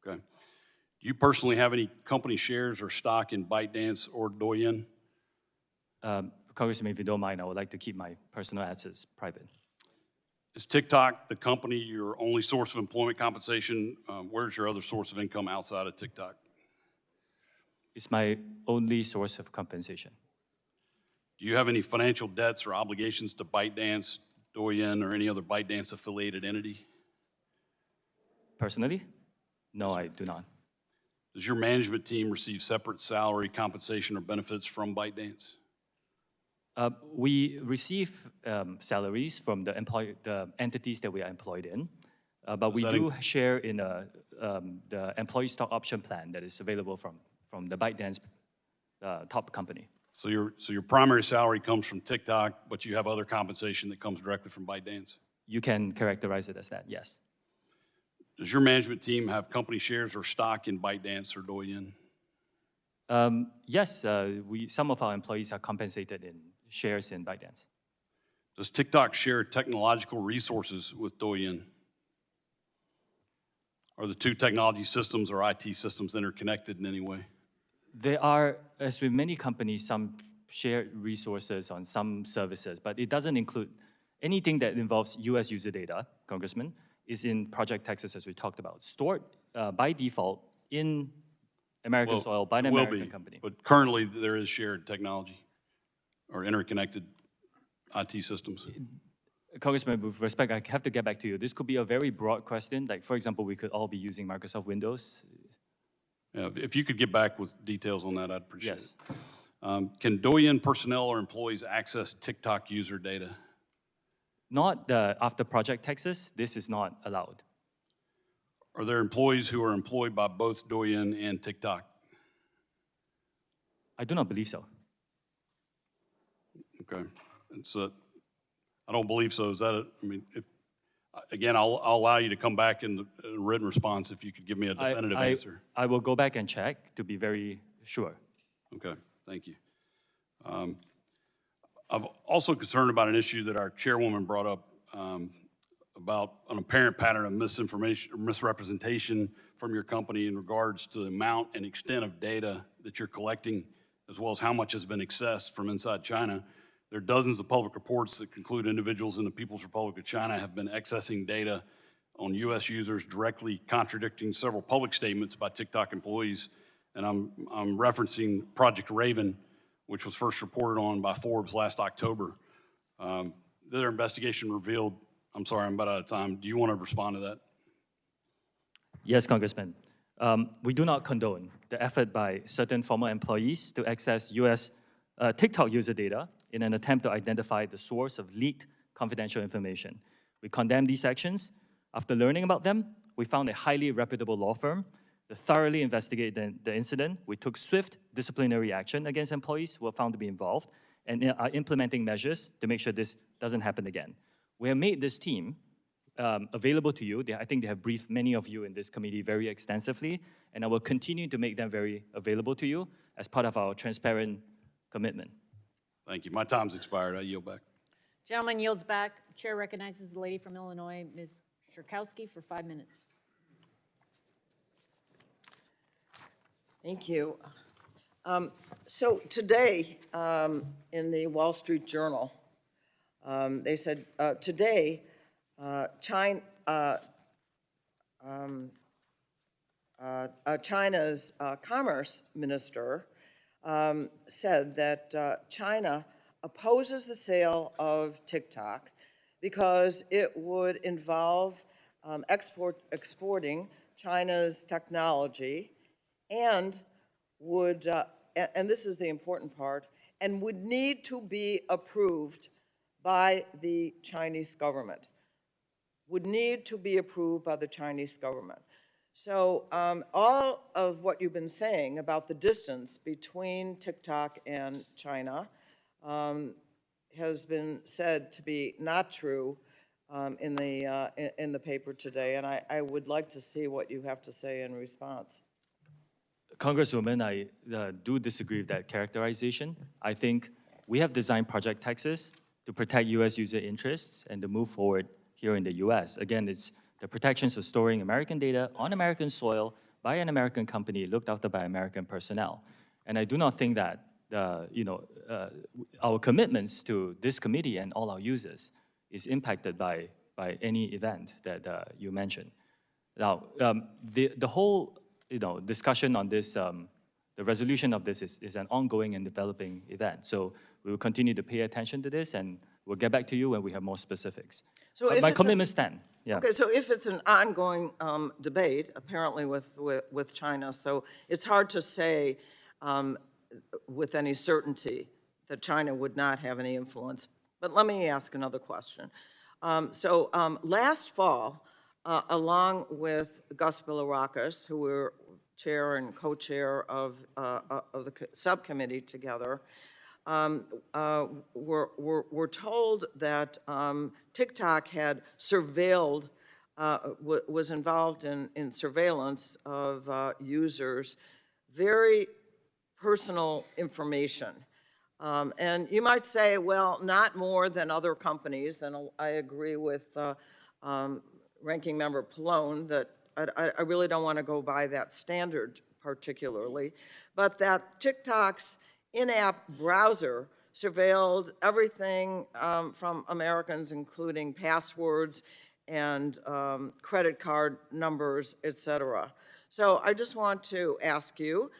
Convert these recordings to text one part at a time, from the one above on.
Okay. Do you personally have any company shares or stock in ByteDance or Douyin? Congressman, if you don't mind, I would like to keep my personal assets private. Is TikTok the company your only source of employment compensation? Where's your other source of income outside of TikTok? It's my only source of compensation. Do you have any financial debts or obligations to ByteDance, Douyin, or any other ByteDance affiliated entity? Personally? No, I do not. Does your management team receive separate salary, compensation, or benefits from ByteDance? We receive salaries from the entities that we are employed in, but we do share in the employee stock option plan that is available from the ByteDance top company. So your primary salary comes from TikTok, but you have other compensation that comes directly from ByteDance? You can characterize it as that, yes. Does your management team have company shares or stock in ByteDance or Douyin? Yes, some of our employees are compensated in shares in ByteDance. Does TikTok share technological resources with Douyin? Are the two technology systems or IT systems interconnected in any way? There are, as with many companies, some shared resources on some services, but it doesn't include anything that involves US user data, Congressman, is in Project Texas, as we talked about, stored by default in American soil by an American company. But currently there is shared technology or interconnected IT systems. Congressman, with respect, I have to get back to you. This could be a very broad question. Like, for example, we could all be using Microsoft Windows. Yeah, if you could get back with details on that, I'd appreciate it. Can Douyin personnel or employees access TikTok user data? Not after Project Texas, this is not allowed. Are there employees who are employed by both Douyin and TikTok? I do not believe so. Okay, and so I don't believe so. Is that it? I mean, again, I'll allow you to come back in a written response if you could give me a definitive answer. I will go back and check to be very sure. Okay, thank you. I'm also concerned about an issue that our chairwoman brought up about an apparent pattern of misinformation or misrepresentation from your company in regards to the amount and extent of data that you're collecting, as well as how much has been accessed from inside China. There are dozens of public reports that conclude individuals in the People's Republic of China have been accessing data on US users, directly contradicting several public statements by TikTok employees. And I'm referencing Project Raven, which was first reported on by Forbes last October. Their investigation revealed, I'm sorry, I'm about out of time. Do you want to respond to that? Yes, Congressman. We do not condone the effort by certain former employees to access US TikTok user data in an attempt to identify the source of leaked confidential information. We condemn these actions. After learning about them, we found a highly reputable law firm that thoroughly investigated the incident. We took swift disciplinary action against employees who were found to be involved and are implementing measures to make sure this doesn't happen again. We have made this team available to you. I think they have briefed many of you in this committee very extensively, and I will continue to make them very available to you as part of our transparent commitment. Thank you. My time's expired. I yield back. Gentleman yields back. Chair recognizes the lady from Illinois, Ms. Shurkowski, for 5 minutes. Thank you. So today, in the Wall Street Journal, they said, today, China's commerce minister said that China opposes the sale of TikTok because it would involve exporting China's technology and would, and this is the important part, and would need to be approved by the Chinese government. Would need to be approved by the Chinese government. So all of what you've been saying about the distance between TikTok and China has been said to be not true in the paper today, and I would like to see what you have to say in response. Congresswoman, I do disagree with that characterization. I think we have designed Project Texas to protect US user interests and to move forward here in the US. Again, it's the protections of storing American data on American soil by an American company, looked after by American personnel. And I do not think that our commitments to this committee and all our users is impacted by any event that you mentioned. Now, the whole discussion on this, the resolution of this is an ongoing and developing event. So we will continue to pay attention to this, and we'll get back to you when we have more specifics. So But if my it's commitment stands. Yeah. Okay, so if it's an ongoing debate, apparently with China, so it's hard to say with any certainty that China would not have any influence. But let me ask another question. Last fall, along with Gus Bilirakis, who were chair and co-chair of the subcommittee together, were told that TikTok had surveilled, was involved in surveillance of users, very personal information. And you might say, well, not more than other companies, and I agree with Ranking Member Pallone that I really don't want to go by that standard particularly, but that TikTok's in-app browser surveilled everything from Americans, including passwords and credit card numbers, et cetera. So I just want to ask you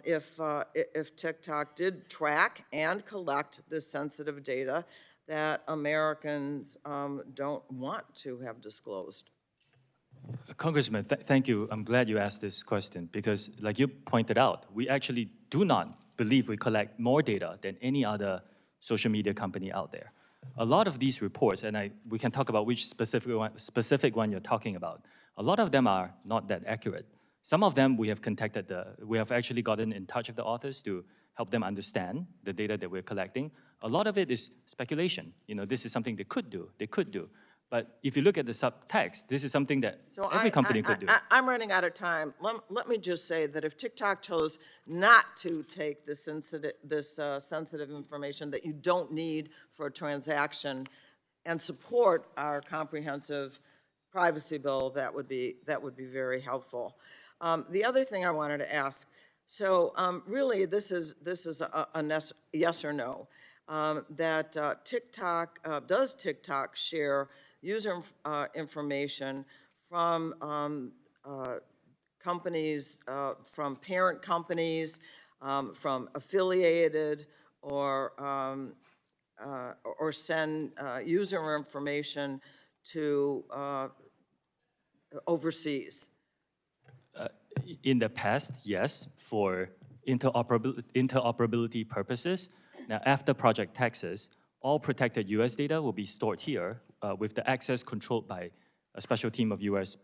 if TikTok did track and collect this sensitive data that Americans don't want to have disclosed. Congressman, thank you. I'm glad you asked this question because, like you pointed out, we actually do not believe we collect more data than any other social media company out there. A lot of these reports, and we can talk about which specific one you're talking about, a lot of them are not that accurate. Some of them we have we have actually gotten in touch with the authors to help them understand the data that we're collecting. A lot of it is speculation. This is something they could do. But if you look at the subtext, this is something that every company could do. I'm running out of time. Let me just say that if TikTok chose not to take this sensitive information that you don't need for a transaction and support our comprehensive privacy bill, that would be very helpful. The other thing I wanted to ask, so really this is a yes or no, that does TikTok share user information from companies, from parent companies, from affiliated, or send user information to overseas? In the past, yes, for interoperability purposes. Now, after Project Texas, all protected U.S. data will be stored here with the access controlled by a special team of U.S.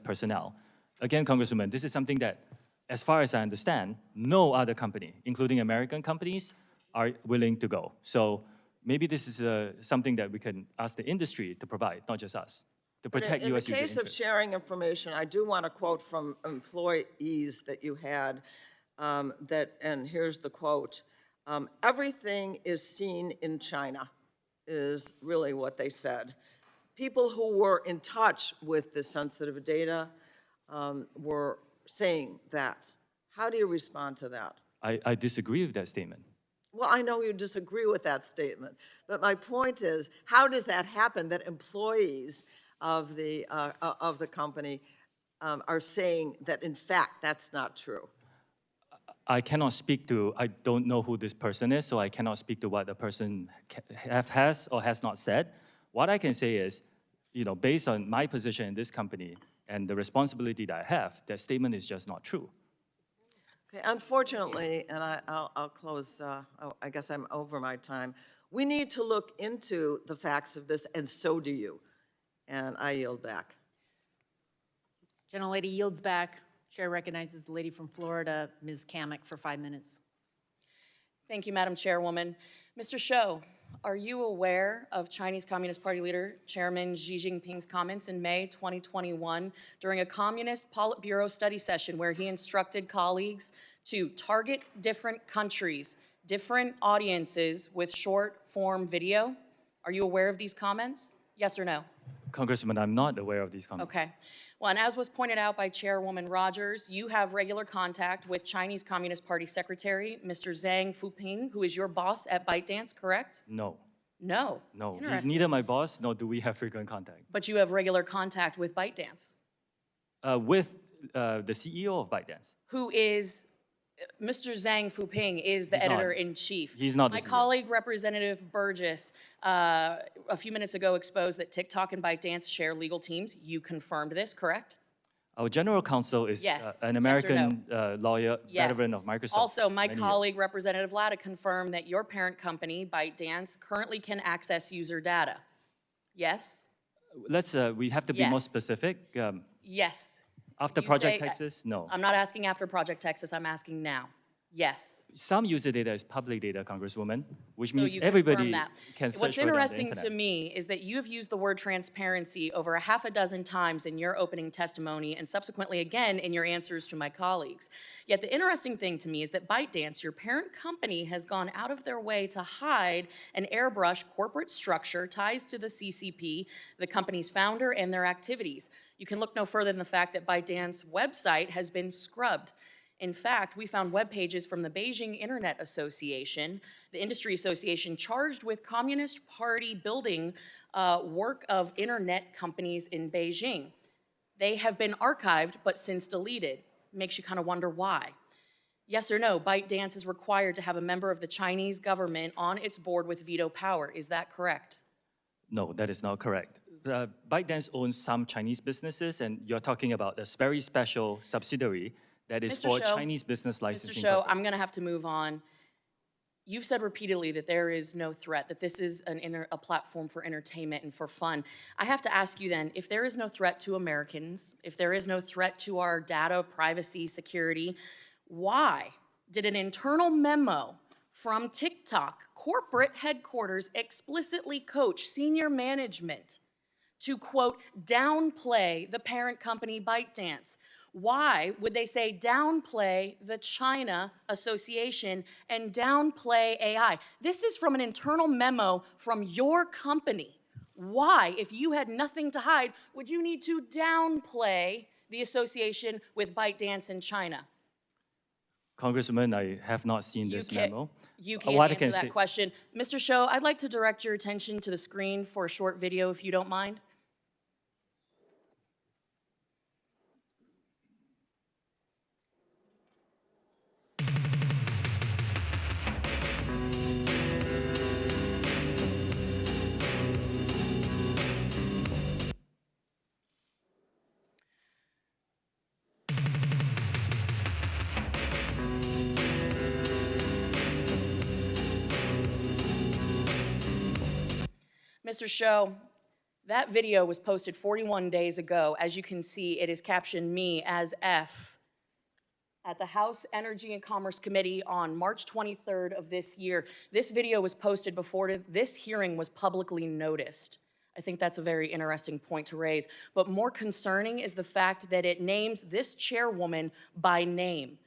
personnel. Again, Congresswoman, this is something that, as far as I understand, no other company, including American companies, are willing to go. So maybe this is something that we can ask the industry to provide, not just us, to protect U.S. user interests. In the case of sharing information, I do want to quote from employees that you had, and here's the quote, everything is seen in China, is really what they said. People who were in touch with the sensitive data were saying that. How do you respond to that? I disagree with that statement. Well, I know you disagree with that statement, but my point is, how does that happen that employees of the company are saying that, in fact, that's not true? I cannot speak to, I don't know who this person is, so I cannot speak to what the person has or has not said. What I can say is, based on my position in this company and the responsibility that I have, that statement is just not true. Okay, unfortunately, and I'll close, I guess I'm over my time, we need to look into the facts of this, and so do you. And I yield back. Gentlelady yields back. Chair recognizes the lady from Florida, Ms. Kamek, for 5 minutes. Thank you, Madam Chairwoman. Mr. Shou, are you aware of Chinese Communist Party leader Chairman Xi Jinping's comments in May 2021 during a Communist Politburo study session where he instructed colleagues to target different countries, different audiences with short-form video? Are you aware of these comments? Yes or no? Congressman, I'm not aware of these comments. Okay. Well, and as was pointed out by Chairwoman Rogers, you have regular contact with Chinese Communist Party Secretary, Mr. Zhang Fuping, who is your boss at ByteDance, correct? No, No. no. He's Interesting. neither my boss, nor do we have frequent contact. But you have regular contact with ByteDance, With the CEO of ByteDance. who is, Mr. Zhang Fuping is the He's not. editor-in-chief. He's not the My CEO. colleague, Representative Burgess, a few minutes ago exposed that TikTok and ByteDance share legal teams. You confirmed this, correct? Our general counsel is Yes. an Yes or American lawyer, Yes. veteran of Microsoft. Also, my many years. colleague, Representative Latta, confirmed that your parent company, ByteDance, currently can access user data. Yes? We have to be more Yes. specific. Yes. After You Project say- Texas, no. I'm not asking after Project Texas, I'm asking now. Yes. Some user data is public data, Congresswoman, which So means you everybody confirm that. can search What's for it on the interesting to internet. me is that you have used the word transparency over a half a dozen times in your opening testimony and subsequently again in your answers to my colleagues. Yet the interesting thing to me is that ByteDance, your parent company, has gone out of their way to hide an airbrush corporate structure ties to the CCP, the company's founder, and their activities. You can look no further than the fact that ByteDance website has been scrubbed. In fact, we found web pages from the Beijing Internet Association, the industry association charged with Communist Party building work of internet companies in Beijing. They have been archived, but since deleted. Makes you kind of wonder why. Yes or no, ByteDance is required to have a member of the Chinese government on its board with veto power. Is that correct? No, that is not correct. ByteDance owns some Chinese businesses, and you're talking about a very special subsidiary that is Mr. for Shou, Chinese business Mr. licensing Shou, purposes. I'm going to have to move on. You've said repeatedly that there is no threat, that this is a platform for entertainment and for fun. I have to ask you then, if there is no threat to Americans, if there is no threat to our data, privacy, security, why did an internal memo from TikTok corporate headquarters explicitly coach senior management to, quote, downplay the parent company ByteDance? Why would they say downplay the China Association and downplay AI? This is from an internal memo from your company. Why, if you had nothing to hide, would you need to downplay the association with ByteDance in China? Congresswoman, I have not seen this memo. You can't What I answer can that say- question. Mr. Shou, I'd like to direct your attention to the screen for a short video, if you don't mind. Mr. Shou, that video was posted 41 days ago. As you can see, it is captioned me as F at the House Energy and Commerce Committee on March 23rd of this year. This video was posted before this hearing was publicly noticed. I think that's a very interesting point to raise. But more concerning is the fact that it names this chairwoman by name.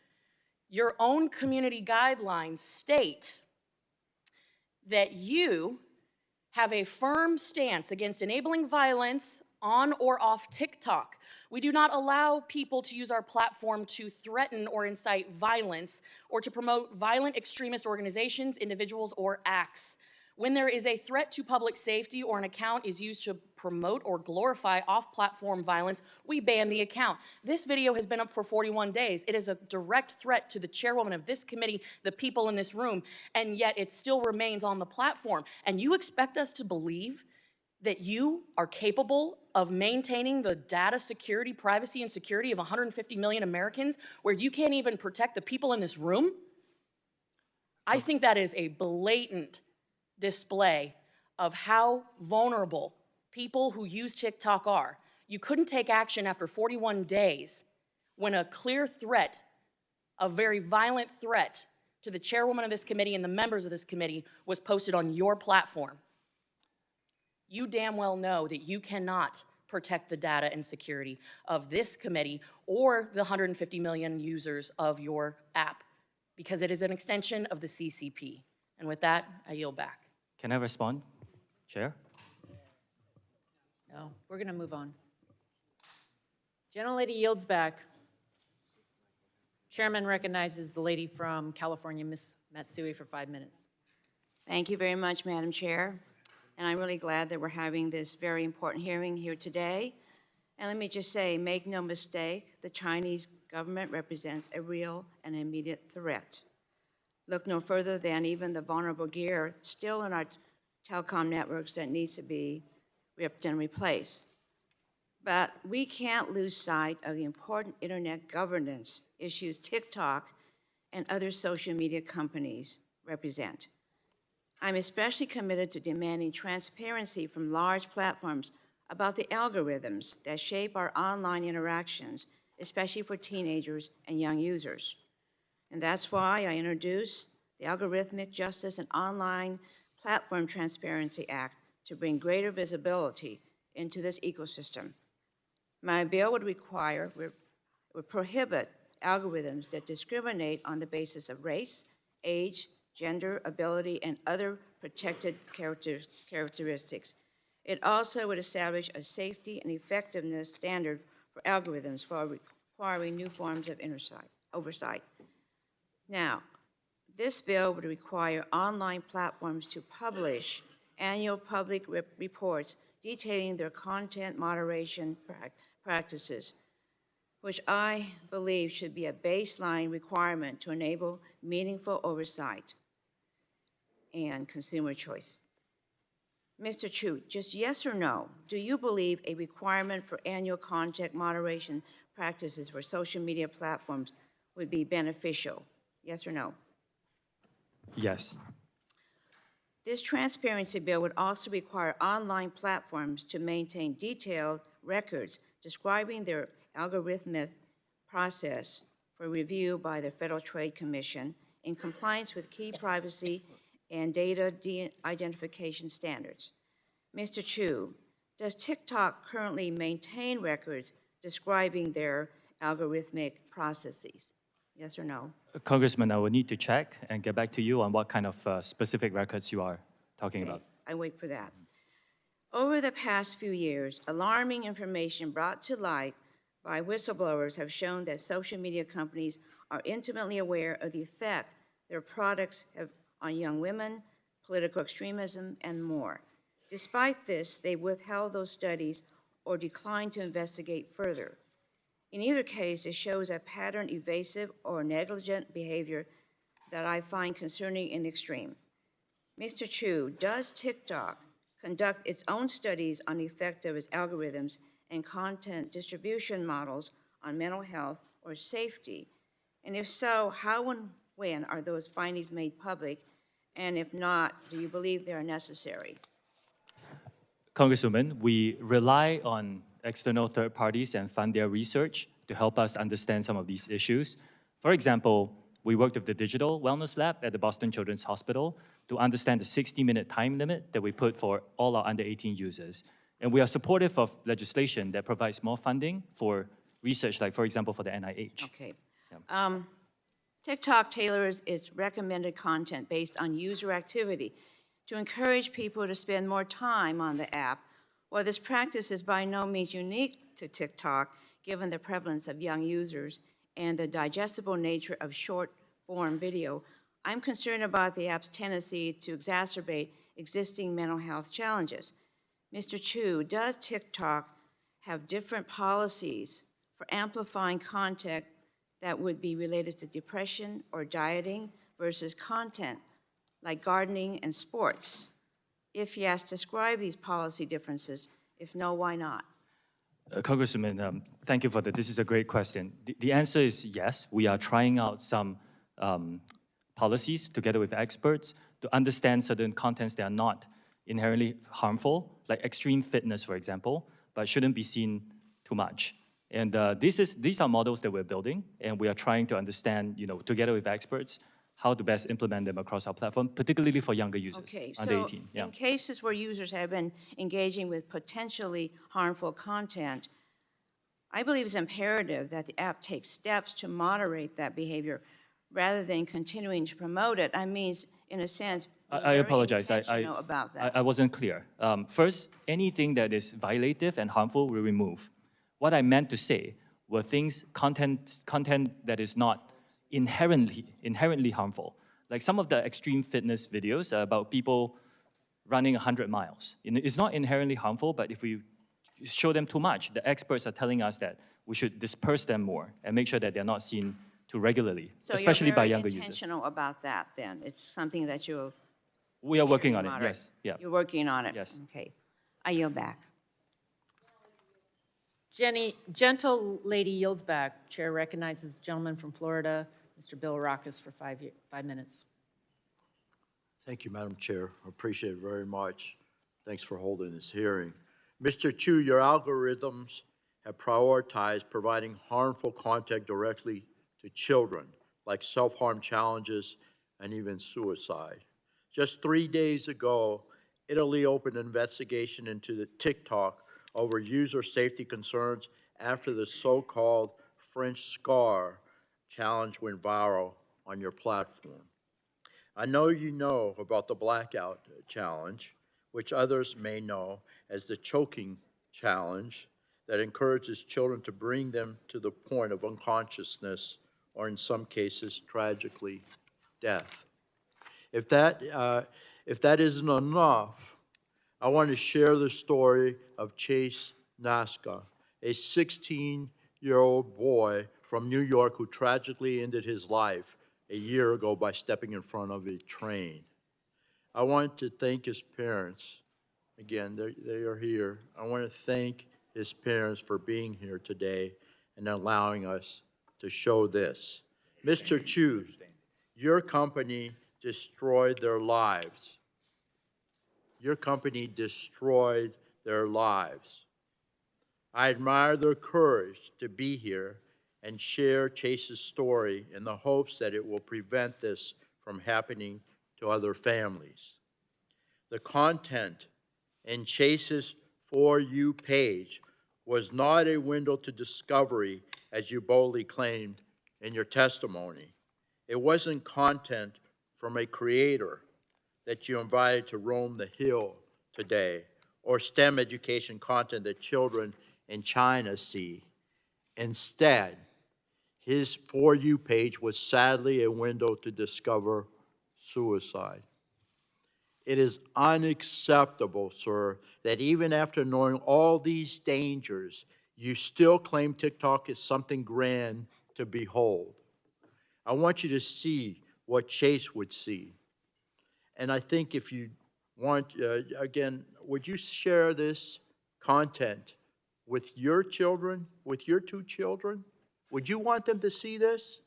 Your own community guidelines state that you have a firm stance against enabling violence on or off TikTok. We do not allow people to use our platform to threaten or incite violence or to promote violent extremist organizations, individuals, or acts. When there is a threat to public safety or an account is used to promote or glorify off-platform violence, we ban the account. This video has been up for 41 days. It is a direct threat to the chairwoman of this committee, the people in this room, and yet it still remains on the platform. And you expect us to believe that you are capable of maintaining the data security, privacy, and security of 150 million Americans where you can't even protect the people in this room? I think that is a blatant display of how vulnerable people who use TikTok are. You couldn't take action after 41 days when a clear threat, a very violent threat to the chairwoman of this committee and the members of this committee was posted on your platform. You damn well know that you cannot protect the data and security of this committee or the 150 million users of your app because it is an extension of the CCP. And with that, I yield back. Can I respond, Chair? So we're going to move on. Gentlelady yields back. Chairman recognizes the lady from California, Ms. Matsui, for 5 minutes. Thank you very much, Madam Chair. And I'm really glad that we're having this very important hearing here today. And let me just say, make no mistake, the Chinese government represents a real and immediate threat. Look no further than even the vulnerable gear still in our telecom networks that needs to be ripped and replaced. But we can't lose sight of the important internet governance issues TikTok and other social media companies represent. I'm especially committed to demanding transparency from large platforms about the algorithms that shape our online interactions, especially for teenagers and young users. And that's why I introduced the Algorithmic Justice and Online Platform Transparency Act to bring greater visibility into this ecosystem. My bill would prohibit algorithms that discriminate on the basis of race, age, gender, ability, and other protected characteristics. It also would establish a safety and effectiveness standard for algorithms while requiring new forms of oversight. Now, this bill would require online platforms to publish annual public reports detailing their content moderation practices, which I believe should be a baseline requirement to enable meaningful oversight and consumer choice. Mr. Chew, just yes or no, do you believe a requirement for annual content moderation practices for social media platforms would be beneficial? Yes or no? Yes. This transparency bill would also require online platforms to maintain detailed records describing their algorithmic process for review by the Federal Trade Commission in compliance with key privacy and data identification standards. Mr. Chew, does TikTok currently maintain records describing their algorithmic processes? Yes or no? Congressman, I will need to check and get back to you on what kind of specific records you are talking about. I wait for that. Over the past few years, alarming information brought to light by whistleblowers have shown that social media companies are intimately aware of the effect their products have on young women, political extremism, and more. Despite this, they withheld those studies or declined to investigate further. In either case, it shows a pattern evasive or negligent behavior that I find concerning in the extreme. Mr. Chew, does TikTok conduct its own studies on the effect of its algorithms and content distribution models on mental health or safety? And if so, how and when are those findings made public? And if not, do you believe they are necessary? Congresswoman, we rely on external third parties and fund their research to help us understand some of these issues. For example, we worked with the Digital Wellness Lab at the Boston Children's Hospital to understand the 60-minute time limit that we put for all our under 18 users. And we are supportive of legislation that provides more funding for research, like, for example, for the NIH. Okay. Yeah. TikTok tailors its recommended content based on user activity to encourage people to spend more time on the app. While this practice is by no means unique to TikTok, given the prevalence of young users and the digestible nature of short-form video, I'm concerned about the app's tendency to exacerbate existing mental health challenges. Mr. Chew, does TikTok have different policies for amplifying content that would be related to depression or dieting versus content like gardening and sports? If yes, describe these policy differences. If no, why not? Congressman, thank you for that. This is a great question. The answer is yes. We are trying out some policies together with experts to understand certain contents that are not inherently harmful, like extreme fitness, for example, but shouldn't be seen too much. And these are models that we're building, and we are trying to understand, together with experts, how to best implement them across our platform, particularly for younger users, Okay, under so 18. Yeah. in cases where users have been engaging with potentially harmful content, I believe it's imperative that the app take steps to moderate that behavior rather than continuing to promote it. I mean, in a sense, I Very apologize. intentional about that. I wasn't clear. First, anything that is violative and harmful, we remove. What I meant to say were content that is not inherently harmful. Like some of the extreme fitness videos about people running 100 miles. It's not inherently harmful, but if we show them too much, the experts are telling us that we should disperse them more and make sure that they're not seen too regularly, especially by younger So you're very users. intentional about that then? It's something that you're We are working on it, moderate. yes. Yeah. You're working on it? Yes. Okay. I yield back. Gentle lady yields back. Chair recognizes the gentleman from Florida, Mr. Bill Rockus, for 5 minutes. Thank you, Madam Chair. I appreciate it very much. Thanks for holding this hearing. Mr. Chew, your algorithms have prioritized providing harmful content directly to children, like self-harm challenges and even suicide. Just 3 days ago, Italy opened an investigation into the TikTok over user safety concerns after the so-called French scar challenge went viral on your platform. I know you know about the blackout challenge, which others may know as the choking challenge that encourages children to bring them to the point of unconsciousness or in some cases, tragically, death. If that isn't enough, I want to share the story of Chase Naska, a 16-year-old boy from New York who tragically ended his life a year ago by stepping in front of a train. I want to thank his parents. Again, they are here. I want to thank his parents for being here today and allowing us to show this. Mr. Chew, your company destroyed their lives. Your company destroyed their lives. I admire their courage to be here and share Chase's story in the hopes that it will prevent this from happening to other families. The content in Chase's For You page was not a window to discovery, as you boldly claimed in your testimony. It wasn't content from a creator that you invited to roam the hill today, or STEM education content that children in China see. Instead, his For You page was sadly a window to discover suicide. It is unacceptable, sir, that even after knowing all these dangers, you still claim TikTok is something grand to behold. I want you to see what Chase would see. And I think if you want, again, would you share this content with your children, with your 2 children? Would you want them to see this?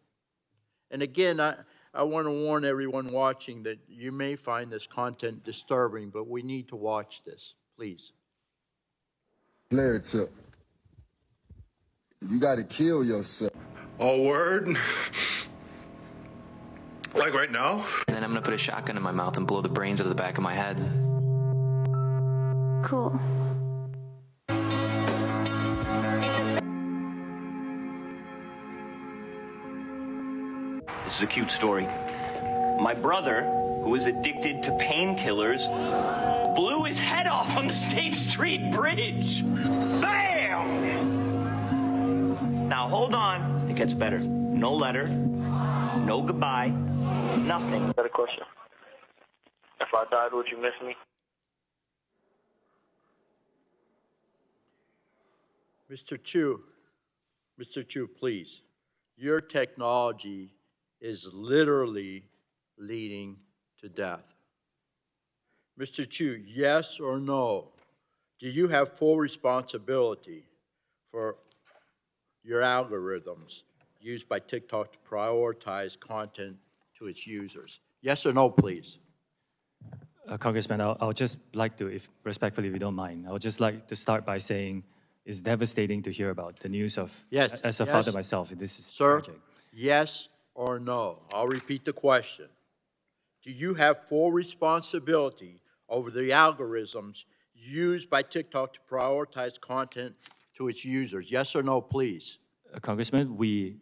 And again, I want to warn everyone watching that you may find this content disturbing, but we need to watch this, please. Larry tip. You got to kill yourself. Oh, word? Like right now? And then I'm gonna put a shotgun in my mouth and blow the brains out of the back of my head. Cool. This is a cute story. My brother, who is addicted to painkillers, blew his head off on the State Street Bridge. Bam! Now hold on, it gets better. No letter, no goodbye, nothing. Got a question. If I died, would you miss me? Mr. Chew, please. Your technology is literally leading to death. Mr. Chew, yes or no, do you have full responsibility for your algorithms used by TikTok to prioritize content to its users? Yes or no, please. Congressman, I'll just like to, if respectfully, if you don't mind, I would just like to start by saying it's devastating to hear about the news of, yes, as a father myself, this is tragic. Sir, yes or no? I'll repeat the question. Do you have full responsibility over the algorithms used by TikTok to prioritize content to its users? Yes or no, please? Congressman, we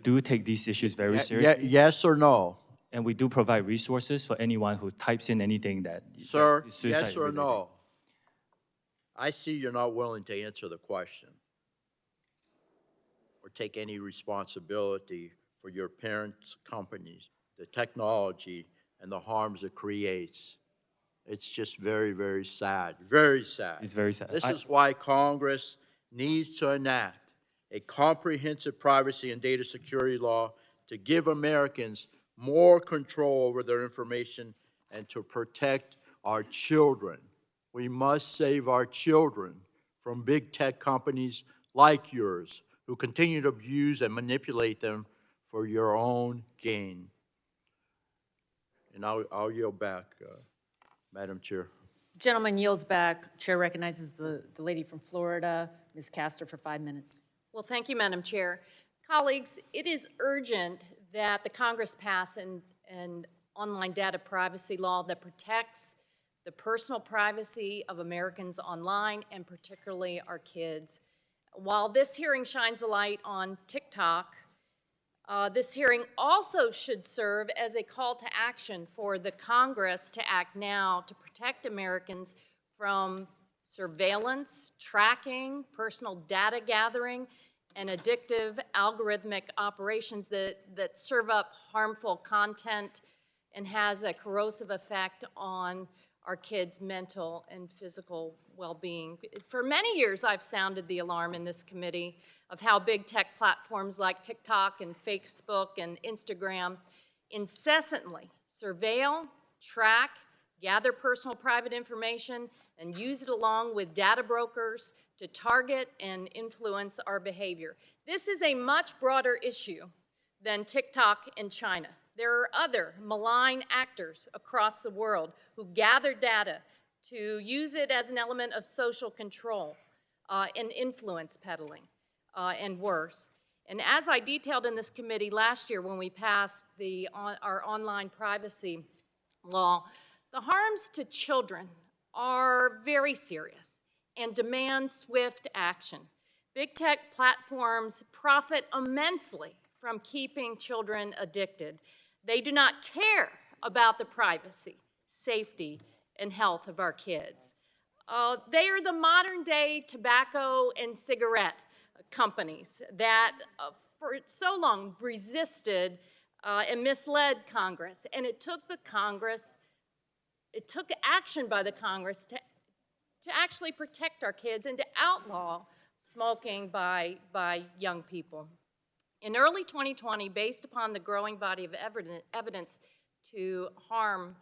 do take these issues very seriously. Yes or no? And we do provide resources for anyone who types in anything that Sir, that is suicide yes or related. no? I see you're not willing to answer the question or take any responsibility for your parents' companies, the technology, and the harms it creates. It's just very, very sad, very sad. It's very sad. This is why Congress needs to enact a comprehensive privacy and data security law to give Americans more control over their information and to protect our children. We must save our children from big tech companies like yours who continue to abuse and manipulate them for your own gain. And I'll yield back, Madam Chair. Gentleman yields back. Chair recognizes the lady from Florida, Ms. Castor, for 5 minutes. Well, thank you, Madam Chair. Colleagues, it is urgent that the Congress pass an online data privacy law that protects the personal privacy of Americans online, and particularly our kids. While this hearing shines a light on TikTok, this hearing also should serve as a call to action for the Congress to act now to protect Americans from surveillance, tracking, personal data gathering, and addictive algorithmic operations that serve up harmful content and has a corrosive effect on our kids' mental and physical well-being. For many years, I've sounded the alarm in this committee of how big tech platforms like TikTok and Facebook and Instagram incessantly surveil, track, gather personal private information, and use it along with data brokers to target and influence our behavior. This is a much broader issue than TikTok in China. There are other malign actors across the world who gather data to use it as an element of social control and influence peddling and worse. And as I detailed in this committee last year when we passed our online privacy law, the harms to children are very serious and demand swift action. Big tech platforms profit immensely from keeping children addicted. They do not care about the privacy, safety, and health of our kids. They are the modern-day tobacco and cigarette companies that for so long resisted and misled Congress. And it took action by the Congress to actually protect our kids and to outlaw smoking by young people. In early 2020, based upon the growing body of evidence to harm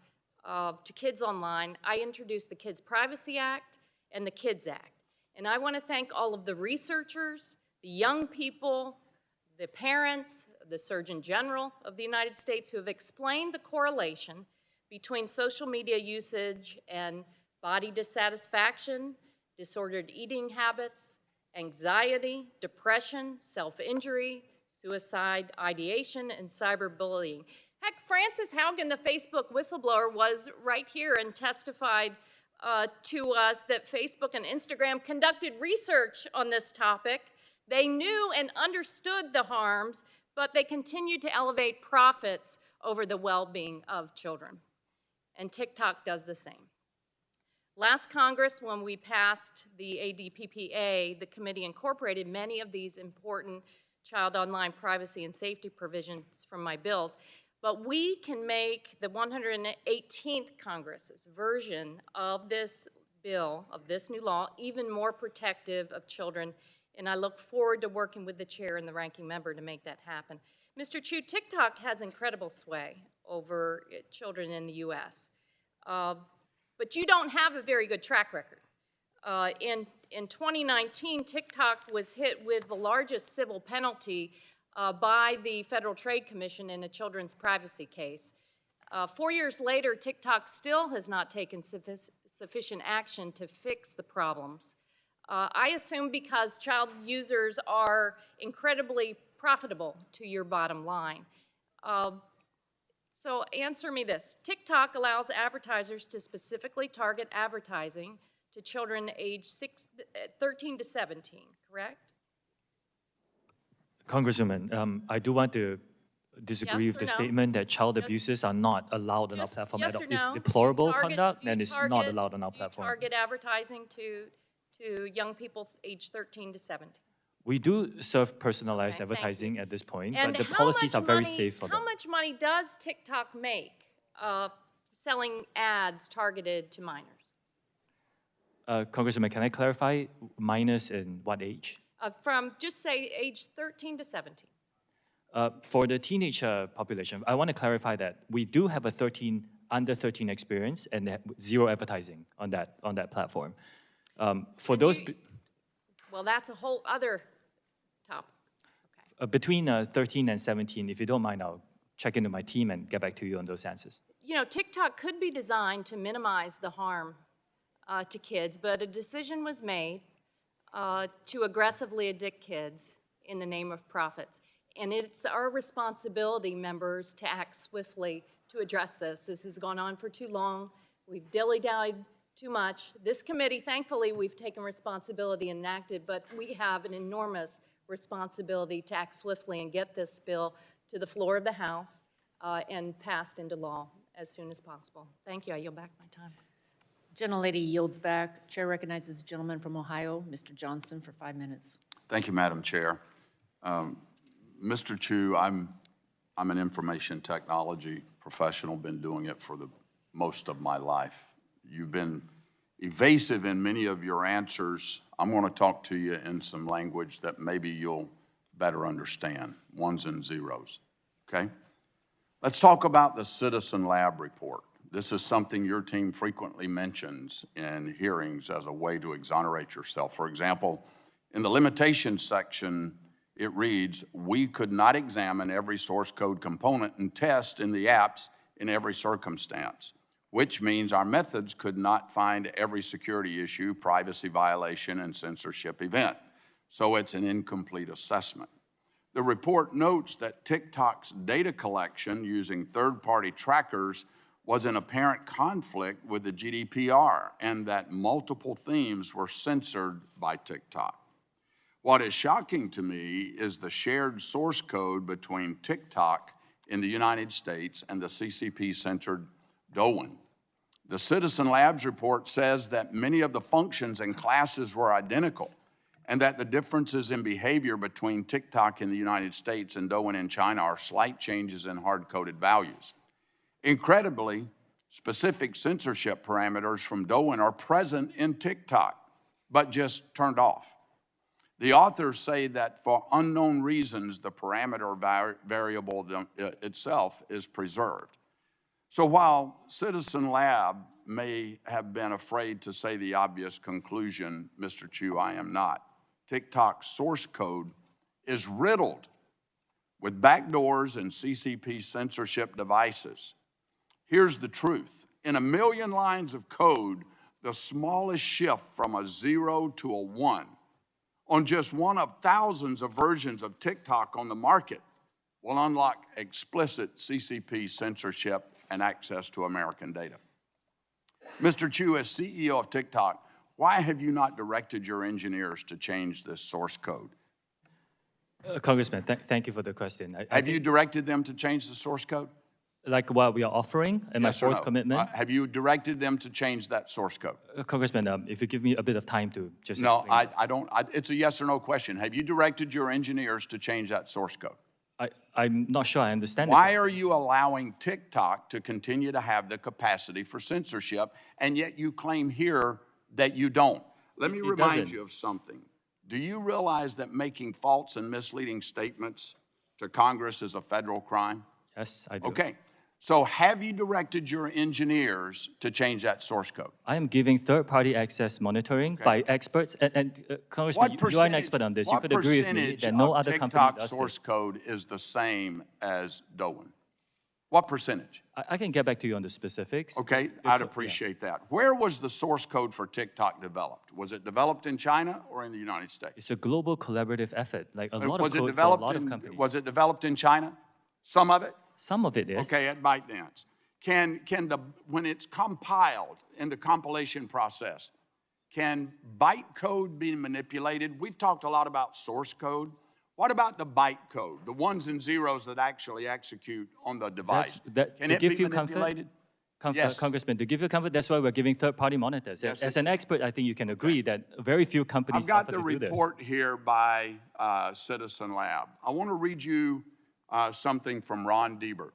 to kids online, I introduced the Kids Privacy Act and the Kids Act. And I want to thank all of the researchers, the young people, the parents, the Surgeon General of the United States who have explained the correlation between social media usage and body dissatisfaction, disordered eating habits, anxiety, depression, self-injury, suicide ideation, and cyberbullying. Heck, Frances Haugen, the Facebook whistleblower, was right here and testified to us that Facebook and Instagram conducted research on this topic. They knew and understood the harms, but they continued to elevate profits over the well-being of children. And TikTok does the same. Last Congress, when we passed the ADPPA, the committee incorporated many of these important child online privacy and safety provisions from my bills, but we can make the 118th Congress's version of this bill, of this new law, even more protective of children, and I look forward to working with the chair and the ranking member to make that happen. Mr. Chew, TikTok has incredible sway over children in the U.S., but you don't have a very good track record. In 2019, TikTok was hit with the largest civil penalty by the Federal Trade Commission in a children's privacy case. 4 years later, TikTok still has not taken sufficient action to fix the problems. I assume because child users are incredibly profitable to your bottom line. So answer me this. TikTok allows advertisers to specifically target advertising to children aged 13 to 17, correct? Congresswoman, I do want to disagree Yes with or the no? statement that child Just- abuses are not allowed on our Just platform yes at or all. It's no? deplorable Do you conduct and do you it's not target- allowed on our do you platform. target advertising to young people aged 13 to 17? We do serve personalized Okay, thank advertising you. at this point, And but the how policies much are very money- safe for them. How much money does TikTok make selling ads targeted to minors? Congressman, can I clarify minors in what age? From just say age 13 to 17. For the teenage population, I want to clarify that we do have a under 13 experience and they have zero advertising on that platform. For And those well, that's a whole other topic. between 13 and 17, if you don't mind, I'll check into my team and get back to you on those answers. You know, TikTok could be designed to minimize the harm to kids, but a decision was made to aggressively addict kids in the name of profits. And it's our responsibility, members, to act swiftly to address this. This has gone on for too long. We've dilly-dallied too much. This committee, thankfully, we've taken responsibility and acted, but we have an enormous responsibility to act swiftly and get this bill to the floor of the House and passed into law as soon as possible. Thank you. I yield back my time. Gentlelady yields back. Chair recognizes the gentleman from Ohio, Mr. Johnson, for 5 minutes. Thank you, Madam Chair. Mr. Chew, I'm an information technology professional, been doing it for the most of my life. You've been evasive in many of your answers. I'm going to talk to you in some language that maybe you'll better understand, ones and zeros, okay? Let's talk about the Citizen Lab report. This is something your team frequently mentions in hearings as a way to exonerate yourself. For example, in the limitations section, it reads, we could not examine every source code component and test in the apps in every circumstance, which means our methods could not find every security issue, privacy violation, and censorship event. So it's an incomplete assessment. The report notes that TikTok's data collection using third-party trackers was in apparent conflict with the GDPR and that multiple themes were censored by TikTok. What is shocking to me is the shared source code between TikTok in the United States and the CCP-centered Douyin. The Citizen Labs report says that many of the functions and classes were identical and that the differences in behavior between TikTok in the United States and Douyin in China are slight changes in hard-coded values. Incredibly, specific censorship parameters from Douyin are present in TikTok, but just turned off. The authors say that for unknown reasons, the parameter variable itself is preserved. So while Citizen Lab may have been afraid to say the obvious conclusion, Mr. Chew, I am not. TikTok's source code is riddled with backdoors and CCP censorship devices. Here's the truth. In 1 million lines of code, the smallest shift from a 0 to a 1 on just one of thousands of versions of TikTok on the market will unlock explicit CCP censorship and access to American data. Mr. Chew, as CEO of TikTok, why have you not directed your engineers to change this source code? Congressman, thank you for the question. Have you directed them to change the source code? Like what we are offering and Yes my or fourth no? commitment? Have you directed them to change that source code? Congressman, if you give me a bit of time to just No, explain this. I don't. It's a yes or no question. Have you directed your engineers to change that source code? I'm not sure I understand. Why are you allowing TikTok to continue to have the capacity for censorship, and yet you claim here that you don't? Let me remind you of something. Do you realize that making false and misleading statements to Congress is a federal crime? Yes, I do. Okay. So have you directed your engineers to change that source code? I am giving third-party access monitoring by experts. And Congressman, you are an expert on this. You could agree with me that no other company TikTok does source this. code is the same as Douyin? What percentage? I can get back to you on the specifics. Okay, I'd appreciate that. Where was the source code for TikTok developed? Was it developed in China or in the United States? It's a global collaborative effort, like a lot Was of it code for a lot of developed companies. was it developed in China? Some of it? Some of it is. Okay, at ByteDance. When it's compiled in the compilation process, can bytecode be manipulated? We've talked a lot about source code. What about the byte code, the ones and zeros that actually execute on the device? Can it be manipulated? Yes. Congressman, to give you comfort, that's why we're giving third-party monitors. Yes, As an expert, I think you can agree that very few companies I've got offer the to do this. report here by Citizen Lab. I want to read you something from Ron Diebert.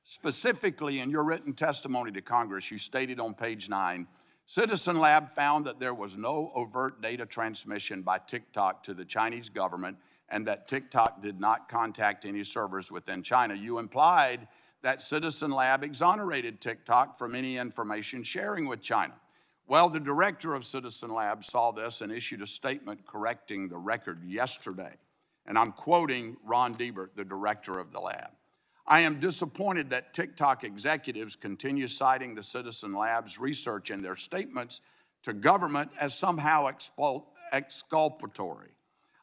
Specifically, in your written testimony to Congress, you stated on page 9, Citizen Lab found that there was no overt data transmission by TikTok to the Chinese government and that TikTok did not contact any servers within China. You implied that Citizen Lab exonerated TikTok from any information sharing with China. Well, the director of Citizen Lab saw this and issued a statement correcting the record yesterday. And I'm quoting Ron Diebert, the director of the lab. I am disappointed that TikTok executives continue citing the Citizen Lab's research in their statements to government as somehow exculpatory.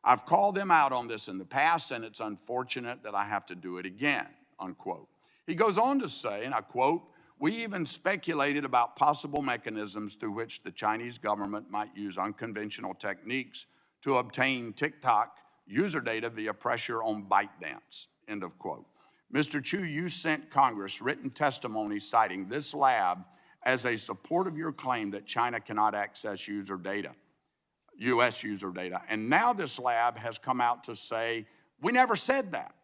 I've called them out on this in the past, and it's unfortunate that I have to do it again, unquote. He goes on to say, and I quote, we even speculated about possible mechanisms through which the Chinese government might use unconventional techniques to obtain TikTok user data via pressure on ByteDance, end of quote. Mr. Chew, you sent Congress written testimony citing this lab as a support of your claim that China cannot access user data, U.S. user data. And now this lab has come out to say, we never said that.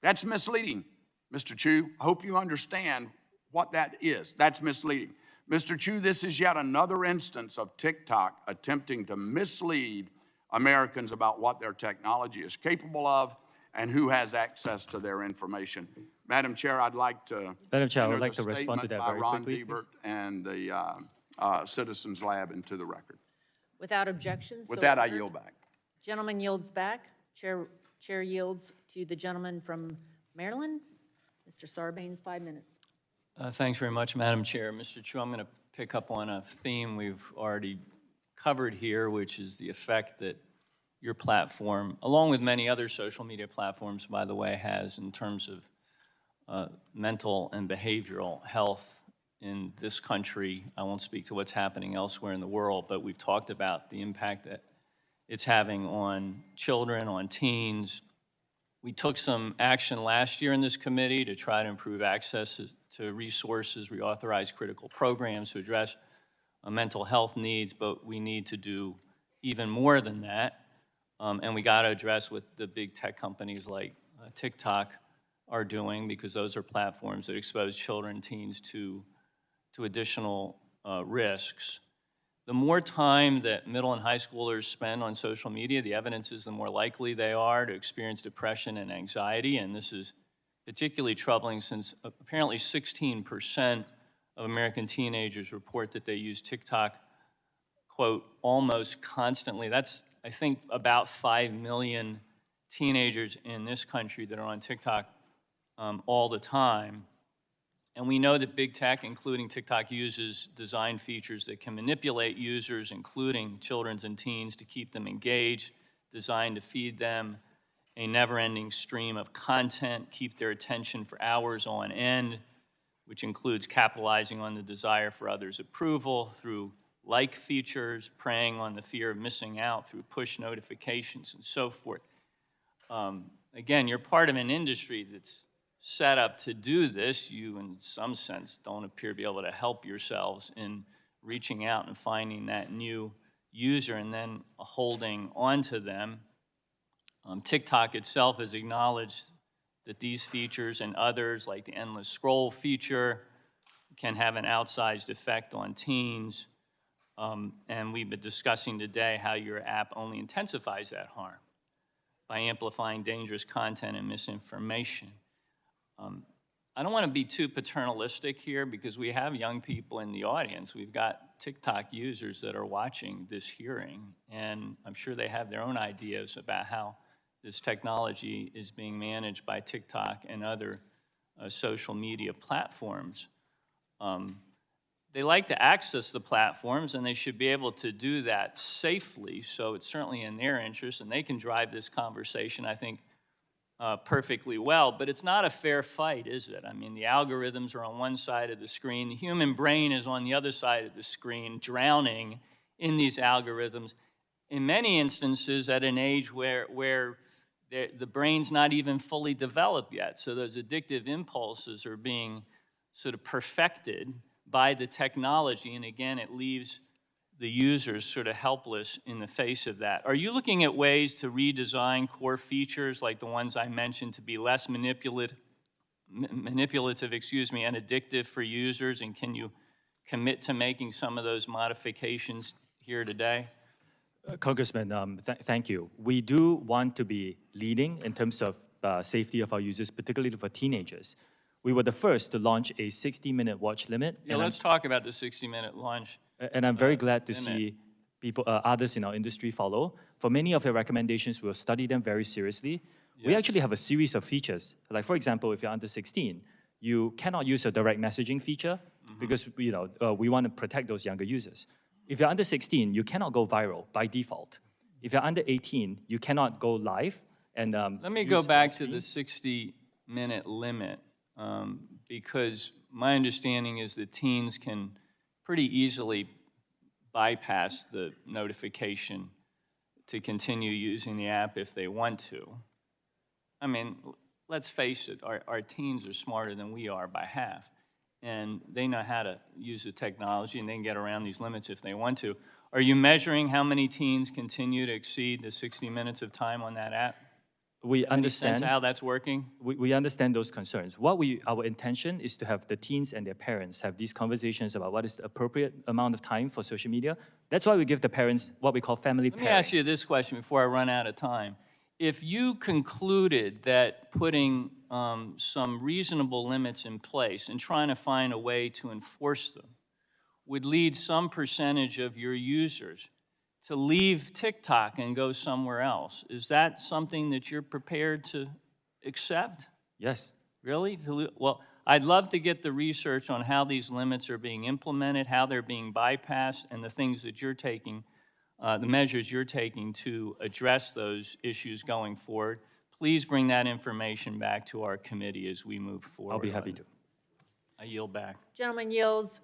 That's misleading. Mr. Chew, I hope you understand what that is. That's misleading. Mr. Chew, this is yet another instance of TikTok attempting to mislead Americans about what their technology is capable of and who has access to their information. Madam Chair, I'd like to respond to that very quickly, Ron Diebert and the Citizens Lab into the record. Without objections? With so that, I ordered. yield back. Gentleman yields back. Chair yields to the gentleman from Maryland. Mr. Sarbanes, 5 minutes. Thanks very much, Madam Chair. Mr. Chew, I'm going to pick up on a theme we've already covered here, which is the effect that your platform, along with many other social media platforms, by the way, has in terms of mental and behavioral health in this country. I won't speak to what's happening elsewhere in the world, but we've talked about the impact that it's having on children, on teens. We took some action last year in this committee to try to improve access to resources. We authorized critical programs to address mental health needs, but we need to do even more than that. And we got to address what the big tech companies like TikTok are doing, because those are platforms that expose children, teens to additional risks. The more time that middle and high schoolers spend on social media, the evidence is the more likely they are to experience depression and anxiety. And this is particularly troubling since apparently 16% of American teenagers report that they use TikTok, quote, almost constantly. That's, I think, about 5 million teenagers in this country that are on TikTok all the time. And we know that big tech, including TikTok, uses design features that can manipulate users, including children and teens, to keep them engaged, designed to feed them a never-ending stream of content, keep their attention for hours on end, which includes capitalizing on the desire for others' approval through like features, preying on the fear of missing out through push notifications and so forth. Again, you're part of an industry that's set up to do this. You, in some sense, don't appear to be able to help yourselves in reaching out and finding that new user and then holding on to them. TikTok itself has acknowledged that these features and others, like the endless scroll feature, can have an outsized effect on teens. And we've been discussing today how your app only intensifies that harm by amplifying dangerous content and misinformation. I don't want to be too paternalistic here because we have young people in the audience. We've got TikTok users that are watching this hearing, and I'm sure they have their own ideas about how this technology is being managed by TikTok and other social media platforms. They like to access the platforms, and they should be able to do that safely, so it's certainly in their interest, and they can drive this conversation, I think, perfectly well, but it's not a fair fight, is it? I mean, the algorithms are on one side of the screen, the human brain is on the other side of the screen, drowning in these algorithms, in many instances at an age where the brain's not even fully developed yet. So those addictive impulses are being sort of perfected by the technology. And again, it leaves the users sort of helpless in the face of that. Are you looking at ways to redesign core features like the ones I mentioned to be less manipulative, and addictive for users? And can you commit to making some of those modifications here today? Congressman, thank you. We do want to be leading in terms of safety of our users, particularly for teenagers. We were the first to launch a 60-minute watch limit. Yeah, let's talk about the 60-minute launch. And I'm very glad to see people, others in our industry follow. For many of your recommendations, we'll study them very seriously. Yeah. We actually have a series of features. Like, for example, if you're under 16, you cannot use a direct messaging feature because we want to protect those younger users. If you're under 16, you cannot go viral by default. If you're under 18, you cannot go live. And let me go back to the 60-minute limit because my understanding is that teens can pretty easily bypass the notification to continue using the app if they want to. I mean, let's face it, our teens are smarter than we are by half. And they know how to use the technology, and they can get around these limits if they want to. Are you measuring how many teens continue to exceed the 60 minutes of time on that app? We understand. Any sense how that's working? We understand those concerns. Our intention is to have the teens and their parents have these conversations about what is the appropriate amount of time for social media. That's why we give the parents what we call family pairing. Let me ask you this question before I run out of time. If you concluded that putting some reasonable limits in place and trying to find a way to enforce them would lead some percentage of your users to leave TikTok and go somewhere else, is that something that you're prepared to accept? Yes. Really? Well, I'd love to get the research on how these limits are being implemented, how they're being bypassed, and the things that you're taking, the measures you're taking to address those issues going forward. Please bring that information back to our committee as we move forward. I'll be happy to. I yield back. Gentleman yields.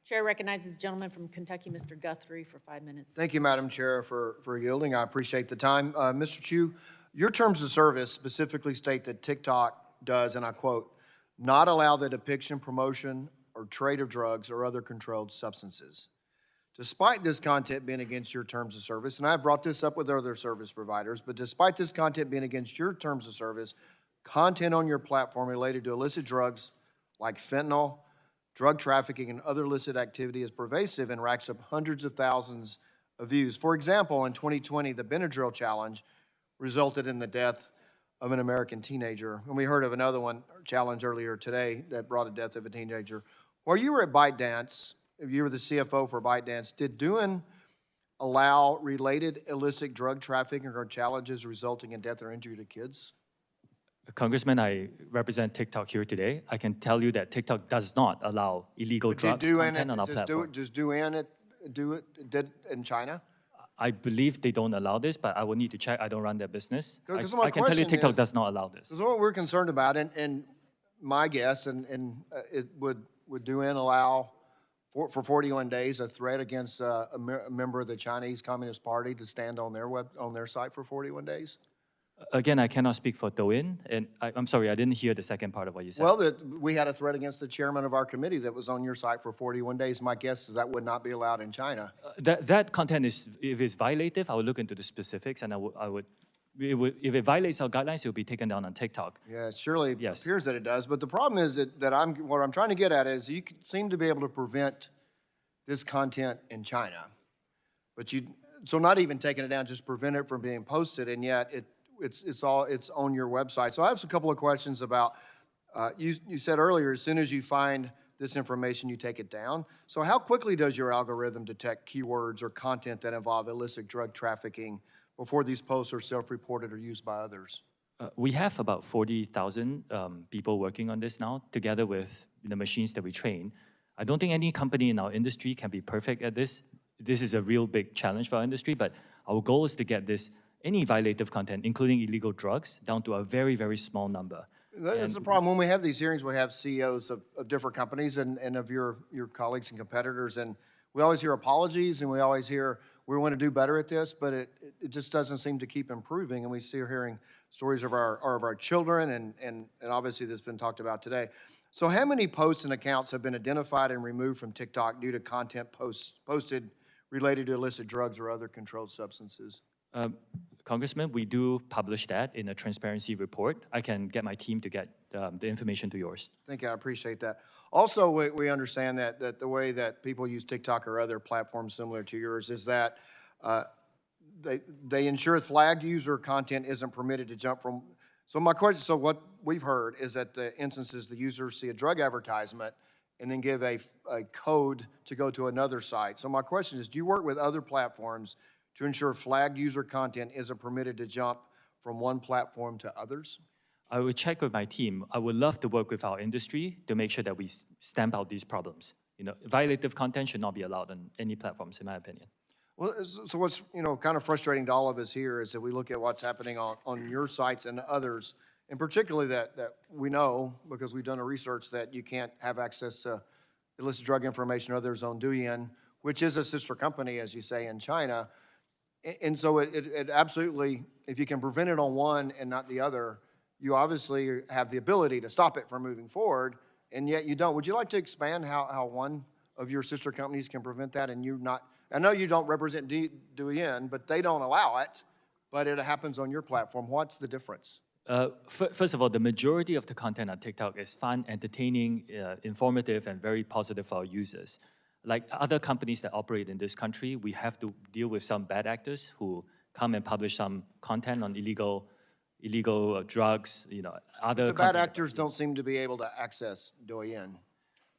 Chair recognizes the gentleman from Kentucky, Mr. Guthrie, for 5 minutes. Thank you, Madam Chair, for yielding. I appreciate the time. Mr. Chew, your terms of service specifically state that TikTok does, and I quote, not allow the depiction, promotion, or trade of drugs or other controlled substances. Despite this content being against your terms of service, and I've brought this up with other service providers, but despite this content being against your terms of service, content on your platform related to illicit drugs like fentanyl, drug trafficking, and other illicit activity is pervasive and racks up hundreds of thousands of views. For example, in 2020, the Benadryl challenge resulted in the death of an American teenager. And we heard of another challenge earlier today that brought a death of a teenager. While you were at ByteDance, if you were the CFO for ByteDance, did doing allow related illicit drug trafficking or challenges resulting in death or injury to kids? Congressman, I represent TikTok here today. I can tell you that TikTok does not allow illegal drugs content on our platform. Did it in China? I believe they don't allow this, but I will need to check. I don't run their business. I can tell you TikTok does not allow this. Because what we're concerned about, and my guess, it would DUN allow for 41 days a threat against a member of the Chinese Communist Party to stand on their site for 41 days? Again, I cannot speak for DUN, and I'm sorry, I didn't hear the second part of what you said. Well, we had a threat against the chairman of our committee that was on your site for 41 days. My guess is that would not be allowed in China. That content is, if it's violative, I would look into the specifics, and if it violates our guidelines, it will be taken down on TikTok. Yeah, it surely appears that it does. But the problem is what I'm trying to get at is you seem to be able to prevent this content in China, but so not even taking it down, just prevent it from being posted, and yet it's on your website. So I have a couple of questions about, you said earlier, as soon as you find this information, you take it down. So how quickly does your algorithm detect keywords or content that involve illicit drug trafficking before these posts are self-reported or used by others? We have about 40,000 people working on this now, together with the machines that we train. I don't think any company in our industry can be perfect at this. This is a real big challenge for our industry, but our goal is to get any violative content, including illegal drugs, down to a very, very small number. That's the problem. When we have these hearings, we have CEOs of different companies and of your colleagues and competitors, and we always hear apologies, and we always hear, we want to do better at this, but it just doesn't seem to keep improving, and we still hearing stories of our children, and obviously this has been talked about today. So how many posts and accounts have been identified and removed from TikTok due to content posted related to illicit drugs or other controlled substances? Congressman, we do publish that in a transparency report. I can get my team to get the information to yours. Thank you, I appreciate that. Also, we understand that the way that people use TikTok or other platforms similar to yours is that they ensure flagged user content isn't permitted to jump from. So my question, so what we've heard is that the instances the users see a drug advertisement and then give a code to go to another site. So my question is, do you work with other platforms to ensure flagged user content isn't permitted to jump from one platform to others? I will check with my team. I would love to work with our industry to make sure that we stamp out these problems. You know, violative content should not be allowed on any platforms, in my opinion. Well, so what's kind of frustrating to all of us here is that we look at what's happening on your sites and others, and particularly that we know, because we've done a research, that you can't have access to illicit drug information or others on Douyin, which is a sister company, as you say, in China. And so it absolutely, if you can prevent it on one and not the other, you obviously have the ability to stop it from moving forward, and yet you don't. Would you like to expand how one of your sister companies can prevent that and you not? I know you don't represent Douyin, but they don't allow it, but it happens on your platform. What's the difference? First of all, the majority of the content on TikTok is fun, entertaining, informative, and very positive for our users. Like other companies that operate in this country, we have to deal with some bad actors who come and publish some content on illegal drugs, other. The bad actors don't seem to be able to access Douyin.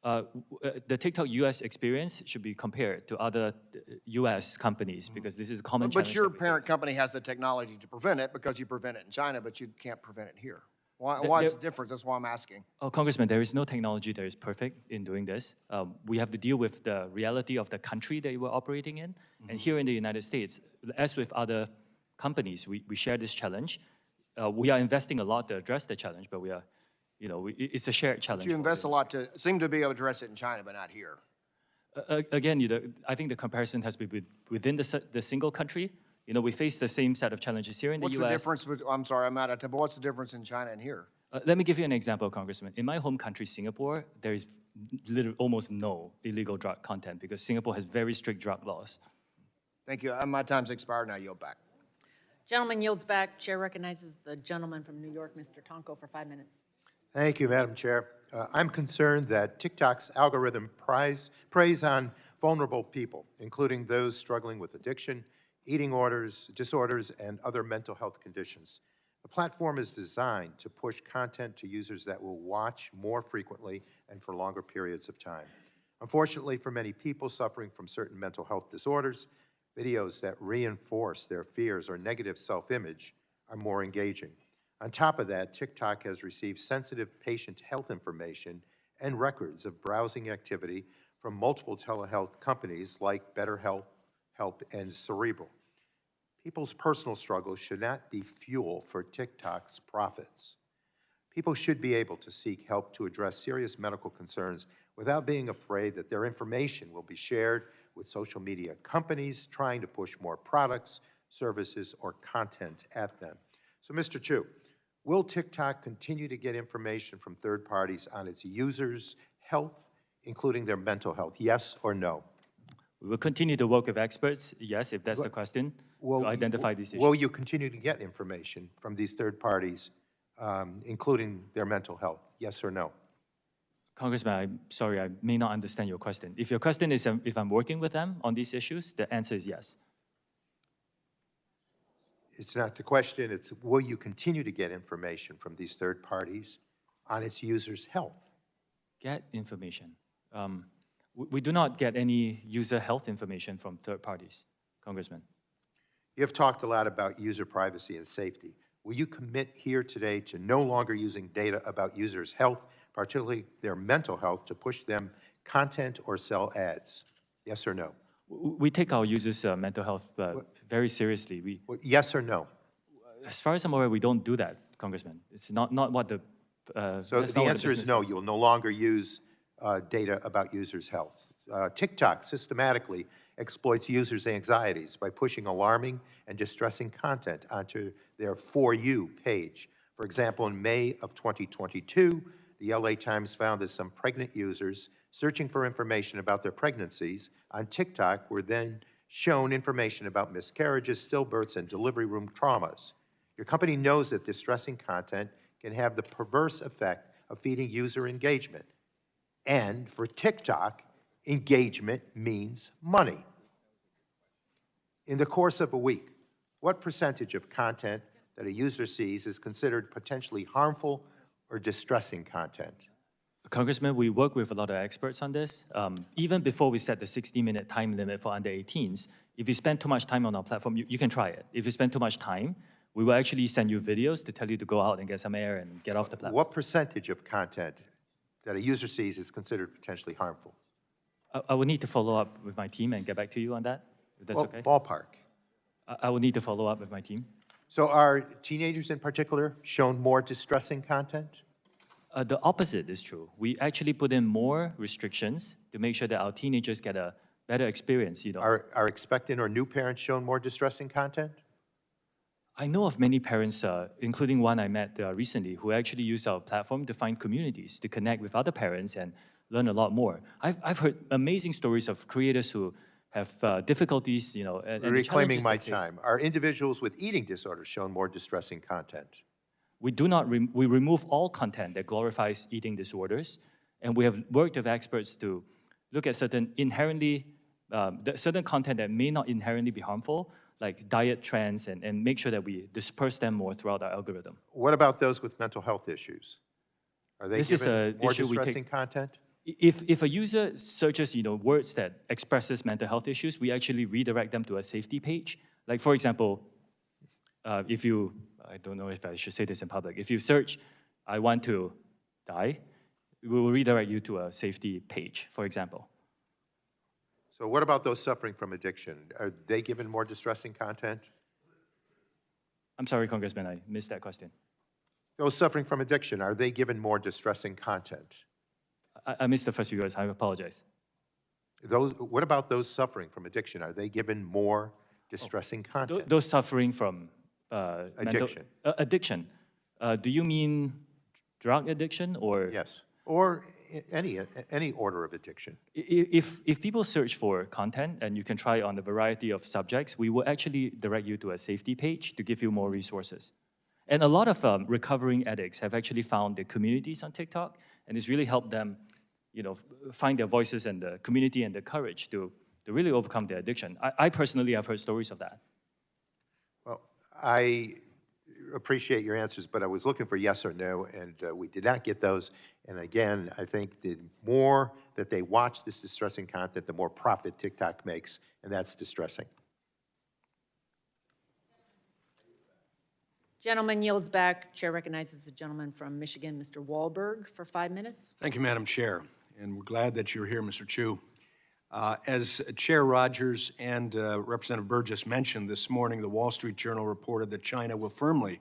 The TikTok US experience should be compared to other US companies because this is a common challenge. But your parent company has the technology to prevent it because you prevent it in China, but you can't prevent it here. What's the difference? That's why I'm asking. Oh, Congressman, there is no technology that is perfect in doing this. We have to deal with the reality of the country that we're operating in. And here in the United States, as with other companies, we share this challenge. We are investing a lot to address the challenge, but we are, it's a shared challenge. But you invest a lot seem to be able to address it in China, but not here. Again, I think the comparison has to be within the single country. We face the same set of challenges here in the US. What's the difference? I'm sorry, I'm out of time, but what's the difference in China and here? Let me give you an example, Congressman. In my home country, Singapore, there is literally almost no illegal drug content because Singapore has very strict drug laws. Thank you. My time's expired, now yield back. Gentleman yields back. Chair recognizes the gentleman from New York, Mr. Tonko, for 5 minutes. Thank you, Madam Chair. I'm concerned that TikTok's algorithm preys on vulnerable people, including those struggling with addiction, eating disorders, and other mental health conditions. The platform is designed to push content to users that will watch more frequently and for longer periods of time. Unfortunately, for many people suffering from certain mental health disorders, videos that reinforce their fears or negative self-image are more engaging. On top of that, TikTok has received sensitive patient health information and records of browsing activity from multiple telehealth companies like BetterHelp, and Cerebral. People's personal struggles should not be fuel for TikTok's profits. People should be able to seek help to address serious medical concerns without being afraid that their information will be shared with social media companies trying to push more products, services, or content at them. So, Mr. Chew, will TikTok continue to get information from third parties on its users' health, including their mental health, yes or no? We will continue to work with experts, yes, if that's the question, to identify these issues. Will you continue to get information from these third parties, including their mental health, yes or no? Congressman, I'm sorry, I may not understand your question. If your question is if I'm working with them on these issues, the answer is yes. It's not the question, it's will you continue to get information from these third parties on its users' health? Get information. We do not get any user health information from third parties, Congressman. You have talked a lot about user privacy and safety. Will you commit here today to no longer using data about users' health, particularly their mental health, to push them content or sell ads? Yes or no? We take our users' mental health very seriously. Yes or no? As far as I'm aware, we don't do that, Congressman. It's not what the... So the answer is no, you will no longer use data about users' health. TikTok systematically exploits users' anxieties by pushing alarming and distressing content onto their For You page. For example, in May of 2022, the LA Times found that some pregnant users searching for information about their pregnancies on TikTok were then shown information about miscarriages, stillbirths, and delivery room traumas. Your company knows that distressing content can have the perverse effect of feeding user engagement. And for TikTok, engagement means money. In the course of a week, what percentage of content that a user sees is considered potentially harmful or distressing content? Congressman, we work with a lot of experts on this. Even before we set the 60-minute time limit for under 18s, if you spend too much time on our platform, you can try it. If you spend too much time, we will actually send you videos to tell you to go out and get some air and get off the platform. What percentage of content that a user sees is considered potentially harmful? I will need to follow up with my team and get back to you on that, if that's okay. Ballpark. I will need to follow up with my team. So are teenagers in particular shown more distressing content? The opposite is true. We actually put in more restrictions to make sure that our teenagers get a better experience. Are expectant or new parents shown more distressing content? I know of many parents, including one I met recently, who actually use our platform to find communities, to connect with other parents and learn a lot more. I've heard amazing stories of creators who have difficulties, and Reclaiming my time. Are individuals with eating disorders shown more distressing content? We do not, we remove all content that glorifies eating disorders, and we have worked with experts to look at certain certain content that may not inherently be harmful, like diet trends, and make sure that we disperse them more throughout our algorithm. What about those with mental health issues? Are they given more distressing content? If a user searches, words that expresses mental health issues, we actually redirect them to a safety page. Like, for example, if you, I don't know if I should say this in public, if you search, I want to die, we will redirect you to a safety page, for example. So what about those suffering from addiction? Are they given more distressing content? I'm sorry, Congressman, I missed that question. Those suffering from addiction, are they given more distressing content? I missed the first few words, I apologize. What about those suffering from addiction? Are they given more distressing content? Those suffering from addiction. Addiction. Do you mean drug addiction or? Yes, or any order of addiction. If people search for content, and you can try on a variety of subjects, we will actually direct you to a safety page to give you more resources. And a lot of recovering addicts have actually found the communities on TikTok, and it's really helped them, find their voices and the community and the courage to really overcome their addiction. I personally have heard stories of that. Well, I appreciate your answers, but I was looking for yes or no, and we did not get those. And again, I think the more that they watch this distressing content, the more profit TikTok makes, and that's distressing. Gentleman yields back. Chair recognizes the gentleman from Michigan, Mr. Wahlberg, for 5 minutes. Thank you, Madam Chair, and we're glad that you're here, Mr. Chew. As Chair Rogers and Representative Burgess mentioned this morning, the Wall Street Journal reported that China will firmly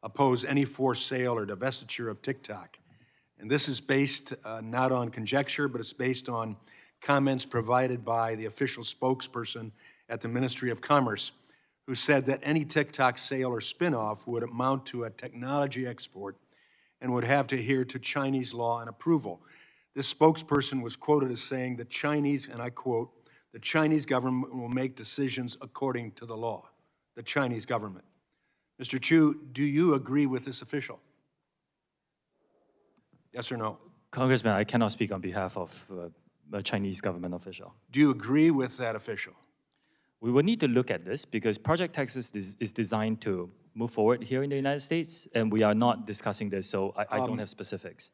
oppose any forced sale or divestiture of TikTok. And this is based not on conjecture, but it's based on comments provided by the official spokesperson at the Ministry of Commerce, who said that any TikTok sale or spinoff would amount to a technology export and would have to adhere to Chinese law and approval. This spokesperson was quoted as saying the Chinese, and I quote, the Chinese government will make decisions according to the law. The Chinese government. Mr. Chew, do you agree with this official? Yes or no? Congressman, I cannot speak on behalf of a Chinese government official. Do you agree with that official? We will need to look at this because Project Texas is designed to move forward here in the United States, and we are not discussing this, so I don't have specifics.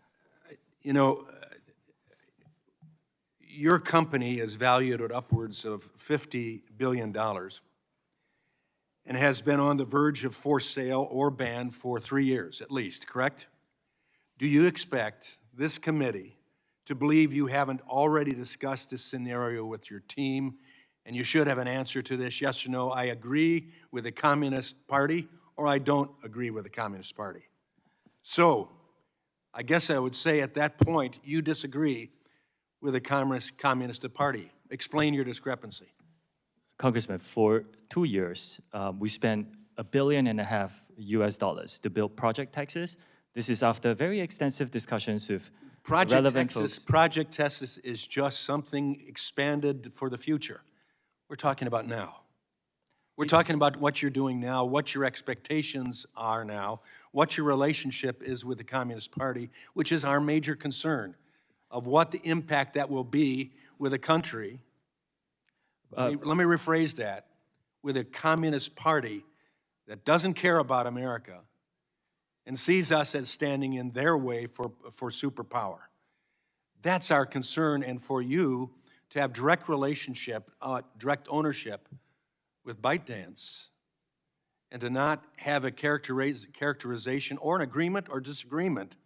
Your company is valued at upwards of $50 billion and has been on the verge of forced sale or ban for 3 years at least, correct? Do you expect this committee to believe you haven't already discussed this scenario with your team? And you should have an answer to this, yes or no, I agree with the Communist Party, or I don't agree with the Communist Party. So, I guess I would say at that point, you disagree with the Communist Party. Explain your discrepancy. Congressman, for 2 years, we spent $1.5 billion US to build Project Texas. This is after very extensive discussions with relevant folks. Project Texas is just something expanded for the future. We're talking about now. We're talking about what you're doing now, what your expectations are now, what your relationship is with the Communist Party, which is our major concern of what the impact that will be with a country. Let me rephrase that. With a Communist Party that doesn't care about America and sees us as standing in their way for superpower. That's our concern, and for you to have direct relationship, direct ownership with ByteDance, and to not have a characterization or an agreement or disagreement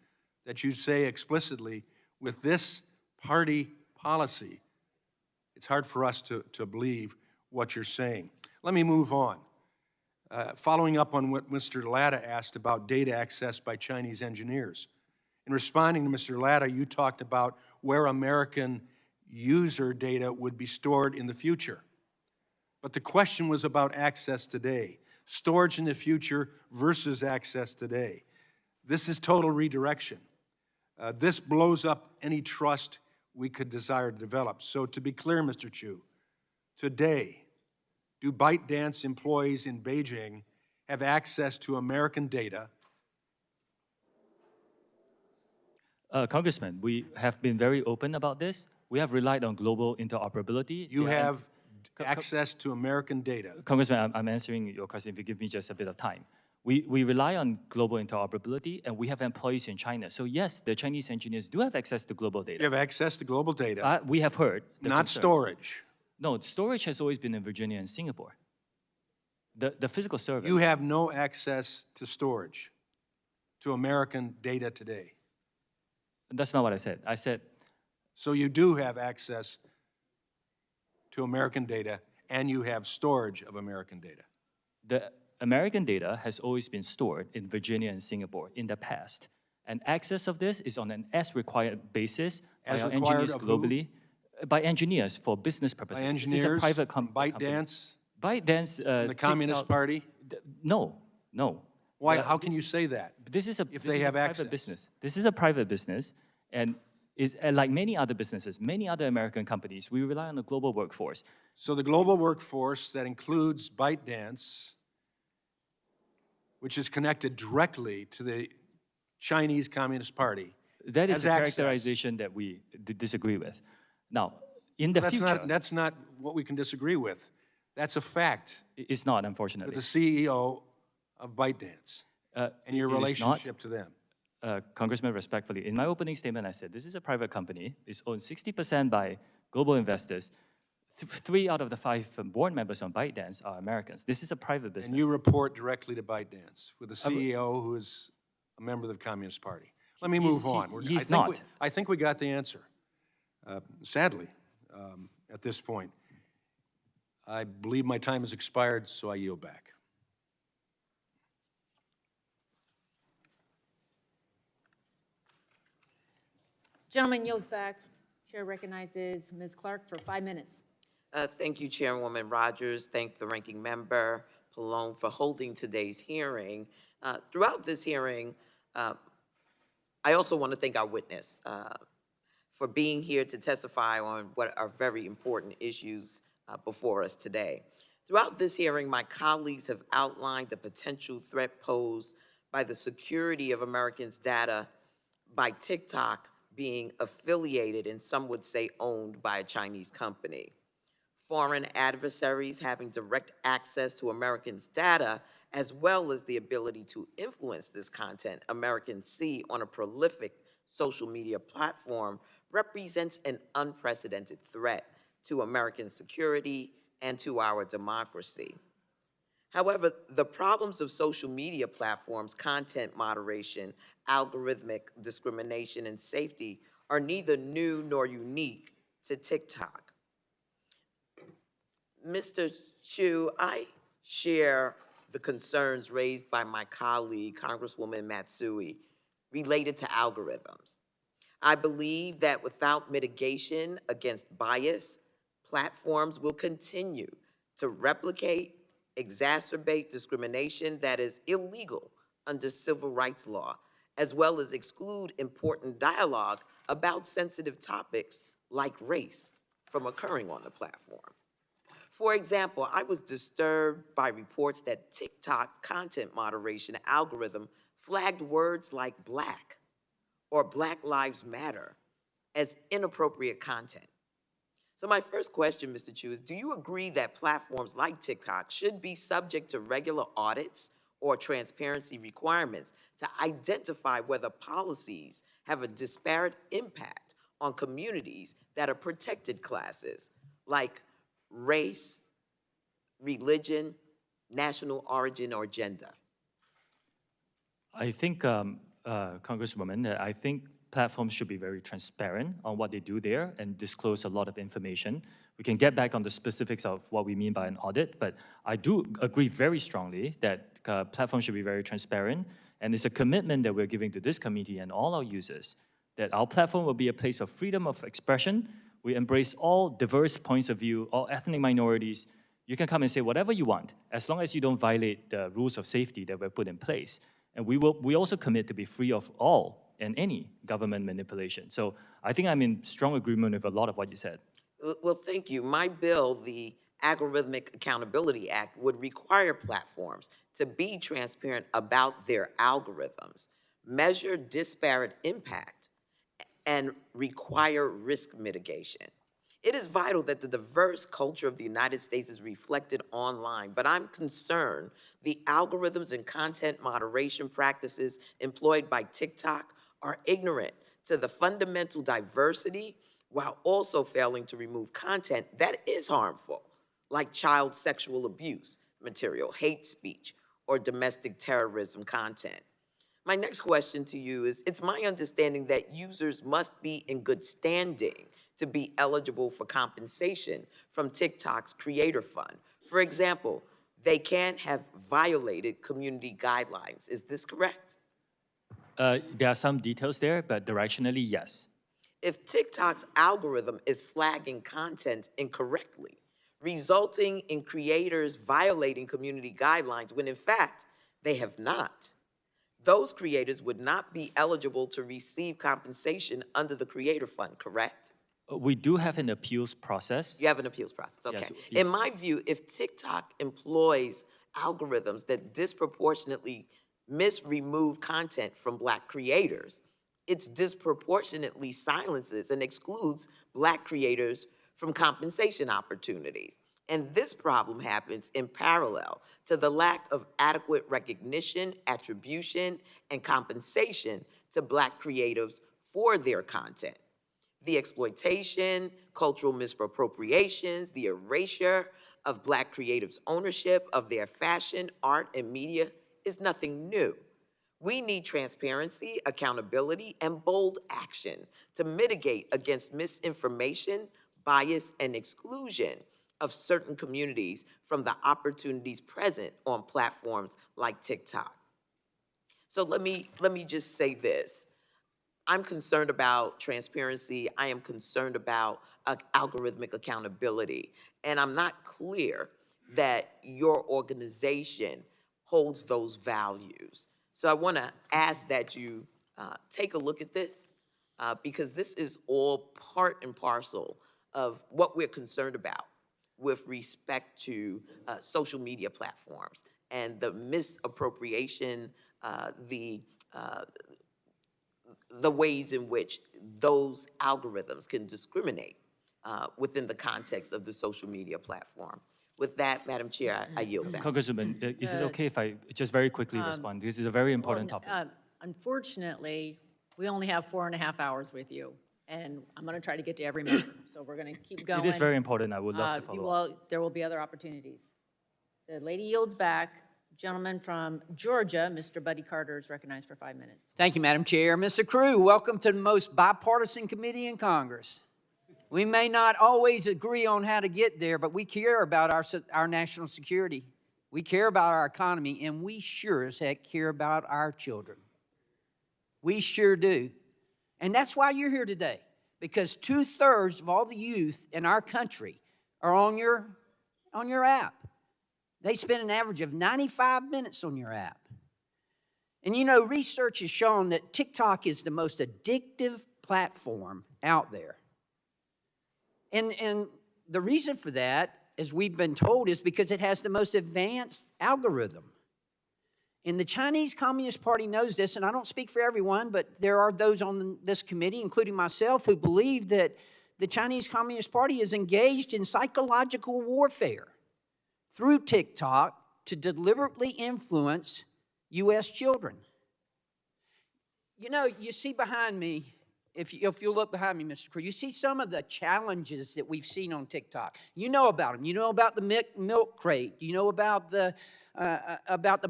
that you say explicitly with this party policy, it's hard for us to believe what you're saying. Let me move on. Following up on what Mr. Latta asked about data accessed by Chinese engineers. In responding to Mr. Latta, you talked about where American user data would be stored in the future. But the question was about access today. Storage in the future versus access today. This is total redirection. This blows up any trust we could desire to develop. So to be clear, Mr. Chew, today, do ByteDance employees in Beijing have access to American data? Congressman, we have been very open about this. We have relied on global interoperability. You have access to American data. Congressman, I'm answering your question if you give me just a bit of time. We rely on global interoperability, and we have employees in China. So yes, the Chinese engineers do have access to global data. You have access to global data. We have heard. Not storage. No, storage has always been in Virginia and Singapore. The physical service. You have no access to storage, to American data today. That's not what I said. I said. So you do have access to American data, and you have storage of American data. The American data has always been stored in Virginia and Singapore in the past. And access of this is on an as-required basis by our engineers globally. By engineers for business purposes. By engineers? This is a private ByteDance? ByteDance. The Communist Party? No. Why? How can you say that? This is a access. private business. This is a private business, and is like many other businesses, many other American companies, we rely on the global workforce. So the global workforce that includes ByteDance, which is connected directly to the Chinese Communist Party, that is a characterization that we disagree with. Now, in the future... That's not what we can disagree with. That's a fact. It's not, unfortunately. With the CEO of ByteDance and your relationship to them. Congressman, respectfully, in my opening statement, I said this is a private company. It's owned 60% by global investors. 3 out of the 5 board members on ByteDance are Americans. This is a private business. And you report directly to ByteDance with the CEO who is a member of the Communist Party. Let me move on. He's not. I think we got the answer. Sadly, at this point. I believe my time has expired, so I yield back. Gentleman yields back. Chair recognizes Ms. Clark for 5 minutes. Thank you, Chairwoman Rogers. Thank the ranking member, Pallone, for holding today's hearing. Throughout this hearing, I also want to thank our witness for being here to testify on what are very important issues before us today. Throughout this hearing, my colleagues have outlined the potential threat posed by the security of Americans' data by TikTok being affiliated and some would say owned by a Chinese company. Foreign adversaries having direct access to Americans' data as well as the ability to influence this content Americans see on a prolific social media platform represents an unprecedented threat to American security and to our democracy. However, the problems of social media platforms, content moderation, algorithmic discrimination, and safety are neither new nor unique to TikTok. Mr. Chew, I share the concerns raised by my colleague, Congresswoman Matsui, related to algorithms. I believe that without mitigation against bias, platforms will continue to replicate, exacerbate discrimination that is illegal under civil rights law, as well as exclude important dialogue about sensitive topics like race from occurring on the platform. For example, I was disturbed by reports that TikTok content moderation algorithm flagged words like Black or Black Lives Matter as inappropriate content. So my first question, Mr. Chew, is do you agree that platforms like TikTok should be subject to regular audits or transparency requirements to identify whether policies have a disparate impact on communities that are protected classes, like race, religion, national origin, or gender? I think, Congresswoman, I think platforms should be very transparent on what they do there and disclose a lot of information. We can get back on the specifics of what we mean by an audit, but I do agree very strongly that platforms should be very transparent, and it's a commitment that we're giving to this committee and all our users, that our platform will be a place of freedom of expression. We embrace all diverse points of view, all ethnic minorities. You can come and say whatever you want, as long as you don't violate the rules of safety that were put in place. And we also commit to be free of all and any government manipulation. So I think I'm in strong agreement with a lot of what you said. Well, thank you. My bill, the Algorithmic Accountability Act, would require platforms to be transparent about their algorithms, measure disparate impact, and require risk mitigation. It is vital that the diverse culture of the United States is reflected online, but I'm concerned the algorithms and content moderation practices employed by TikTok are ignorant to the fundamental diversity while also failing to remove content that is harmful, like child sexual abuse material, hate speech, or domestic terrorism content. My next question to you is, it's my understanding that users must be in good standing to be eligible for compensation from TikTok's Creator Fund. For example, they can't have violated community guidelines. Is this correct? There are some details there, but directionally, yes. If TikTok's algorithm is flagging content incorrectly, resulting in creators violating community guidelines when in fact they have not, those creators would not be eligible to receive compensation under the Creator Fund, correct? We do have an appeals process. You have an appeals process, okay. Yes, In my view, if TikTok employs algorithms that disproportionately remove content from Black creators, it disproportionately silences and excludes Black creators from compensation opportunities. And this problem happens in parallel to the lack of adequate recognition, attribution, and compensation to Black creatives for their content. The exploitation, cultural misappropriations, the erasure of Black creatives' ownership of their fashion, art, and media is nothing new. We need transparency, accountability, and bold action to mitigate against misinformation, bias, and exclusion of certain communities from the opportunities present on platforms like TikTok. So let me just say this. I'm concerned about transparency. I am concerned about algorithmic accountability. And I'm not clear that your organization holds those values. So I want to ask that you take a look at this because this is all part and parcel of what we're concerned about with respect to social media platforms and the misappropriation, the ways in which those algorithms can discriminate within the context of the social media platform. With that, Madam Chair, I yield back. Congresswoman, is it okay if I just very quickly respond? This is a very important topic. Unfortunately, we only have 4.5 hours with you, and I'm going to try to get to every member, so we're going to keep going. It is very important. I would love to follow up. There will be other opportunities. The lady yields back. Gentleman from Georgia, Mr. Buddy Carter, is recognized for 5 minutes. Thank you, Madam Chair. Mr. Crew, welcome to the most bipartisan committee in Congress. We may not always agree on how to get there, but we care about our national security. We care about our economy, and we sure as heck care about our children. We sure do. And that's why you're here today, because 2/3 of all the youth in our country are on on your app. They spend an average of 95 minutes on your app. And you know, research has shown that TikTok is the most addictive platform out there. And the reason for that, as we've been told, is because it has the most advanced algorithm. And the Chinese Communist Party knows this, and I don't speak for everyone, but there are those on this committee, including myself, who believe that the Chinese Communist Party is engaged in psychological warfare through TikTok to deliberately influence U.S. children. You know, you see behind me, if you look behind me, Mr. Crew, you see some of the challenges that we've seen on TikTok. You know about them. You know about the milk crate. You know about the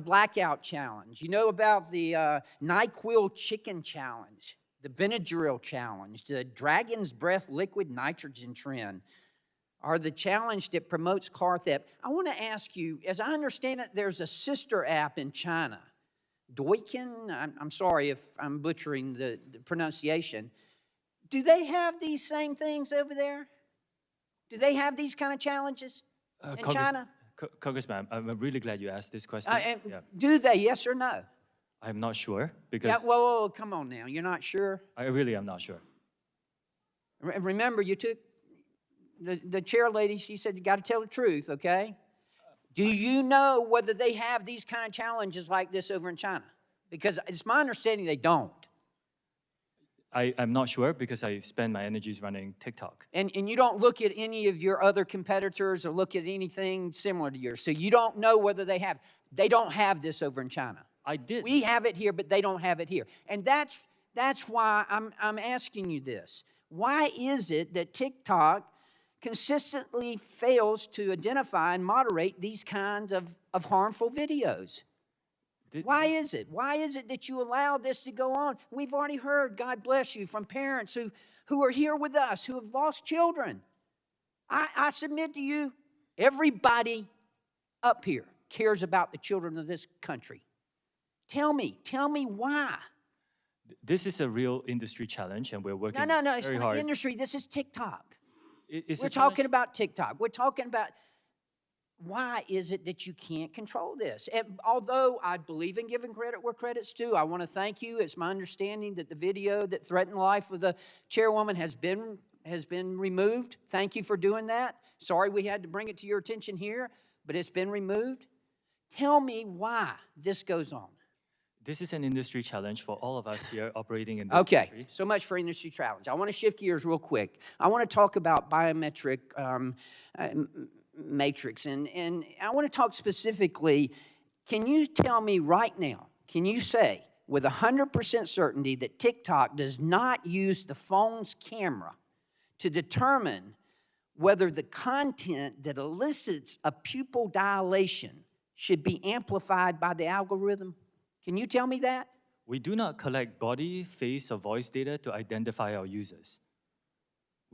blackout challenge. You know about the NyQuil chicken challenge, the Benadryl challenge, the Dragon's Breath liquid nitrogen trend, or the challenge that promotes car theft. I want to ask you, as I understand it, there's a sister app in China, Douyin. I'm sorry if I'm butchering the pronunciation. Do they have these same things over there? Do they have these kind of challenges in China? Congressman, I'm really glad you asked this question. Do they, yes or no? I'm not sure because... Yeah, whoa, come on now. You're not sure? I really am not sure. Remember, you took the chair lady, she said you got to tell the truth, okay? Do you know whether they have these kind of challenges like this over in China? Because it's my understanding they don't. I'm not sure because I spend my energies running TikTok. And you don't look at any of your other competitors or look at anything similar to yours. So you don't know whether they have. They don't have this over in China. I did. We have it here, but they don't have it here. And that's why I'm asking you this. Why is it that TikTok consistently fails to identify and moderate these kinds of harmful videos? Why is it? Why is it that you allow this to go on? We've already heard, God bless you, from parents who are here with us, who have lost children. I submit to you, everybody up here cares about the children of this country. Tell me why. This is a real industry challenge, and we're working No, very it's hard. not industry. This is TikTok. We're talking about TikTok. We're talking about why is it that you can't control this? And although I believe in giving credit where credit's due, I want to thank you. It's my understanding that the video that threatened the life of the chairwoman has been removed. Thank you for doing that. Sorry we had to bring it to your attention here, but it's been removed. Tell me why this goes on. This is an industry challenge for all of us here operating in this country. So much for industry challenge. I want to shift gears real quick. I want to talk about biometric matrix, and I want to talk specifically, can you tell me right now, can you say with 100% certainty that TikTok does not use the phone's camera to determine whether the content that elicits a pupil dilation should be amplified by the algorithm? Can you tell me that? We do not collect body, face, or voice data to identify our users.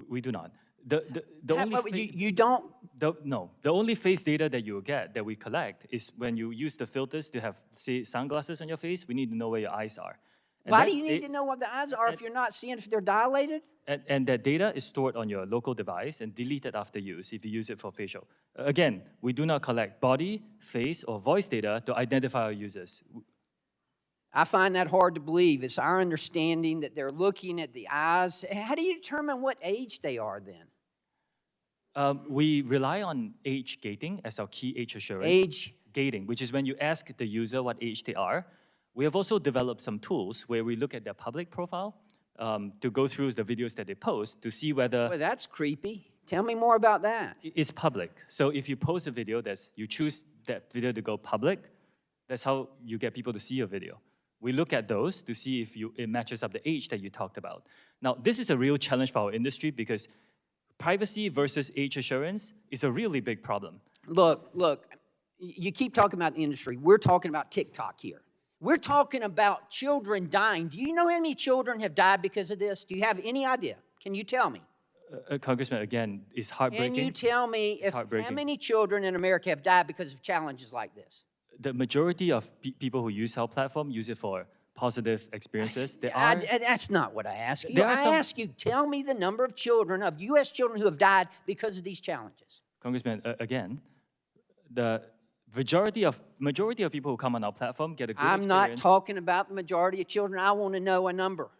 We do not. You don't? No. The only face data that you will get, that we collect, is when you use the filters to have, say, sunglasses on your face, we need to know where your eyes are. And why do you need to know what the eyes are if you're not seeing if they're dilated? And that data is stored on your local device and deleted after use if you use it for facial. Again, we do not collect body, face, or voice data to identify our users. I find that hard to believe. It's our understanding that they're looking at the eyes. How do you determine what age they are then? We rely on age gating as our key age assurance. Age gating, which is when you ask the user what age they are. We have also developed some tools where we look at their public profile to go through the videos that they post to see whether... Well, that's creepy. Tell me more about that. It's public. So if you post a video, you choose that video to go public, that's how you get people to see your video. We look at those to see if it matches up the age that you talked about. Now, this is a real challenge for our industry because privacy versus age assurance is a really big problem. Look, you keep talking about the industry. We're talking about TikTok here. We're talking about children dying. Do you know how many children have died because of this? Do you have any idea? Can you tell me? Congressman, again, it's heartbreaking. Can you tell me how many children in America have died because of challenges like this? The majority of people who use our platform use it for positive experiences. That's not what I ask you. I ask you, tell me the number of children, of U.S. children who have died because of these challenges. Congressman, again, the majority of people who come on our platform get a good I'm experience. not talking about the majority of children. I want to know a number.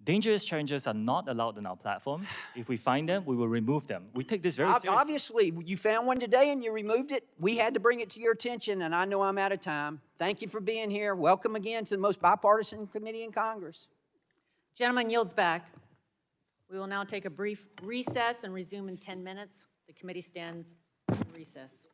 Dangerous challenges are not allowed on our platform. If we find them, we will remove them. We take this very seriously. Obviously, you found one today and you removed it. We had to bring it to your attention, and I know I'm out of time. Thank you for being here. Welcome again to the most bipartisan committee in Congress. Gentleman yields back. We will now take a brief recess and resume in 10 minutes. The committee stands in recess.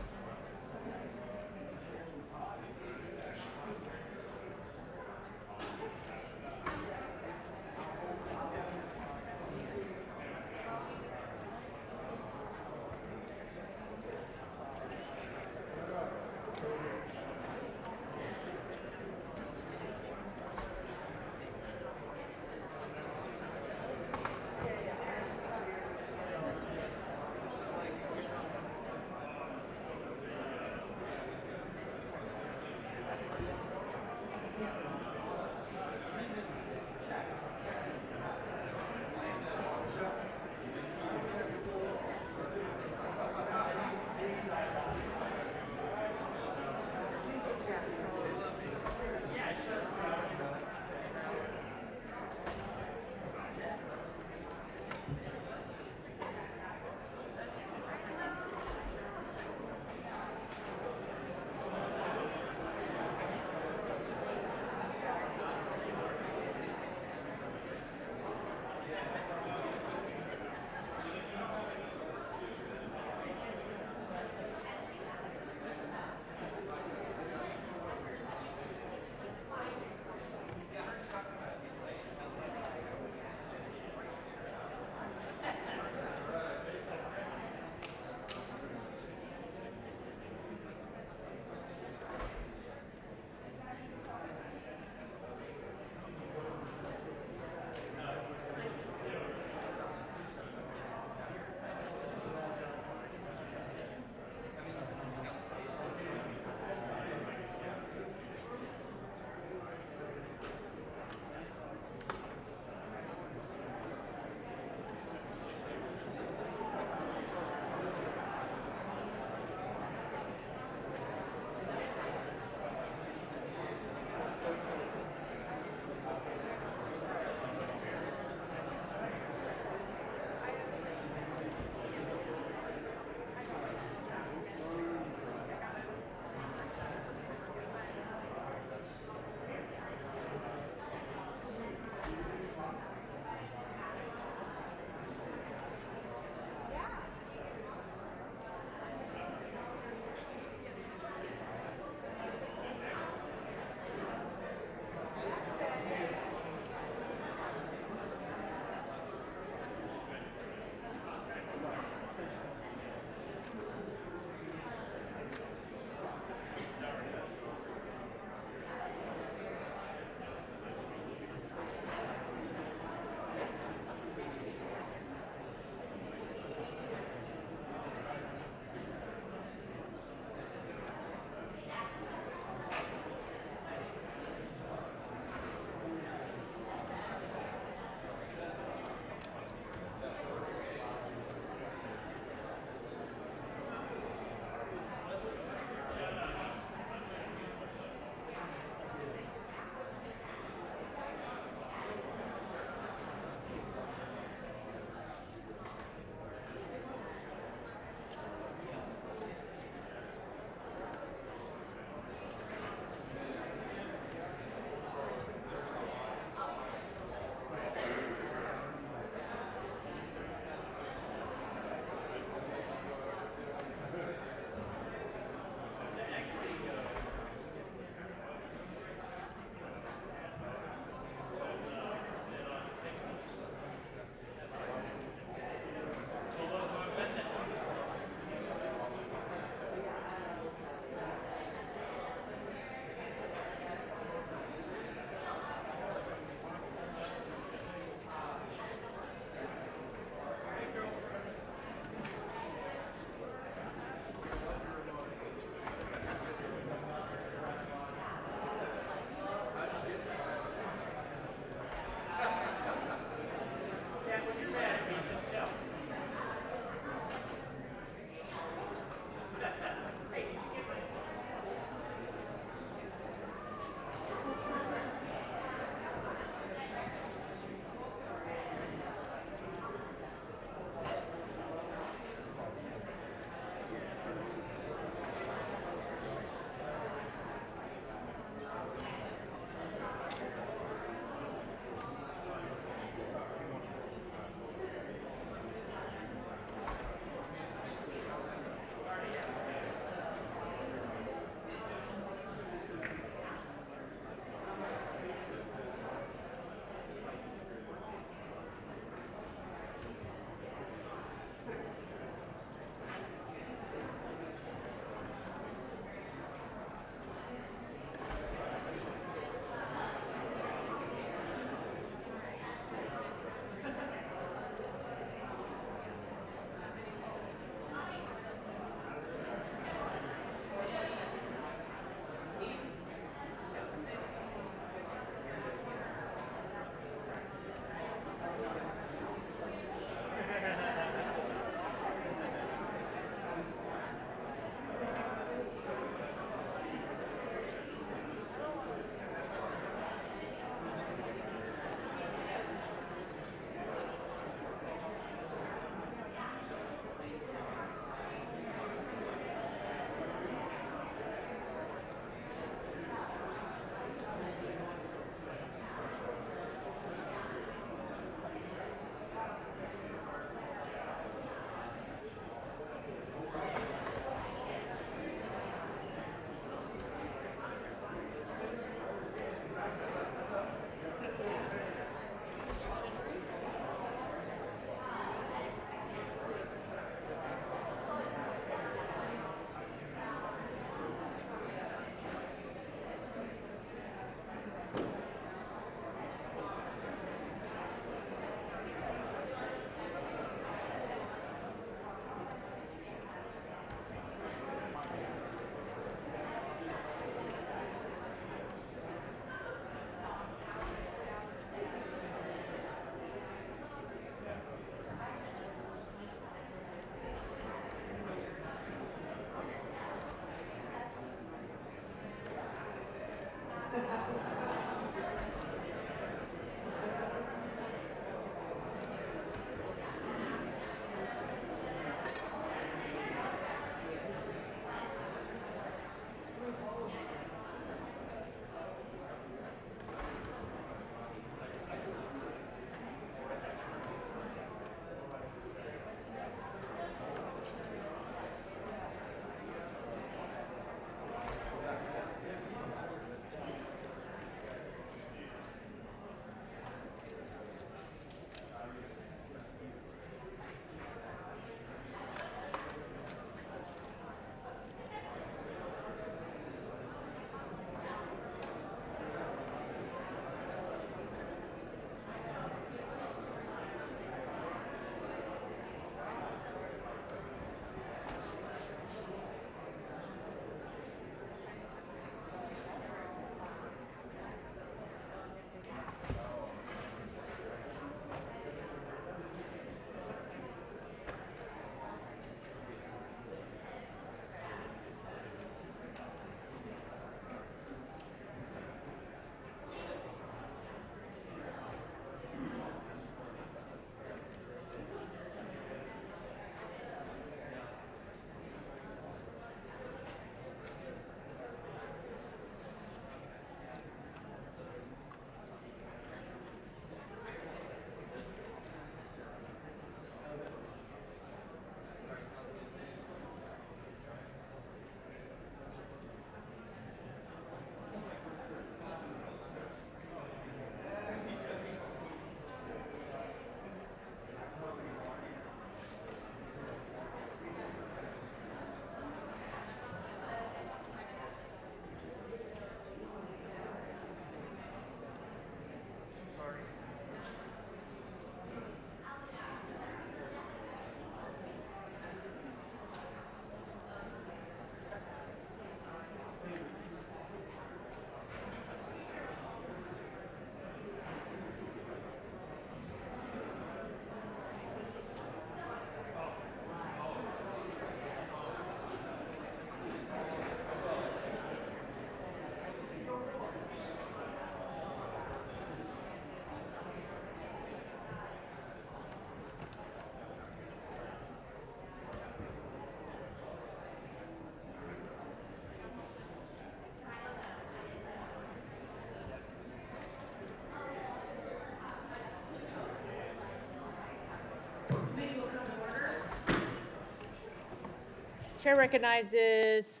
Chair recognizes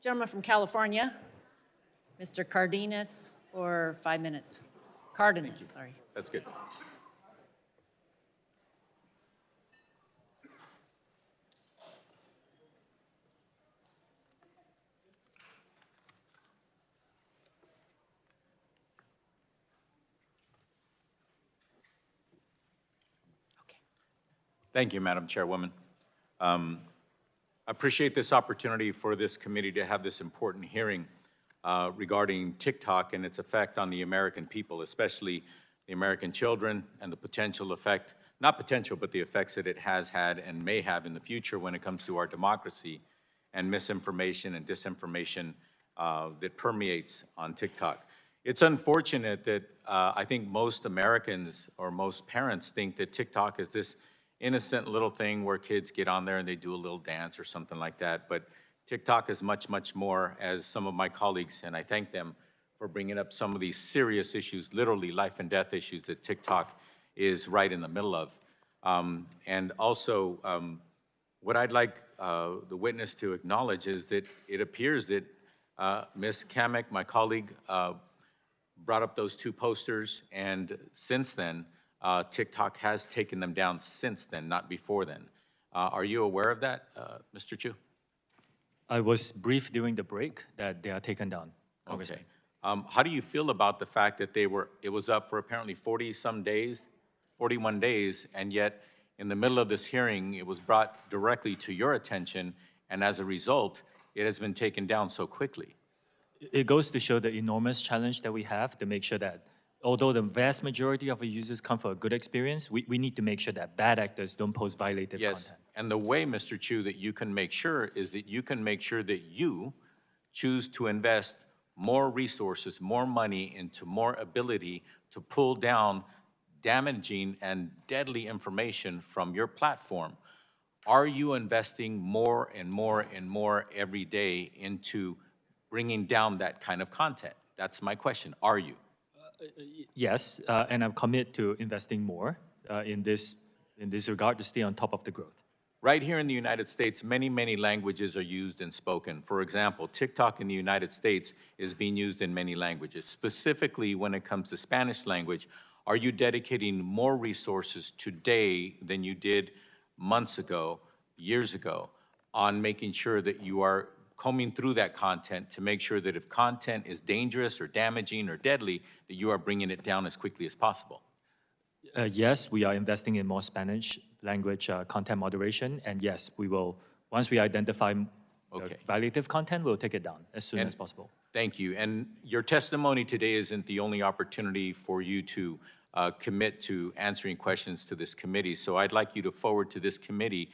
gentleman from California, Mr. Cardenas, for 5 minutes. Cardenas, sorry. That's good. Thank you, Madam Chairwoman. I appreciate this opportunity for this committee to have this important hearing regarding TikTok and its effect on the American people, especially the American children, and the potential effect, not potential, but the effects that it has had and may have in the future when it comes to our democracy and misinformation and disinformation that permeates on TikTok. It's unfortunate that I think most Americans or most parents think that TikTok is this innocent little thing where kids get on there and they do a little dance or something like that. But TikTok is much, much more, as some of my colleagues, and I thank them for bringing up some of these serious issues, literally life and death issues that TikTok is right in the middle of. And also, what I'd like the witness to acknowledge is that it appears that Ms. Kamek, my colleague, brought up those two posters, and since then, TikTok has taken them down since then, not before then. Are you aware of that, Mr. Chew? I was briefed during the break that they are taken down, Congressman. Okay. How do you feel about the fact that it was up for apparently 40-some days, 41 days, and yet in the middle of this hearing, it was brought directly to your attention, and as a result, it has been taken down so quickly? It goes to show the enormous challenge that we have to make sure that although the vast majority of our users come for a good experience, we need to make sure that bad actors don't post violative Yes, content. and the way, Mr. Chew, that you can make sure is that you can make sure that you choose to invest more resources, more money into more ability to pull down damaging and deadly information from your platform. Are you investing more and more and more every day into bringing down that kind of content? That's my question. Are you? Yes, and I'm committed to investing more in this regard to stay on top of the growth. Right here in the United States, many, many languages are used and spoken. For example, TikTok in the United States is being used in many languages. Specifically, when it comes to Spanish language, are you dedicating more resources today than you did months ago, years ago, on making sure that you are combing through that content to make sure that if content is dangerous or damaging or deadly, that you are bringing it down as quickly as possible? Yes, we are investing in more Spanish language content moderation, and yes, we will, once we identify violative content, we'll take it down as soon as possible. Thank you. And your testimony today isn't the only opportunity for you to commit to answering questions to this committee, so I'd like you to forward to this committee.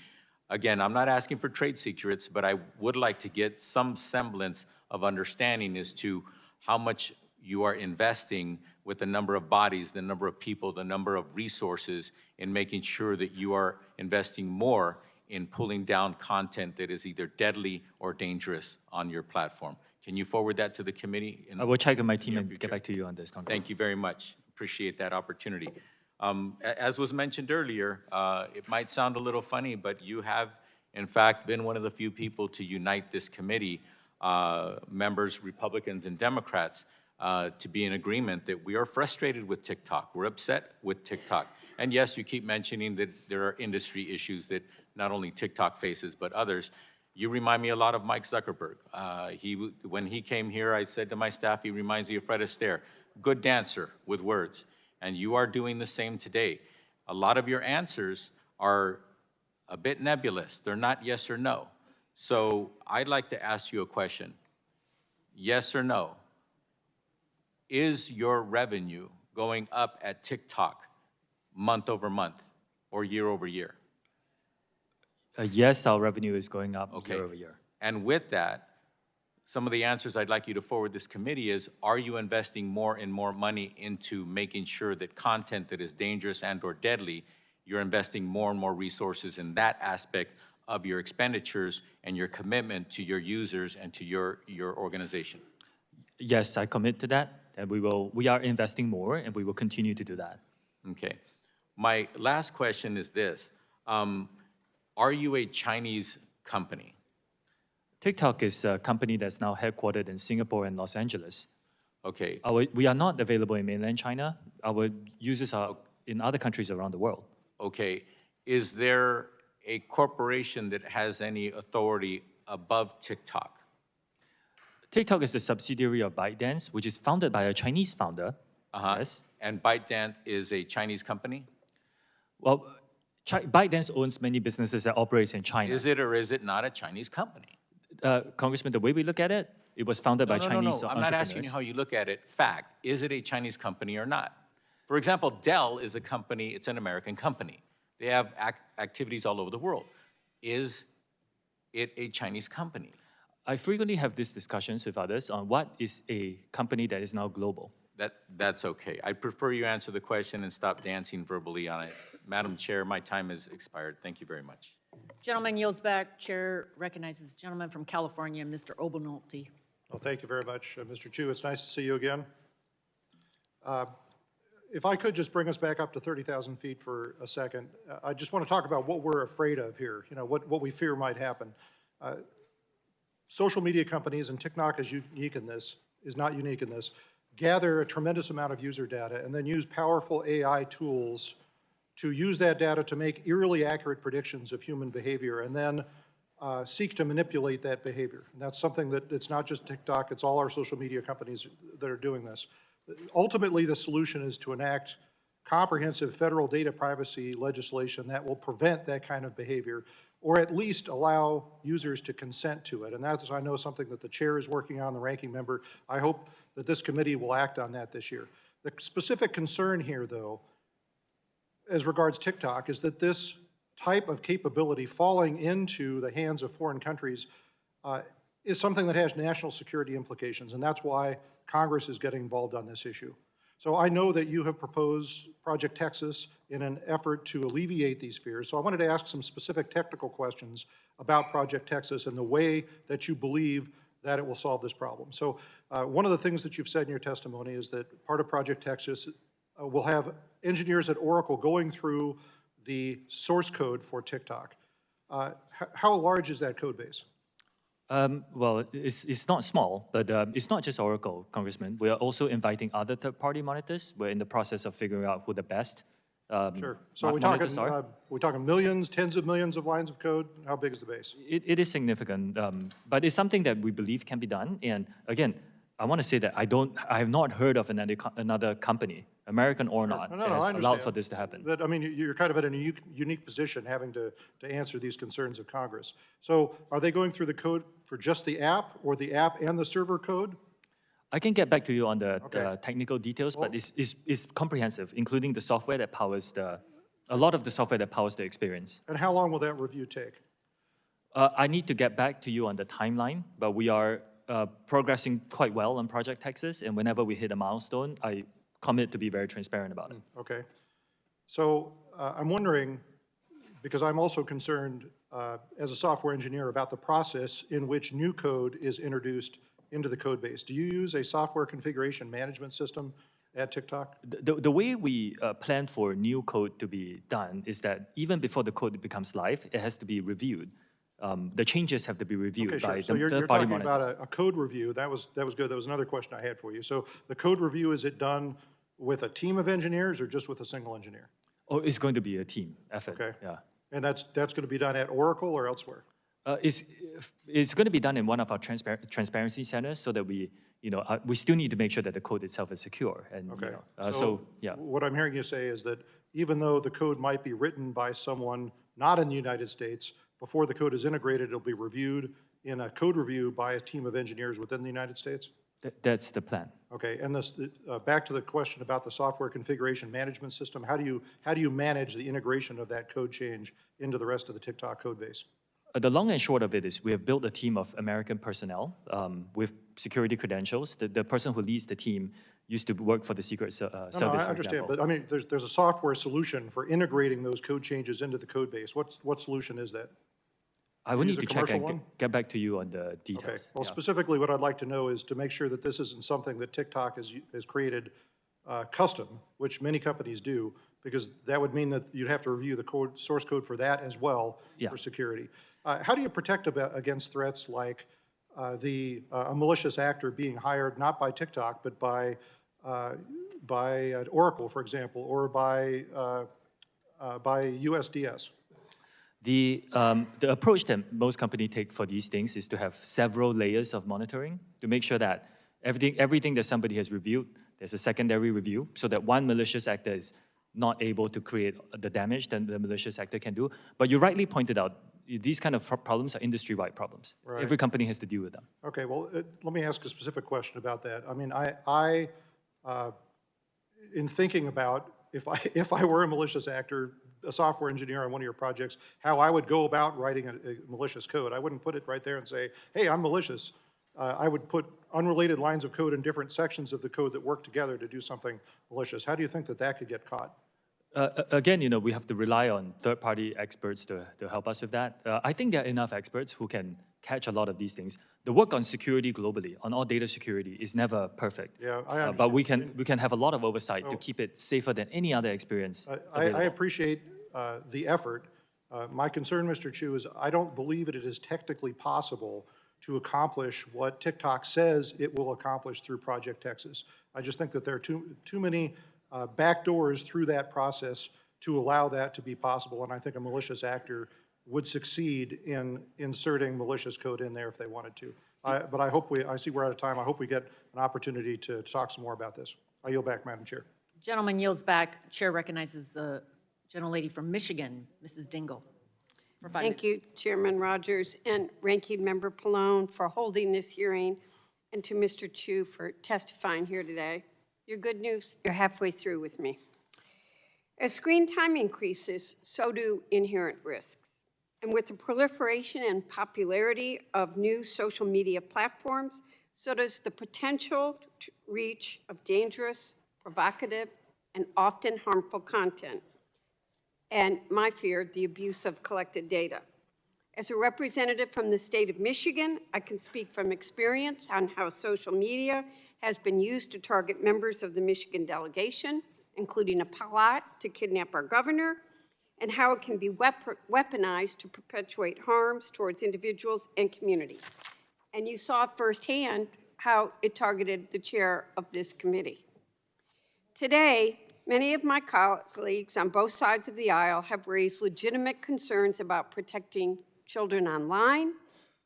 Again, I'm not asking for trade secrets, but I would like to get some semblance of understanding as to how much you are investing with the number of bodies, the number of people, the number of resources in making sure that you are investing more in pulling down content that is either deadly or dangerous on your platform. Can you forward that to the committee? I will check with my team and get back to you on this, Congressman. Thank you very much. Appreciate that opportunity. As was mentioned earlier, it might sound a little funny, but you have, in fact, been one of the few people to unite this committee, members, Republicans and Democrats, to be in agreement that we are frustrated with TikTok. We're upset with TikTok. And yes, you keep mentioning that there are industry issues that not only TikTok faces, but others. You remind me a lot of Mike Zuckerberg. When he came here, I said to my staff, he reminds me of Fred Astaire, good dancer with words. and you are doing the same today. A lot of your answers are a bit nebulous. They're not yes or no. So I'd like to ask you a question. Yes or no? Is your revenue going up at TikTok month over month or year over year? Yes, our revenue is going up Okay. year over year. And with that, some of the answers I'd like you to forward this committee is, are you investing more and more money into making sure that content that is dangerous and or deadly, you're investing more and more resources in that aspect of your expenditures and your commitment to your users and to your organization? Yes, I commit to that, and we are investing more, and we will continue to do that. Okay. My last question is this. Are you a Chinese company? TikTok is a company that's now headquartered in Singapore and Los Angeles. Okay. We are not available in mainland China. Our users are in other countries around the world. Okay. Is there a corporation that has any authority above TikTok? TikTok is a subsidiary of ByteDance, which is founded by a Chinese founder. Yes. And ByteDance is a Chinese company? Well, ByteDance owns many businesses that operate in China. Is it or is it not a Chinese company? Congressman, the way we look at it, it was founded by Chinese No. I'm not asking you how you look at it. Fact, is it a Chinese company or not? For example, Dell is a company, it's an American company. They have activities all over the world. Is it a Chinese company? I frequently have these discussions with others on what is a company that is now global. That's okay. I prefer you answer the question and stop dancing verbally on it. Madam Chair, my time has expired. Thank you very much. Gentleman yields back. Chair recognizes the gentleman from California, Mr. Obernolte. Well, thank you very much, Mr. Chew. It's nice to see you again. If I could just bring us back up to 30,000 feet for a second, I just want to talk about what we're afraid of here, what we fear might happen. Social media companies, and TikTok is not unique in this, gather a tremendous amount of user data and then use powerful AI tools to use that data to make eerily accurate predictions of human behavior and then seek to manipulate that behavior. And that's something that it's not just TikTok, it's all our social media companies that are doing this. Ultimately, the solution is to enact comprehensive federal data privacy legislation that will prevent that kind of behavior, or at least allow users to consent to it. And that's, I know, something that the chair is working on, the ranking member. I hope that this committee will act on that this year. The specific concern here, though, as regards TikTok, is that this type of capability falling into the hands of foreign countries is something that has national security implications, and that's why Congress is getting involved on this issue. So I know that you have proposed Project Texas in an effort to alleviate these fears. So I wanted to ask some specific technical questions about Project Texas and the way that you believe that it will solve this problem. So one of the things that you've said in your testimony is that part of Project Texas will have engineers at Oracle going through the source code for TikTok. How large is that code base? Well, it's not small, but it's not just Oracle, Congressman. We are also inviting other third-party monitors. We're in the process of figuring out who the best Sure. So we're talking millions, tens of millions of lines of code? How big is the base? It is significant, but it's something that we believe can be done. And again, I want to say that I have not heard of another company, American or not, that has allowed for this to happen. But I mean, you're kind of in a unique position having to answer these concerns of Congress. So are they going through the code for just the app or the app and the server code? I can get back to you on the technical details, but it's comprehensive, including the software that powers a lot of the software that powers the experience. And how long will that review take? I need to get back to you on the timeline, but we are progressing quite well on Project Texas, and whenever we hit a milestone, I commit to be very transparent about it. Okay. So I'm wondering, because I'm also concerned as a software engineer about the process in which new code is introduced into the code base. Do you use a software configuration management system at TikTok? The way we plan for new code to be done is that even before the code becomes live, it has to be reviewed. The changes have to be reviewed by the you're third-party talking monitors. about a code review. That was good. That was another question I had for you. So the code review, is it done with a team of engineers or just with a single engineer? Oh, it's going to be a team effort. Okay. Yeah. And that's going to be done at Oracle or elsewhere? It's going to be done in one of our transparency centers so that we still need to make sure that the code itself is secure. And, Okay. yeah. What I'm hearing you say is that even though the code might be written by someone not in the United States, before the code is integrated, it'll be reviewed in a code review by a team of engineers within the United States? That's the plan. Okay, and this, back to the question about the software configuration management system, how do you manage the integration of that code change into the rest of the TikTok code base? The long and short of it is we have built a team of American personnel with security credentials. The person who leads the team used to work for the Secret Service, No, I for understand, example. but I mean, there's a software solution for integrating those code changes into the code base. What solution is that? I will Use need a to check commercial and one? get back to you on the details. Okay, well, Yeah. specifically what I'd like to know is to make sure that this isn't something that TikTok has created custom, which many companies do, because that would mean that you'd have to review the source code for that as well for security. How do you protect against threats like a malicious actor being hired not by TikTok, but by Oracle, for example, or by USDS? The approach that most companies take for these things is to have several layers of monitoring to make sure that everything that somebody has reviewed, there's a secondary review, so that one malicious actor is not able to create the damage that the malicious actor can do. But you rightly pointed out, these kind of problems are industry-wide problems. Right. Every company has to deal with them. Okay, well, let me ask a specific question about that. I mean, in thinking about if I were a malicious actor, a software engineer on one of your projects, how I would go about writing a malicious code. I wouldn't put it right there and say, hey, I'm malicious. I would put unrelated lines of code in different sections of the code that work together to do something malicious. How do you think that could get caught? Again, we have to rely on third-party experts to help us with that. I think there are enough experts who can catch a lot of these things. The work on security globally, on all data security, is never perfect. Yeah, I understand. But we can have a lot of oversight to keep it safer than any other experience. I appreciate the effort. My concern, Mr. Chew, is I don't believe it is technically possible to accomplish what TikTok says it will accomplish through Project Texas. I just think that there are too many back doors through that process to allow that to be possible, and I think a malicious actor would succeed in inserting malicious code in there if they wanted to. But I see we're out of time. I hope we get an opportunity to talk some more about this. I yield back, Madam Chair. Gentleman yields back. Chair recognizes the gentlelady from Michigan, Mrs. Dingle. For 5 minutes. Thank you, Chairman Rogers and Ranking Member Pallone for holding this hearing, and to Mr. Chew for testifying here today. Your good news, you're halfway through with me. As screen time increases, so do inherent risks. And with the proliferation and popularity of new social media platforms, so does the potential reach of dangerous, provocative, and often harmful content. And my fear, the abuse of collected data. As a representative from the state of Michigan, I can speak from experience on how social media has been used to target members of the Michigan delegation, including a plot to kidnap our governor, and how it can be weaponized to perpetuate harms towards individuals and communities. And you saw firsthand how it targeted the chair of this committee. Today, many of my colleagues on both sides of the aisle have raised legitimate concerns about protecting children online,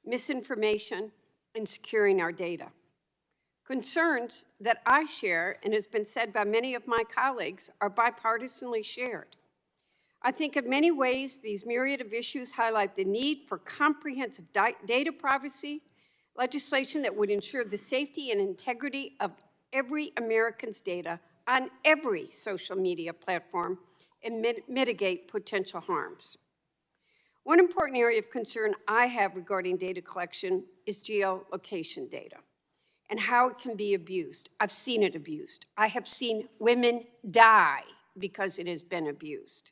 misinformation, and securing our data. Concerns that I share, and has been said by many of my colleagues, are bipartisanly shared. I think in many ways, these myriad of issues highlight the need for comprehensive data privacy legislation that would ensure the safety and integrity of every American's data on every social media platform and mitigate potential harms. One important area of concern I have regarding data collection is geolocation data and how it can be abused. I've seen it abused. I have seen women die because it has been abused.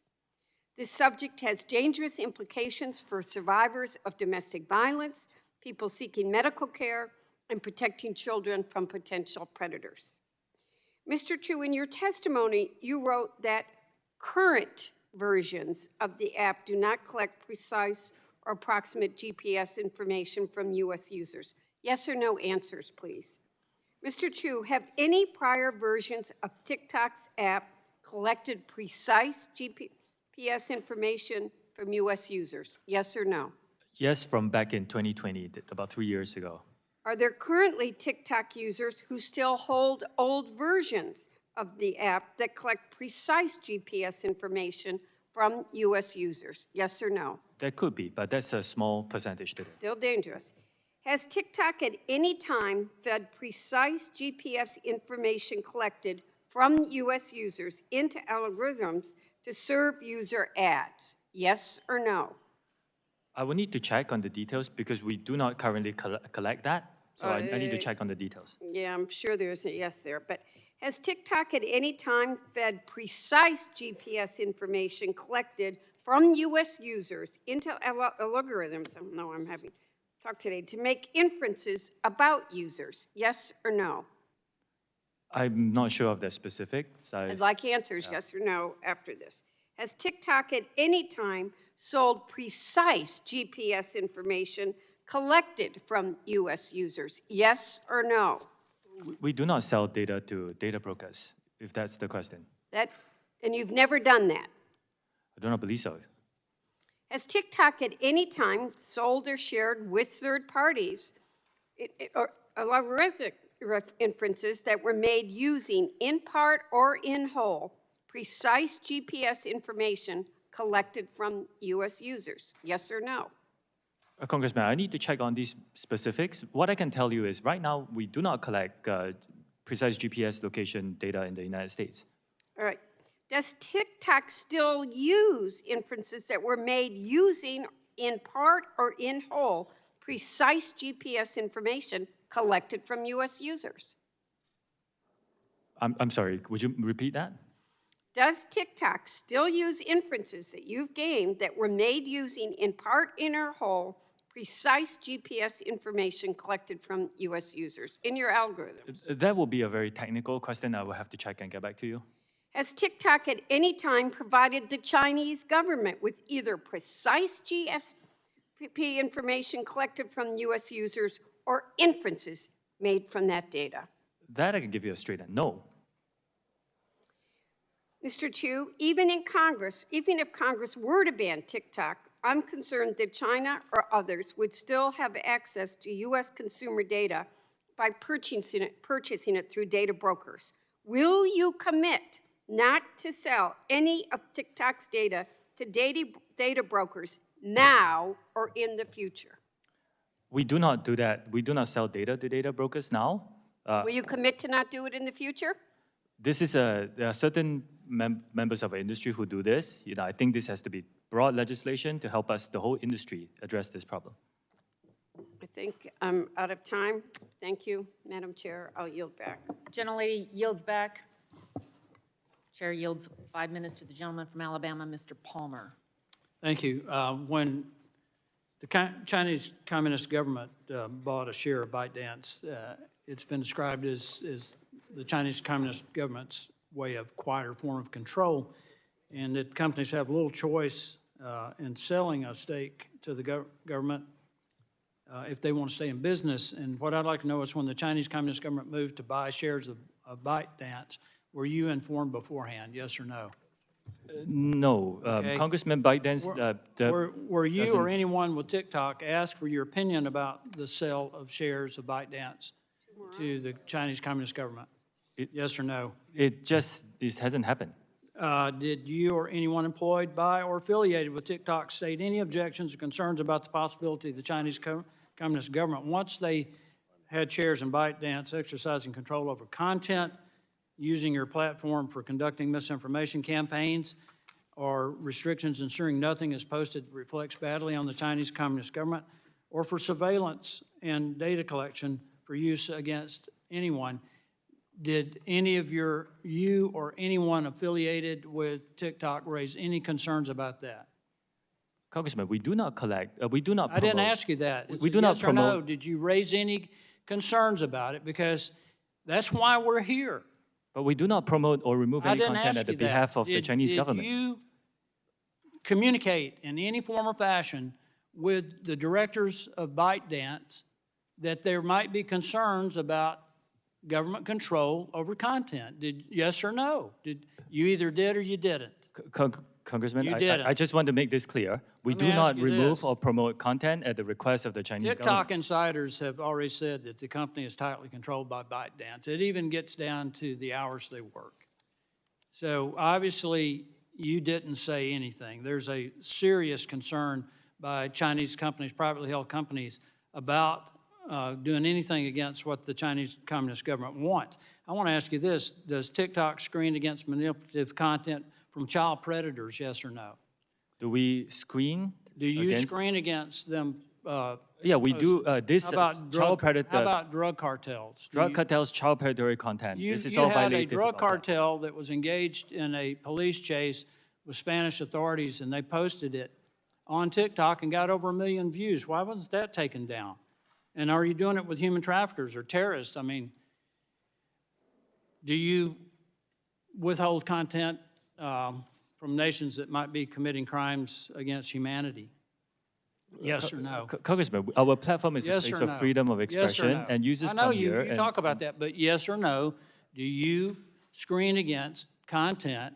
This subject has dangerous implications for survivors of domestic violence, people seeking medical care, and protecting children from potential predators. Mr. Chew, in your testimony, you wrote that current versions of the app do not collect precise or approximate GPS information from U.S. users. Yes or no answers, please. Mr. Chew, have any prior versions of TikTok's app collected precise GPS information from U.S. users? Yes or no? Yes, from back in 2020, about 3 years ago. Are there currently TikTok users who still hold old versions of the app that collect precise GPS information from U.S. users? Yes or no? There could be, but that's a small percentage today. Still dangerous. Has TikTok at any time fed precise GPS information collected from U.S. users into algorithms to serve user ads? Yes or no? I will need to check on the details because we do not currently collect that. So I need to check on the details. Yeah, I'm sure there's a yes there. But has TikTok at any time fed precise GPS information collected from U.S. users into algorithms? I know I'm having talk today to make inferences about users. Yes or no? I'm not sure of the specifics. I'd like answers, yes or no, after this. Has TikTok at any time sold precise GPS information collected from U.S. users? Yes or no? We do not sell data to data brokers, if that's the question. And you've never done that? I do not believe so. Has TikTok at any time sold or shared with third parties or algorithmic inferences that were made using, in part or in whole, precise GPS information collected from U.S. users? Yes or no? Congressman, I need to check on these specifics. What I can tell you is right now we do not collect precise GPS location data in the United States. All right. Does TikTok still use inferences that were made using, in part or in whole, precise GPS information collected from U.S. users? I'm sorry, would you repeat that? Does TikTok still use inferences that you've gained that were made using, in part or whole, precise GPS information collected from U.S. users in your algorithms? That will be a very technical question. I will have to check and get back to you. Has TikTok at any time provided the Chinese government with either precise GSP information collected from U.S. users or inferences made from that data? That I can give you a straight no. Mr. Chew, even if Congress were to ban TikTok, I'm concerned that China or others would still have access to U.S. consumer data by purchasing it through data brokers. Will you commit not to sell any of TikTok's data to data brokers now or in the future? We do not do that. We do not sell data to data brokers now. Will you commit to not do it in the future? There are certain members of our industry who do this. I think this has to be broad legislation to help us, the whole industry, address this problem. I think I'm out of time. Thank you, Madam Chair. I'll yield back. Gentlelady yields back. Chair yields 5 minutes to the gentleman from Alabama, Mr. Palmer. Thank you. When the Chinese Communist government bought a share of ByteDance, it's been described as the Chinese Communist government's way of quieter form of control, and that companies have little choice in selling a stake to the government if they want to stay in business. And what I'd like to know is when the Chinese Communist government moved to buy shares of ByteDance, were you informed beforehand, yes or no? No. Okay. Congressman ByteDance... were you or anyone with TikTok asked for your opinion about the sale of shares of ByteDance to the Chinese Communist government? Yes or no? This hasn't happened. Did you or anyone employed by or affiliated with TikTok state any objections or concerns about the possibility of the Chinese Communist government, once they had shares in ByteDance, exercising control over content, using your platform for conducting misinformation campaigns, or restrictions ensuring nothing is posted that reflects badly on the Chinese Communist government, or for surveillance and data collection for use against anyone? Did any of you or anyone affiliated with TikTok raise any concerns about that? Congressman, we do not collect, we do not promote. I didn't ask you that. We do not promote. Or no. Did you raise any concerns about it? Because that's why we're here. But we do not promote or remove any content at the behalf of the Chinese government. Did you communicate in any form or fashion with the directors of ByteDance that there might be concerns about government control over content? Yes or no? You either did or you didn't? Congressman, You I didn't. just want to make this clear. We Let me do ask not you remove this. or promote content at the request of the Chinese TikTok government. insiders have already said that the company is tightly controlled by ByteDance. It even gets down to the hours they work. So obviously, you didn't say anything. There's a serious concern by Chinese companies, privately held companies, about doing anything against what the Chinese Communist government wants. I want to ask you this. Does TikTok screen against manipulative content from child predators, yes or no? Do we screen Do you against? screen against them? Yeah, we do. This How about child predator. How about drug cartels? Drug cartels, child predatory content. This is all You had a violative drug of that. cartel that was engaged in a police chase with Spanish authorities, and they posted it on TikTok and got over 1 million views. Why wasn't that taken down? And are you doing it with human traffickers or terrorists? I mean, do you withhold content from nations that might be committing crimes against humanity? Yes or no? Congressman, our platform is Yes a place or of no? freedom of Yes or expression, no? and users I know come you, here. you and, talk about that, but yes or no, do you screen against content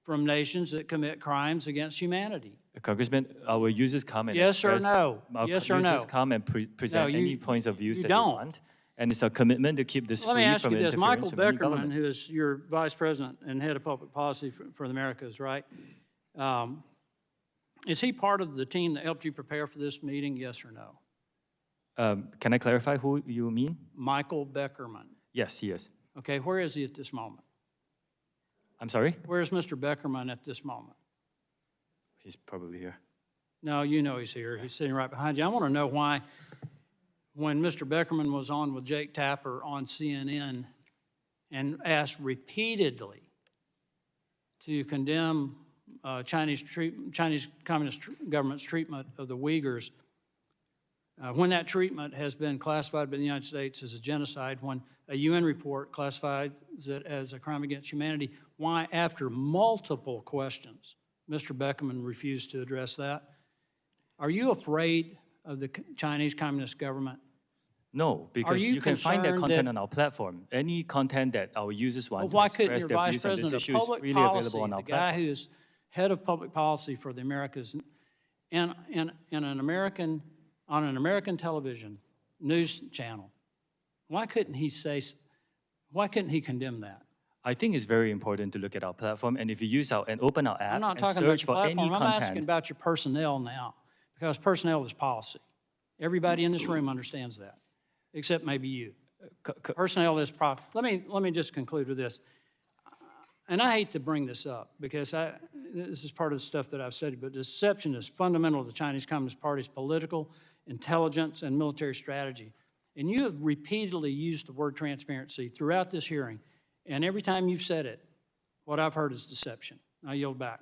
from nations that commit crimes against humanity? Congressman, our users come and Yes or express, no? Our Yes or users no? come and present No, any points of views you that don't. they want, and it's a commitment to keep this Let me free ask from you this. interference Michael from any Beckerman, government. who is your vice president and head of public policy for the Americas, right? Is he part of the team that helped you prepare for this meeting, yes or no? Can I clarify who you mean? Michael Beckerman. Yes, he is. Okay, where is he at this moment? I'm sorry? Where's Mr. Beckerman at this moment? He's probably here. No, you know he's here. He's sitting right behind you. I want to know why, when Mr. Beckerman was on with Jake Tapper on CNN and asked repeatedly to condemn Chinese Communist government's treatment of the Uyghurs, when that treatment has been classified by the United States as a genocide, when a UN report classifies it as a crime against humanity, why, after multiple questions, Mr. Beckerman refused to address that? Are you afraid of the Chinese Communist government? No, because you can find that concerned content that- on our platform. Any content that our users want Well, why to couldn't express your their vice views on this president of issue is public freely policy, available on the our guy platform. who is head of public policy for the Americas, and on an American television news channel, why couldn't he condemn that? I think it's very important to look at our platform, and if you use and open our app I'm not and talking about search your for any platform. I'm asking content, about your personnel now, because personnel is policy. Everybody in this room understands that, except maybe you. Personnel is policy. Let me just conclude with this. And I hate to bring this up, because this is part of the stuff that I've studied, but deception is fundamental to the Chinese Communist Party's political, intelligence, and military strategy. And you have repeatedly used the word transparency throughout this hearing, and every time you've said it, what I've heard is deception. I yield back.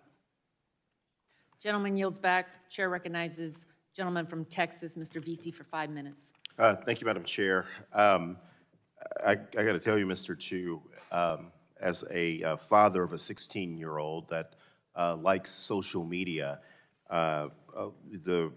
Gentleman yields back. Chair recognizes gentleman from Texas, Mr. Vesey, for 5 minutes. Thank you, Madam Chair. I got to tell you, Mr. Chew, as a father of a 16-year-old that likes social media, a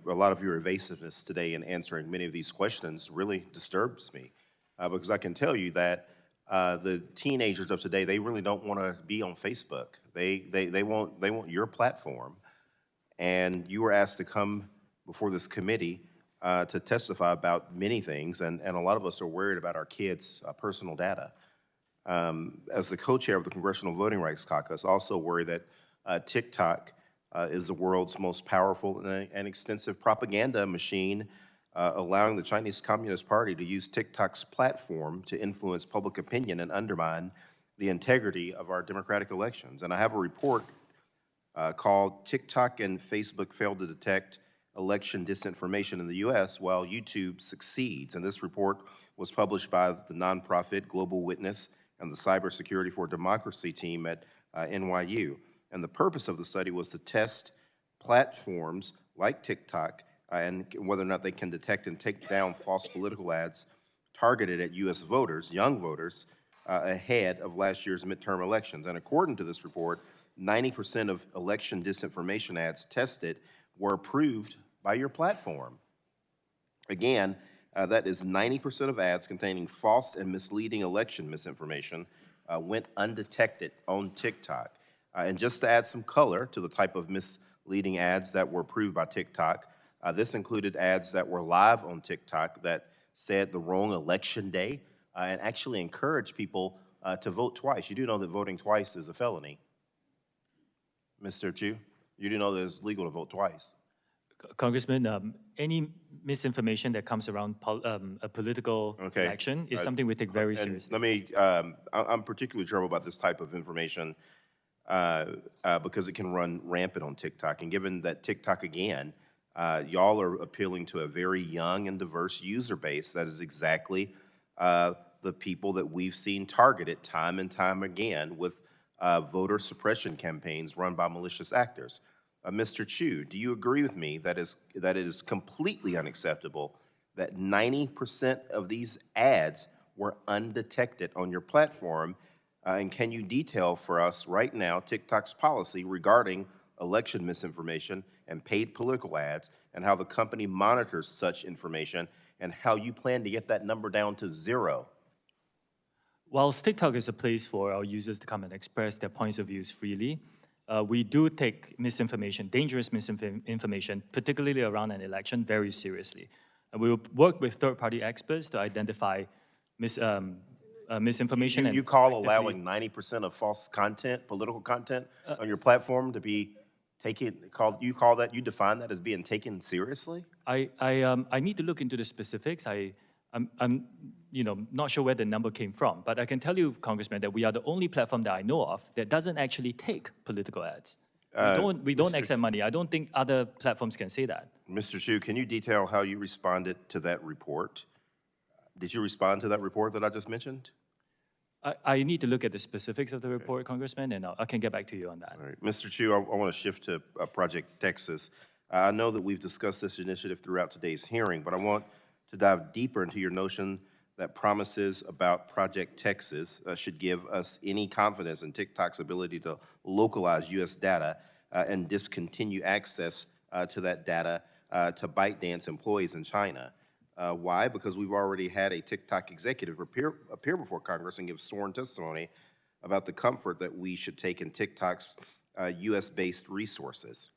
lot of your evasiveness today in answering many of these questions really disturbs me, because I can tell you that the teenagers of today, they really don't want to be on Facebook. They want your platform, and you were asked to come before this committee to testify about many things, and a lot of us are worried about our kids' personal data. As the co-chair of the Congressional Voting Rights Caucus, I also worry that TikTok is the world's most powerful and extensive propaganda machine, allowing the Chinese Communist Party to use TikTok's platform to influence public opinion and undermine the integrity of our democratic elections. And I have a report called "TikTok and Facebook Failed to Detect Election Disinformation in the U.S. While YouTube Succeeds." And this report was published by the nonprofit Global Witness and the Cybersecurity for Democracy team at NYU. And the purpose of the study was to test platforms like TikTok and whether or not they can detect and take down false political ads targeted at U.S. voters, young voters, ahead of last year's midterm elections. And according to this report, 90% of election disinformation ads tested were approved by your platform. Again, that is 90% of ads containing false and misleading election misinformation went undetected on TikTok. And just to add some color to the type of misleading ads that were approved by TikTok, this included ads that were live on TikTok that said the wrong election day and actually encouraged people to vote twice. You do know that voting twice is a felony. Mr. Chew, you do know that it's legal to vote twice. Congressman, any misinformation that comes around a political election is something we take very seriously. Let me, I'm particularly troubled about this type of information because it can run rampant on TikTok. And given that TikTok, again, y'all are appealing to a very young and diverse user base, that is exactly the people that we've seen targeted time and time again with voter suppression campaigns run by malicious actors. Mr. Chew, do you agree with me that it is completely unacceptable that 90% of these ads were undetected on your platform? And can you detail for us right now TikTok's policy regarding election misinformation and paid political ads, and how the company monitors such information, and how you plan to get that number down to 0? Whilst TikTok is a place for our users to come and express their points of views freely, we do take misinformation, dangerous misinformation, particularly around an election, very seriously. And we will work with third-party experts to identify misinformation. You call allowing 90% of false content, political content, on your platform to be taken, you define that as being taken seriously? I need to look into the specifics. I'm not sure where the number came from, but I can tell you, Congressman, that we are the only platform that I know of that doesn't actually take political ads. We don't accept money. I don't think other platforms can say that. Mr. Chew, can you detail how you responded to that report? Did you respond to that report that I just mentioned? I need to look at the specifics of the report, Congressman, and I can get back to you on that. All right. Mr. Chew, I want to shift to Project Texas. I know that we've discussed this initiative throughout today's hearing, but I want to dive deeper into your notion that promises about Project Texas should give us any confidence in TikTok's ability to localize U.S. data and discontinue access to that data to ByteDance employees in China. Why? Because we've already had a TikTok executive appear before Congress and give sworn testimony about the comfort that we should take in TikTok's U.S.-based resources.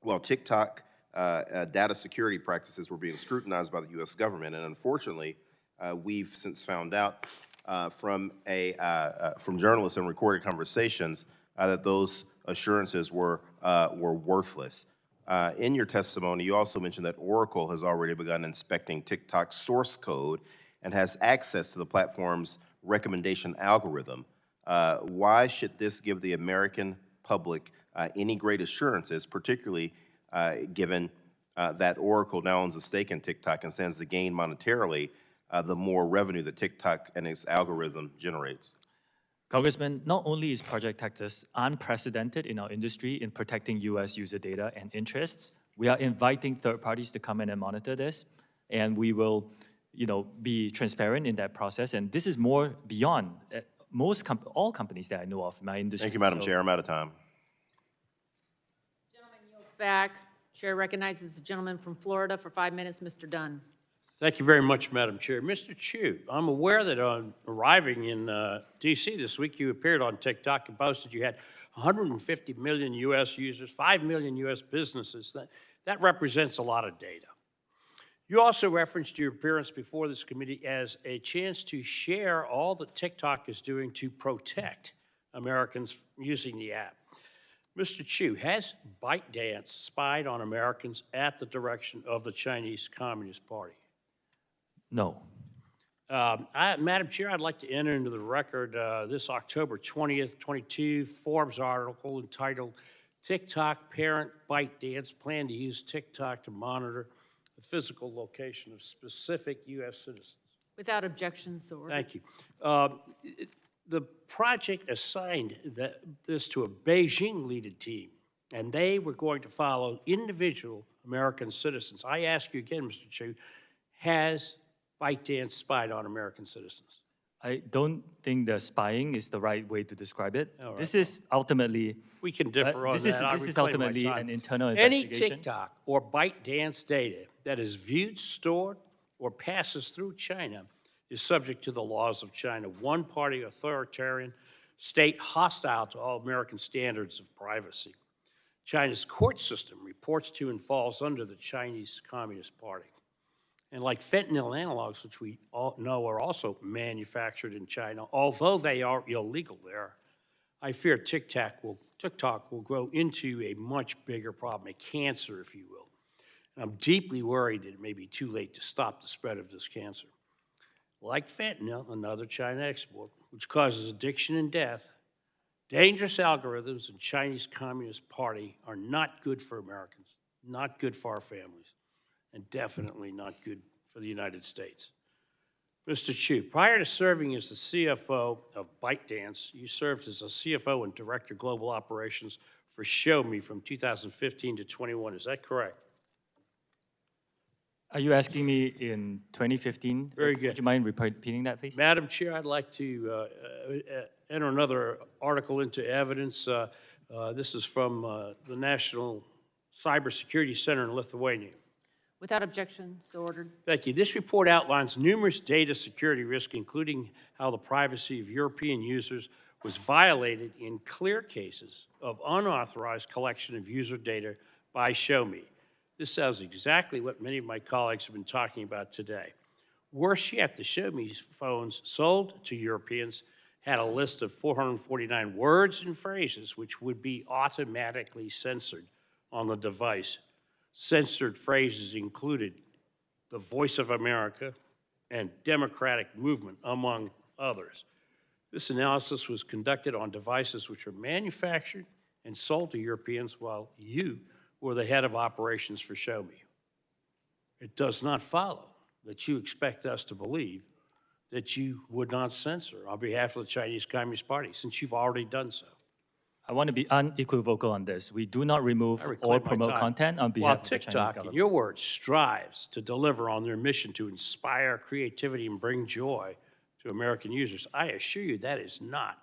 Well, TikTok data security practices were being scrutinized by the U.S. government, and unfortunately, we've since found out from journalists and recorded conversations that those assurances were worthless. In your testimony, you also mentioned that Oracle has already begun inspecting TikTok's source code and has access to the platform's recommendation algorithm. Why should this give the American public any great assurances, particularly given that Oracle now owns a stake in TikTok and stands to gain monetarily the more revenue that TikTok and its algorithm generates? Congressman, not only is Project Texas unprecedented in our industry in protecting U.S. user data and interests, we are inviting third parties to come in and monitor this, and we will, be transparent in that process. And this is more beyond all companies that I know of in my industry. Thank you, Madam Chair. I'm out of time. Gentleman yields back. Chair recognizes the gentleman from Florida for 5 minutes, Mr. Dunn. Thank you very much, Madam Chair. Mr. Chew, I'm aware that on arriving in D.C. this week, you appeared on TikTok and posted you had 150 million U.S. users, 5 million U.S. businesses. That represents a lot of data. You also referenced your appearance before this committee as a chance to share all that TikTok is doing to protect Americans using the app. Mr. Chew, has ByteDance spied on Americans at the direction of the Chinese Communist Party? No. Madam Chair, I'd like to enter into the record this October 20th, 22 Forbes article entitled TikTok Parent ByteDance Plan to Use TikTok to Monitor the Physical Location of Specific U.S. Citizens. Without objection, so ordered. Thank you. The project assigned this to a Beijing-led team, and they were going to follow individual American citizens. I ask you again, Mr. Chew, has ByteDance spied on American citizens? I don't think the spying is the right way to describe it. Right. This is ultimately... We can differ on that. This is ultimately an internal investigation. Any TikTok or ByteDance data that is viewed, stored, or passes through China is subject to the laws of China. One-party authoritarian state hostile to all American standards of privacy. China's court system reports to and falls under the Chinese Communist Party. And like fentanyl analogs, which we all know are also manufactured in China, although they are illegal there, I fear TikTok will grow into a much bigger problem, a cancer, if you will. And I'm deeply worried that it may be too late to stop the spread of this cancer. Like fentanyl, another China export, which causes addiction and death, dangerous algorithms in Chinese Communist Party are not good for Americans, not good for our families, and definitely not good for the United States. Mr. Chew, prior to serving as the CFO of ByteDance, you served as a CFO and Director of Global Operations for Shou Me from 2015 to 21. Is that correct? Are you asking me in 2015? Very good. Would you mind repeating that, please? Madam Chair, I'd like to enter another article into evidence. This is from the National Cybersecurity Center in Lithuania. Without objection, so ordered. Thank you. This report outlines numerous data security risks, including how the privacy of European users was violated in clear cases of unauthorized collection of user data by Shou Me. This sounds exactly what many of my colleagues have been talking about today. Worse yet, the Shou Me phones sold to Europeans had a list of 449 words and phrases which would be automatically censored on the device. Censored phrases included the Voice of America and Democratic Movement, among others. This analysis was conducted on devices which were manufactured and sold to Europeans while you were the head of operations for Shou Me. It does not follow that you expect us to believe that you would not censor on behalf of the Chinese Communist Party, since you've already done so. I want to be unequivocal on this. We do not remove or promote content on behalf of the Chinese While TikTok, government. in your words, strives to deliver on their mission to inspire creativity and bring joy to American users, I assure you that is not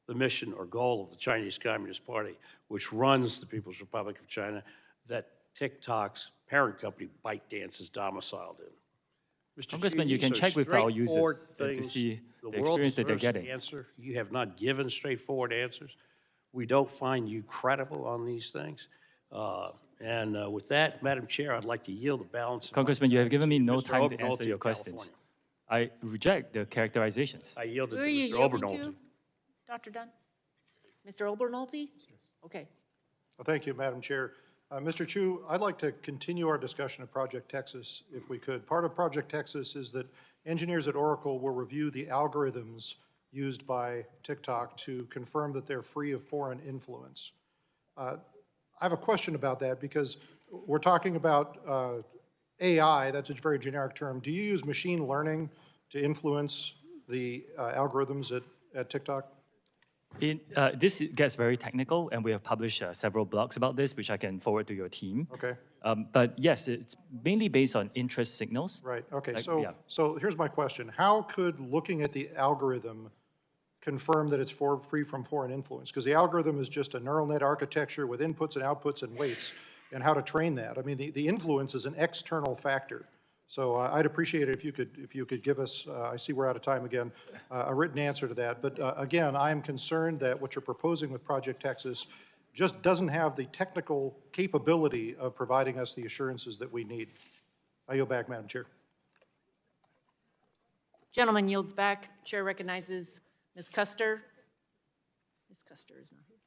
the mission or goal of the Chinese Communist Party, which runs the People's Republic of China, that TikTok's parent company, ByteDance, is domiciled in. Mr. Congressman, Chew, you can these are check with our users straightforward to things. see the world experience that they're deserves an getting. Answer. You have not given straightforward answers. We don't find you credible on these things. With that, Madam Chair, I'd like to yield the balance. Congressman, you have given me no Mr. time to Obernolte answer your of questions. California. I reject the characterizations. I yield it Who to are you Mr. yielding Obernolte. to, Dr. Dunn? Mr. Obernolte? Okay. Well, thank you, Madam Chair. Mr. Chew, I'd like to continue our discussion of Project Texas, if we could. Part of Project Texas is that engineers at Oracle will review the algorithms used by TikTok to confirm that they're free of foreign influence. I have a question about that because we're talking about AI, that's a very generic term. Do you use machine learning to influence the algorithms at TikTok? This gets very technical, and we have published several blogs about this, which I can forward to your team. Okay. But yes, it's mainly based on interest signals. Right, okay, Like, so here's my question. How could looking at the algorithm confirm that it's free from foreign influence? Because the algorithm is just a neural net architecture with inputs and outputs and weights, and how to train that. I mean, the influence is an external factor. So I'd appreciate it if you could give us, I see we're out of time again, a written answer to that. But again, I am concerned that what you're proposing with Project Texas just doesn't have the technical capability of providing us the assurances that we need. I yield back, Madam Chair. Gentleman yields back. Chair recognizes Ms. Custer. Ms. Custer is not here.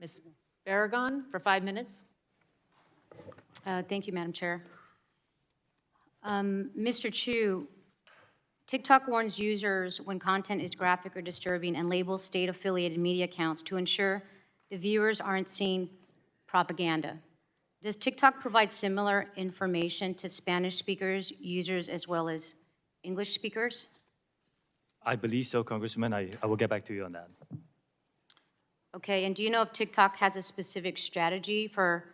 Ms. Barragan for 5 minutes. Thank you, Madam Chair. Mr. Chew, TikTok warns users when content is graphic or disturbing and labels state-affiliated media accounts to ensure the viewers aren't seeing propaganda. Does TikTok provide similar information to Spanish speakers, users, as well as English speakers? I believe so, Congressman. I will get back to you on that. Okay, and do you know if TikTok has a specific strategy for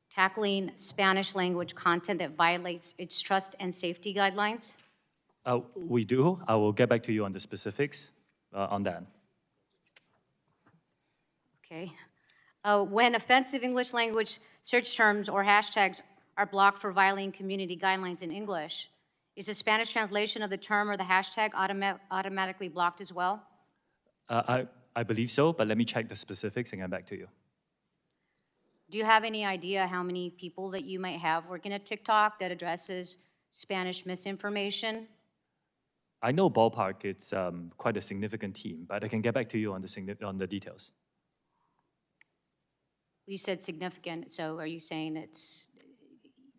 tackling Spanish language content that violates its trust and safety guidelines? We do. I will get back to you on the specifics on that. Okay. When offensive English language search terms or hashtags are blocked for violating community guidelines in English, Is the Spanish translation of the term or the hashtag automatically blocked as well? I believe so, but let me check the specifics and get back to you. Do you have any idea how many people that you might have working at TikTok that addresses Spanish misinformation? I know ballpark, it's quite a significant team, but I can get back to you on the details. You said significant, so are you saying it's,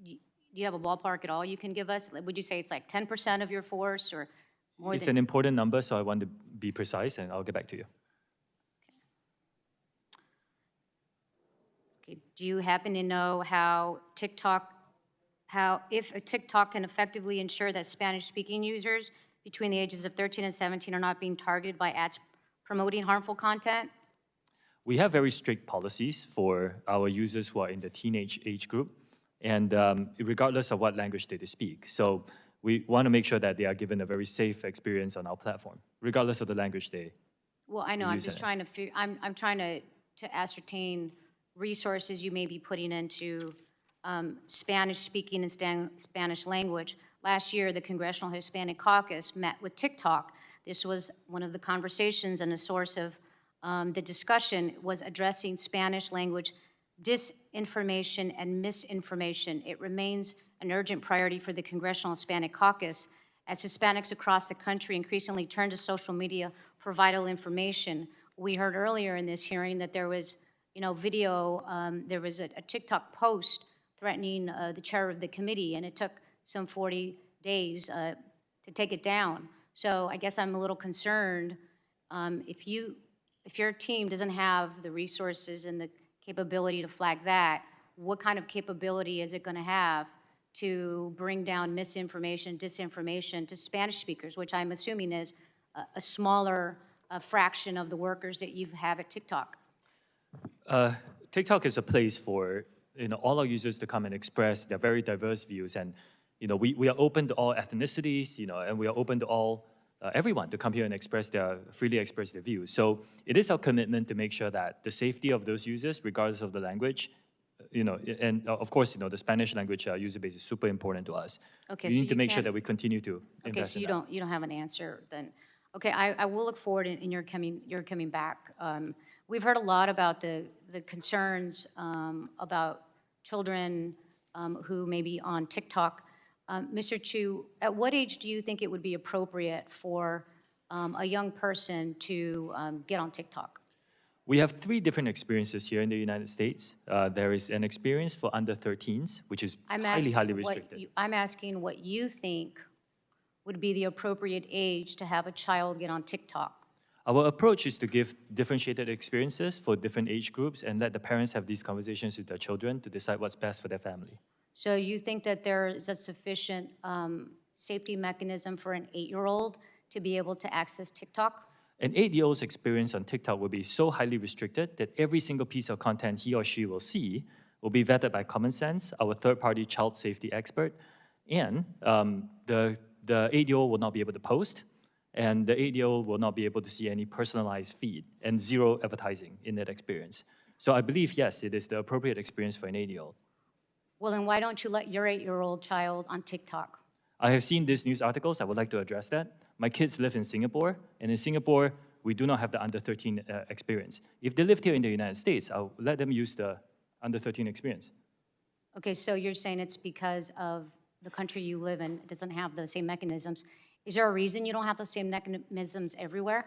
do you have a ballpark at all you can give us? Would you say it's like 10% of your force or more It's than? an important number, so I want to be precise, and I'll get back to you. Okay. Do you happen to know if a TikTok can effectively ensure that Spanish-speaking users between the ages of 13 and 17 are not being targeted by ads promoting harmful content? We have very strict policies for our users who are in the teenage age group, and regardless of what language they speak. So we want to make sure that they are given a very safe experience on our platform, regardless of the language they Well, I know, I'm use just it. trying to I'm trying to ascertain resources you may be putting into Spanish speaking and Spanish language. Last year, the Congressional Hispanic Caucus met with TikTok. This was one of the conversations, and a source of the discussion was addressing Spanish language disinformation and misinformation. It remains an urgent priority for the Congressional Hispanic Caucus as Hispanics across the country increasingly turn to social media for vital information. We heard earlier in this hearing that there was, video, there was a TikTok post threatening the chair of the committee, and it took some 40 days to take it down. So I guess I'm a little concerned if your team doesn't have the resources and the capability to flag that, what kind of capability is it going to have to bring down misinformation, disinformation to Spanish speakers, which I'm assuming is a smaller fraction of the workers that you have at TikTok? TikTok is a place for all our users to come and express their very diverse views, and we are open to all ethnicities, and we are open to all everyone to come here and freely express their views. So it is our commitment to make sure that the safety of those users, regardless of the language, and of course, the Spanish language user base is super important to us. Okay, We so need to you make sure can't- that we continue to Okay, invest so in you that. don't have an answer then. Okay, I will look forward in your coming back. We've heard a lot about the concerns about children who may be on TikTok. Mr. Chew, at what age do you think it would be appropriate for a young person to get on TikTok? We have 3 different experiences here in the United States. There is an experience for under 13s, which is highly restricted. I'm asking what you think would be the appropriate age to have a child get on TikTok. Our approach is to give differentiated experiences for different age groups and let the parents have these conversations with their children to decide what's best for their family. So you think that there is a sufficient safety mechanism for an 8-year-old to be able to access TikTok? An 8-year-old's experience on TikTok will be so highly restricted that every single piece of content he or she will see will be vetted by Common Sense, our third-party child safety expert, and the 8-year-old will not be able to post, and the 8-year-old will not be able to see any personalized feed and 0 advertising in that experience. So I believe, yes, it is the appropriate experience for an 8-year-old. Well, then why don't you let your 8-year-old child on TikTok? I have seen these news articles. I would like to address that. My kids live in Singapore, and in Singapore, we do not have the under 13 experience. If they lived here in the United States, I'll let them use the under 13 experience. Okay, so you're saying it's because of the country you live in, it doesn't have the same mechanisms. Is there a reason you don't have those same mechanisms everywhere?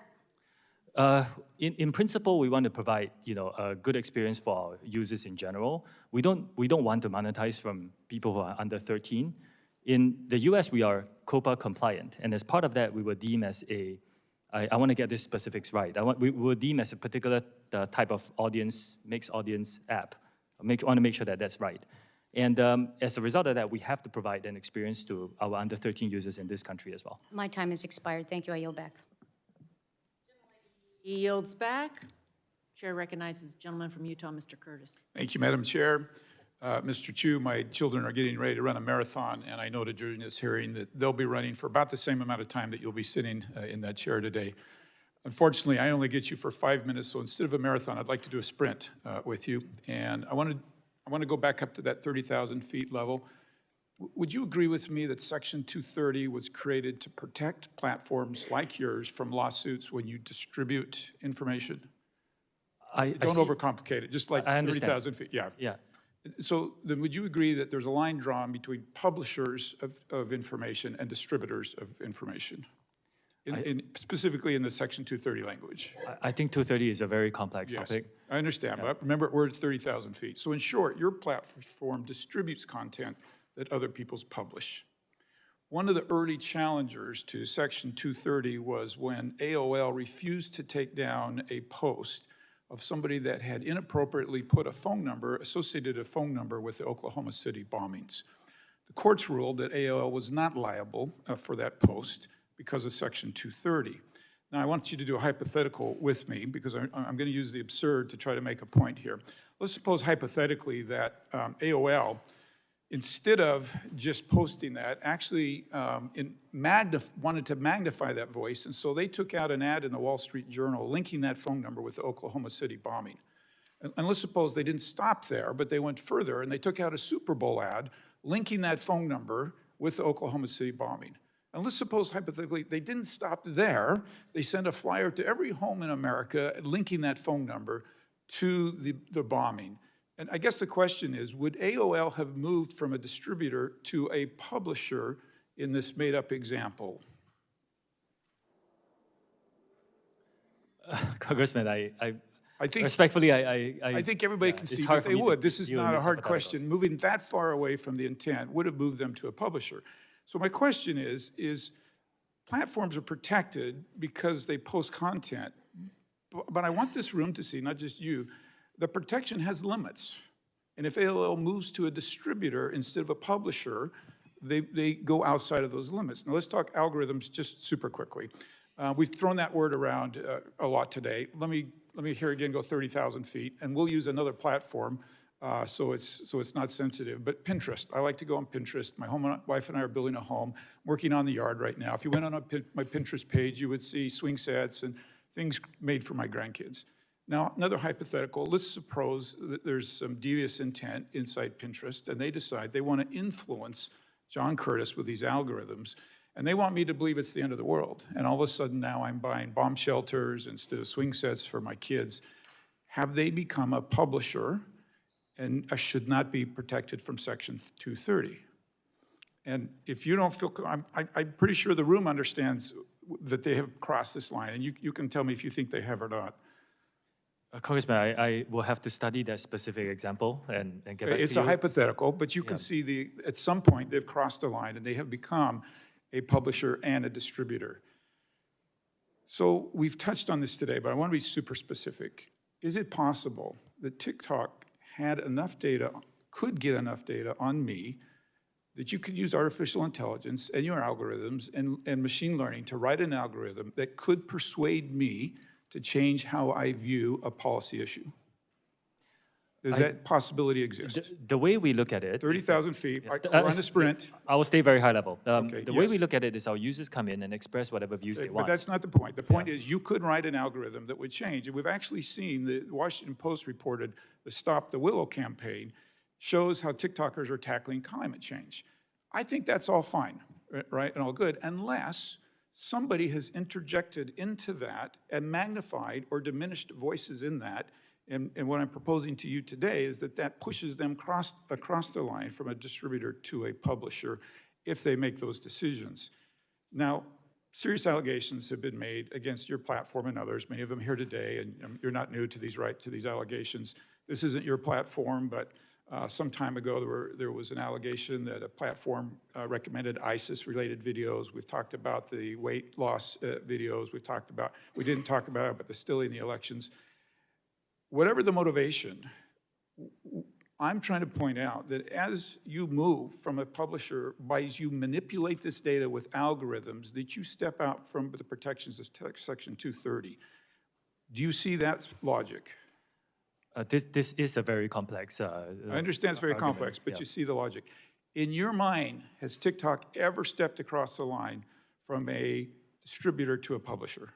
In principle, we want to provide a good experience for our users in general. We don't want to monetize from people who are under 13. In the US, we are COPPA compliant, and as part of that, we were deemed as I want to get these specifics right. We were deemed as a particular type of audience, mixed audience app. I want to make sure that that's right. And as a result of that, we have to provide an experience to our under 13 users in this country as well. My time has expired. Thank you. I yield back. He yields back. Chair recognizes the gentleman from Utah, Mr. Curtis. Thank you, Madam Chair. Mr. Chew, my children are getting ready to run a marathon, and I noted during this hearing that they'll be running for about the same amount of time that you'll be sitting in that chair today. Unfortunately, I only get you for 5 minutes, so instead of a marathon, I'd like to do a sprint with you. And I want to go back up to that 30,000 feet level. Would you agree with me that Section 230 was created to protect platforms like yours from lawsuits when you distribute information? Don't overcomplicate it, just like 30,000 feet. Yeah. Yeah. So then would you agree that there's a line drawn between publishers of information and distributors of information? Specifically in the Section 230 language? I think 230 is a very complex topic. I understand, but remember, we're at 30,000 feet. So in short, your platform distributes content that other people's publish. One of the early challengers to Section 230 was when AOL refused to take down a post of somebody that had inappropriately put associated a phone number with the Oklahoma City bombings. The courts ruled that AOL was not liable for that post because of Section 230. Now, I want you to do a hypothetical with me because I'm going to use the absurd to try to make a point here. Let's suppose hypothetically that AOL, instead of just posting that, actually wanted to magnify that voice, and so they took out an ad in the Wall Street Journal linking that phone number with the Oklahoma City bombing. And let's suppose they didn't stop there, but they went further, and they took out a Super Bowl ad linking that phone number with the Oklahoma City bombing. And let's suppose, hypothetically, they didn't stop there. They sent a flyer to every home in America linking that phone number to the bombing. And I guess the question is, would AOL have moved from a distributor to a publisher in this made-up example? Congressman, I think, respectfully, I think everybody can see that they would. This is not a hard question. Moving that far away from the intent would have moved them to a publisher. So my question is platforms are protected because they post content, but I want this room to see, not just you, the protection has limits. And if AOL moves to a distributor instead of a publisher, they go outside of those limits. Now let's talk algorithms just super quickly. We've thrown that word around a lot today. Let me here again go 30,000 feet, and we'll use another platform so it's not sensitive. But Pinterest, I like to go on Pinterest. My wife and I are building a home, working on the yard right now. If you went on my Pinterest page, you would see swing sets and things made for my grandkids. Now, another hypothetical, let's suppose that there's some devious intent inside Pinterest, and they decide they want to influence John Curtis with these algorithms, and they want me to believe it's the end of the world. And all of a sudden now I'm buying bomb shelters instead of swing sets for my kids. Have they become a publisher and should not be protected from Section 230? And if you don't feel, I'm pretty sure the room understands that they have crossed this line, and you can tell me if you think they have or not. Congressman, I will have to study that specific example and get back to you. It's a hypothetical, but you can see at some point they've crossed the line and they have become a publisher and a distributor. So we've touched on this today, but I want to be super specific. Is it possible that TikTok had enough data, could get enough data on me that you could use artificial intelligence and your algorithms and machine learning to write an algorithm that could persuade me to change how I view a policy issue? Does that possibility exist? The way we look at it— 30,000 feet, we're on a sprint. I will stay very high level. Okay, the way we look at it is our users come in and express whatever views they want. But that's not the point. The point is you could write an algorithm that would change. And we've actually seen, the Washington Post reported the Stop the Willow campaign shows how TikTokers are tackling climate change. I think that's all fine, right, and all good, unless somebody has interjected into that and magnified or diminished voices in that. And what I'm proposing to you today is that pushes them across the line from a distributor to a publisher if they make those decisions. Now, serious allegations have been made against your platform and others, many of them here today, and you're not new to these allegations. This isn't your platform, but some time ago there was an allegation that a platform recommended ISIS-related videos. We've talked about the weight loss videos. We didn't talk about it, but the stealing the elections. Whatever the motivation, I'm trying to point out that as you move from a publisher, as you manipulate this data with algorithms, that you step out from the protections of Section 230. Do you see that logic? This is a very complex I understand it's very complex, but you see the logic. In your mind, has TikTok ever stepped across the line from a distributor to a publisher?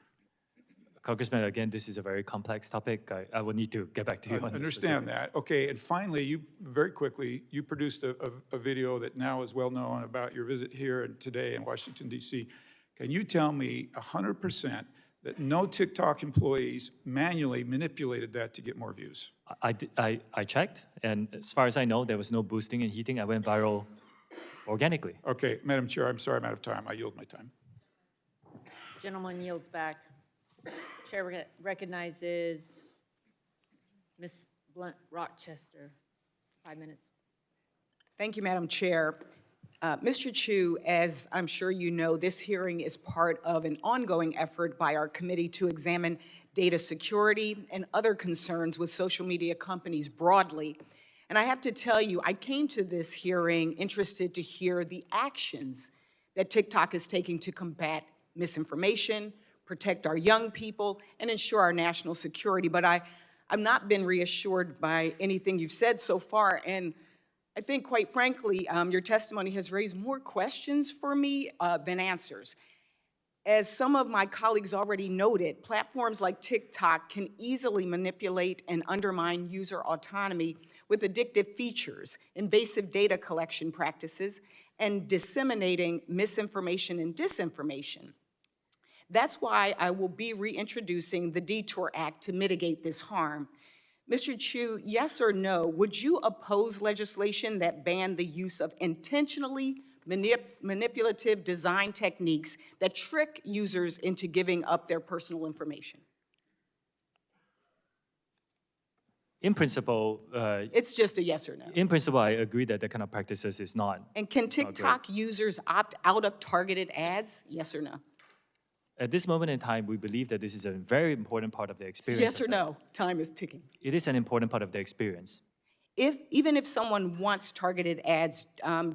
Congressman, again, this is a very complex topic. I will need to get back to you on I the understand specifics. that. Okay, and finally, you, very quickly, you produced a video that now is well known about your visit here and today in Washington, D.C. Can you tell me 100% that no TikTok employees manually manipulated that to get more views? I checked, and as far as I know, there was no boosting and heating. I went viral organically. Okay, Madam Chair, I'm sorry I'm out of time. I yield my time. Gentleman yields back. Chair recognizes Ms. Blunt Rochester. 5 minutes. Thank you, Madam Chair. Mr. Chew, as I'm sure you know, this hearing is part of an ongoing effort by our committee to examine data security and other concerns with social media companies broadly. And I have to tell you, I came to this hearing interested to hear the actions that TikTok is taking to combat misinformation, protect our young people, and ensure our national security. But I've not been reassured by anything you've said so far. And I think, quite frankly, your testimony has raised more questions for me than answers. As some of my colleagues already noted, platforms like TikTok can easily manipulate and undermine user autonomy with addictive features, invasive data collection practices, and disseminating misinformation and disinformation. That's why I will be reintroducing the Detour Act to mitigate this harm. Mr. Chew, yes or no, would you oppose legislation that banned the use of intentionally manipulative design techniques that trick users into giving up their personal information? In principle, it's just a yes or no. In principle, I agree that that kind of practices is not. And can TikTok users opt out of targeted ads? Yes or no? At this moment in time, we believe that this is a very important part of the experience. Yes or no? Time is ticking. It is an important part of the experience. Even if someone wants targeted ads,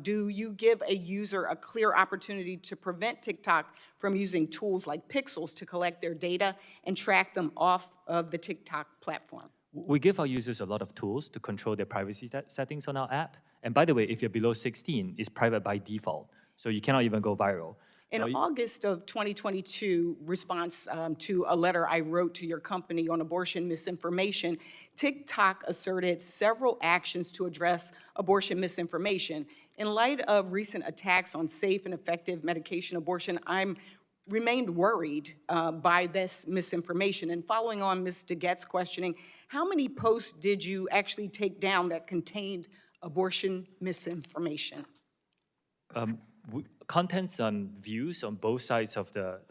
do you give a user a clear opportunity to prevent TikTok from using tools like pixels to collect their data and track them off of the TikTok platform? We give our users a lot of tools to control their privacy settings on our app. And by the way, if you're below 16, it's private by default. So you cannot even go viral. In August of 2022, response to a letter I wrote to your company on abortion misinformation, TikTok asserted several actions to address abortion misinformation. In light of recent attacks on safe and effective medication abortion, I'm remained worried by this misinformation. And following on Ms. DeGette's questioning, how many posts did you actually take down that contained abortion misinformation? Contents and views on both sides of the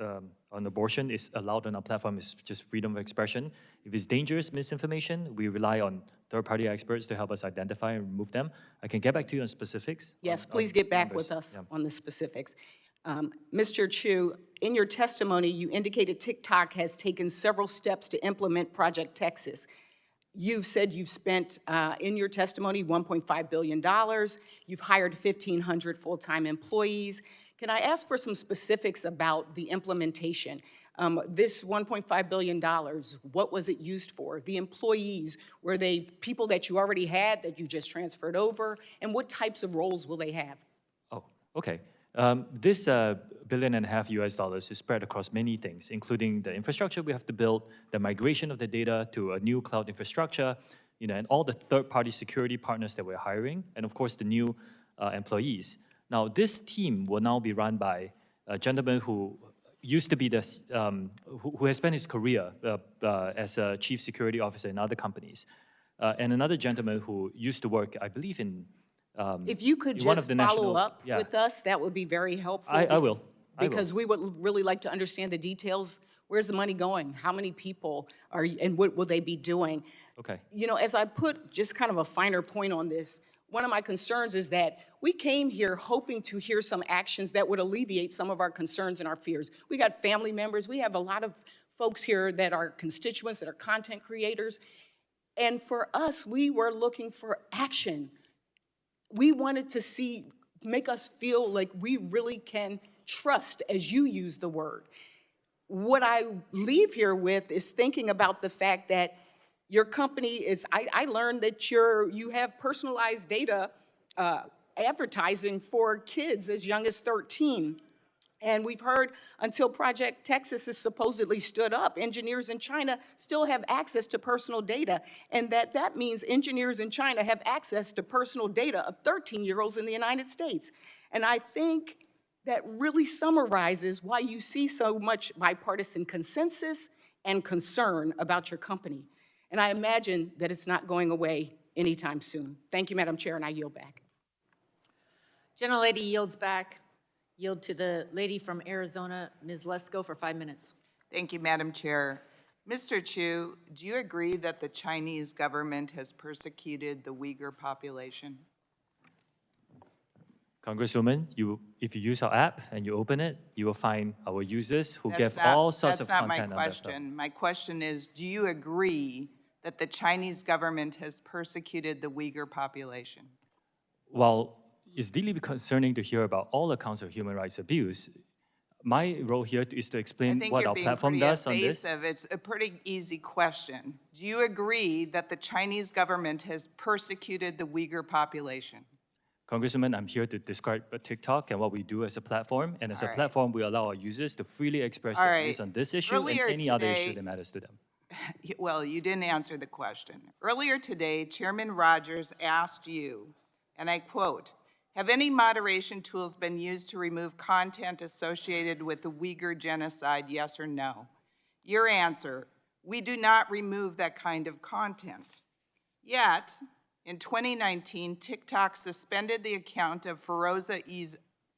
on abortion is allowed on our platform. It's just freedom of expression. If it's dangerous misinformation, we rely on third-party experts to help us identify and remove them. I can get back to you on specifics. Yes, please get back with us on the specifics. Mr. Chew, in your testimony, you indicated TikTok has taken several steps to implement Project Texas. You've said you've spent, in your testimony, $1.5 billion. You've hired 1,500 full-time employees. Can I ask for some specifics about the implementation? This $1.5 billion, what was it used for? The employees, were they people that you already had that you just transferred over? And what types of roles will they have? Oh, okay. This $1.5 billion US is spread across many things, including the infrastructure we have to build, the migration of the data to a new cloud infrastructure, and all the third-party security partners that we're hiring, and of course the new employees. Now, this team will now be run by a gentleman who used to be this, who has spent his career as a chief security officer in other companies, and another gentleman who used to work, I believe, in if you could just follow up with us, that would be very helpful. I will. Because we would really like to understand the details. Where's the money going? How many people are, and what will they be doing? Okay. As I put just kind of a finer point on this, one of my concerns is that we came here hoping to hear some actions that would alleviate some of our concerns and our fears. We got family members. We have a lot of folks here that are constituents, that are content creators. And for us, we were looking for action. We wanted to make us feel like we really can trust, as you use the word. What I leave here with is thinking about the fact that your company is, I learned that you have personalized data advertising for kids as young as 13. And we've heard until Project Texas is supposedly stood up, engineers in China still have access to personal data. And that means engineers in China have access to personal data of 13-year-olds in the United States. And I think that really summarizes why you see so much bipartisan consensus and concern about your company. And I imagine that it's not going away anytime soon. Thank you, Madam Chair, and I yield back. Gentlelady yields back. Yield to the lady from Arizona, Ms. Lesko, for 5 minutes. Thank you, Madam Chair. Mr. Chew, do you agree that the Chinese government has persecuted the Uyghur population? Congresswoman, if you use our app and you open it, you will find our users who give all sorts of content on That's not my that stuff. question. My question is, do you agree that the Chinese government has persecuted the Uyghur population? While it's deeply concerning to hear about all accounts of human rights abuse, my role here is to explain what our platform does on this. It's a pretty easy question. Do you agree that the Chinese government has persecuted the Uyghur population? Congresswoman, I'm here to describe TikTok and what we do as a platform. And as a platform, we allow our users to freely express their views on this issue and any other issue that matters to them. Well, you didn't answer the question. Earlier today, Chairman Rogers asked you, and I quote, "Have any moderation tools been used to remove content associated with the Uyghur genocide, yes or no?" Your answer, "We do not remove that kind of content." Yet, in 2019, TikTok suspended the account of Feroza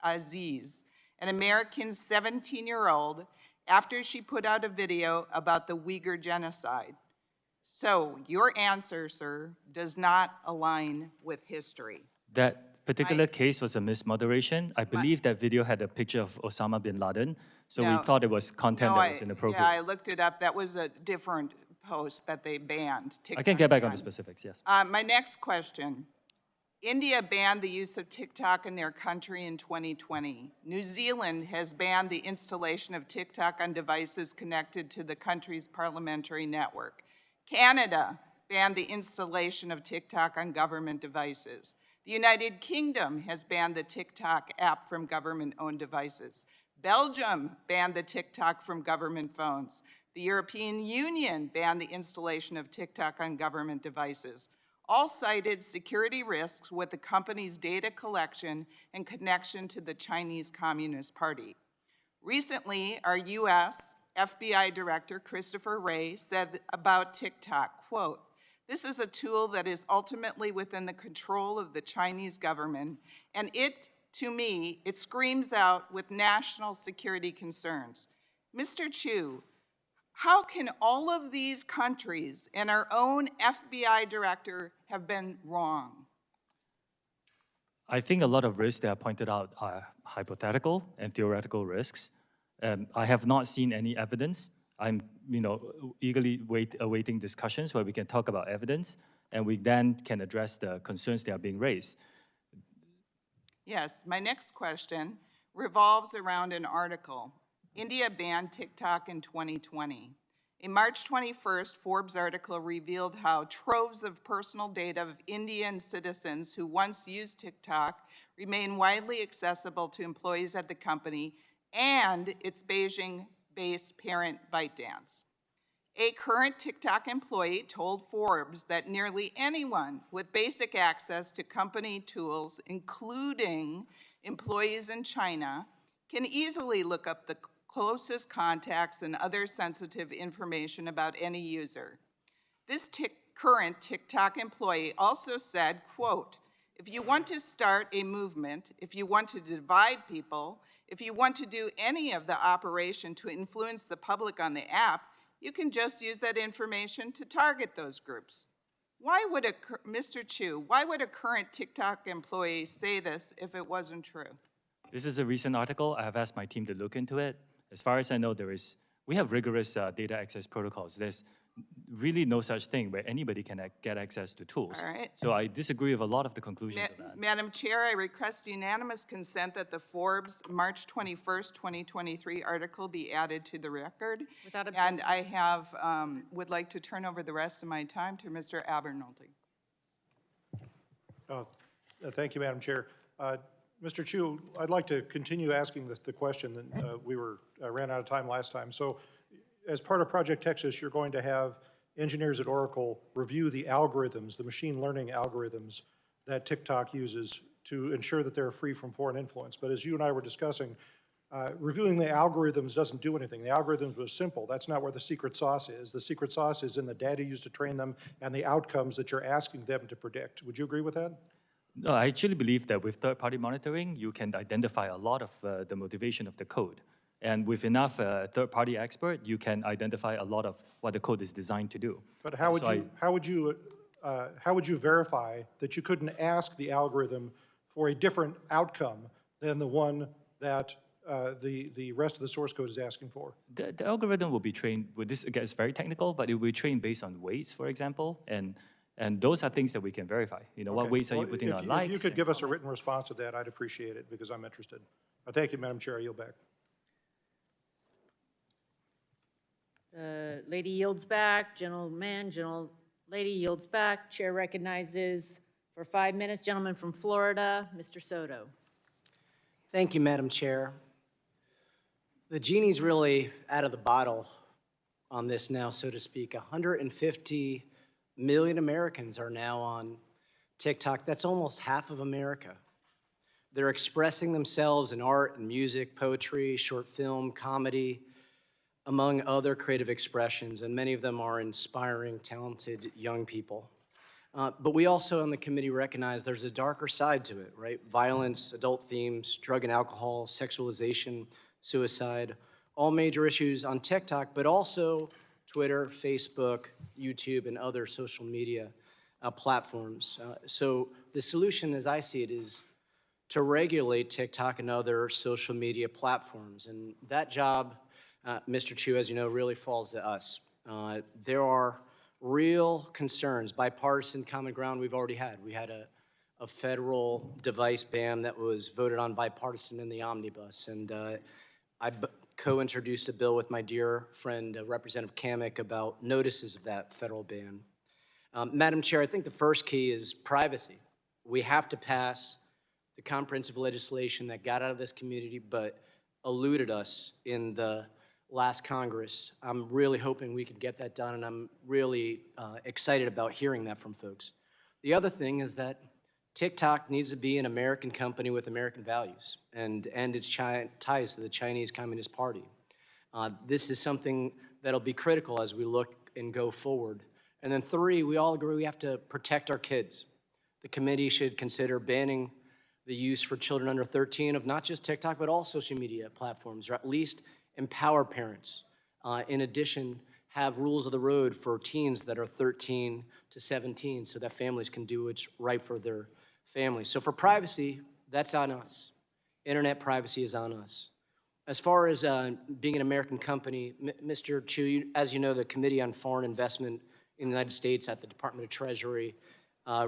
Aziz, an American 17-year-old, after she put out a video about the Uyghur genocide. So your answer, sir, does not align with history. That particular case was a mismoderation. I believe that video had a picture of Osama bin Laden, so we thought it was content that was inappropriate. Yeah, I looked it up. That was a different post that they banned. I can get back on the specifics, yes. My next question. India banned the use of TikTok in their country in 2020. New Zealand has banned the installation of TikTok on devices connected to the country's parliamentary network. Canada banned the installation of TikTok on government devices. The United Kingdom has banned the TikTok app from government-owned devices. Belgium banned the TikTok from government phones. The European Union banned the installation of TikTok on government devices. All cited security risks with the company's data collection and connection to the Chinese Communist Party. Recently, our U.S. FBI Director Christopher Wray said about TikTok, quote, "This is a tool that is ultimately within the control of the Chinese government, and to me, it screams out with national security concerns." Mr. Chew, how can all of these countries and our own FBI director have been wrong? I think a lot of risks that are pointed out are hypothetical and theoretical risks. I have not seen any evidence. I'm eagerly awaiting discussions where we can talk about evidence, and we then can address the concerns that are being raised. Yes, my next question revolves around an article. India banned TikTok in 2020. A March 21st Forbes article revealed how troves of personal data of Indian citizens who once used TikTok remain widely accessible to employees at the company and its Beijing-based parent ByteDance. A current TikTok employee told Forbes that nearly anyone with basic access to company tools, including employees in China, can easily look up the closest contacts and other sensitive information about any user. This current TikTok employee also said, quote, "If you want to start a movement, if you want to divide people, if you want to do any of the operation to influence the public on the app, you can just use that information to target those groups." Why would Mr. Chew, why would a current TikTok employee say this if it wasn't true? This is a recent article. I have asked my team to look into it. As far as I know, we have rigorous data access protocols. There's really no such thing where anybody can get access to tools. All right. So I disagree with a lot of the conclusions of that. Madam Chair, I request unanimous consent that the Forbes March 21st, 2023 article be added to the record. Without objection. And I would like to turn over the rest of my time to Mr. Abernoldi. Thank you, Madam Chair. Mr. Chew, I'd like to continue asking the question that we ran out of time last time. So as part of Project Texas, you're going to have engineers at Oracle review the algorithms, the machine learning algorithms that TikTok uses to ensure that they're free from foreign influence. But as you and I were discussing, reviewing the algorithms doesn't do anything. The algorithms were simple. That's not where the secret sauce is. The secret sauce is in the data used to train them and the outcomes that you're asking them to predict. Would you agree with that? No, I actually believe that with third-party monitoring, you can identify a lot of the motivation of the code. And with enough third-party expert, you can identify a lot of what the code is designed to do. But how would you verify that you couldn't ask the algorithm for a different outcome than the one that the rest of the source code is asking for? The algorithm will be trained with this, again, it's very technical, but it will be trained based on weights, for example, and those are things that we can verify. You know, what weights are you putting on likes? If you could give us a written response to that, I'd appreciate it, because I'm interested. Thank you, Madam Chair. I yield back. Lady yields back, gentleman, lady yields back. Chair recognizes for 5 minutes, gentleman from Florida, Mr. Soto. Thank you, Madam Chair. The genie's really out of the bottle on this now, so to speak. 150 million Americans are now on TikTok. That's almost half of America. They're expressing themselves in art and music, poetry, short film, comedy, among other creative expressions, and many of them are inspiring, talented young people. But we also on the committee recognize there's a darker side to it, right? Violence, adult themes, drug and alcohol, sexualization, suicide, all major issues on TikTok, but also Twitter, Facebook, YouTube, and other social media platforms. So the solution, as I see it, is to regulate TikTok and other social media platforms. And that job, Mr. Chew, as you know, really falls to us. There are real concerns, bipartisan common ground we've already had. We had a federal device ban that was voted on bipartisan in the omnibus. And I co-introduced a bill with my dear friend, Representative Kamek, about notices of that federal ban. Madam Chair, I think the first key is privacy. We have to pass the comprehensive legislation that got out of this community but eluded us in the last Congress. I'm really hoping we can get that done, and I'm really excited about hearing that from folks. The other thing is that TikTok needs to be an American company with American values and end its ties to the Chinese Communist Party. This is something that'll be critical as we look and go forward. And then 3, we all agree we have to protect our kids. The committee should consider banning the use for children under 13 of not just TikTok, but all social media platforms, or at least empower parents. In addition, have rules of the road for teens that are 13 to 17 so that families can do what's right for their families. So for privacy, that's on us. Internet privacy is on us. As far as being an American company, Mr. Chew, as you know, the Committee on Foreign Investment in the United States at the Department of Treasury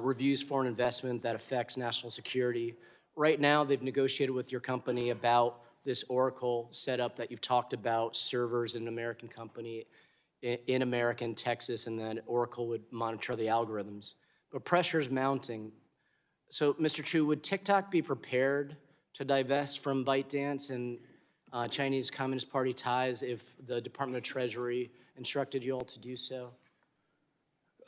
reviews foreign investment that affects national security. Right now, they've negotiated with your company about this Oracle setup that you've talked about, servers in an American company in America, in Texas, and then Oracle would monitor the algorithms. But pressure is mounting. So, Mr. Chew, would TikTok be prepared to divest from ByteDance and Chinese Communist Party ties if the Department of Treasury instructed you all to do so?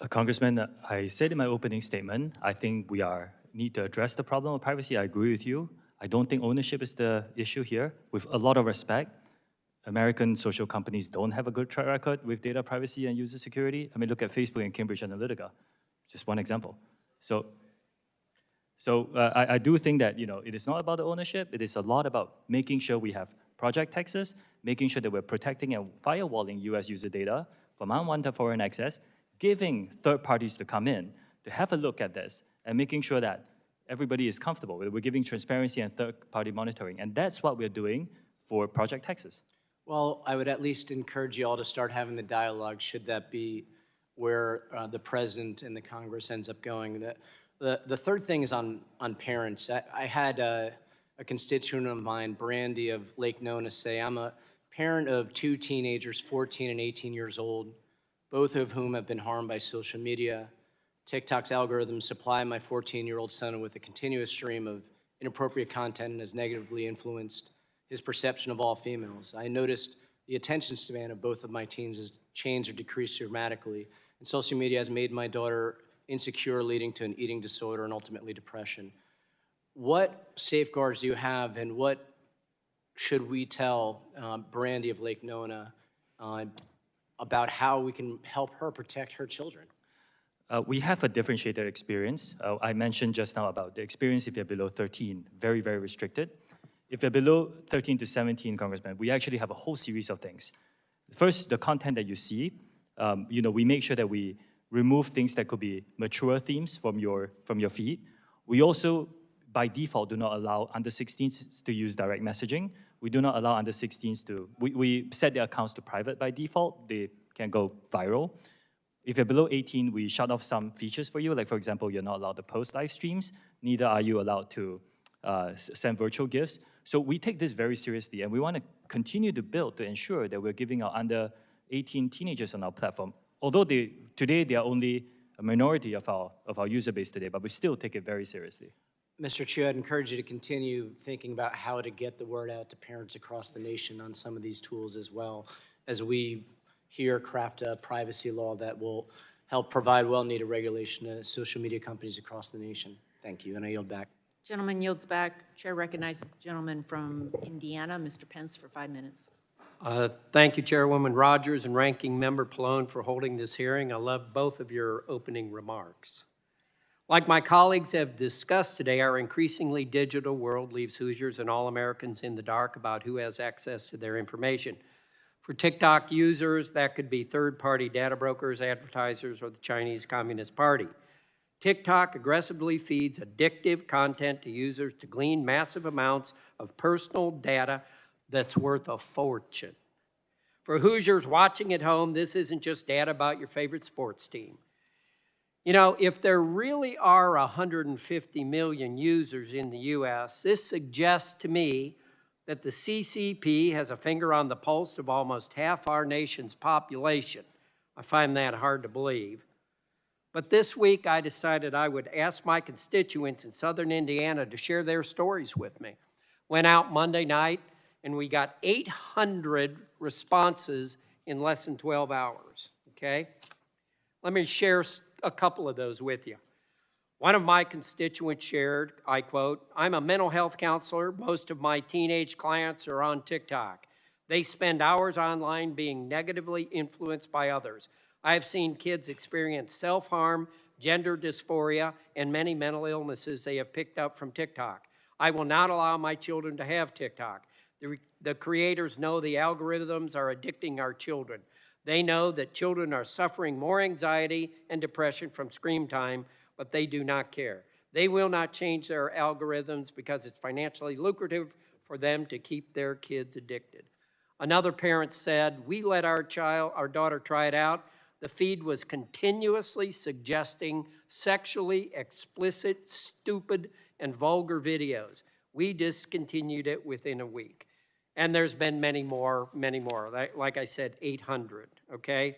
Congressman, I said in my opening statement, I think we need to address the problem of privacy. I agree with you. I don't think ownership is the issue here. With a lot of respect, American social companies don't have a good track record with data privacy and user security. I mean, look at Facebook and Cambridge Analytica, just one example. So I do think that, you know, it is not about the ownership. It is a lot about making sure we have Project Texas, making sure that we're protecting and firewalling US user data from unwanted foreign access, giving third parties to come in to have a look at this, and making sure that everybody is comfortable. We're giving transparency and third-party monitoring, and that's what we're doing for Project Texas. Well, I would at least encourage you all to start having the dialogue, should that be where the president and the Congress ends up going. The third thing is on parents. I had a constituent of mine, Brandy of Lake Nona, say, I'm a parent of 2 teenagers, 14 and 18 years old, both of whom have been harmed by social media. TikTok's algorithms supply my 14-year-old son with a continuous stream of inappropriate content and has negatively influenced his perception of all females. I noticed the attention span of both of my teens has changed or decreased dramatically, and social media has made my daughter insecure, leading to an eating disorder and ultimately depression. What safeguards do you have, and what should we tell Brandy of Lake Nona about how we can help her protect her children? We have a differentiated experience. I mentioned just now about the experience if you're below 13, very, very restricted. If you're below 13 to 17, Congressman, we actually have a whole series of things. First, the content that you see, we make sure that we remove things that could be mature themes from your feed. We also, by default, do not allow under 16s to use direct messaging. We do not allow under 16s to, we set their accounts to private by default. They can go viral. If you're below 18, we shut off some features for you. Like, for example, you're not allowed to post live streams. Neither are you allowed to send virtual gifts. So we take this very seriously, and we want to continue to build to ensure that we're giving our under 18 teenagers on our platform. Although today they are only a minority of our user base today, but we still take it very seriously. Mr. Chew, I'd encourage you to continue thinking about how to get the word out to parents across the nation on some of these tools as well, as we here craft a privacy law that will help provide well-needed regulation to social media companies across the nation. Thank you, and I yield back. Gentleman yields back. Chair recognizes the gentleman from Indiana, Mr. Pence, for 5 minutes. Thank you, Chairwoman Rogers and Ranking Member Pallone, for holding this hearing. I love both of your opening remarks. Like my colleagues have discussed today, our increasingly digital world leaves Hoosiers and all Americans in the dark about who has access to their information. For TikTok users, that could be third-party data brokers, advertisers, or the Chinese Communist Party. TikTok aggressively feeds addictive content to users to glean massive amounts of personal data that's worth a fortune. For Hoosiers watching at home, this isn't just data about your favorite sports team. You know, if there really are 150 million users in the U.S., this suggests to me that the CCP has a finger on the pulse of almost half our nation's population. I find that hard to believe. But this week, I decided I would ask my constituents in southern Indiana to share their stories with me. Went out Monday night, and we got 800 responses in less than 12 hours, okay? Let me share a couple of those with you. One of my constituents shared, I quote, "I'm a mental health counselor. Most of my teenage clients are on TikTok. They spend hours online being negatively influenced by others. I have seen kids experience self-harm, gender dysphoria, and many mental illnesses they have picked up from TikTok. I will not allow my children to have TikTok. The creators know the algorithms are addicting our children. They know that children are suffering more anxiety and depression from screen time, but they do not care. They will not change their algorithms because it's financially lucrative for them to keep their kids addicted." Another parent said, "We let our daughter try it out. The feed was continuously suggesting sexually explicit, stupid, and vulgar videos. We discontinued it within a week." And there's been many more. Like I said, 800, okay?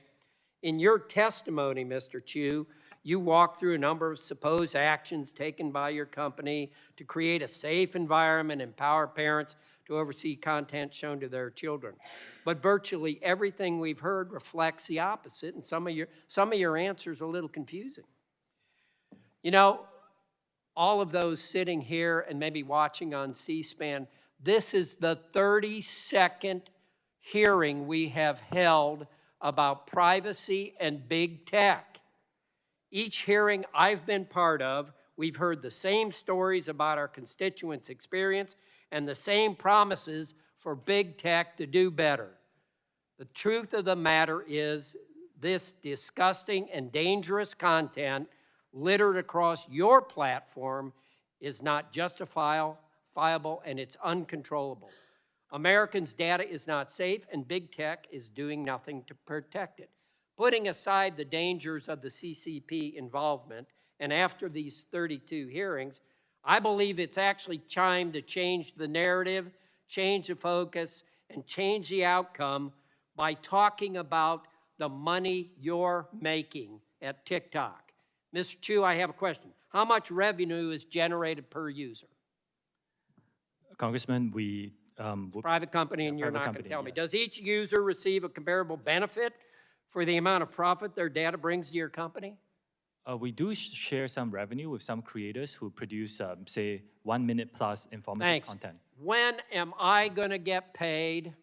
In your testimony, Mr. Chew, you walked through a number of supposed actions taken by your company to create a safe environment and empower parents to oversee content shown to their children. But virtually everything we've heard reflects the opposite, and some of your answers are a little confusing. You know, all of those sitting here and maybe watching on C-SPAN, this is the 32nd hearing we have held about privacy and big tech. Each hearing I've been part of, we've heard the same stories about our constituents' experience and the same promises for big tech to do better. The truth of the matter is this disgusting and dangerous content littered across your platform is not justifiable and it's uncontrollable. Americans' data is not safe and big tech is doing nothing to protect it. Putting aside the dangers of the CCP involvement, and after these 32 hearings, I believe it's actually time to change the narrative, change the focus, and change the outcome by talking about the money you're making at TikTok. Mr. Chew, I have a question. How much revenue is generated per user? Congressman, we Private company, and you're private not going to company, tell me. yes. Does each user receive a comparable benefit for the amount of profit their data brings to your company? We do share some revenue with some creators who produce, say, 1 minute plus informative Thanks. content. When am I going to get paid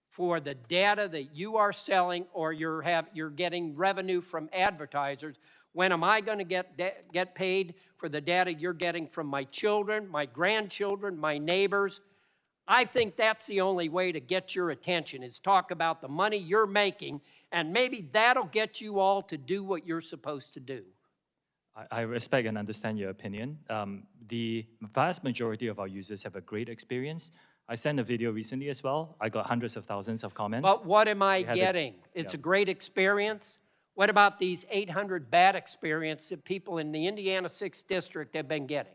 for the data that you are selling, or you're getting revenue from advertisers? When am I going to get paid for the data you're getting from my children, my grandchildren, my neighbors? I think that's the only way to get your attention, is talk about the money you're making, and maybe that'll get you all to do what you're supposed to do. I respect and understand your opinion. The vast majority of our users have a great experience. I sent a video recently as well. I got hundreds of thousands of comments. But what am I getting? It's a great experience. What about these 800 bad experiences that people in the Indiana 6th District have been getting?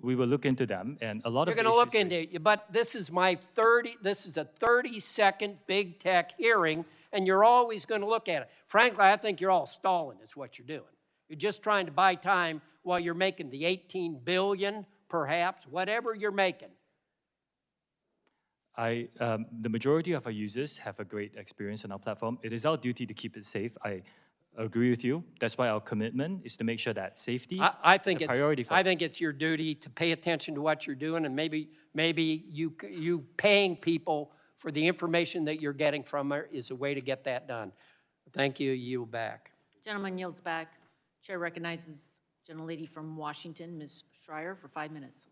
We will look into them, and a lot You're of going to look into it, but this is a 30-second big tech hearing, and you're always going to look at it. Frankly, I think you're all stalling is what you're doing. You're just trying to buy time while you're making the $18 billion, perhaps, whatever you're making. The majority of our users have a great experience on our platform. It is our duty to keep it safe. I agree with you. That's why our commitment is to make sure that safety is a priority for us. I think it's your duty to pay attention to what you're doing, and maybe you paying people for the information that you're getting from her is a way to get that done. Thank you. Yield back. Gentleman yields back. Chair recognizes gentlelady from Washington, Ms. Schreier, for 5 minutes.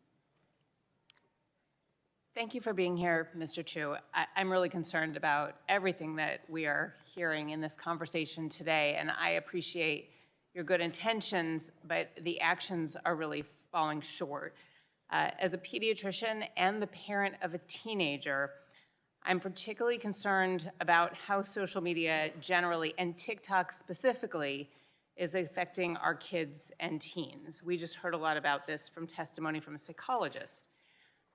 Thank you for being here, Mr. Chew. I'm really concerned about everything that we are hearing in this conversation today, and I appreciate your good intentions, but the actions are really falling short. As a pediatrician and the parent of a teenager, I'm particularly concerned about how social media generally, and TikTok specifically, is affecting our kids and teens. We just heard a lot about this from testimony from a psychologist.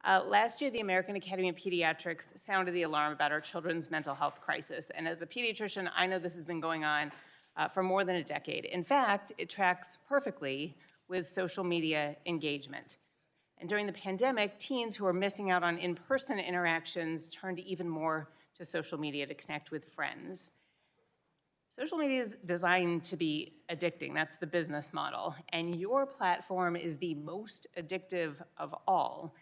Last year, the American Academy of Pediatrics sounded the alarm about our children's mental health crisis. And as a pediatrician, I know this has been going on for more than a decade. In fact, it tracks perfectly with social media engagement. And during the pandemic, teens who are missing out on in-person interactions turned even more to social media to connect with friends. Social media is designed to be addicting. That's the business model. And your platform is the most addictive of all.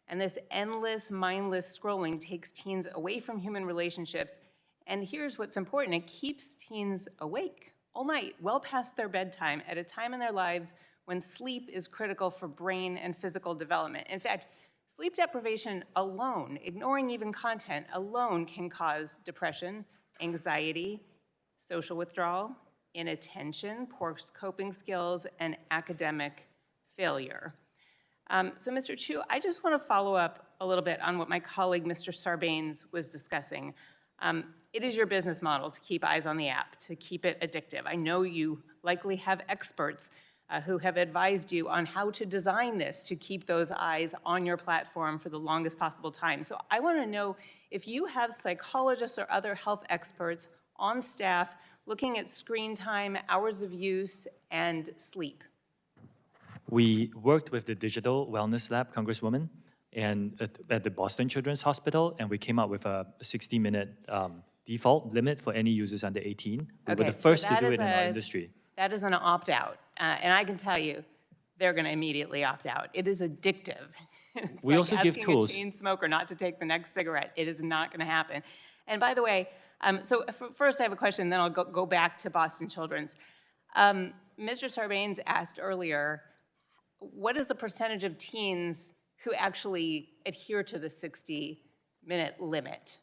And this endless, mindless scrolling takes teens away from human relationships. And here's what's important. It keeps teens awake all night, well past their bedtime, at a time in their lives when sleep is critical for brain and physical development. In fact, sleep deprivation alone, ignoring even content alone, can cause depression, anxiety, social withdrawal, inattention, poor coping skills, and academic failure. So, Mr. Chew, I just want to follow up a little bit on what my colleague, Mr. Sarbanes, was discussing. It is your business model to keep eyes on the app, to keep it addictive. I know you likely have experts who have advised you on how to design this to keep those eyes on your platform for the longest possible time. So I want to know if you have psychologists or other health experts on staff looking at screen time, hours of use, and sleep. We worked with the Digital Wellness Lab, Congresswoman, and at the Boston Children's Hospital, and we came up with a 60-minute default limit for any users under 18. We were the first to do it in our industry. That is an opt-out, and I can tell you, they're going to immediately opt out. It is addictive. It's We also give tools. Asking a chain smoker not to take the next cigarette. It is not going to happen. And by the way, so first I have a question, then I'll go back to Boston Children's. Mr. Sarbanes asked earlier, what is the percentage of teens who actually adhere to the 60-minute limit?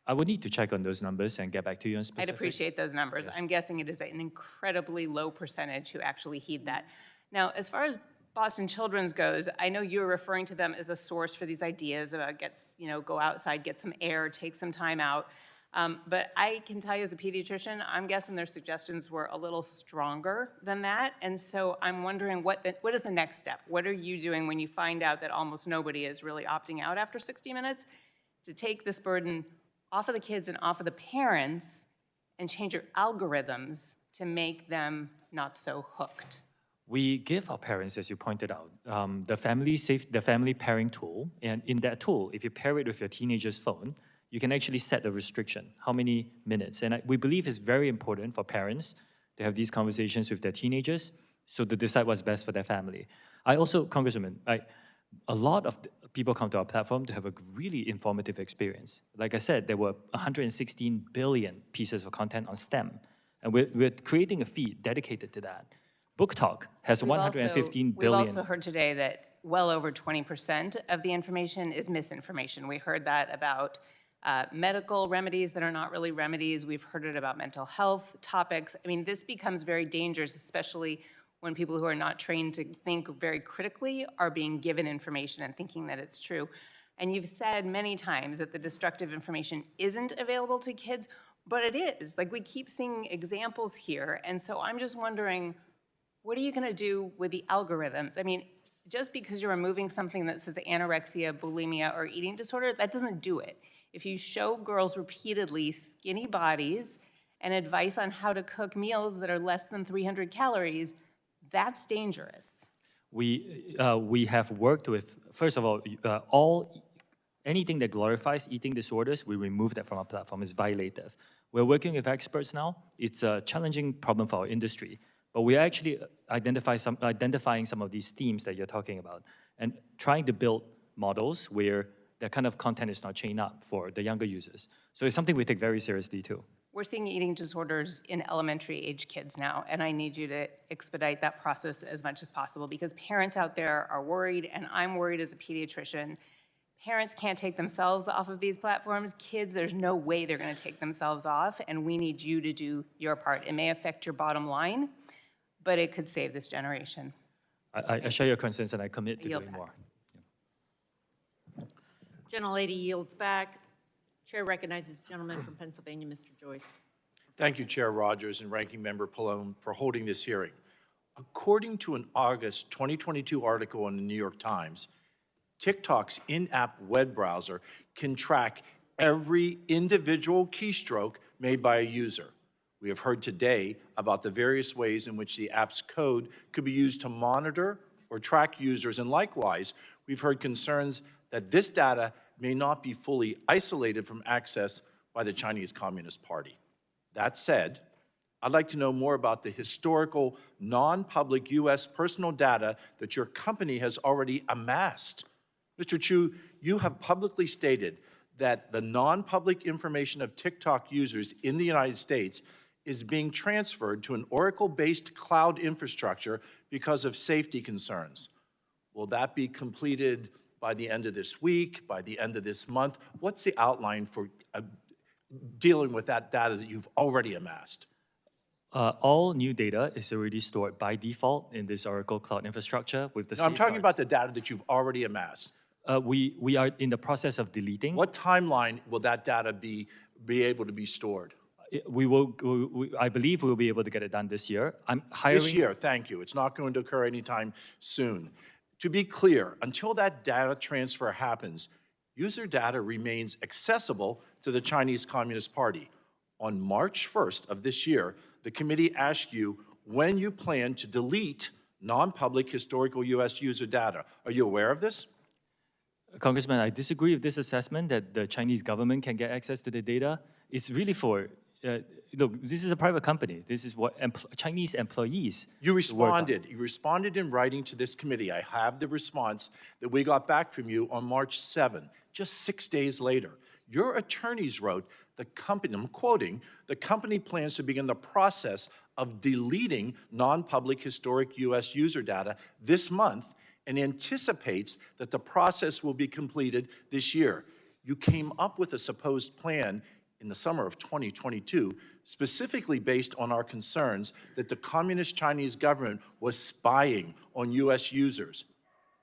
I would need to check on those numbers and get back to you on specifics. I'd appreciate those numbers. Yes. I'm guessing it is an incredibly low percentage who actually heed that. Now, as far as Boston Children's goes, I know you're referring to them as a source for these ideas about go outside, get some air, take some time out. But I can tell you as a pediatrician, I'm guessing their suggestions were a little stronger than that. And so I'm wondering what is the next step? What are you doing when you find out that almost nobody is really opting out after 60 minutes to take this burden off of the kids and off of the parents and change your algorithms to make them not so hooked? We give our parents, as you pointed out, the family pairing tool, and in that tool, if you pair it with your teenager's phone, you can actually set a restriction, how many minutes. And we believe it's very important for parents to have these conversations with their teenagers, so to decide what's best for their family. I also, Congresswoman, a lot of people come to our platform to have a really informative experience. Like I said, there were 116 billion pieces of content on STEM, and we're creating a feed dedicated to that. Book Talk has 115 billion. We've also heard today that well over 20% of the information is misinformation. We heard that about medical remedies that are not really remedies. We've heard it about mental health topics. I mean, this becomes very dangerous, especially when people who are not trained to think very critically are being given information and thinking that it's true. And you've said many times that the destructive information isn't available to kids, but it is. Like, we keep seeing examples here. And so I'm just wondering, what are you gonna do with the algorithms? I mean, just because you're removing something that says anorexia, bulimia, or eating disorder, that doesn't do it. If you show girls repeatedly skinny bodies and advice on how to cook meals that are less than 300 calories, that's dangerous. We have worked with, first of all, anything that glorifies eating disorders, we remove that from our platform. It's violative. We're working with experts now. It's a challenging problem for our industry, but we are actually identifying some of these themes that you're talking about and trying to build models where that kind of content is not chained up for the younger users. So it's something we take very seriously too. We're seeing eating disorders in elementary age kids now, and I need you to expedite that process as much as possible because parents out there are worried, and I'm worried as a pediatrician. Parents can't take themselves off of these platforms. Kids, there's no way they're gonna take themselves off, and we need you to do your part. It may affect your bottom line, but it could save this generation. I share your concerns and I commit to doing more. Gentlelady yields back. Chair recognizes the gentleman from Pennsylvania, Mr. Joyce. Thank you, Chair Rogers and Ranking Member Pallone, for holding this hearing. According to an August 2022 article in the New York Times, TikTok's in-app web browser can track every individual keystroke made by a user. We have heard today about the various ways in which the app's code could be used to monitor or track users, and likewise, we've heard concerns that this data may not be fully isolated from access by the Chinese Communist Party. That said, I'd like to know more about the historical, non-public U.S. personal data that your company has already amassed. Mr. Chew, you have publicly stated that the non-public information of TikTok users in the United States is being transferred to an Oracle-based cloud infrastructure because of safety concerns. Will that be completed by the end of this week, by the end of this month? What's the outline for dealing with that data that you've already amassed? All new data is already stored by default in this Oracle Cloud infrastructure with the No, I'm talking about the data that you've already amassed. We are in the process of deleting. What timeline will that data be able to be stored? I believe we'll be able to get it done this year. I'm hiring. This year, thank you. It's not going to occur anytime soon. To be clear, until that data transfer happens, user data remains accessible to the Chinese Communist Party. On March 1st of this year, the committee asked you when you plan to delete non-public historical U.S. user data. Are you aware of this? Congressman, I disagree with this assessment that the Chinese government can get access to the data. It's really for, look, this is a private company. This is what Chinese employees You responded. You responded in writing to this committee. I have the response that we got back from you on March 7, just 6 days later. Your attorneys wrote, the company, I'm quoting, the company plans to begin the process of deleting non-public historic U.S. user data this month and anticipates that the process will be completed this year. You came up with a supposed plan in the summer of 2022, specifically based on our concerns that the Communist Chinese government was spying on U.S. users.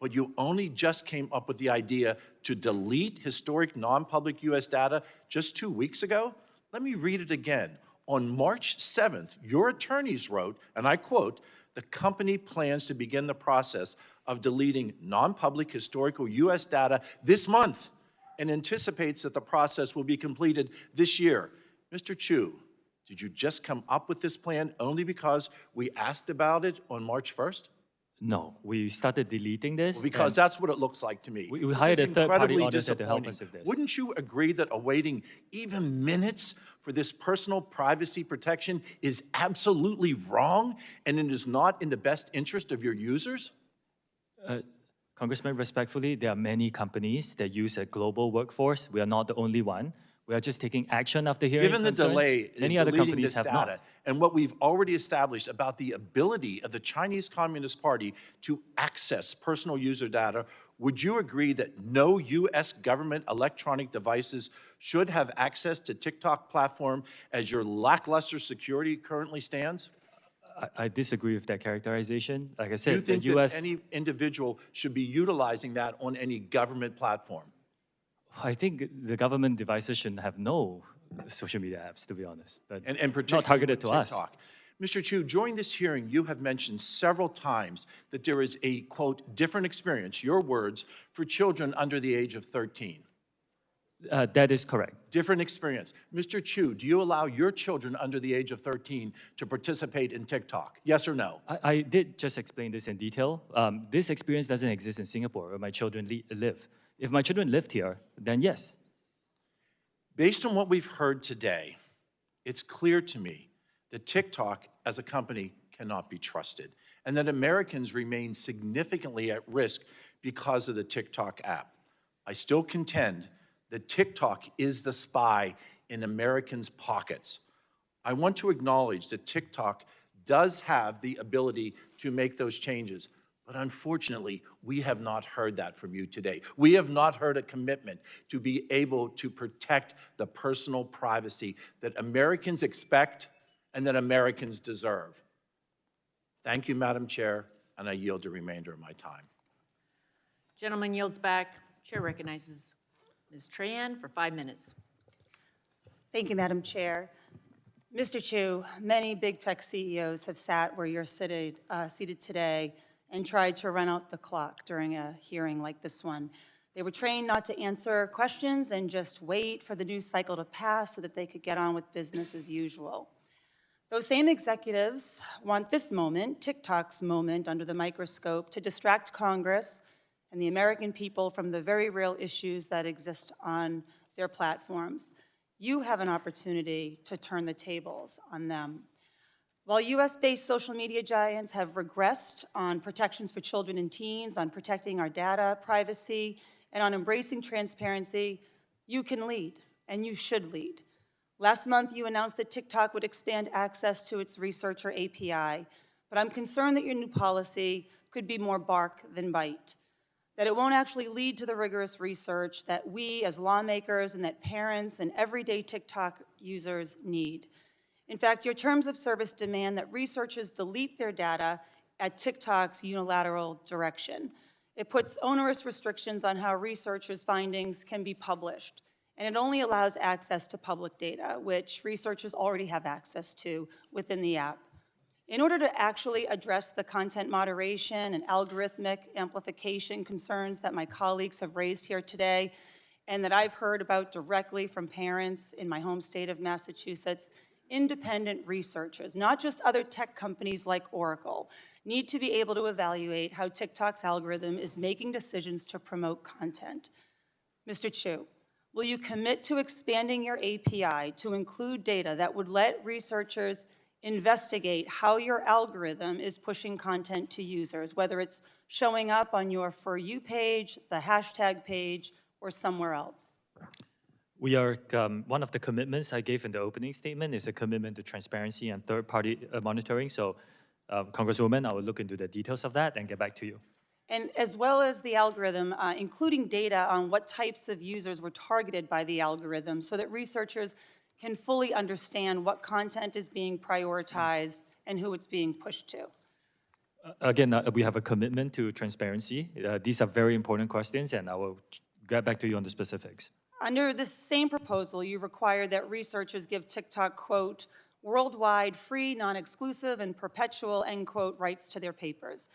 But you only just came up with the idea to delete historic non-public U.S. data just 2 weeks ago? Let me read it again. On March 7th, your attorneys wrote, and I quote, the company plans to begin the process of deleting non-public historical U.S. data this month and anticipates that the process will be completed this year. Mr. Chew, did you just come up with this plan only because we asked about it on March 1st? No, we started deleting this. Well, because and that's what it looks like to me. we This hired is a third-party incredibly auditor to help disappointing. us with this. Wouldn't you agree that awaiting even minutes for this personal privacy protection is absolutely wrong and it is not in the best interest of your users? Congressman, respectfully, there are many companies that use a global workforce. We are not the only one. We are just taking action after hearing Given the concerns. delay in Many other deleting companies this have data not. and what we've already established about the ability of the Chinese Communist Party to access personal user data, would you agree that no U.S. government electronic devices should have access to TikTok platform as your lackluster security currently stands? I disagree with that characterization. Like I Do said, you think the U.S. that any individual should be utilizing that on any government platform? I think the government devices shouldn't have no social media apps, to be honest, but And not particularly targeted with to us. TikTok. Mr. Chew, during this hearing, you have mentioned several times that there is a, quote, different experience, your words, for children under the age of 13. That is correct. Different experience. Mr. Chew, do you allow your children under the age of 13 to participate in TikTok? Yes or no? I did just explain this in detail. This experience doesn't exist in Singapore, where my children live. If my children lived here, then yes. Based on what we've heard today, it's clear to me that TikTok as a company cannot be trusted, and that Americans remain significantly at risk because of the TikTok app. I still contend that TikTok is the spy in Americans' pockets. I want to acknowledge that TikTok does have the ability to make those changes, but unfortunately, we have not heard that from you today. We have not heard a commitment to be able to protect the personal privacy that Americans expect and that Americans deserve. Thank you, Madam Chair, and I yield the remainder of my time. Gentleman yields back. Chair recognizes Ms. Tran for 5 minutes. Thank you, Madam Chair. Mr. Chew, many big tech CEOs have sat where you're seated today and tried to run out the clock during a hearing like this one. They were trained not to answer questions and just wait for the news cycle to pass so that they could get on with business as usual. Those same executives want this moment, TikTok's moment under the microscope, to distract Congress and the American people from the very real issues that exist on their platforms. You have an opportunity to turn the tables on them. While US-based social media giants have regressed on protections for children and teens, on protecting our data, privacy, and on embracing transparency, you can lead, and you should lead. Last month, you announced that TikTok would expand access to its researcher API, but I'm concerned that your new policy could be more bark than bite, that it won't actually lead to the rigorous research that we as lawmakers and that parents and everyday TikTok users need. In fact, your terms of service demand that researchers delete their data at TikTok's unilateral direction. It puts onerous restrictions on how researchers' findings can be published, and it only allows access to public data, which researchers already have access to within the app. In order to actually address the content moderation and algorithmic amplification concerns that my colleagues have raised here today, and that I've heard about directly from parents in my home state of Massachusetts, independent researchers, not just other tech companies like Oracle, need to be able to evaluate how TikTok's algorithm is making decisions to promote content. Mr. Chew, will you commit to expanding your API to include data that would let researchers investigate how your algorithm is pushing content to users, whether it's showing up on your For You page, the hashtag page, or somewhere else? We are, one of the commitments I gave in the opening statement is a commitment to transparency and third-party monitoring. So, Congresswoman, I will look into the details of that and get back to you. And as well as the algorithm, including data on what types of users were targeted by the algorithm so that researchers can fully understand what content is being prioritized and who it's being pushed to. Again, we have a commitment to transparency. These are very important questions, and I will get back to you on the specifics. Under this same proposal, you require that researchers give TikTok, quote, worldwide, free, non-exclusive, and perpetual, end quote, rights to their papers.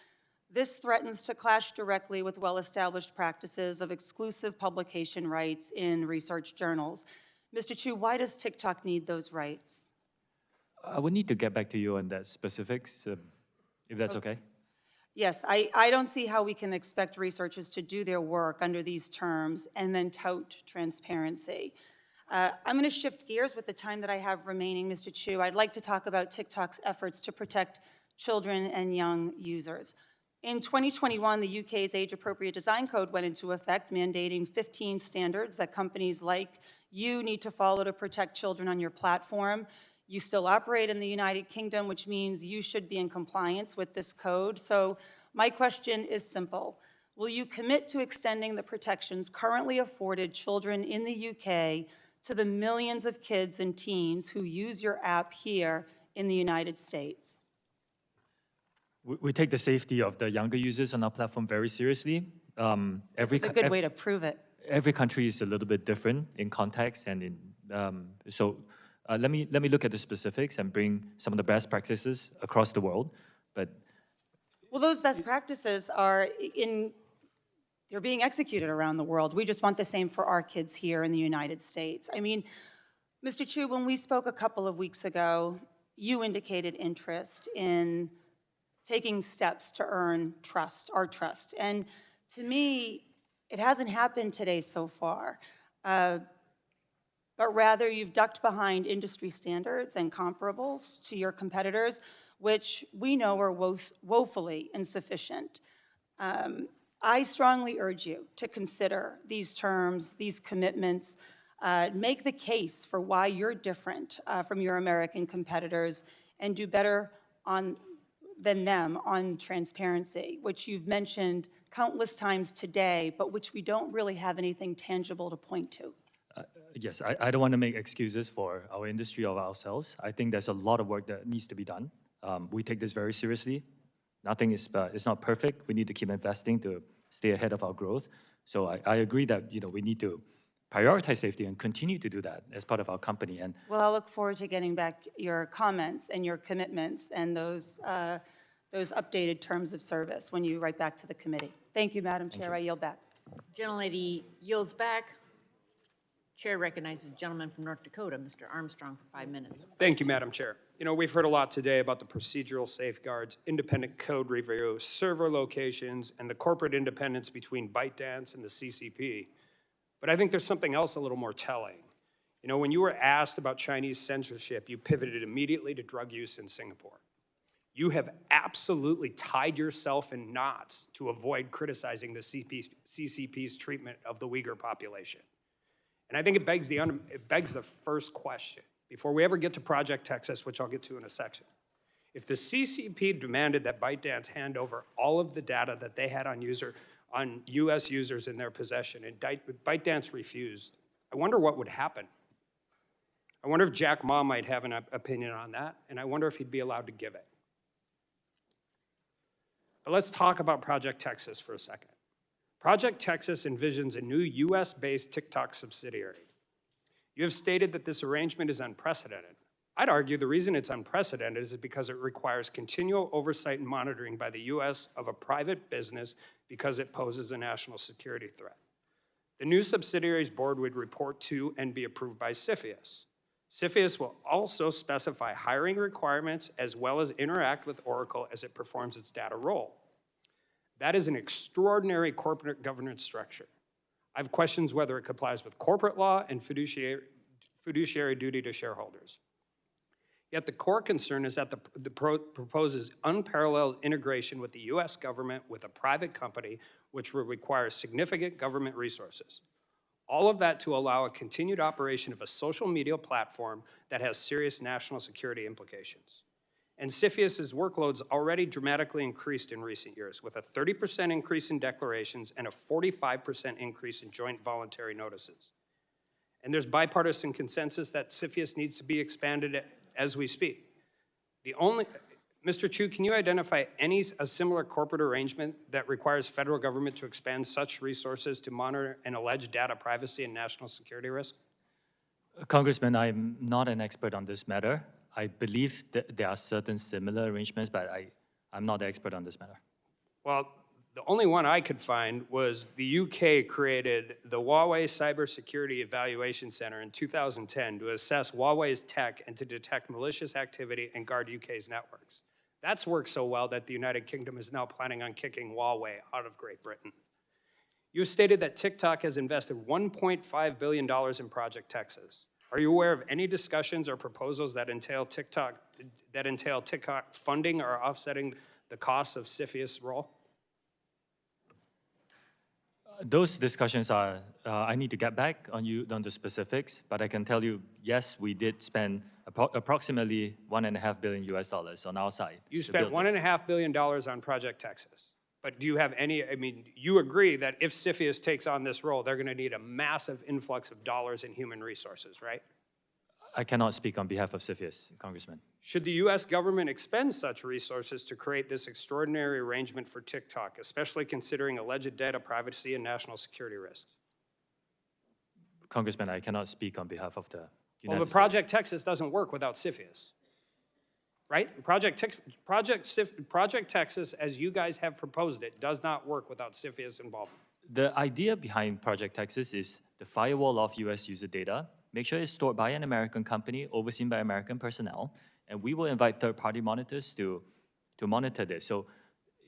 This threatens to clash directly with well-established practices of exclusive publication rights in research journals. Mr. Chew, why does TikTok need those rights? I would need to get back to you on that specifics, if that's okay. Yes, I don't see how we can expect researchers to do their work under these terms and then tout transparency. I'm going to shift gears with the time that I have remaining, Mr. Chew. I'd like to talk about TikTok's efforts to protect children and young users. In 2021, the UK's Age-Appropriate Design Code went into effect, mandating 15 standards that companies like you need to follow to protect children on your platform. You still operate in the United Kingdom, which means you should be in compliance with this code. So my question is simple. Will you commit to extending the protections currently afforded children in the UK to the millions of kids and teens who use your app here in the United States? We take the safety of the younger users on our platform very seriously. This is a good way to prove it. Every country is a little bit different in context, and let me look at the specifics and bring some of the best practices across the world. Well, those best practices are they're being executed around the world. We just want the same for our kids here in the United States. I mean, Mr. Chew, when we spoke a couple of weeks ago, you indicated interest in taking steps to earn trust, our trust. And to me, it hasn't happened today so far. But rather you've ducked behind industry standards and comparables to your competitors, which we know are woefully insufficient. I strongly urge you to consider these terms, these commitments, make the case for why you're different from your American competitors and do better than them on transparency, which you've mentioned countless times today, but which we don't really have anything tangible to point to. Yes, I don't want to make excuses for our industry or ourselves. I think there's a lot of work that needs to be done. We take this very seriously. Nothing is it's not perfect. We need to keep investing to stay ahead of our growth. So I agree that we need to prioritize safety and continue to do that as part of our company. And well, I'll look forward to getting back your comments and your commitments and those updated terms of service when you write back to the committee. Thank you, Madam Chair. I yield back. Gentlelady yields back. Chair recognizes the gentleman from North Dakota, Mr. Armstrong, for 5 minutes. Thank you, Madam Chair. We've heard a lot today about the procedural safeguards, independent code review, server locations, and the corporate independence between ByteDance and the CCP. But I think there's something else a little more telling. When you were asked about Chinese censorship, you pivoted immediately to drug use in Singapore. You have absolutely tied yourself in knots to avoid criticizing the CCP's treatment of the Uyghur population. And I think it begs the first question, before we ever get to Project Texas, which I'll get to in a section. If the CCP demanded that ByteDance hand over all of the data that they had on US users in their possession, and ByteDance refused, I wonder what would happen. I wonder if Jack Ma might have an opinion on that, and I wonder if he'd be allowed to give it. But let's talk about Project Texas for a second. Project Texas envisions a new US-based TikTok subsidiary. You have stated that this arrangement is unprecedented. I'd argue the reason it's unprecedented is because it requires continual oversight and monitoring by the US of a private business because it poses a national security threat. The new subsidiary's board would report to and be approved by CFIUS. CFIUS will also specify hiring requirements as well as interact with Oracle as it performs its data role. That is an extraordinary corporate governance structure. I have questions whether it complies with corporate law and fiduciary duty to shareholders. Yet the core concern is that the proposes unparalleled integration with the US government with a private company, which will require significant government resources. All of that to allow a continued operation of a social media platform that has serious national security implications. And CFIUS's workloads already dramatically increased in recent years, with a 30% increase in declarations and a 45% increase in joint voluntary notices. And there's bipartisan consensus that CFIUS needs to be expanded as we speak. Mr. Chew, can you identify a similar corporate arrangement that requires federal government to expand such resources to monitor an alleged data privacy and national security risk? Congressman, I'm not an expert on this matter. I believe that there are certain similar arrangements, but I'm not the expert on this matter. Well, the only one I could find was the UK created the Huawei Cybersecurity Evaluation Center in 2010 to assess Huawei's tech and to detect malicious activity and guard UK's networks. That's worked so well that the United Kingdom is now planning on kicking Huawei out of Great Britain. You stated that TikTok has invested $1.5 billion in Project Texas. Are you aware of any discussions or proposals that entail TikTok funding or offsetting the costs of CFIUS role? Those discussions are, I need to get back on the specifics, but I can tell you, yes, we did spend approximately $1.5 billion on our side. You spent $1.5 billion on Project Texas. But do you have any, I mean, you agree that if CFIUS takes on this role, they're going to need a massive influx of dollars in human resources, right? I cannot speak on behalf of CFIUS, Congressman. Should the U.S. government expend such resources to create this extraordinary arrangement for TikTok, especially considering alleged data privacy and national security risks? Congressman, I cannot speak on behalf of the United Well, but States. Project Texas doesn't work without CFIUS, right? Project Texas, as you guys have proposed it, does not work without CFIUS involvement. The idea behind Project Texas is the firewall of U.S. user data. Make sure it's stored by an American company, overseen by American personnel, and we will invite third-party monitors to monitor this. So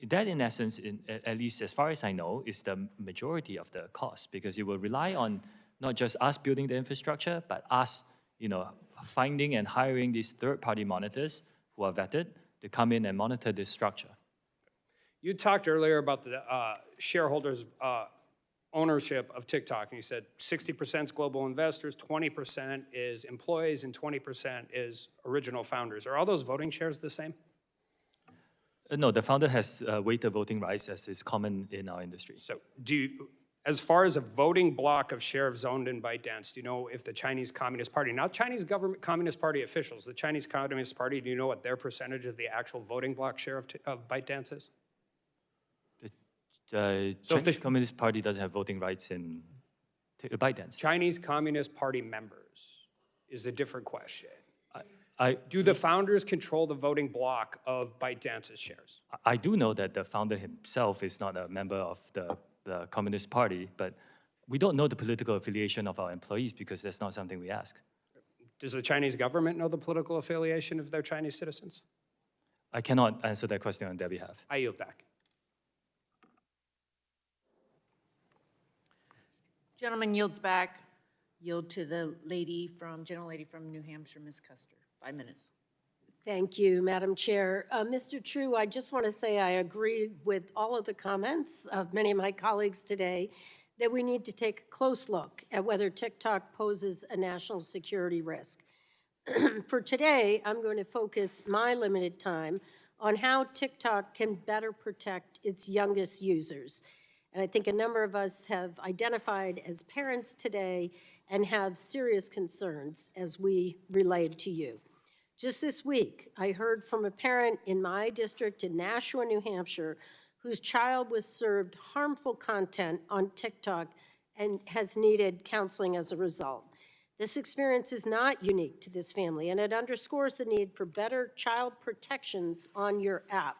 that, in essence, at least as far as I know, is the majority of the cost, because it will rely on not just us building the infrastructure, but us, finding and hiring these third-party monitors who are vetted to come in and monitor this structure. You talked earlier about the shareholders' ownership of TikTok, and you said 60% is global investors, 20% is employees, and 20% is original founders. Are all those voting shares the same? No, the founder has weighted voting rights, as is common in our industry. So as far as a voting block of shares owned in ByteDance, do you know if the Chinese Communist Party, not Chinese government Communist Party officials, the Chinese Communist Party, do you know what their percentage of the actual voting block share of ByteDance is? The Chinese Communist Party doesn't have voting rights in ByteDance. Chinese Communist Party members is a different question. Do the founders control the voting block of ByteDance's shares? I do know that the founder himself is not a member of the Communist Party, but we don't know the political affiliation of our employees because that's not something we ask. Does the Chinese government know the political affiliation of their Chinese citizens? I cannot answer that question on their behalf. I yield back. Gentleman yields back. Yield to the gentle lady from New Hampshire, Ms. Custer. 5 minutes. Thank you, Madam Chair. Mr. Chew, I just want to say I agree with all of the comments of many of my colleagues today that we need to take a close look at whether TikTok poses a national security risk. For today, I'm going to focus my limited time on how TikTok can better protect its youngest users. And I think a number of us have identified as parents today and have serious concerns as we relayed to you. Just this week, I heard from a parent in my district in Nashua, New Hampshire, whose child was served harmful content on TikTok and has needed counseling as a result. This experience is not unique to this family, and it underscores the need for better child protections on your app.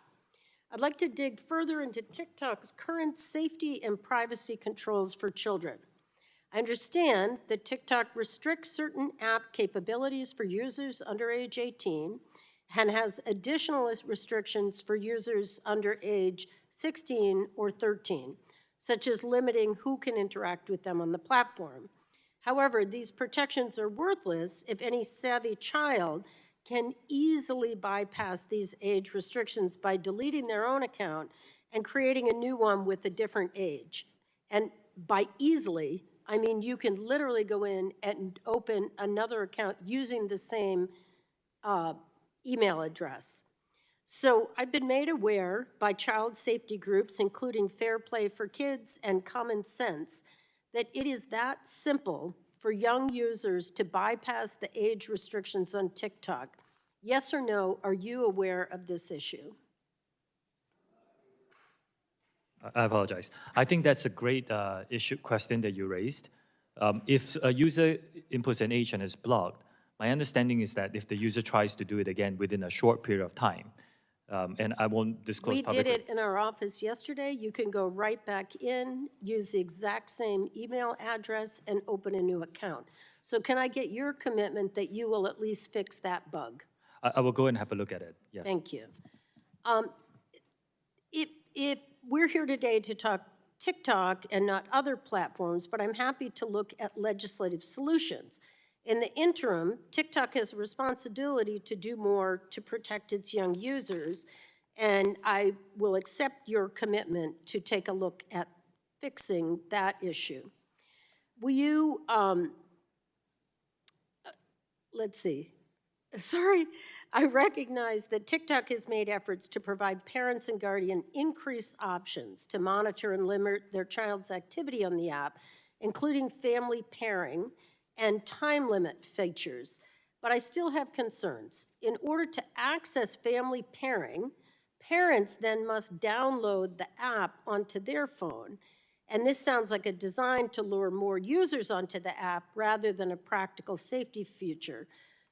I'd like to dig further into TikTok's current safety and privacy controls for children. I understand that TikTok restricts certain app capabilities for users under age 18 and has additional restrictions for users under age 16 or 13, such as limiting who can interact with them on the platform. However, these protections are worthless if any savvy child can easily bypass these age restrictions by deleting their own account and creating a new one with a different age. And by easily, I mean you can literally go in and open another account using the same email address. So I've been made aware by child safety groups, including Fair Play for Kids and Common Sense, that it is that simple for young users to bypass the age restrictions on TikTok. Yes or no, are you aware of this issue? I apologize. I think that's a great question that you raised. If a user inputs an age and is blocked, my understanding is that if the user tries to do it again within a short period of time, and I won't disclose publicly. We did it in our office yesterday. You can go right back in, use the exact same email address, and open a new account. So can I get your commitment that you will at least fix that bug? I will go and have a look at it, yes. Thank you. If we're here today to talk TikTok and not other platforms, but I'm happy to look at legislative solutions. In the interim, TikTok has a responsibility to do more to protect its young users, and I will accept your commitment to take a look at fixing that issue. Will you, let's see. Sorry, I recognize that TikTok has made efforts to provide parents and guardians increased options to monitor and limit their child's activity on the app, including family pairing and time limit features. But I still have concerns. In order to access family pairing, parents then must download the app onto their phone. And this sounds like a design to lure more users onto the app rather than a practical safety feature.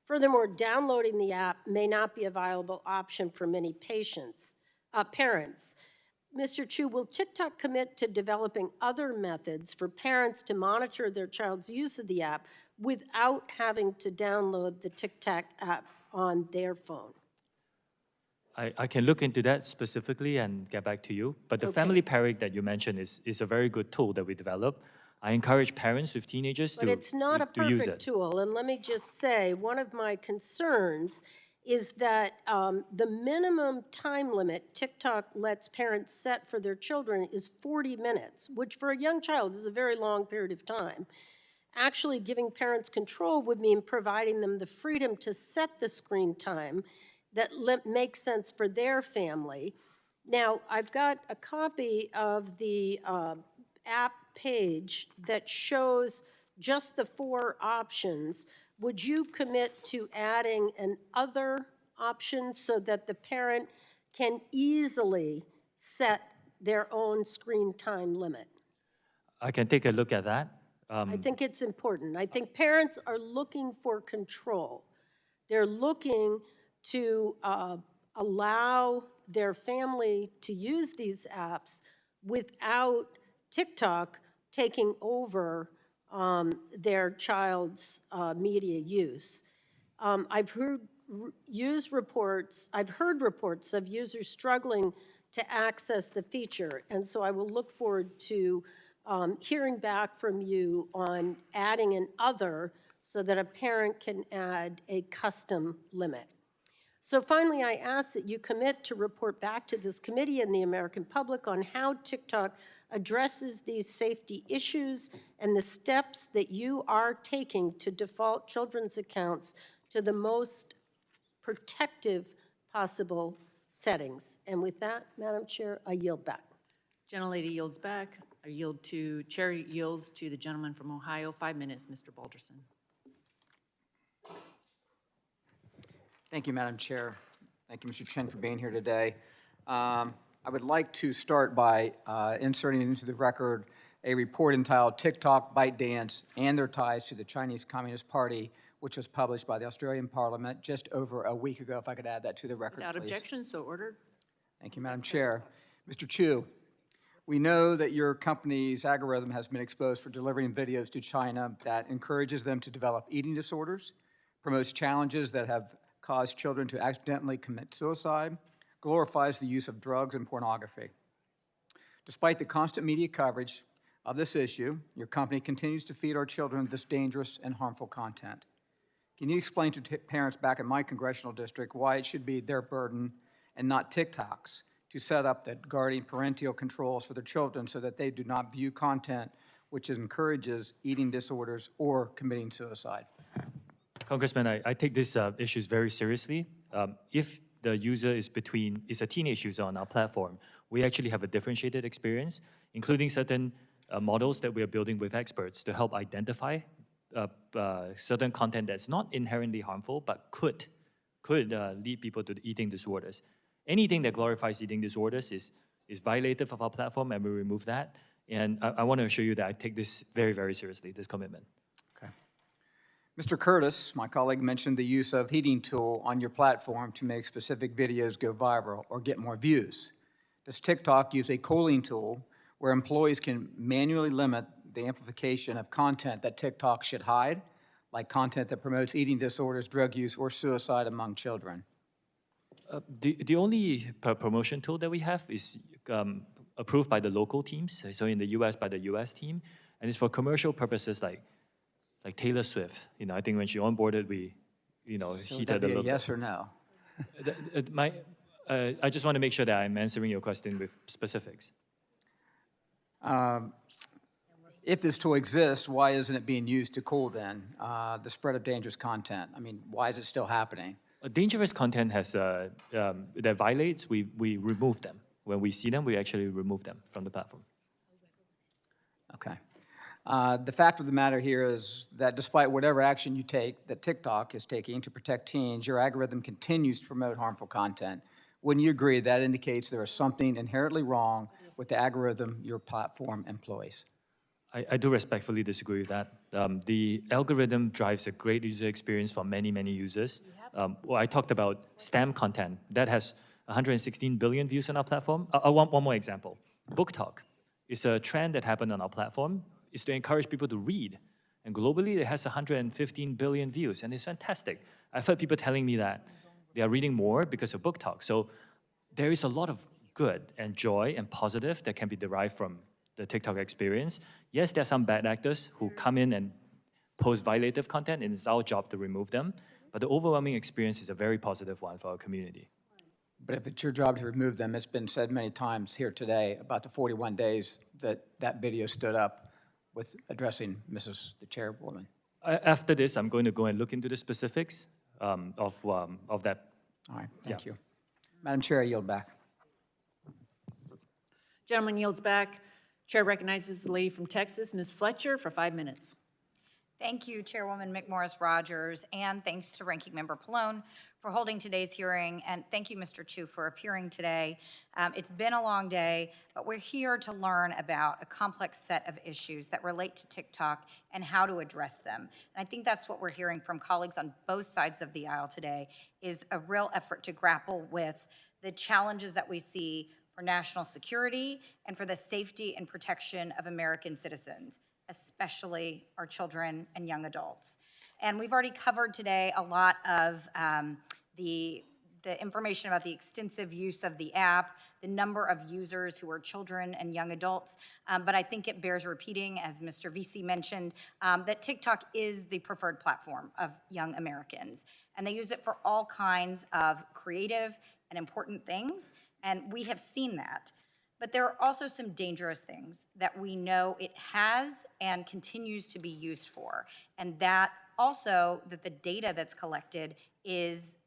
Furthermore, downloading the app may not be a viable option for many parents. Mr. Chew, will TikTok commit to developing other methods for parents to monitor their child's use of the app without having to download the TikTok app on their phone? I can look into that specifically and get back to you. But the Okay. family pairing that you mentioned is a very good tool that we developed. I encourage parents with teenagers But it's not a to use perfect it. tool, and let me just say, one of my concerns is that the minimum time limit TikTok lets parents set for their children is 40 minutes, which for a young child is a very long period of time. Actually, giving parents control would mean providing them the freedom to set the screen time that makes sense for their family. Now, I've got a copy of the app page that shows just the 4 options. Would you commit to adding an other option so that the parent can easily set their own screen time limit? I can take a look at that. I think it's important. I think parents are looking for control. They're looking to allow their family to use these apps without TikTok taking over their child's media use. I've heard reports of users struggling to access the feature, and so I will look forward to hearing back from you on adding an other so that a parent can add a custom limit. So finally, I ask that you commit to report back to this committee and the American public on how TikTok addresses these safety issues and the steps that you are taking to default children's accounts to the most protective possible settings. And with that, Madam Chair, I yield back. Gentlelady yields back. Chair yields to the gentleman from Ohio. 5 minutes, Mr. Balderson. Thank you, Madam Chair. Thank you, Mr. Chen, for being here today. I would like to start by inserting into the record a report entitled TikTok, ByteDance, and Their Ties to the Chinese Communist Party, which was published by the Australian Parliament just over a week ago. If I could add that to the record, Without please. objection, so ordered. Thank you, Madam Chair. Mr. Chew, we know that your company's algorithm has been exposed for delivering videos to China that encourages them to develop eating disorders, promotes challenges that have caused children to accidentally commit suicide, glorifies the use of drugs and pornography. Despite the constant media coverage of this issue, your company continues to feed our children this dangerous and harmful content. Can you explain to parents back in my congressional district why it should be their burden and not TikTok's to set up the guardian parental controls for their children so that they do not view content which encourages eating disorders or committing suicide? Congressman, I take these issues very seriously. If the user is a teenage user on our platform, we actually have a differentiated experience, including certain models that we are building with experts to help identify certain content that's not inherently harmful, but could lead people to eating disorders. Anything that glorifies eating disorders is violative of our platform, and we remove that. And I want to assure you that I take this very, very seriously, this commitment. Mr. Curtis, my colleague, mentioned the use of heating tool on your platform to make specific videos go viral or get more views. Does TikTok use a culling tool where employees can manually limit the amplification of content that TikTok should hide, like content that promotes eating disorders, drug use, or suicide among children? The only promotion tool that we have is approved by the local teams, so in the US by the US team, and it's for commercial purposes like Taylor Swift. You know, I think when she onboarded, we, you know, So would heated that a be little a yes or no? I just want to make sure that I'm answering your question with specifics. If this tool exists, why isn't it being used to cool then the spread of dangerous content? I mean, why is it still happening? Dangerous content has that violates, we remove them. When we see them, we actually remove them from the platform. Okay. The fact of the matter here is that despite whatever action you take, that TikTok is taking to protect teens, your algorithm continues to promote harmful content. Wouldn't you agree that indicates there is something inherently wrong with the algorithm your platform employs? I do respectfully disagree with that. The algorithm drives a great user experience for many, many users. Well, I talked about STEM content. That has 116 billion views on our platform. One more example. Book Talk is a trend that happened on our platform. It's to encourage people to read. And globally, it has 115 billion views, and it's fantastic. I've heard people telling me that they are reading more because of Book Talk. So there is a lot of good and joy and positive that can be derived from the TikTok experience. Yes, there are some bad actors who come in and post violative content, and it's our job to remove them. But the overwhelming experience is a very positive one for our community. But if it's your job to remove them, it's been said many times here today about the 41 days that that video stood up with addressing the chairwoman. After this, I'm going to go and look into the specifics of that. All right, thank you. Madam Chair, I yield back. Gentleman yields back. Chair recognizes the lady from Texas, Ms. Fletcher, for 5 minutes. Thank you, Chairwoman McMorris-Rogers, and thanks to Ranking Member Pallone for holding today's hearing, and thank you, Mr. Chew, for appearing today. It's been a long day, but we're here to learn about a complex set of issues that relate to TikTok and how to address them. And I think that's what we're hearing from colleagues on both sides of the aisle today, is a real effort to grapple with the challenges that we see for national security and for the safety and protection of American citizens, especially our children and young adults. And we've already covered today a lot of the information about the extensive use of the app, the number of users who are children and young adults, but I think it bears repeating, as Mr. VC mentioned, that TikTok is the preferred platform of young Americans. And they use it for all kinds of creative and important things, and we have seen that. But there are also some dangerous things that we know it has and continues to be used for. And that also, that the data that's collected is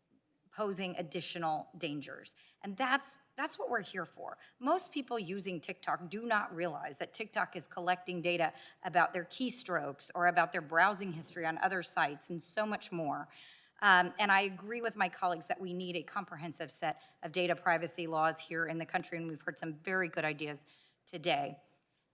posing additional dangers. And that's what we're here for. Most people using TikTok do not realize that TikTok is collecting data about their keystrokes or about their browsing history on other sites and so much more. And I agree with my colleagues that we need a comprehensive set of data privacy laws here in the country, and we've heard some very good ideas today.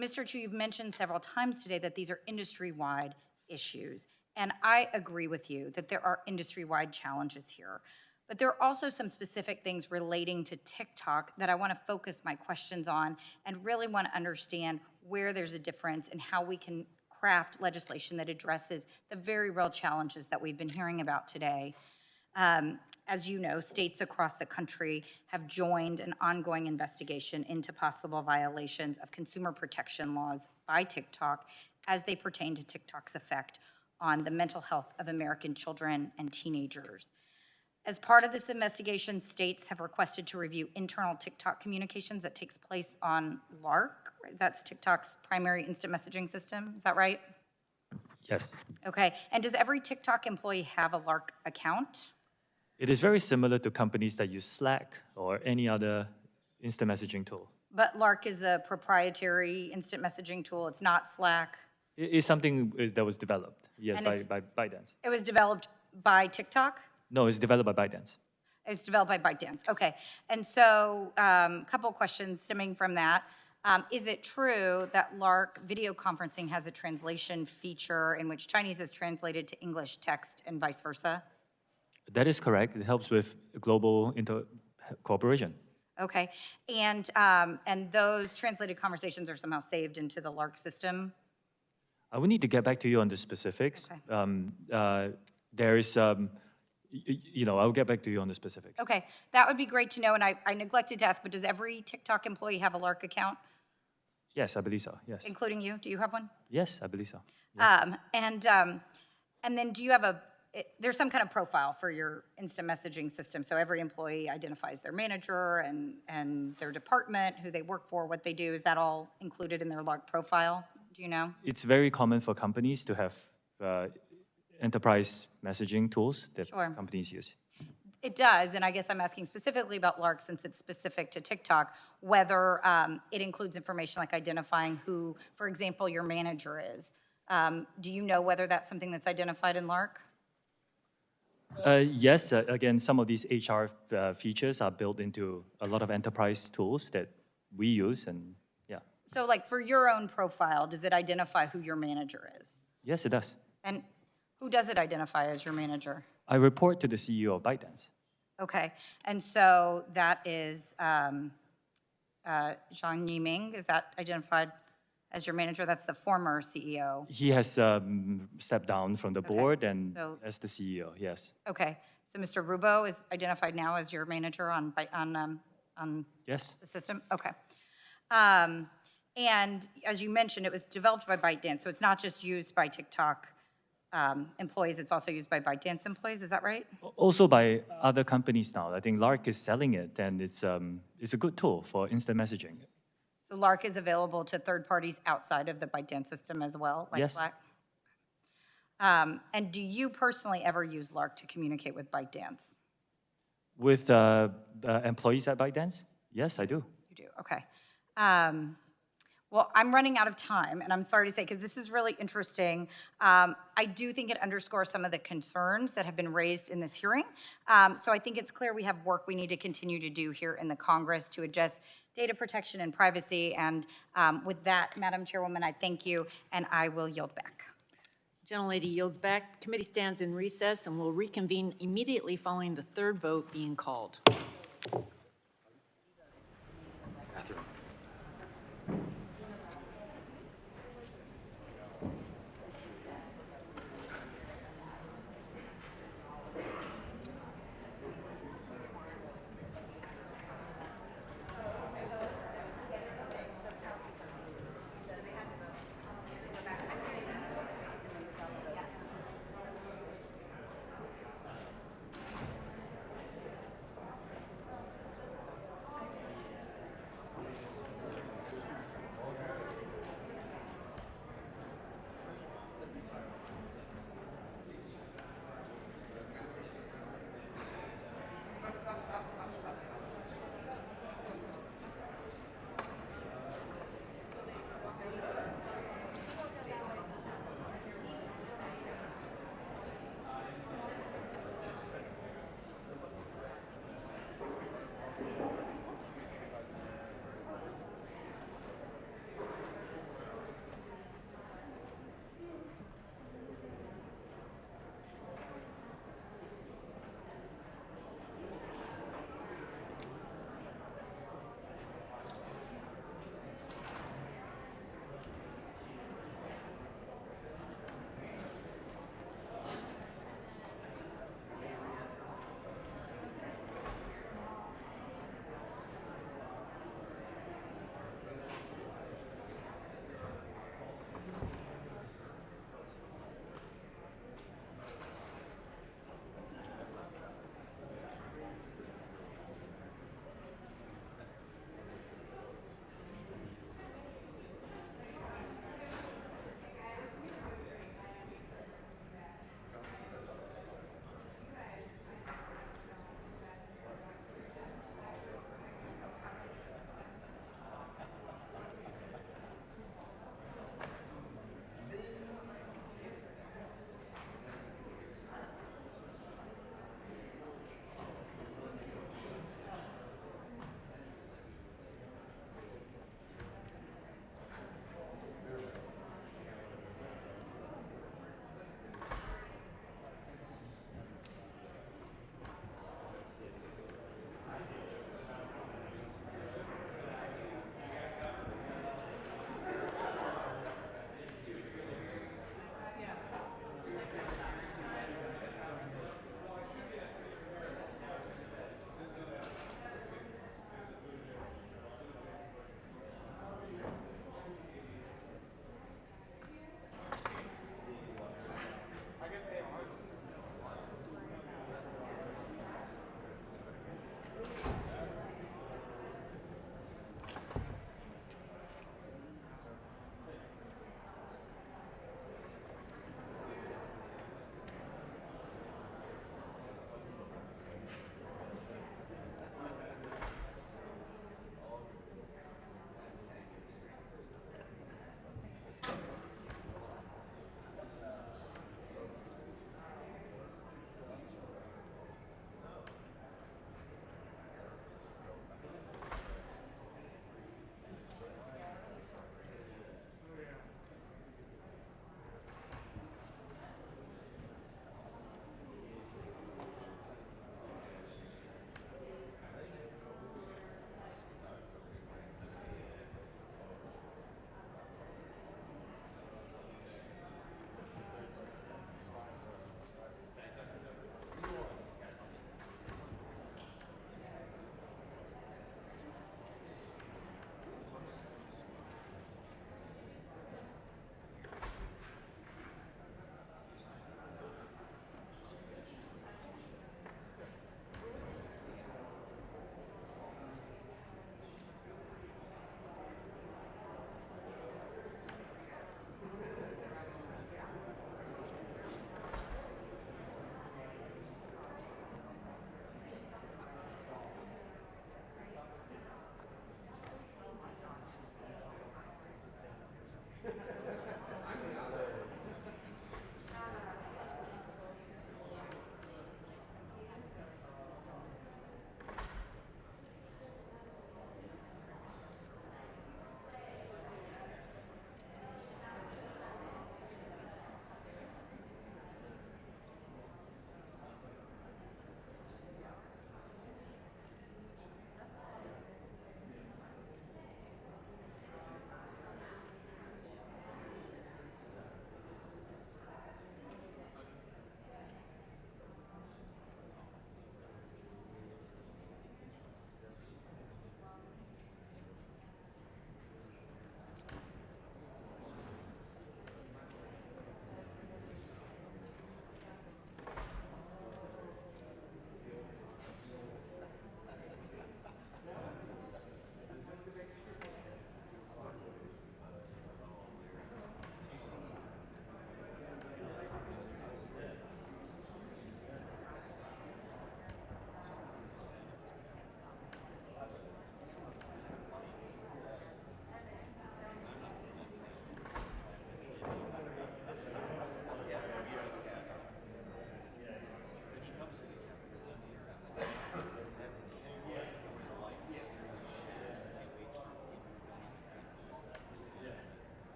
Mr. Chew, you've mentioned several times today that these are industry-wide issues, and I agree with you that there are industry-wide challenges here. But there are also some specific things relating to TikTok that I want to focus my questions on and really want to understand where there's a difference and how we can craft legislation that addresses the very real challenges that we've been hearing about today. As you know, states across the country have joined an ongoing investigation into possible violations of consumer protection laws by TikTok as they pertain to TikTok's effect on the mental health of American children and teenagers. As part of this investigation, states have requested to review internal TikTok communications that takes place on LARC. That's TikTok's primary instant messaging system. Is that right? Yes. Okay. And does every TikTok employee have a LARC account? It is very similar to companies that use Slack or any other instant messaging tool. But LARC is a proprietary instant messaging tool. It's not Slack. It's something that was developed, yes, by ByteDance. It was developed by TikTok? No, it's developed by ByteDance. It's developed by ByteDance, okay. And so a couple of questions stemming from that. Is it true that LARC video conferencing has a translation feature in which Chinese is translated to English text and vice versa? That is correct. It helps with global cooperation. Okay, and those translated conversations are somehow saved into the LARC system? I will need to get back to you on the specifics. Okay. There is, I'll get back to you on the specifics. Okay, that would be great to know, and I neglected to ask, but does every TikTok employee have a Lark account, Yes, I believe so, yes. including you? Do you have one? Yes, I believe so. And then do you have there's some kind of profile for your instant messaging system, so every employee identifies their manager and their department, who they work for, what they do. Is that all included in their Lark profile? Do you know? It's very common for companies to have enterprise messaging tools that Sure. companies use. It does, and I guess I'm asking specifically about Lark since it's specific to TikTok, whether it includes information like identifying who, for example, your manager is. Do you know whether that's something that's identified in Lark? Yes, again, some of these HR features are built into a lot of enterprise tools that we use, and yeah. So like for your own profile, does it identify who your manager is? Yes, it does. And who does it identify as your manager? I report to the CEO of ByteDance. Okay, and so that is Zhang Yiming, is that identified as your manager? That's the former CEO. He has stepped down from the board and so- as the CEO, yes. Okay, so Mr. Rubo is identified now as your manager on Yes. the system? Okay. And as you mentioned, it was developed by ByteDance, so it's not just used by TikTok employees, it's also used by ByteDance employees, is that right? Also by other companies now. I think Lark is selling it, and it's a good tool for instant messaging. So Lark is available to third parties outside of the ByteDance system as well, like Yes. Slack? And do you personally ever use Lark to communicate with ByteDance? With employees at ByteDance? Yes, I do. You do, okay. Well, I'm running out of time, and I'm sorry to say, because this is really interesting. I do think it underscores some of the concerns that have been raised in this hearing. So I think it's clear we have work we need to continue to do here in the Congress to address data protection and privacy. And with that, Madam Chairwoman, I thank you, and I will yield back. Gentlelady yields back. Committee stands in recess and will reconvene immediately following the third vote being called.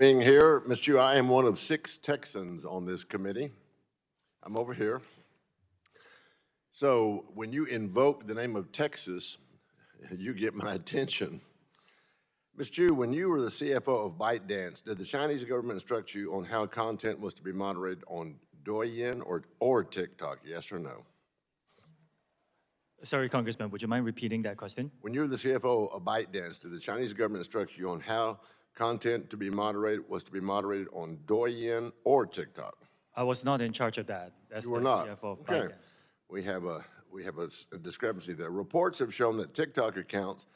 Being here, Ms. Chew, I am one of 6 Texans on this committee. I'm over here. So when you invoke the name of Texas, you get my attention. Ms. Chew, when you were the CFO of ByteDance, did the Chinese government instruct you on how content was to be moderated on Douyin or TikTok, yes or no? Sorry, Congressman, would you mind repeating that question? When you were the CFO of ByteDance, did the Chinese government instruct you on how content to be moderated was to be moderated on Douyin or TikTok? I was not in charge of that. That's You were the not. CFO of Okay. ByteDance. We have a discrepancy there. Reports have shown that TikTok accounts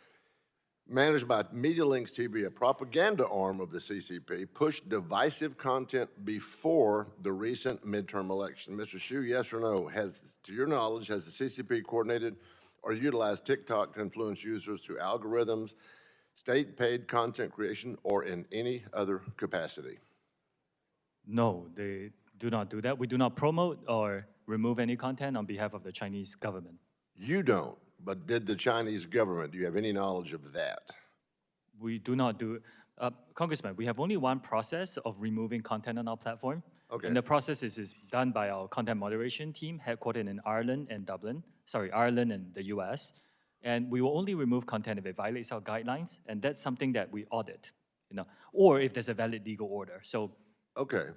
managed by Media Links TV, a propaganda arm of the CCP, pushed divisive content before the recent midterm election. Mr. Shou, yes or no, to your knowledge, has the CCP coordinated or utilized TikTok to influence users through algorithms, state-paid content creation, or in any other capacity? No, they do not do that. We do not promote or remove any content on behalf of the Chinese government. You don't, but did the Chinese government, do you have any knowledge of that? We do not do, Congressman, we have only one process of removing content on our platform. Okay. And the process is done by our content moderation team headquartered in Ireland and Ireland and the US. And we will only remove content if it violates our guidelines, and that's something that we audit, or if there's a valid legal order. So, okay.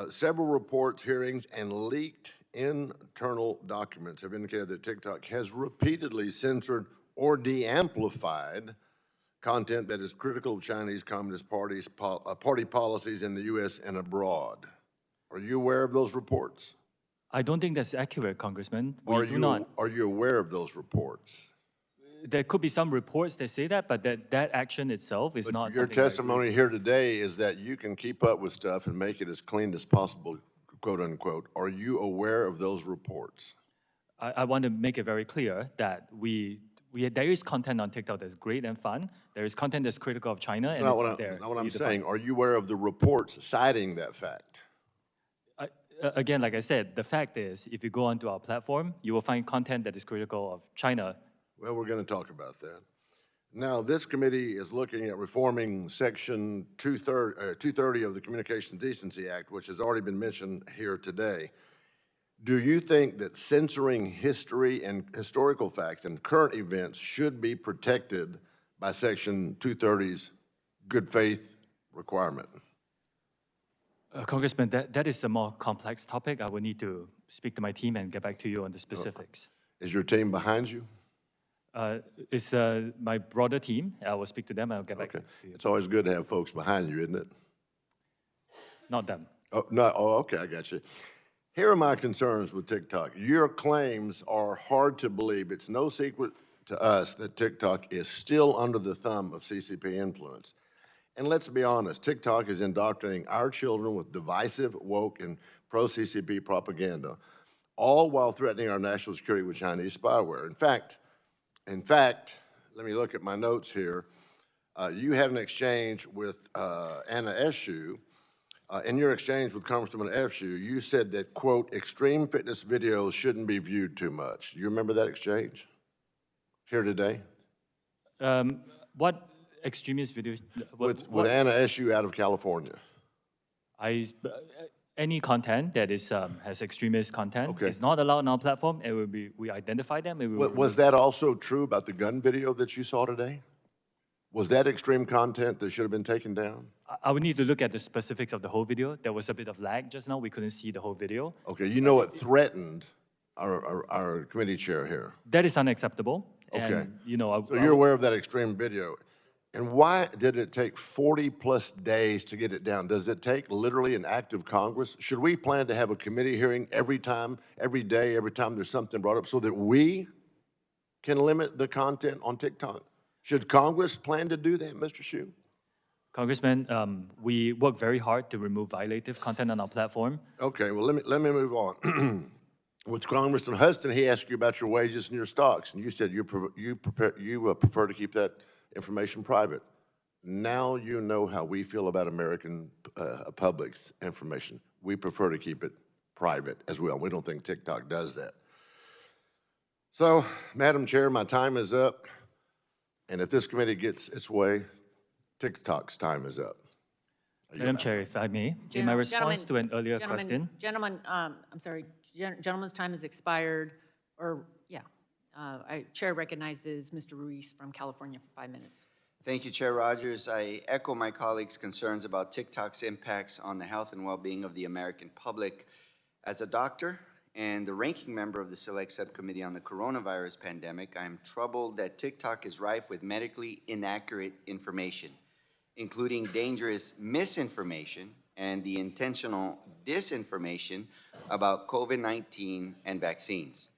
Several reports, hearings, and leaked internal documents have indicated that TikTok has repeatedly censored or de-amplified content that is critical of Chinese Communist Party policies in the U.S. and abroad. Are you aware of those reports? I don't think that's accurate, Congressman. Are you aware of those reports? There could be some reports that say that, but that action itself is not Your something testimony here today is that you can keep up with stuff and make it as clean as possible, quote unquote. Are you aware of those reports? I want to make it very clear that there is content on TikTok that's great and fun. There is content that's critical of China, and it's not there. That's not what I'm saying. Are you aware of the reports citing that fact? Again, like I said, the fact is, if you go onto our platform, you will find content that is critical of China. Well, we're going to talk about that. Now, this committee is looking at reforming Section 230 of the Communications Decency Act, which has already been mentioned here today. Do you think that censoring history and historical facts and current events should be protected by Section 230's good faith requirement? Congressman, that is a more complex topic. I will need to speak to my team and get back to you on the specifics. Is your team behind you? It's my broader team. I will speak to them and I'll get back to you. It's always good to have folks behind you, isn't it? Not them. Oh, no. Oh, okay, I got you. Here are my concerns with TikTok. Your claims are hard to believe. It's no secret to us that TikTok is still under the thumb of CCP influence. And let's be honest, TikTok is indoctrinating our children with divisive, woke, and pro-CCP propaganda, all while threatening our national security with Chinese spyware. In fact, let me look at my notes here. You had an exchange with Anna Shou. In your exchange with Congresswoman Shou, you said that, quote, extreme fitness videos shouldn't be viewed too much. Do you remember that exchange here today? What extremist videos? With Anna Shou out of California. Any content that is has extremist content is not allowed on our platform. It will be, we identify them. Was that also true about the gun video that you saw today? Was that extreme content that should have been taken down? I would need to look at the specifics of the whole video. There was a bit of lag just now. We couldn't see the whole video. Okay, you know it threatened our committee chair here. That is unacceptable. Okay. And, so you're aware of that extreme video. And why did it take 40-plus days to get it down? Does it take literally an act of Congress? Should we plan to have a committee hearing every time, every day, every time there's something brought up so that we can limit the content on TikTok? Should Congress plan to do that, Mr. Shou? Congressman, we work very hard to remove violative content on our platform. Okay, well, let me move on. With Congressman Huston, he asked you about your wages and your stocks, and you said you prefer to keep that information private. Now you know how we feel about American public's information. We prefer to keep it private as well. We don't think TikTok does that. So, Madam Chair, my time is up. And if this committee gets its way, TikTok's time is up. Madam Chair, if I may, in my response to an earlier question. Gentlemen, I'm sorry, gentleman's time has expired, or, yeah. Chair recognizes Mr. Ruiz from California for 5 minutes. Thank you, Chair Rogers. I echo my colleagues' concerns about TikTok's impacts on the health and well-being of the American public. As a doctor and the ranking member of the Select Subcommittee on the Coronavirus Pandemic, I am troubled that TikTok is rife with medically inaccurate information, including dangerous misinformation and the intentional disinformation about COVID-19 and vaccines.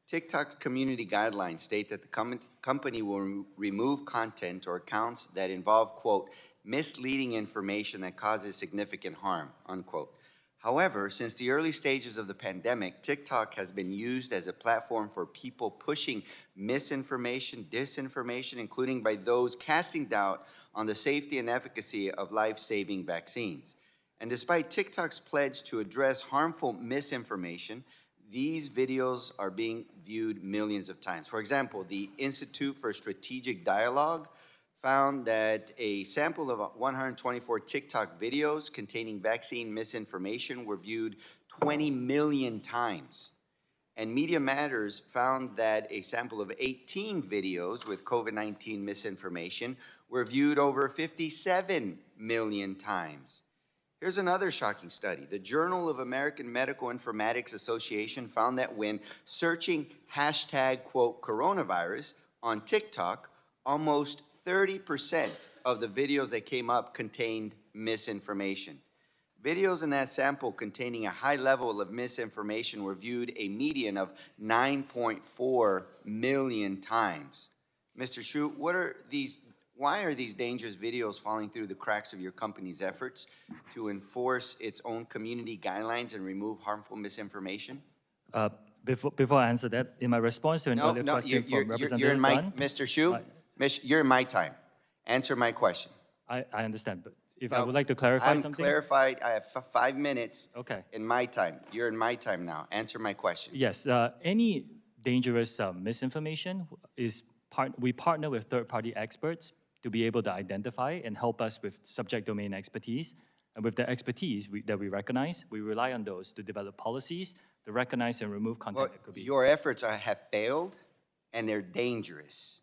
TikTok's community guidelines state that the company will remove content or accounts that involve, quote, misleading information that causes significant harm, unquote. However, since the early stages of the pandemic, TikTok has been used as a platform for people pushing misinformation, disinformation, including by those casting doubt on the safety and efficacy of life-saving vaccines. And despite TikTok's pledge to address harmful misinformation, these videos are being viewed millions of times. For example, the Institute for Strategic Dialogue found that a sample of 124 TikTok videos containing vaccine misinformation were viewed 20 million times. And Media Matters found that a sample of 18 videos with COVID-19 misinformation were viewed over 57 million times. Here's another shocking study. The Journal of American Medical Informatics Association found that when searching hashtag, quote, coronavirus on TikTok, almost 30% of the videos that came up contained misinformation. Videos in that sample containing a high level of misinformation were viewed a median of 9.4 million times. Mr. Chew, why are these dangerous videos falling through the cracks of your company's efforts to enforce its own community guidelines and remove harmful misinformation? Before I answer that, in my response to an earlier question from Representative Dunn, Mr. Chew, you're in my time. Answer my question. I understand, but if I would like to clarify something. I'm clarified. I have 5 minutes Okay. in my time. You're in my time now. Answer my question. Yes, any dangerous misinformation we partner with third-party experts to be able to identify and help us with subject domain expertise. And with the expertise that we recognize, we rely on those to develop policies to recognize and remove content that could be. Your efforts have failed, and they're dangerous,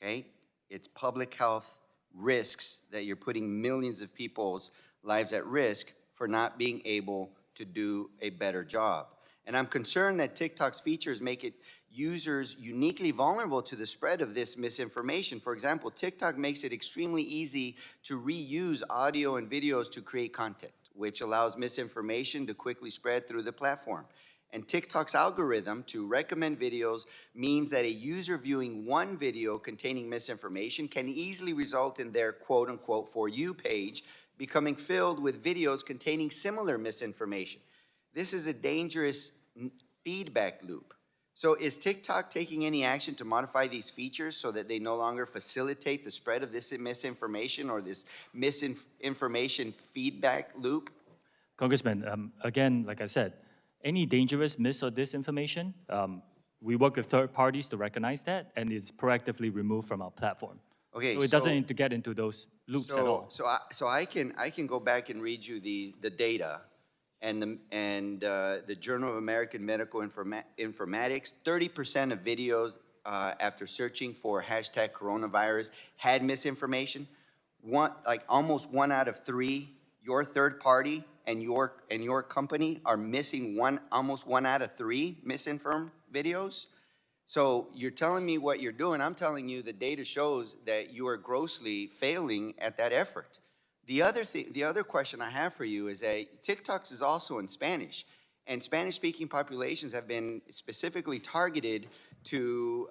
okay? It's public health risks that you're putting millions of people's lives at risk for not being able to do a better job. And I'm concerned that TikTok's features make it users uniquely vulnerable to the spread of this misinformation. For example, TikTok makes it extremely easy to reuse audio and videos to create content, which allows misinformation to quickly spread through the platform. And TikTok's algorithm to recommend videos means that a user viewing one video containing misinformation can easily result in their quote-unquote For You page becoming filled with videos containing similar misinformation. This is a dangerous feedback loop. So is TikTok taking any action to modify these features so that they no longer facilitate the spread of this misinformation or this misinformation feedback loop? Congressman, again, like I said, any dangerous mis or disinformation, we work with third parties to recognize that, and it's proactively removed from our platform. Okay, so it doesn't need to get into those loops at all. So I can go back and read you the data and the Journal of American Medical Informatics. 30% of videos after searching for hashtag coronavirus had misinformation. Almost 1 out of 3, your third party and your company are missing almost 1 out of 3 misinformed videos. So you're telling me what you're doing. I'm telling you the data shows that you are grossly failing at that effort. The other question I have for you is that TikTok is also in Spanish, and Spanish-speaking populations have been specifically targeted to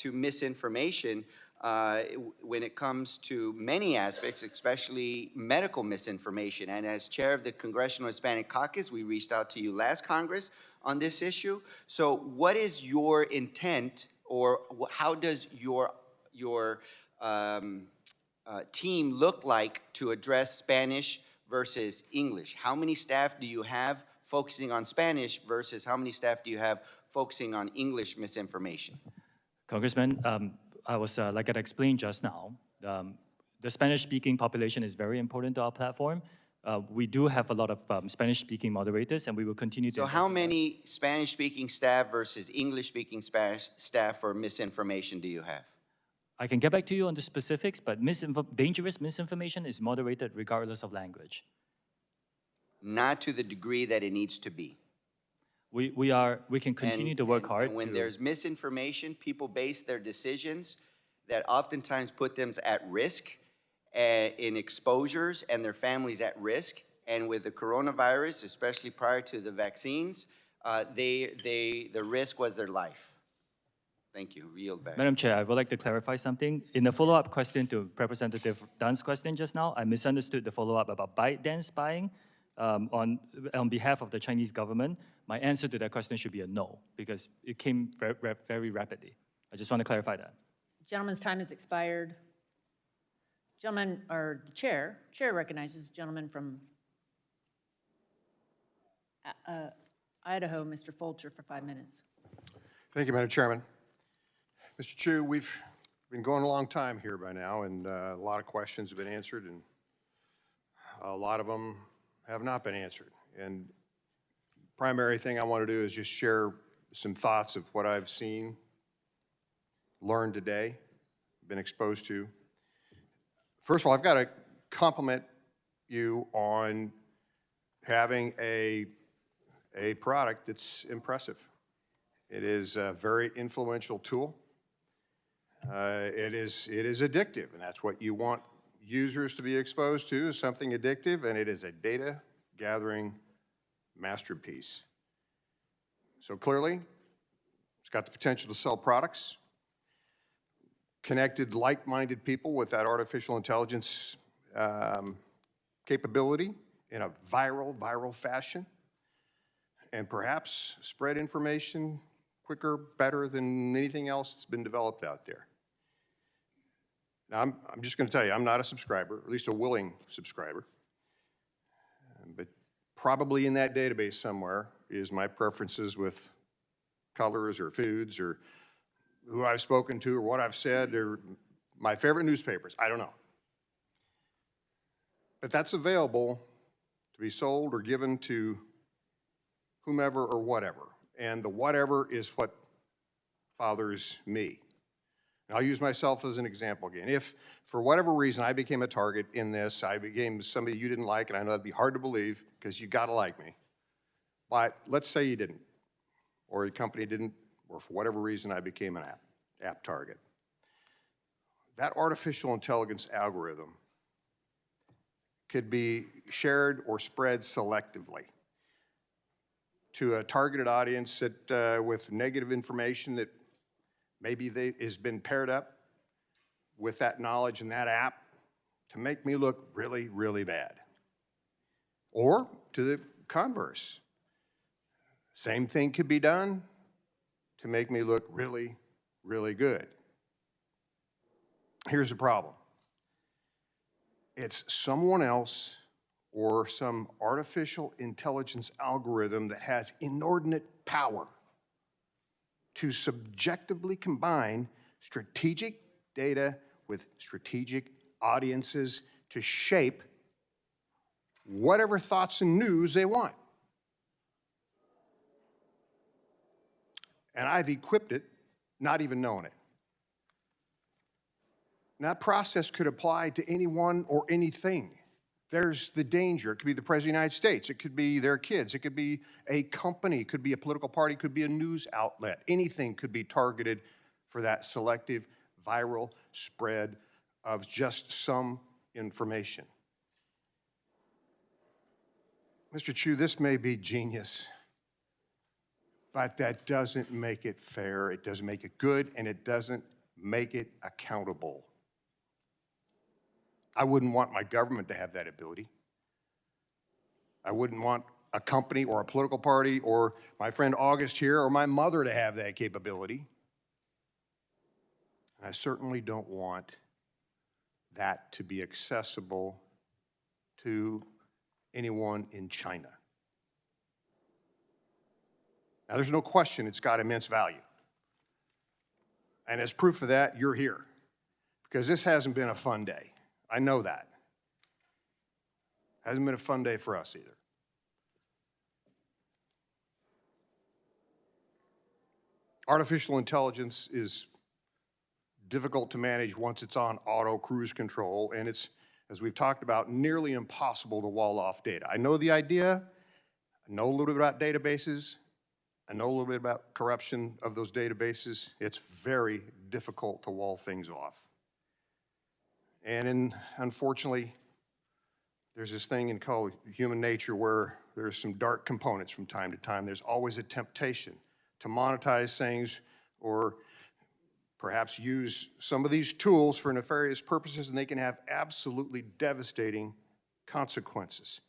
misinformation when it comes to many aspects, especially medical misinformation. And as chair of the Congressional Hispanic Caucus, we reached out to you last Congress on this issue. So what is your intent, or how does your team look like to address Spanish versus English? How many staff do you have focusing on Spanish versus how many staff do you have focusing on English misinformation? Congressman, I was, like I explained just now, the Spanish-speaking population is very important to our platform. We do have a lot of Spanish-speaking moderators, and we will continue to. So how many Spanish-speaking staff versus English-speaking staff for misinformation do you have? I can get back to you on the specifics, but dangerous misinformation is moderated regardless of language. Not to the degree that it needs to be. We can continue to work hard. And when there's misinformation, people base their decisions that oftentimes put them at risk in exposures and their families at risk. And with the coronavirus, especially prior to the vaccines, the risk was their life. Thank you. Yield back. Madam Chair, I would like to clarify something. In the follow-up question to Representative Dunn's question just now, I misunderstood the follow-up about ByteDance spying on behalf of the Chinese government. My answer to that question should be a no, because it came very rapidly. I just want to clarify that. Gentleman's time has expired. Gentleman, or the chair recognizes the gentleman from Idaho, Mr. Fulcher, for 5 minutes. Thank you, Madam Chairman. Mr. Chew, we've been going a long time here by now, and a lot of questions have been answered, and a lot of them have not been answered. And primary thing I want to do is just share some thoughts of what I've seen, learned today, been exposed to. First of all, I've got to compliment you on having a product that's impressive. It is a very influential tool. It is addictive, and that's what you want users to be exposed to, is something addictive, and it is a data gathering masterpiece. So clearly, it's got the potential to sell products, connected like-minded people with that artificial intelligence capability in a viral fashion, and perhaps spread information quicker, better than anything else that's been developed out there. Now, I'm just going to tell you, I'm not a subscriber, at least a willing subscriber. But probably in that database somewhere is my preferences with colors or foods or who I've spoken to or what I've said or my favorite newspapers. I don't know. But that's available to be sold or given to whomever or whatever. And the whatever is what bothers me. And I'll use myself as an example again. If, for whatever reason, I became a target in this, I became somebody you didn't like, and I know that'd be hard to believe because you gotta like me. But let's say you didn't, or a company didn't, or for whatever reason I became an app target. That artificial intelligence algorithm could be shared or spread selectively to a targeted audience that, with negative information that maybe has been paired up with that knowledge in that app to make me look really, really bad. Or to the converse. Same thing could be done to make me look really, really good. Here's the problem. It's someone else or some artificial intelligence algorithm that has inordinate power to subjectively combine strategic data with strategic audiences to shape whatever thoughts and news they want. And I've equipped it, not even knowing it. And that process could apply to anyone or anything. There's the danger. It could be the President of the United States. It could be their kids. It could be a company. It could be a political party. It could be a news outlet. Anything could be targeted for that selective viral spread of just some information. Mr. Chew, this may be genius, but that doesn't make it fair. It doesn't make it good, and it doesn't make it accountable. I wouldn't want my government to have that ability. I wouldn't want a company or a political party or my friend August here or my mother to have that capability. And I certainly don't want that to be accessible to anyone in China. Now, there's no question it's got immense value. And as proof of that, you're here. Because this hasn't been a fun day. I know that. Hasn't been a fun day for us either. Artificial intelligence is difficult to manage once it's on auto cruise control, and it's, as we've talked about, nearly impossible to wall off data. I know the idea, I know a little bit about databases, I know a little bit about corruption of those databases. It's very difficult to wall things off. And unfortunately, there's this thing in called human nature where there's some dark components from time to time. There's always a temptation to monetize things or perhaps use some of these tools for nefarious purposes, and they can have absolutely devastating consequences.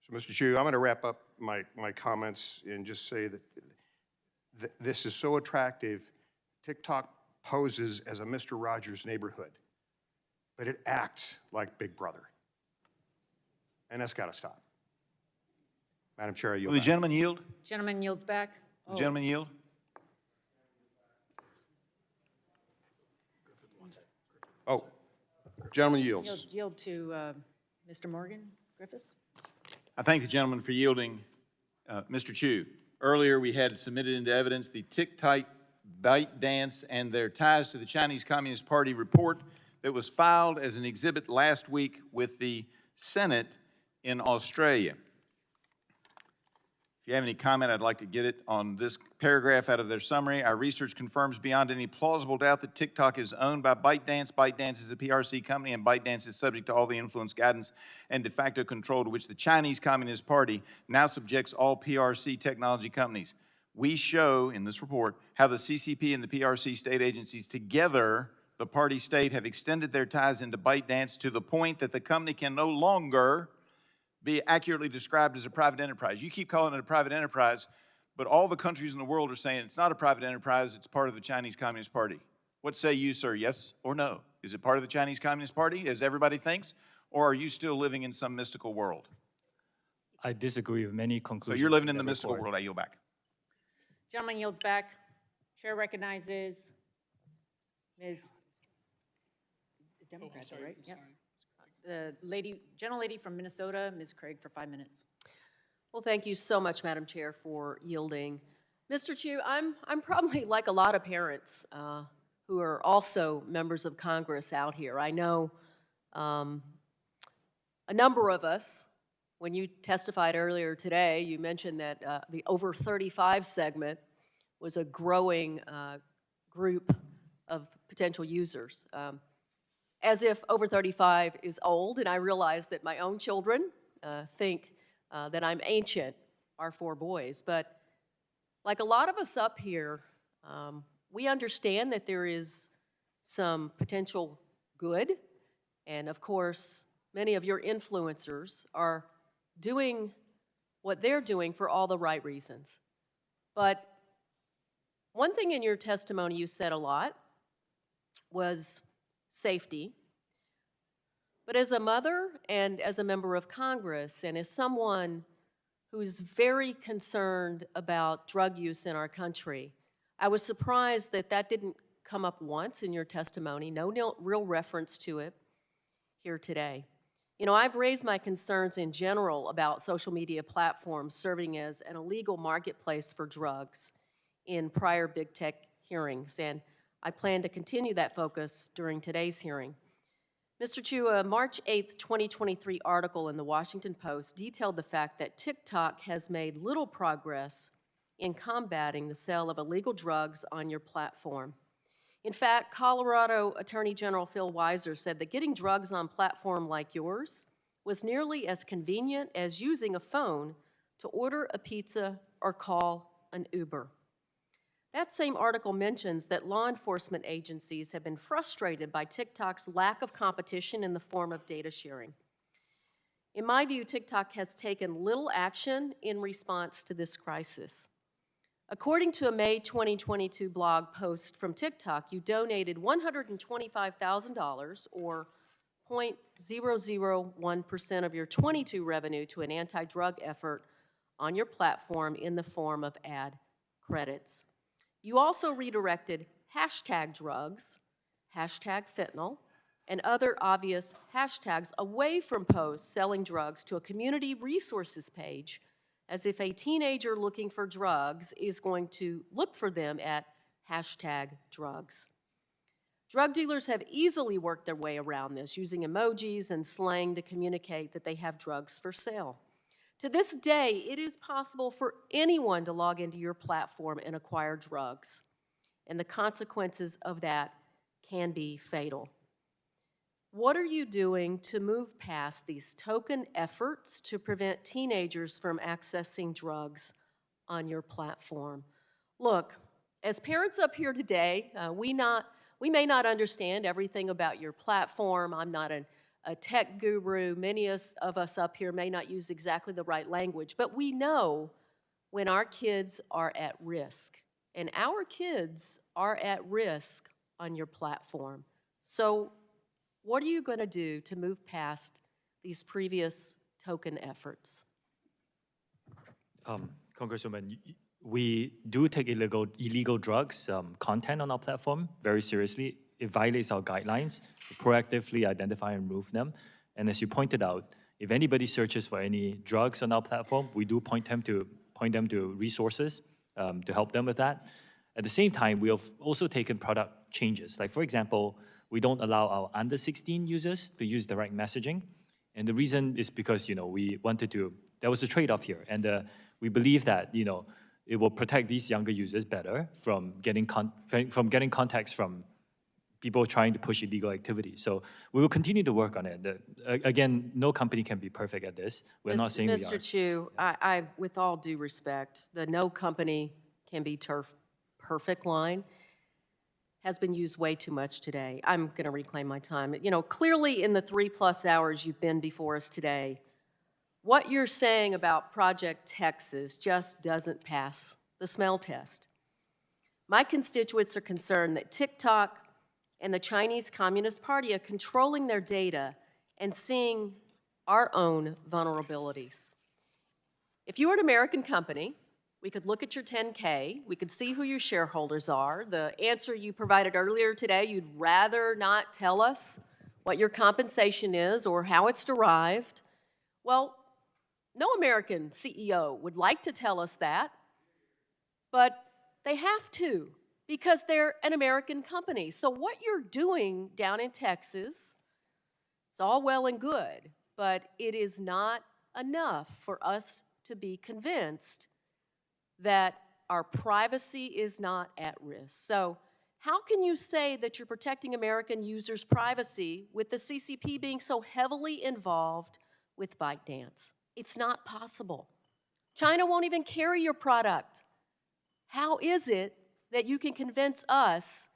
So, Mr. Chew, I'm going to wrap up my comments and just say that this is so attractive. TikTok poses as a Mr. Rogers neighborhood, but it acts like Big Brother. And that's got to stop. Madam Chair, I yield Will the back. gentleman yield? Gentleman yields back. The gentleman yield? Oh, gentleman yields. Yield to Mr. Morgan Griffith. I thank the gentleman for yielding. Mr. Chew, earlier we had submitted into evidence the TikTok ByteDance and their ties to the Chinese Communist Party report that was filed as an exhibit last week with the Senate in Australia. If you have any comment, I'd like to get it on this paragraph out of their summary. Our research confirms beyond any plausible doubt that TikTok is owned by ByteDance. ByteDance is a PRC company, and ByteDance is subject to all the influence, guidance, and de facto control to which the Chinese Communist Party now subjects all PRC technology companies. We show in this report how the CCP and the PRC state agencies together, the party state, have extended their ties into ByteDance to the point that the company can no longer be accurately described as a private enterprise. You keep calling it a private enterprise, but all the countries in the world are saying it's not a private enterprise, it's part of the Chinese Communist Party. What say you, sir, yes or no? Is it part of the Chinese Communist Party, as everybody thinks, or are you still living in some mystical world? I disagree with many So conclusions. you're living in the that mystical report. world. I yield back. Gentleman yields back. Chair recognizes Ms. Democrat, right? Yeah. The gentlelady from Minnesota, Ms. Craig, for 5 minutes. Well, thank you so much, Madam Chair, for yielding. Mr. Chew, I'm probably like a lot of parents who are also members of Congress out here. I know a number of us, when you testified earlier today, you mentioned that the over 35 segment was a growing group of potential users. As if over 35 is old, and I realize that my own children think that I'm ancient, our 4 boys. But like a lot of us up here, we understand that there is some potential good, and of course, many of your influencers are doing what they're doing for all the right reasons. But one thing in your testimony you said a lot was safety. But as a mother and as a member of Congress and as someone who's very concerned about drug use in our country, I was surprised that that didn't come up once in your testimony, no real reference to it here today. You know, I've raised my concerns in general about social media platforms serving as an illegal marketplace for drugs in prior big tech hearings, and I plan to continue that focus during today's hearing. Mr. Chew, a March 8th, 2023 article in the Washington Post detailed the fact that TikTok has made little progress in combating the sale of illegal drugs on your platform. In fact, Colorado Attorney General Phil Weiser said that getting drugs on a platform like yours was nearly as convenient as using a phone to order a pizza or call an Uber. That same article mentions that law enforcement agencies have been frustrated by TikTok's lack of competition in the form of data sharing. In my view, TikTok has taken little action in response to this crisis. According to a May 2022 blog post from TikTok, you donated $125,000, or 0.001% of your 22 revenue, to an anti-drug effort on your platform in the form of ad credits. You also redirected #drugs, #fentanyl, and other obvious hashtags away from posts selling drugs to a community resources page, as if a teenager looking for drugs is going to look for them at hashtag drugs. Drug dealers have easily worked their way around this, using emojis and slang to communicate that they have drugs for sale. To this day, it is possible for anyone to log into your platform and acquire drugs, and the consequences of that can be fatal. What are you doing to move past these token efforts to prevent teenagers from accessing drugs on your platform? Look, as parents up here today, we may not understand everything about your platform. I'm not a tech guru. Many of us up here may not use exactly the right language, but we know when our kids are at risk, and our kids are at risk on your platform. So what are you going to do to move past these previous token efforts? Congresswoman, we do take illegal drugs content on our platform very seriously. It violates our guidelines to proactively identify and remove them. And as you pointed out, if anybody searches for any drugs on our platform, we do point them to resources to help them with that. At the same time, we have also taken product changes. Like, for example, we don't allow our under 16 users to use direct messaging. And the reason is because, we wanted to, there was a trade-off here. And we believe that, it will protect these younger users better from getting contacts from people trying to push illegal activity. So we will continue to work on it. Again, no company can be perfect at this. We're not saying we are. Mr. Chew, I, with all due respect, the no company can be perfect line has been used way too much today. I'm going to reclaim my time. Clearly in the 3+ hours you've been before us today, what you're saying about Project Texas just doesn't pass the smell test. My constituents are concerned that TikTok and the Chinese Communist Party are controlling their data and seeing our own vulnerabilities. If you were an American company, we could look at your 10K, we could see who your shareholders are. The answer you provided earlier today, you'd rather not tell us what your compensation is or how it's derived. Well, no American CEO would like to tell us that, but they have to because they're an American company. So what you're doing down in Texas, it's all well and good, but it is not enough for us to be convinced that our privacy is not at risk. So how can you say that you're protecting American users' privacy with the CCP being so heavily involved with ByteDance? It's not possible. China won't even carry your product. How is it that you can convince us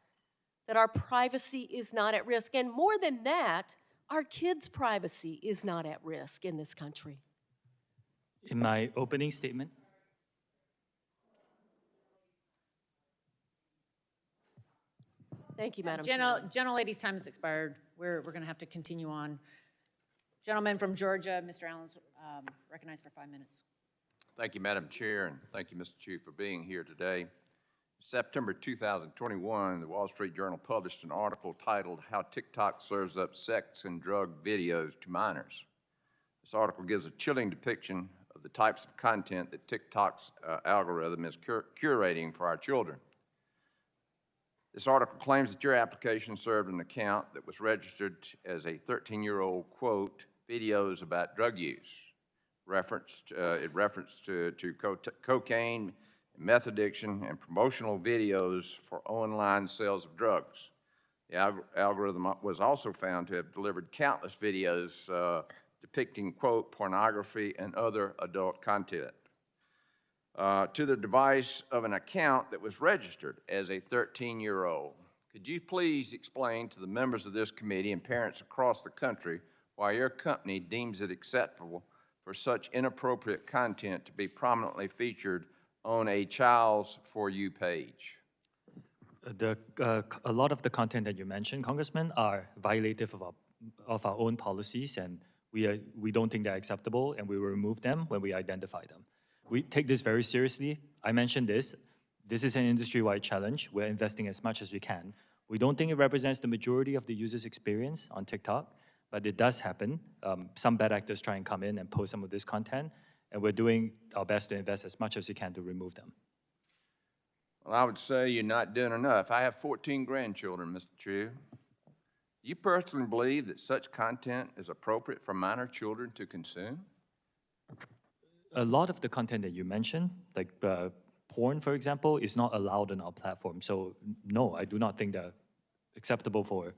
that our privacy is not at risk? And more than that, our kids' privacy is not at risk in this country. In my opening statement, thank you, Madam Chair. Gentlelady's time has expired. We're going to have to continue on. Gentleman from Georgia, Mr. Allen's recognized for 5 minutes. Thank you, Madam Chair, and thank you, Mr. Chew, for being here today. September 2021, the Wall Street Journal published an article titled "How TikTok Serves Up Sex and Drug Videos to Minors." This article gives a chilling depiction of the types of content that TikTok's algorithm is curating for our children. This article claims that your application served an account that was registered as a 13-year-old, quote, videos about drug use. It referenced to cocaine, meth addiction, and promotional videos for online sales of drugs. The algorithm was also found to have delivered countless videos depicting, quote, pornography and other adult content to the device of an account that was registered as a 13-year-old. Could you please explain to the members of this committee and parents across the country why your company deems it acceptable for such inappropriate content to be prominently featured on a child's For You page? A lot of the content that you mentioned, Congressman, are violative of our own policies, and we don't think they're acceptable, and we will remove them when we identify them. We take this very seriously. I mentioned this. This is an industry-wide challenge. We're investing as much as we can. We don't think it represents the majority of the user's experience on TikTok, but it does happen. Some bad actors try and come in and post some of this content, and we're doing our best to invest as much as we can to remove them. Well, I would say you're not doing enough. I have 14 grandchildren, Mr. Chew. Do you personally believe that such content is appropriate for minor children to consume? A lot of the content that you mentioned, like porn, for example, is not allowed on our platform. So no, I do not think they're acceptable for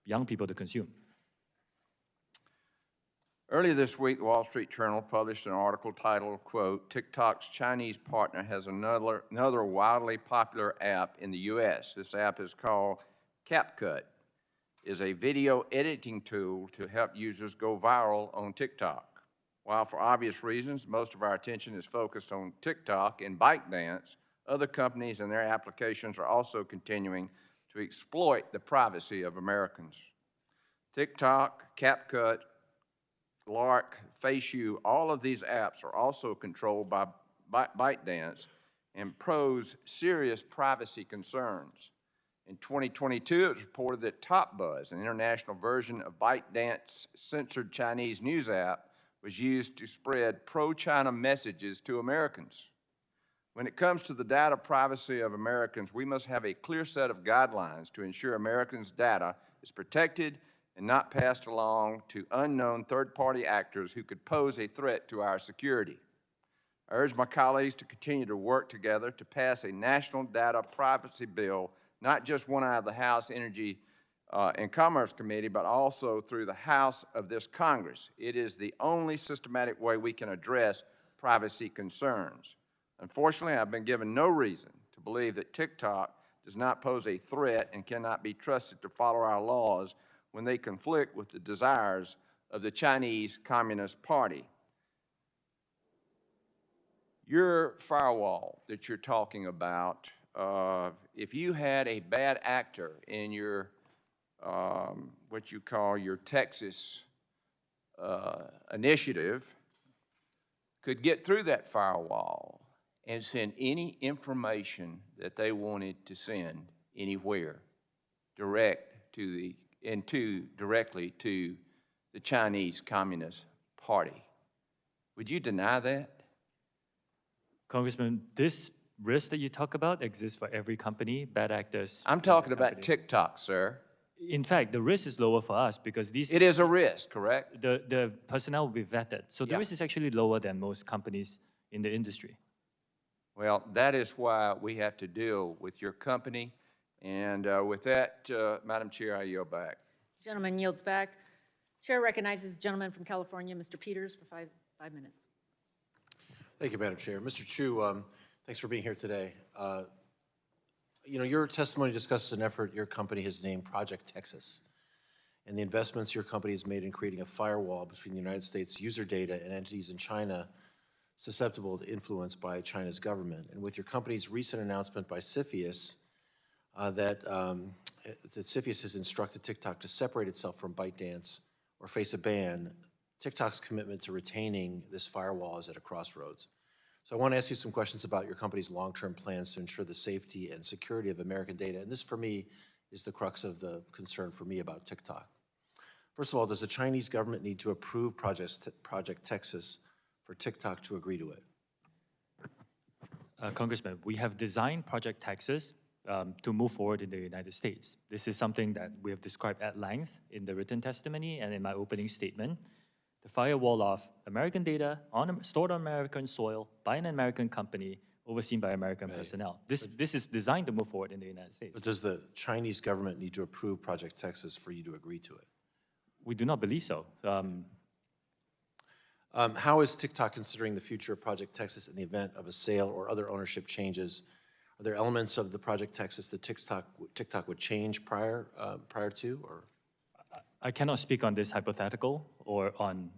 young people to consume. Earlier this week, the Wall Street Journal published an article titled, quote, "TikTok's Chinese partner has another wildly popular app in the U.S. This app is called CapCut. Is a video editing tool to help users go viral on TikTok. While for obvious reasons, most of our attention is focused on TikTok and ByteDance, other companies and their applications are also continuing to exploit the privacy of Americans. TikTok, CapCut, Lark, FaceU, all of these apps are also controlled by ByteDance and pose serious privacy concerns. In 2022, it was reported that TopBuzz, an international version of ByteDance's censored Chinese news app, was used to spread pro-China messages to Americans. When it comes to the data privacy of Americans, we must have a clear set of guidelines to ensure Americans' data is protected and not passed along to unknown third-party actors who could pose a threat to our security. I urge my colleagues to continue to work together to pass a national data privacy bill, not just one out of the House Energy and Commerce Committee, but also through the House of this Congress. It is the only systematic way we can address privacy concerns. Unfortunately, I've been given no reason to believe that TikTok does not pose a threat and cannot be trusted to follow our laws when they conflict with the desires of the Chinese Communist Party. Your firewall that you're talking about, if you had a bad actor in your, what you call your Texas initiative, could get through that firewall and send any information that they wanted to send anywhere directly to the Chinese Communist Party. Would you deny that? Congressman, this risk that you talk about exists for every company, bad actors. I'm talking about TikTok, sir. In fact, the risk is lower for us because these... It is a risk, correct? The personnel will be vetted. So the risk is actually lower than most companies in the industry. Well, that is why we have to deal with your company. And with that, Madam Chair, I yield back. Gentleman yields back. Chair recognizes the gentleman from California, Mr. Peters, for five minutes. Thank you, Madam Chair. Mr. Chew, thanks for being here today. You know, your testimony discusses an effort your company has named Project Texas and the investments your company has made in creating a firewall between the United States user data and entities in China susceptible to influence by China's government. And with your company's recent announcement by CFIUS that CFIUS has instructed TikTok to separate itself from ByteDance or face a ban, TikTok's commitment to retaining this firewall is at a crossroads. So I want to ask you some questions about your company's long-term plans to ensure the safety and security of American data. And this, for me, is the crux of the concern for me about TikTok. First of all, does the Chinese government need to approve Project Texas for TikTok to agree to it? Congressman, we have designed Project Texas to move forward in the United States. This is something that we have described at length in the written testimony and in my opening statement. The firewall of American data stored on American soil by an American company overseen by American personnel. This is designed to move forward in the United States. But does the Chinese government need to approve Project Texas for you to agree to it? We do not believe so. How is TikTok considering the future of Project Texas in the event of a sale or other ownership changes? Are there elements of the Project Texas that TikTok would change prior to, or? I cannot speak on this hypothetical or on,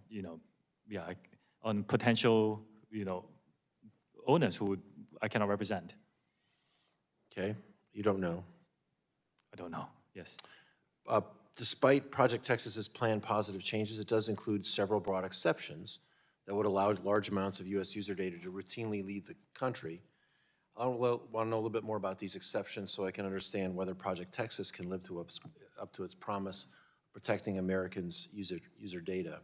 on potential, owners who I cannot represent. Okay, you don't know? I don't know, yes. Despite Project Texas's planned positive changes, it does include several broad exceptions that would allow large amounts of U.S. user data to routinely leave the country. I want to know a little bit more about these exceptions so I can understand whether Project Texas can live up to its promise of protecting Americans' user data.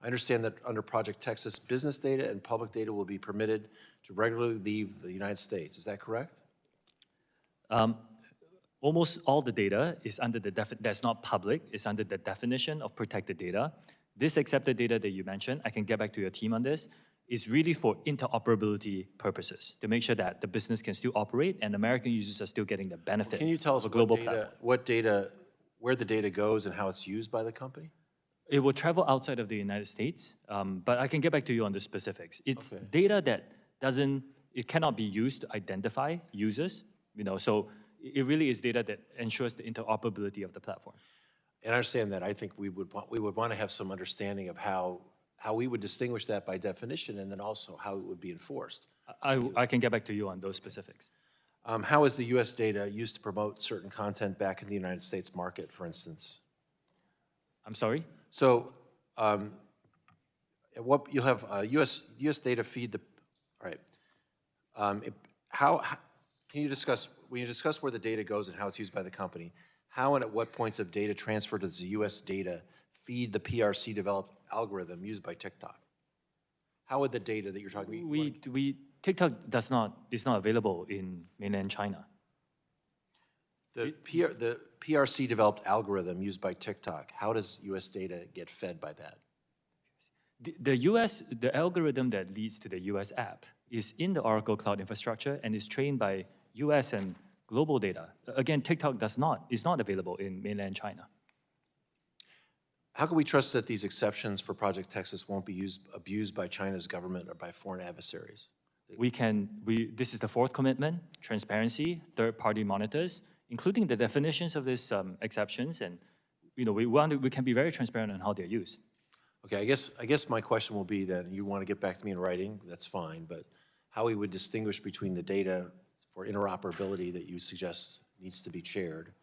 I understand that under Project Texas, business data and public data will be permitted to regularly leave the United States. Is that correct? Almost all the data is under the that's not public, is under the definition of protected data. This accepted data that you mentioned, I can get back to your team on this, is really for interoperability purposes, to make sure that the business can still operate and American users are still getting the benefit Can you tell us of a global platform. where the data goes and how it's used by the company? It will travel outside of the United States, but I can get back to you on the specifics. It's data that it cannot be used to identify users, so it really is data that ensures the interoperability of the platform. And I understand that. I think we would want to have some understanding of how we would distinguish that by definition, and then also how it would be enforced. I can get back to you on those specifics. How is the U.S. data used to promote certain content back in the United States market, for instance? I'm sorry? So, you'll have U.S. data feed the. All right. Can you discuss when you discuss where the data goes and how it's used by the company? How and at what points of data transfer does the U.S. data feed the PRC developed algorithm used by TikTok? How would the data that you're talking about? TikTok is not available in mainland China. The PRC developed algorithm used by TikTok, how does U.S. data get fed by that? The algorithm that leads to the U.S. app is in the Oracle Cloud infrastructure and is trained by U.S. and global data. Again, TikTok is not available in mainland China. How can we trust that these exceptions for Project Texas won't be abused by China's government or by foreign adversaries? This is the fourth commitment: transparency, third-party monitors, including the definitions of these exceptions, and we can be very transparent on how they're used. Okay, I guess my question will be that you want to get back to me in writing, that's fine, but how we would distinguish between the data for interoperability that you suggest needs to be shared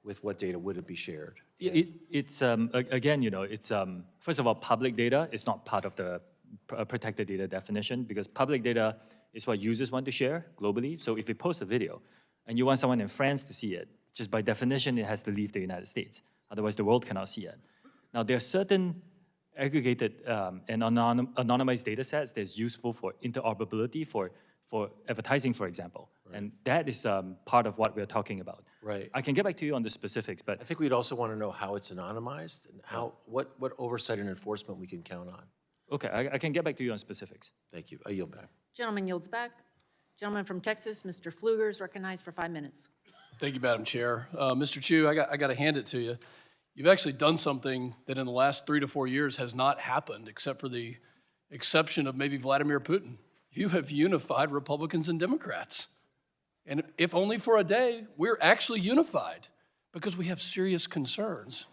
with what data wouldn't be shared? It's again, it's first of all, public data is not part of the protected data definition, because public data is what users want to share globally. So if you post a video and you want someone in France to see it, just by definition, it has to leave the United States. Otherwise, the world cannot see it. Now, there are certain aggregated and anonymized data sets that's useful for interoperability, for advertising, for example. Right. And that is part of what we're talking about. Right. I can get back to you on the specifics, but I think we'd also want to know how it's anonymized and what oversight and enforcement we can count on. Okay, I can get back to you on specifics. Thank you. I yield back. Gentleman yields back. Gentleman from Texas, Mr. Pfluger, is recognized for 5 minutes. Thank you, Madam Chair. Mr. Chew, I got to hand it to you. You've actually done something that in the last 3 to 4 years has not happened, except for the exception of maybe Vladimir Putin. You have unified Republicans and Democrats. And if only for a day, we're actually unified because we have serious concerns.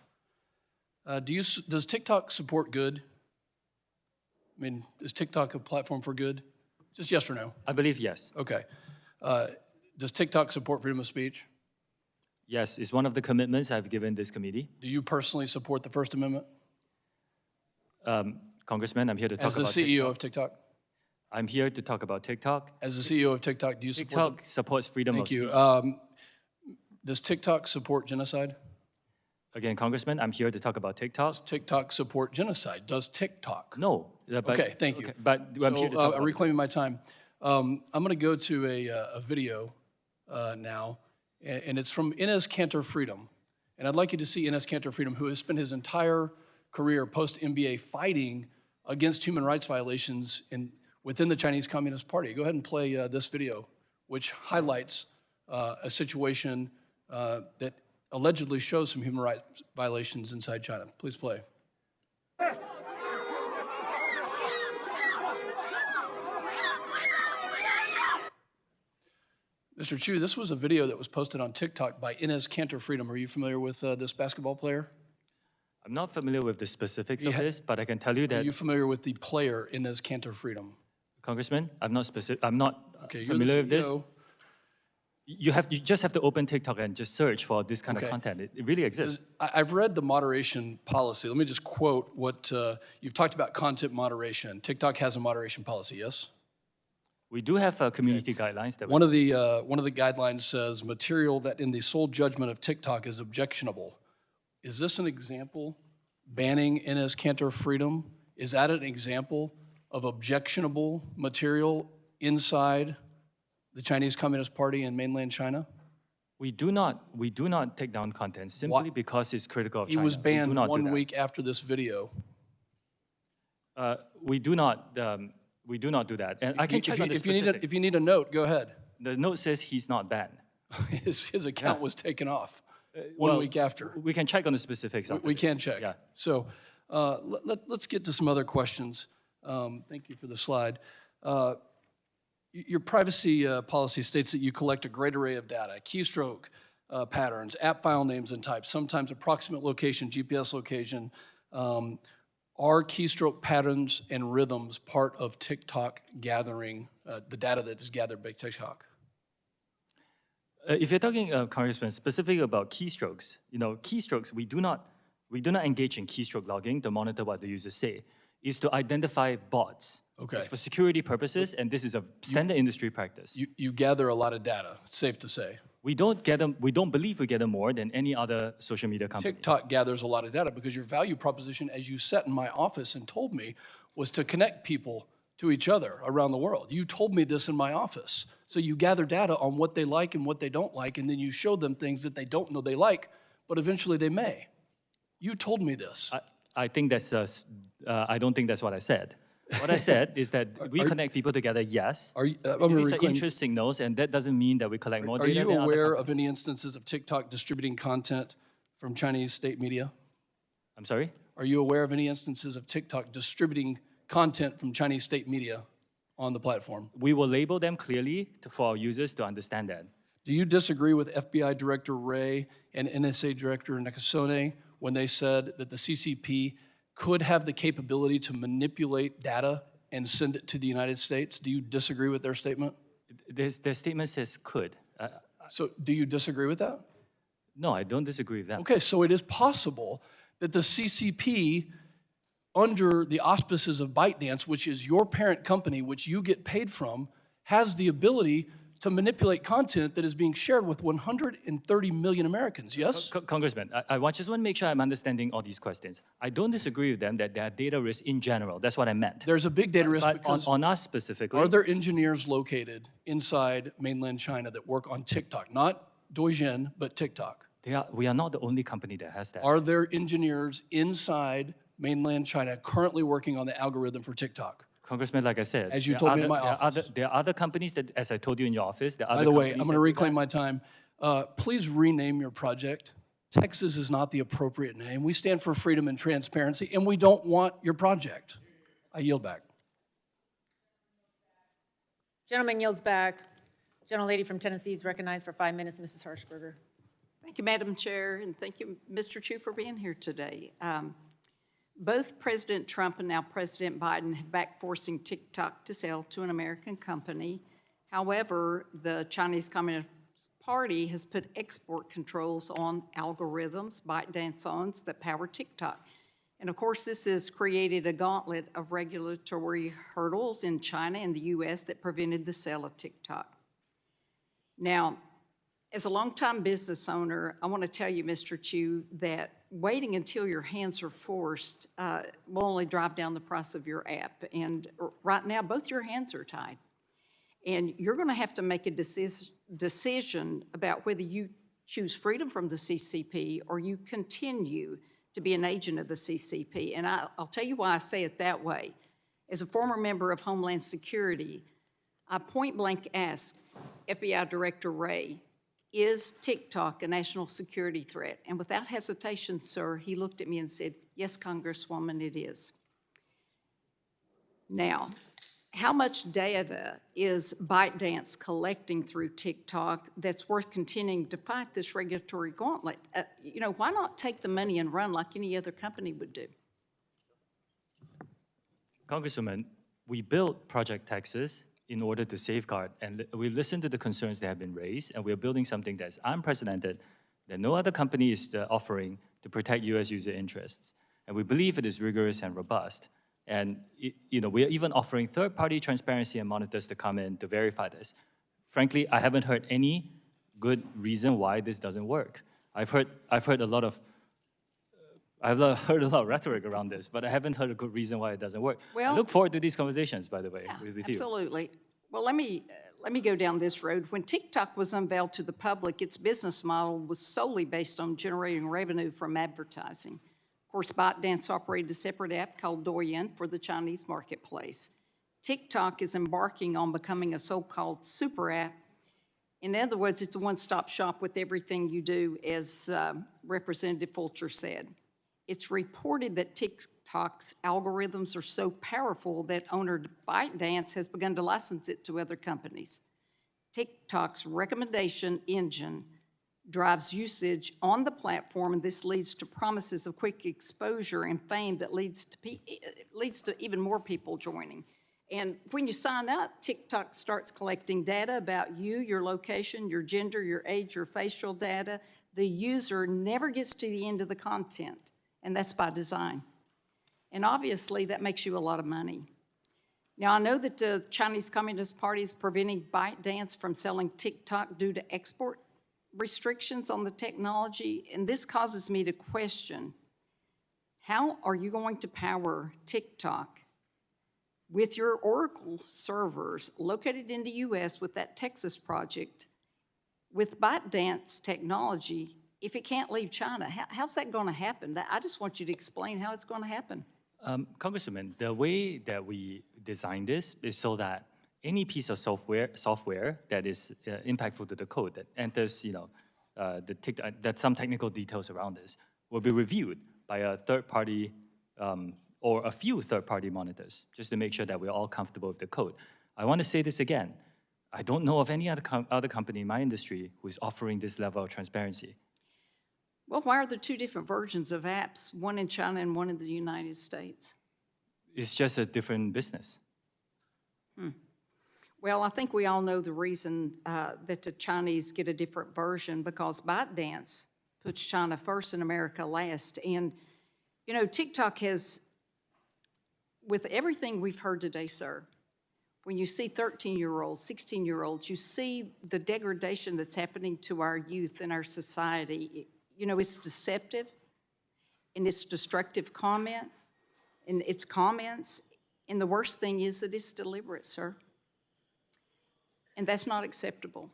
Does TikTok support good? I mean, is TikTok a platform for good? Just yes or no? I believe yes. Okay. Does TikTok support freedom of speech? Yes, it's one of the commitments I've given this committee. Do you personally support the First Amendment? Congressman, I'm here to talk about TikTok. As the CEO of TikTok? I'm here to talk about TikTok. As the CEO of TikTok, do you support TikTok supports freedom of speech. Thank you. Does TikTok support genocide? Again, Congressman, I'm here to talk about TikTok. Does TikTok support genocide? Does TikTok? No. Okay, thank you. Okay, but I'm here to talk about reclaiming my time. I'm going to go to a video now, and it's from Enes Kanter Freedom. And I'd like you to see Enes Kanter Freedom, who has spent his entire career post-MBA fighting against human rights violations within the Chinese Communist Party. Go ahead and play this video, which highlights a situation that allegedly shows some human rights violations inside China. Please play. Mr. Chew, this was a video that was posted on TikTok by Enes Kanter Freedom. Are you familiar with this basketball player? I'm not familiar with the specifics of this, but I can tell you that. Are you familiar with the player Enes Kanter Freedom? Congressman, I'm not okay, familiar with this. You just have to open TikTok and just search for this kind of content. It really exists. I've read the moderation policy. Let me just quote what you've talked about: content moderation. TikTok has a moderation policy, yes? We do have community guidelines that One of the guidelines says material that in the sole judgment of TikTok is objectionable. Is this an example? Banning Enes Kanter freedom, is that an example of objectionable material inside the Chinese Communist Party in mainland China? We do not take down content simply because it's critical of China. He was banned We do not do 1 that. week after this video. We do not do that. And I can check on the specific. If you need a note, go ahead. The note says he's not banned. His account was taken off 1 well, week after. We can check on the specifics. We can check. Yeah. So let's get to some other questions. Thank you for the slide. Your privacy policy states that you collect a great array of data, keystroke patterns, app file names and types, sometimes approximate location, GPS location. Are keystroke patterns and rhythms part of TikTok gathering, the data that is gathered by TikTok? If you're talking, Congressman, specifically about keystrokes, keystrokes, we do not engage in keystroke logging to monitor what the users say. It's to identify bots. Okay. It's for security purposes, and this is a standard industry practice. You gather a lot of data, it's safe to say. We don't believe we gather more than any other social media company. TikTok gathers a lot of data because your value proposition, as you sat in my office and told me, was to connect people to each other around the world. You told me this in my office. So you gather data on what they like and what they don't like, and then you show them things that they don't know they like, but eventually they may. You told me this. I think that's, I don't think that's what I said. What I said is that we connect people together, yes. These are interest signals, and that doesn't mean that we collect more data Are you than other aware of companies. any instances of TikTok distributing content from Chinese state media? I'm sorry? Are you aware of any instances of TikTok distributing content from Chinese state media on the platform? We will label them clearly for our users to understand that. Do you disagree with FBI Director Wray and NSA Director Nakasone when they said that the CCP could have the capability to manipulate data and send it to the United States? Do you disagree with their statement? Their statement says could. So do you disagree with that? No, I don't disagree with that. Okay, so it is possible that the CCP, under the auspices of ByteDance, which is your parent company, which you get paid from, has the ability to manipulate content that is being shared with 130 million Americans, yes? Congressman, I just want to make sure I'm understanding all these questions. I don't disagree with them that there are data risks in general. That's what I meant. There's a big data risk But because on us specifically, are there engineers located inside mainland China that work on TikTok? Not Douyin, but TikTok. we are not the only company that has that. Are there engineers inside mainland China currently working on the algorithm for TikTok? Congressman, like I said, As you told me in my office. There are other companies that, as I told you in your office, there are By other the way, companies I'm going to that do reclaim that. my time. Please rename your project. Texas is not the appropriate name. We stand for freedom and transparency, and we don't want your project. I yield back. Gentleman yields back. Gentlelady from Tennessee is recognized for 5 minutes, Mrs. Harshberger. Thank you, Madam Chair, and thank you, Mr. Chew, for being here today. Both President Trump and now President Biden have backed forcing TikTok to sell to an American company. However, the Chinese Communist Party has put export controls on algorithms, ByteDance that power TikTok. And of course, this has created a gauntlet of regulatory hurdles in China and the US that prevented the sale of TikTok. Now, as a longtime business owner, I want to tell you, Mr. Chew, that waiting until your hands are forced will only drive down the price of your app. And right now, both your hands are tied. And you're going to have to make a decision about whether you choose freedom from the CCP or you continue to be an agent of the CCP. And I'll tell you why I say it that way. As a former member of Homeland Security, I point blank asked FBI Director Wray, is TikTok a national security threat? And without hesitation, sir, he looked at me and said, yes, Congresswoman, it is. Now, how much data is ByteDance collecting through TikTok that's worth continuing to fight this regulatory gauntlet? Why not take the money and run like any other company would do? Congresswoman, we built Project Texas in order to safeguard, and we listened to the concerns that have been raised, and we're building something that's unprecedented, that no other company is offering to protect US user interests. And we believe it is rigorous and robust. And we are even offering third-party transparency and monitors to come in to verify this. Frankly, I haven't heard any good reason why this doesn't work. I've heard a lot of rhetoric around this, but I haven't heard a good reason why it doesn't work. I look forward to these conversations, by the way, with you. Absolutely. Well, let me go down this road. When TikTok was unveiled to the public, its business model was solely based on generating revenue from advertising. Of course, ByteDance operated a separate app called Douyin for the Chinese marketplace. TikTok is embarking on becoming a so-called super app. In other words, it's a one-stop shop with everything you do, as Representative Fulcher said. It's reported that TikTok's algorithms are so powerful that owner ByteDance has begun to license it to other companies. TikTok's recommendation engine drives usage on the platform, and this leads to promises of quick exposure and fame that leads to even more people joining. And when you sign up, TikTok starts collecting data about you, your location, your gender, your age, your facial data. The user never gets to the end of the content, and that's by design. And obviously, that makes you a lot of money. Now, I know that the Chinese Communist Party is preventing ByteDance from selling TikTok due to export restrictions on the technology, and this causes me to question, how are you going to power TikTok with your Oracle servers located in the US with that Texas project, with ByteDance technology, if it can't leave China? How's that going to happen? I just want you to explain how it's going to happen. Congresswoman, the way that we design this is so that any piece of software that is impactful to the code that enters, that some technical details around this will be reviewed by a third party or a few third-party monitors, just to make sure that we're all comfortable with the code. I want to say this again. I don't know of any other company in my industry who is offering this level of transparency. Well, why are there two different versions of apps, one in China and one in the United States? It's just a different business. Well, I think we all know the reason that the Chinese get a different version, because ByteDance puts China first and America last. And, TikTok has, with everything we've heard today, sir, when you see 13-year-olds, 16-year-olds, you see the degradation that's happening to our youth and our society. It's deceptive, and it's destructive comment, and it's comments, and the worst thing is that it's deliberate, sir. And that's not acceptable.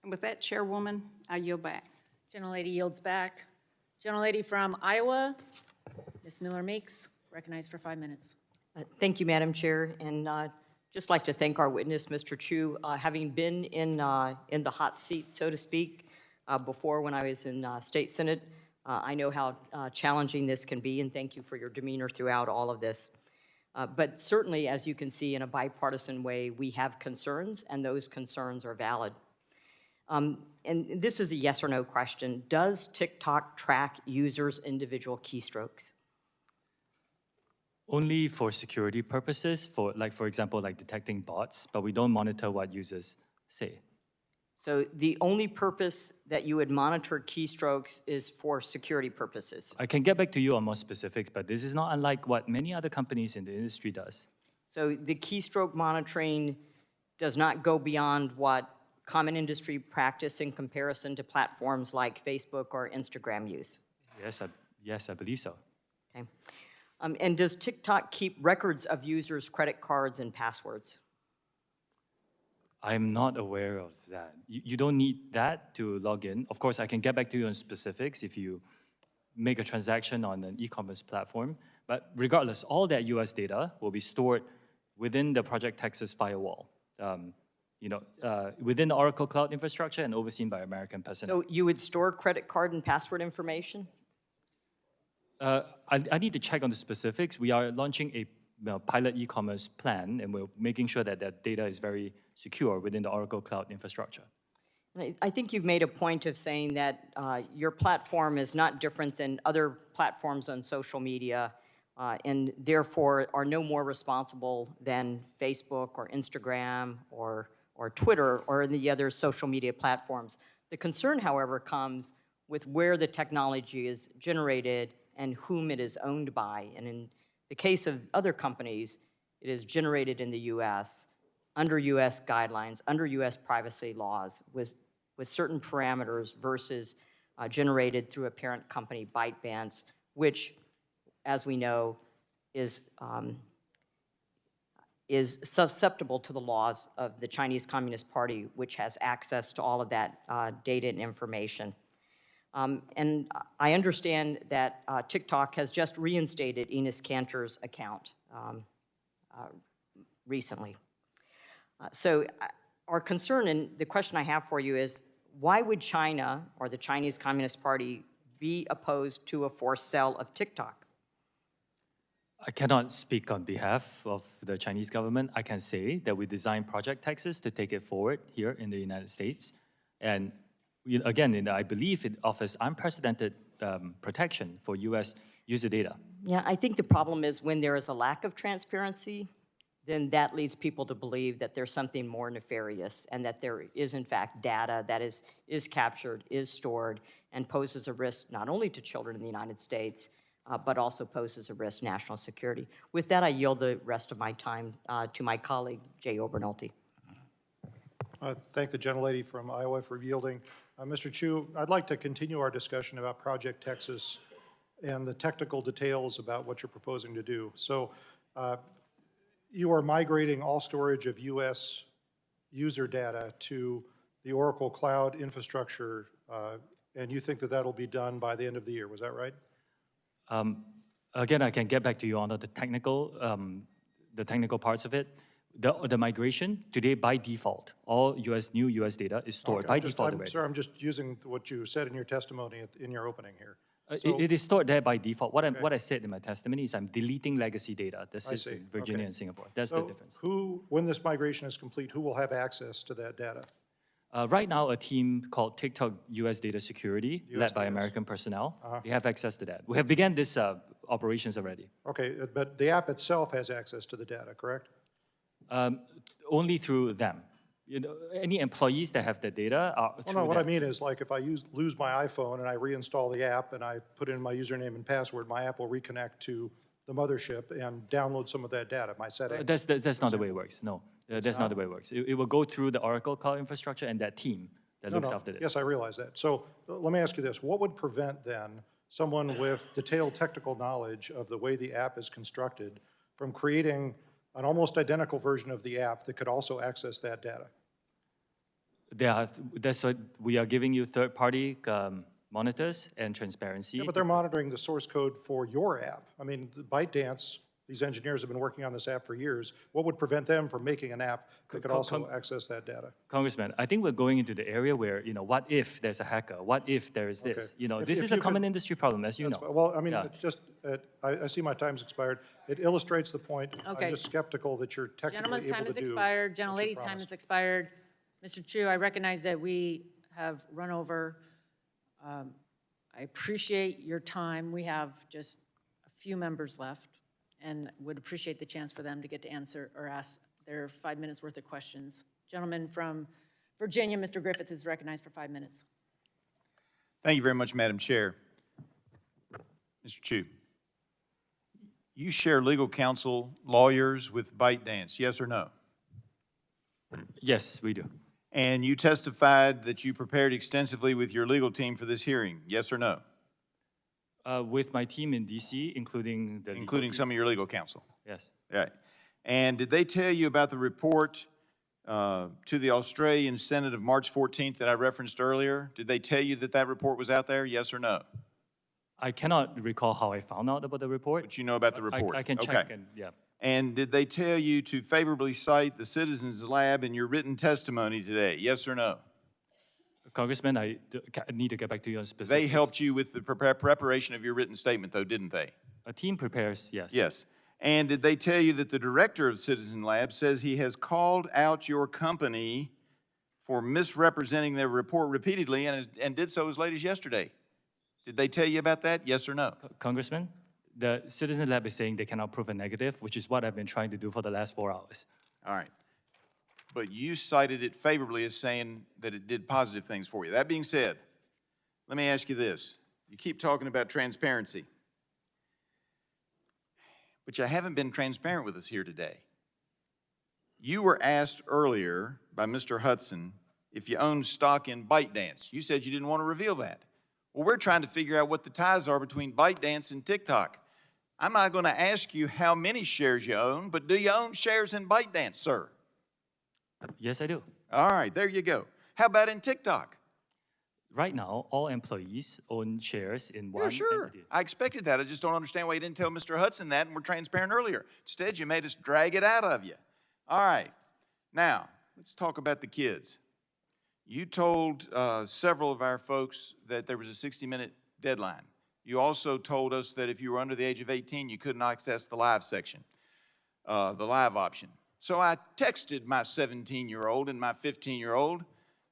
And with that, Chairwoman, I yield back. Gentlelady yields back. Gentlelady from Iowa, Ms. Miller-Meeks, recognized for 5 minutes. Thank you, Madam Chair, and just like to thank our witness, Mr. Chew. Having been in the hot seat, so to speak, before when I was in State Senate, I know how challenging this can be, and thank you for your demeanor throughout all of this. But certainly, as you can see, in a bipartisan way, we have concerns, and those concerns are valid. And this is a yes or no question. Does TikTok track users' individual keystrokes? Only for security purposes, for example, detecting bots, but we don't monitor what users say. So the only purpose that you would monitor keystrokes is for security purposes. I can get back to you on more specifics, but this is not unlike what many other companies in the industry does. So the keystroke monitoring does not go beyond what common industry practice in comparison to platforms like Facebook or Instagram use? Yes, I believe so. Okay. And does TikTok keep records of users' credit cards and passwords? I'm not aware of that. You don't need that to log in. Of course, I can get back to you on specifics if you make a transaction on an e-commerce platform. But regardless, all that US data will be stored within the Project Texas firewall, within the Oracle Cloud infrastructure and overseen by American personnel. So you would store credit card and password information? I need to check on the specifics. We are launching a pilot e-commerce plan, and we're making sure that that data is very secure within the Oracle Cloud infrastructure. I think you've made a point of saying that your platform is not different than other platforms on social media, and therefore are no more responsible than Facebook or Instagram or Twitter or the other social media platforms. The concern, however, comes with where the technology is generated and whom it is owned by. And in the case of other companies, it is generated in the US, under US guidelines, under US privacy laws, with certain parameters versus generated through a parent company, ByteDance, which, as we know, is susceptible to the laws of the Chinese Communist Party, which has access to all of that data and information. And I understand that TikTok has just reinstated Enos Kanter's account recently. So our concern, and the question I have for you is, why would China or the Chinese Communist Party be opposed to a forced sale of TikTok? I cannot speak on behalf of the Chinese government. I can say that we designed Project Texas to take it forward here in the United States. And again, I believe it offers unprecedented protection for US user data. Yeah, I think the problem is when there is a lack of transparency, then that leads people to believe that there's something more nefarious and that there is, in fact, data that is captured, is stored, and poses a risk not only to children in the United States, but also poses a risk to national security. With that, I yield the rest of my time to my colleague, Jay Obernolte. I thank the gentlelady from Iowa for yielding. Mr. Chew, I'd like to continue our discussion about Project Texas and the technical details about what you're proposing to do. So you are migrating all storage of US user data to the Oracle Cloud infrastructure, and you think that that'll be done by the end of the year, was that right? Again, I can get back to you on the technical parts of it. The migration today, by default, all new US data is stored by default already. Sir, I'm just using what you said in your testimony in your opening here. It is stored there by default. What I said in my testimony is I'm deleting legacy data that sits in Virginia and Singapore. That's the difference. When this migration is complete, who will have access to that data? Right now, a team called TikTok US Data Security, led by American personnel, they have access to that. We have begun this operations already. Okay, but the app itself has access to the data, correct? Only through them. Any employees that have the data are through no, what them. I mean is, like, if I lose my iPhone and I reinstall the app and I put in my username and password, my app will reconnect to the mothership and download some of that data, my settings. That's not the way it works, no. That's not the way it works. It will go through the Oracle Cloud infrastructure and that team that looks after this. Yes, I realize that. So let me ask you this. What would prevent, then, someone with detailed technical knowledge of the way the app is constructed from creating an almost identical version of the app that could also access that data? That's what we are giving you third-party monitors and transparency. Yeah, but they're monitoring the source code for your app. I mean, ByteDance, these engineers have been working on this app for years. What would prevent them from making an app that could also access that data? Congressman, I think we're going into the area where, what if there's a hacker? What if there is this? This is a common industry problem, as you know. Well, I mean, it's just, I see my time's expired. It illustrates the point. Okay. I'm just skeptical that you're technically Gentleman's able time to has do expired. what you Gentlelady's time promised. has expired. Mr. Chew, I recognize that we have run over. I appreciate your time. We have just a few members left and would appreciate the chance for them to get to answer or ask their 5 minutes worth of questions. Gentleman from Virginia, Mr. Griffith, is recognized for 5 minutes. Thank you very much, Madam Chair. Mr. Chew, you share legal counsel, lawyers with ByteDance, yes or no? Yes, we do. And you testified that you prepared extensively with your legal team for this hearing, yes or no? With my team in DC, including the Including some of your legal counsel? Yes. Right. And did they tell you about the report to the Australian Senate of March 14th that I referenced earlier? Did they tell you that that report was out there, yes or no? I cannot recall how I found out about the report. But you know about the report? I can check, and yeah. And did they tell you to favorably cite the Citizens Lab in your written testimony today, yes or no? Congressman, I need to get back to you on specifics. They helped you with the preparation of your written statement, though, didn't they? A team prepares, yes. Yes. And did they tell you that the director of Citizen Lab says he has called out your company for misrepresenting their report repeatedly and did so as late as yesterday? Did they tell you about that, yes or no? Congressman, the Citizen Lab is saying they cannot prove a negative, which is what I've been trying to do for the last 4 hours. All right. But you cited it favorably as saying that it did positive things for you. That being said, let me ask you this. You keep talking about transparency. but you haven't been transparent with us here today. You were asked earlier by Mr. Hudson if you owned stock in ByteDance. You said you didn't want to reveal that. Well, we're trying to figure out what the ties are between ByteDance and TikTok. I'm not going to ask you how many shares you own, but do you own shares in ByteDance, sir? Yes, I do. All right, there you go. How about in TikTok? Right now, all employees own shares in one Yeah, sure. entity. I expected that. I just don't understand why you didn't tell Mr. Hudson that and were transparent earlier. Instead, you made us drag it out of you. All right. Now, let's talk about the kids. You told several of our folks that there was a 60-minute deadline. You also told us that if you were under the age of 18, you couldn't access the live section, the live option. So I texted my 17-year-old and my 15-year-old,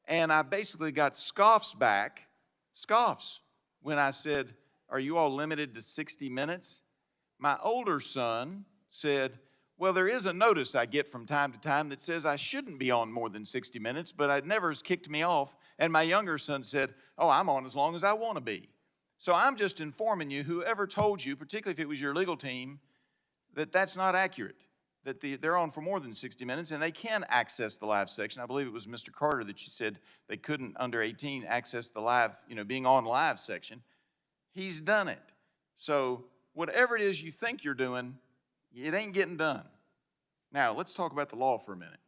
and I basically got scoffs back, when I said, are you all limited to 60 minutes? My older son said, well, there is a notice I get from time to time that says I shouldn't be on more than 60 minutes, but it never has kicked me off. And my younger son said, oh, I'm on as long as I want to be. So I'm just informing you, whoever told you, particularly if it was your legal team, that that's not accurate, that they're on for more than 60 minutes and they can access the live section. I believe it was Mr. Carter that you said they couldn't, under 18, access the live, being on live section. He's done it. So whatever it is you think you're doing, it ain't getting done. Now, let's talk about the law for a minute.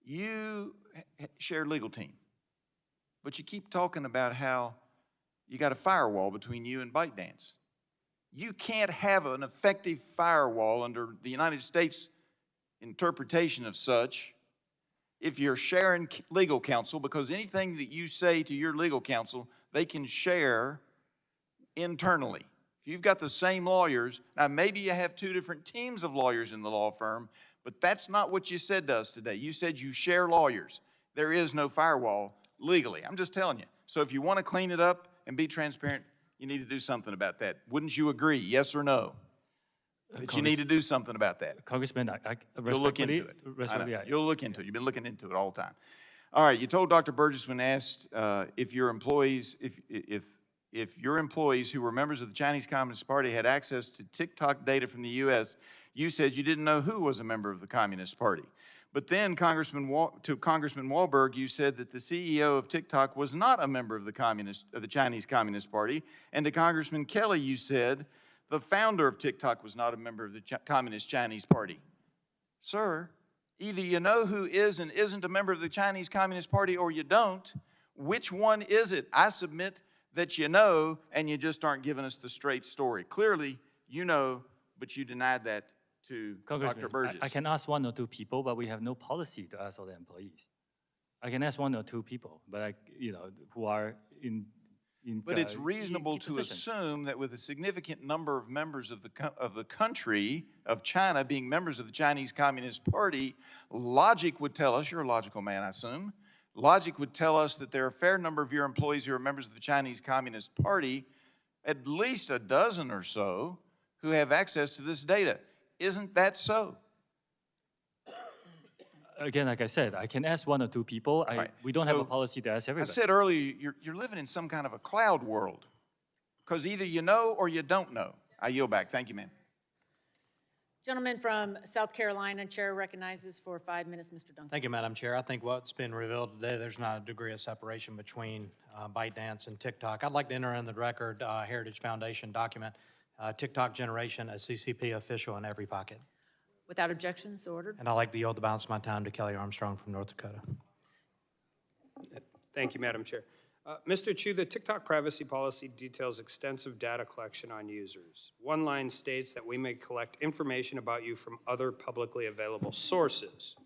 You share legal team, but you keep talking about how you got a firewall between you and ByteDance. You can't have an effective firewall under the United States interpretation of such if you're sharing legal counsel, because anything that you say to your legal counsel, they can share internally. If you've got the same lawyers, now maybe you have two different teams of lawyers in the law firm, but that's not what you said to us today. You said you share lawyers. There is no firewall legally. I'm just telling you. So if you want to clean it up and be transparent, you need to do something about that. Wouldn't you agree, yes or no, that you need to do something about that? Congressman, I You'll look into it. Respectfully, You'll look into it. You've been looking into it all the time. All right, you told Dr. Burgess when asked if your employees, if your employees who were members of the Chinese Communist Party had access to TikTok data from the U.S., you said you didn't know who was a member of the Communist Party. But then, Congressman Wahlberg, you said that the CEO of TikTok was not a member of the Chinese Communist Party. And to Congressman Kelly, you said the founder of TikTok was not a member of the Communist Chinese Party. Sir, either you know who is and isn't a member of the Chinese Communist Party or you don't. Which one is it? I submit that you know, and you just aren't giving us the straight story. Clearly, you know, but you denied that to Dr. Burgess. I can ask one or two people, but we have no policy to ask all the employees. I can ask one or two people, but who are in But it's reasonable to assume that with a significant number of members of the country of China being members of the Chinese Communist Party, logic would tell us, you're a logical man, I assume, logic would tell us that there are a fair number of your employees who are members of the Chinese Communist Party, at least a dozen or so, who have access to this data. Isn't that so? Again, like I said, I can ask one or two people. We don't have a policy to ask everybody. I said earlier, you're living in some kind of a cloud world, because either you know or you don't know. I yield back. Thank you, ma'am. Gentleman from South Carolina, Chair recognizes for 5 minutes, Mr. Duncan. Thank you, Madam Chair. I think what's been revealed today, there's not a degree of separation between ByteDance and TikTok. I'd like to enter in the record Heritage Foundation document, TikTok generation, a CCP official in every pocket. Without objections, so ordered. And I'd like to yield the balance of my time to Kelly Armstrong from North Dakota. Thank you, Madam Chair. Mr. Chew, the TikTok privacy policy details extensive data collection on users. One line states that we may collect information about you from other publicly available sources.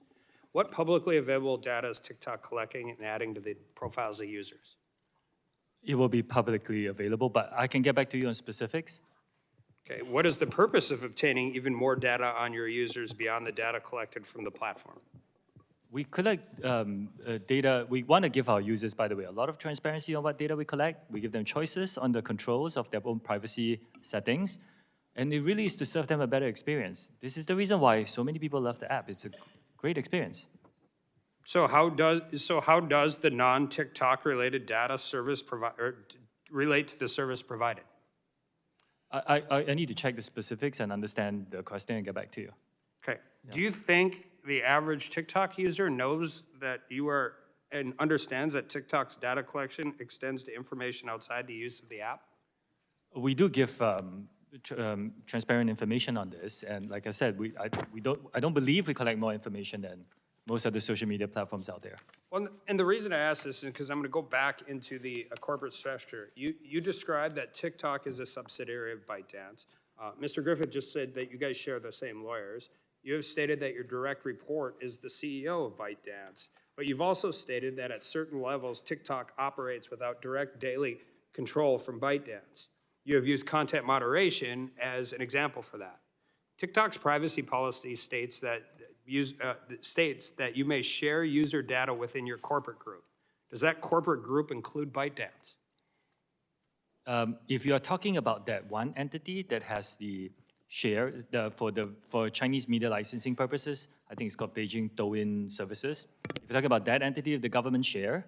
What publicly available data is TikTok collecting and adding to the profiles of users? It will be publicly available, but I can get back to you on specifics. Okay, what is the purpose of obtaining even more data on your users beyond the data collected from the platform? We collect data. We want to give our users, by the way, a lot of transparency on what data we collect. We give them choices on the controls of their own privacy settings. And it really is to serve them a better experience. This is the reason why so many people love the app. It's a great experience. So how does the non-TikTok related data service relate to the service provided? I need to check the specifics and understand the question and get back to you. Okay. Do you think the average TikTok user knows that you are and understands that TikTok's data collection extends to information outside the use of the app? We do give transparent information on this, and like I said, I don't believe we collect more information than most of the social media platforms out there. Well, and the reason I ask this is because I'm going to go back into the corporate structure. You described that TikTok is a subsidiary of ByteDance. Mr. Griffith just said that you guys share the same lawyers. You have stated that your direct report is the CEO of ByteDance, but you've also stated that at certain levels, TikTok operates without direct daily control from ByteDance. You have used content moderation as an example for that. TikTok's privacy policy states that you may share user data within your corporate group. Does that corporate group include ByteDance? If you are talking about that one entity that has the share for Chinese media licensing purposes, I think it's called Beijing Douyin Services. If you're talking about that entity of the government share,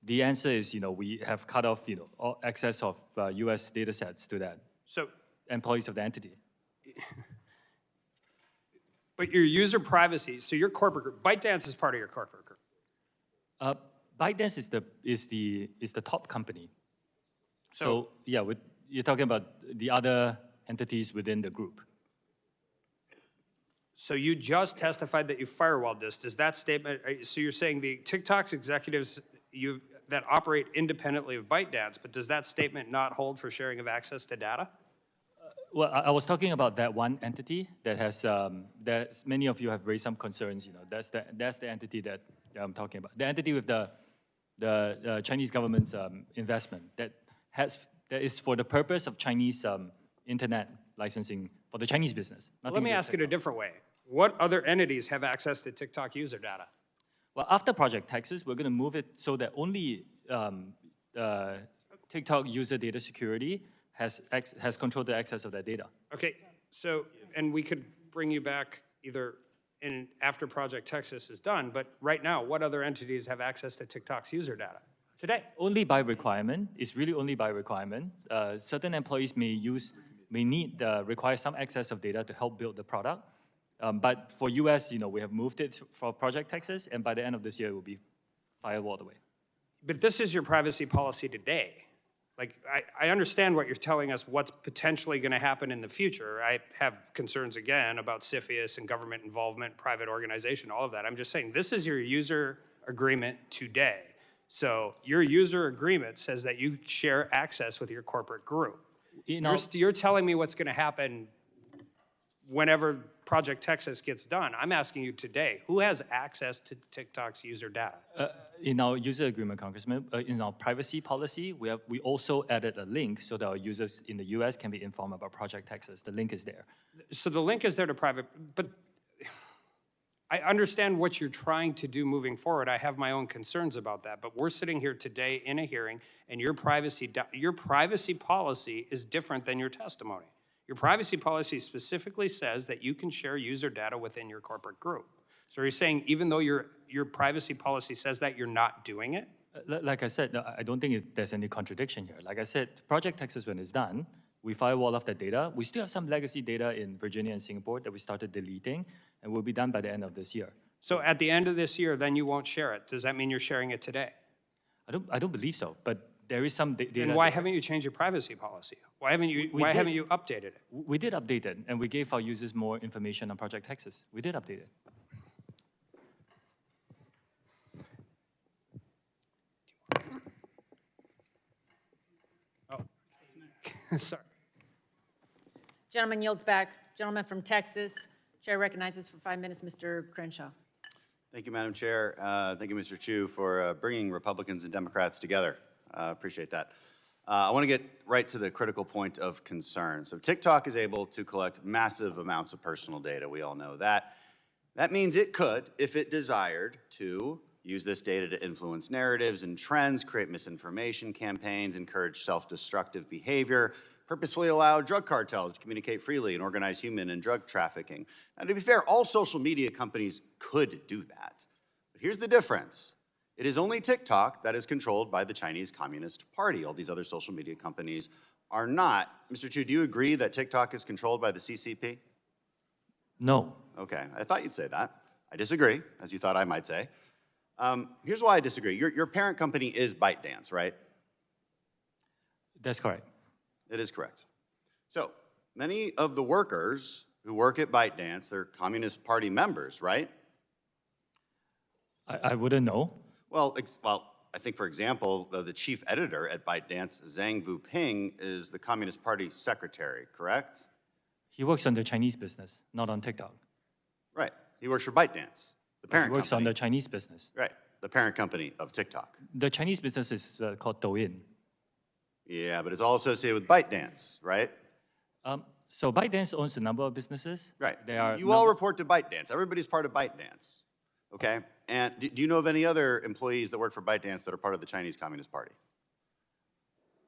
the answer is, we have cut off, all access of U.S. data sets to that. So employees of the entity. But your user privacy, so your corporate group, ByteDance is part of your corporate group. ByteDance is the top company. So yeah, you're talking about the other entities within the group. So you just testified that you firewalled this. Does that statement, so you're saying the TikTok's executives that operate independently of ByteDance, but does that statement not hold for sharing of access to data? Well, I was talking about that one entity that has, many of you have raised some concerns, that's the entity that I'm talking about. The entity with the Chinese government's investment that is for the purpose of Chinese internet licensing for the Chinese business. Let me ask it a different way. What other entities have access to TikTok user data? Well, after Project Texas, we're going to move it so that only TikTok user data security has controlled the access of that data. Okay, so, and we could bring you back either after Project Texas is done, but right now, what other entities have access to TikTok's user data today? Only by requirement. It's really only by requirement. Certain employees may require some access of data to help build the product. But for US, we have moved it for Project Texas, and by the end of this year, it will be firewalled away. But this is your privacy policy today. Like, I understand what you're telling us, what's potentially going to happen in the future. I have concerns, again, about CFIUS and government involvement, private organization, all of that. I'm just saying, this is your user agreement today. So your user agreement says that you share access with your corporate group. You're telling me what's going to happen whenever Project Texas gets done. I'm asking you today, who has access to TikTok's user data? In our user agreement, Congressman, in our privacy policy, we also added a link so that our users in the US can be informed about Project Texas. The link is there. So the link is there to private, but I understand what you're trying to do moving forward. I have my own concerns about that, but we're sitting here today in a hearing, and your privacy policy is different than your testimony. Your privacy policy specifically says that you can share user data within your corporate group. So are you saying even though your privacy policy says that, you're not doing it? Like I said, no, I don't think there's any contradiction here. Like I said, Project Texas, when it's done, we firewall off that data. We still have some legacy data in Virginia and Singapore that we started deleting, and will be done by the end of this year. So at the end of this year, then you won't share it. Does that mean you're sharing it today? I don't believe so, but there is some data. Then why haven't you changed your privacy policy? Why haven't you updated it? We did update it, and we gave our users more information on Project Texas. We did update it. Oh, sorry. Gentleman yields back. Gentleman from Texas. Chair recognizes for 5 minutes Mr. Crenshaw. Thank you, Madam Chair. Thank you, Mr. Chew, for bringing Republicans and Democrats together. Appreciate that. I want to get right to the critical point of concern. So TikTok is able to collect massive amounts of personal data. We all know that. That means it could, if it desired, to use this data to influence narratives and trends, create misinformation campaigns, encourage self-destructive behavior, purposefully allow drug cartels to communicate freely and organize human and drug trafficking. Now, to be fair, all social media companies could do that. But here's the difference. It is only TikTok that is controlled by the Chinese Communist Party. All these other social media companies are not. Mr. Chew, do you agree that TikTok is controlled by the CCP? No. Okay, I thought you'd say that. I disagree, as you thought I might say. Here's why I disagree. Your parent company is ByteDance, right? That's correct. It is correct. So many of the workers who work at ByteDance, they're Communist Party members, right? I wouldn't know. Well, I think, for example, the chief editor at ByteDance, Zhang Vuping, is the Communist Party secretary, correct? He works on the Chinese business, not on TikTok. Right. He works for ByteDance, the parent He works company. on the Chinese business. Right, the parent company of TikTok. The Chinese business is called Douyin. Yeah, but it's all associated with ByteDance, right? So ByteDance owns a number of businesses. Right. They are You all report to ByteDance. Everybody's part of ByteDance, okay? And do you know of any other employees that work for ByteDance that are part of the Chinese Communist Party?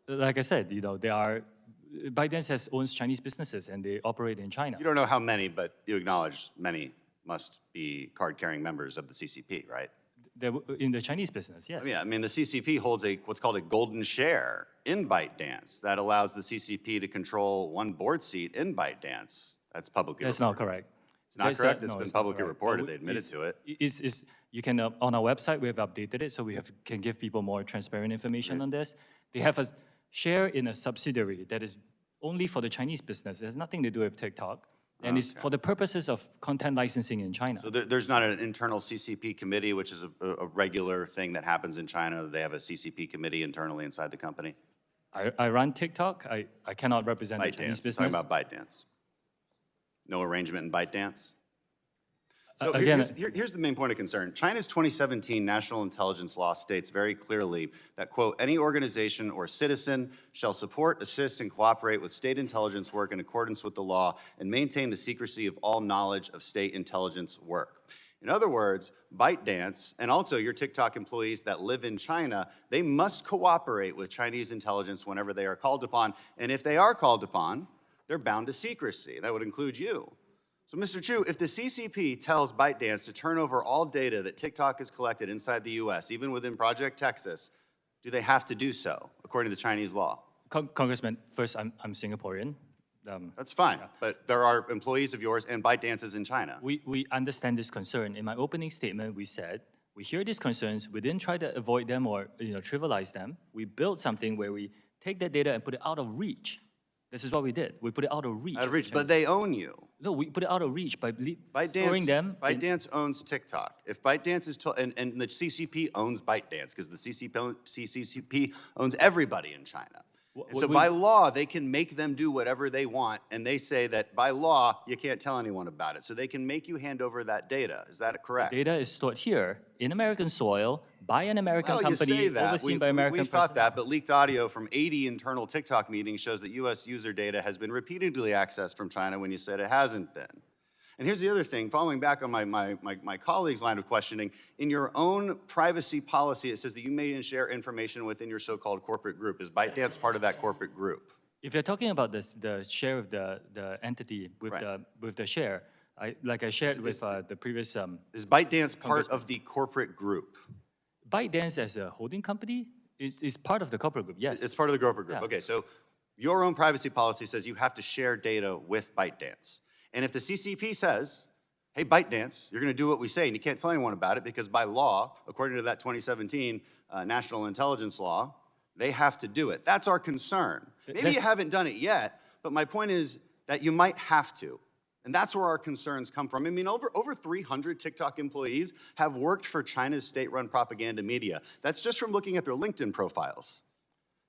Like I said, ByteDance owns Chinese businesses and they operate in China. You don't know how many, but you acknowledge many must be card-carrying members of the CCP, right? They're in the Chinese business, yes. Yeah, I mean, the CCP holds what's called a golden share in ByteDance that allows the CCP to control one board seat in ByteDance. That's publicly That's reported. not correct. It's not correct? It's been publicly reported. They admitted to it. You can, on our website, we have updated it so we can give people more transparent information on this. They have a share in a subsidiary that is only for the Chinese business. It has nothing to do with TikTok. And it's for the purposes of content licensing in China. So there's not an internal CCP committee, which is a regular thing that happens in China. They have a CCP committee internally inside the company. I run TikTok. I cannot represent the Chinese business. Talking about ByteDance. No arrangement in ByteDance? So Again, here's the main point of concern. China's 2017 national intelligence law states very clearly that, quote, any organization or citizen shall support, assist, and cooperate with state intelligence work in accordance with the law and maintain the secrecy of all knowledge of state intelligence work. In other words, ByteDance, and also your TikTok employees that live in China, they must cooperate with Chinese intelligence whenever they are called upon. And if they are called upon, they're bound to secrecy. That would include you. So, Mr. Chew, if the CCP tells ByteDance to turn over all data that TikTok has collected inside the U.S., even within Project Texas, do they have to do so, according to Chinese law? Congressman, first, I'm Singaporean. That's fine, but there are employees of yours and ByteDance's in China. We understand this concern. In my opening statement, we said, we hear these concerns, we didn't try to avoid them or trivialize them. We built something where we take that data and put it out of reach. This is what we did. We put it out of reach. Out of reach, but they own you. No, we put it out of reach by storing them. ByteDance owns TikTok. If ByteDance is and the CCP owns ByteDance because the CCP owns everybody in China. And so by law, they can make them do whatever they want, and they say that by law, you can't tell anyone about it. So they can make you hand over that data. Is that correct? The data is stored here in American soil by an American company overseen by American We thought that, but leaked audio from 80 internal TikTok meetings shows that U.S. user data has been repeatedly accessed from China when you said it hasn't been. And here's the other thing, following back on my colleague's line of questioning, in your own privacy policy, it says that you may share information within your so-called corporate group. Is ByteDance part of that corporate group? If you're talking about the share of the entity with the share, like I shared with the previous. Is ByteDance part of the corporate group? ByteDance as a holding company is part of the corporate group, yes. It's part of the corporate group. Yeah. Okay, so your own privacy policy says you have to share data with ByteDance. And if the CCP says, hey, ByteDance, you're going to do what we say, and you can't tell anyone about it because by law, according to that 2017 national intelligence law, they have to do it. That's our concern. Maybe you haven't done it yet, but my point is that you might have to. And that's where our concerns come from. I mean, over 300 TikTok employees have worked for China's state-run propaganda media. That's just from looking at their LinkedIn profiles.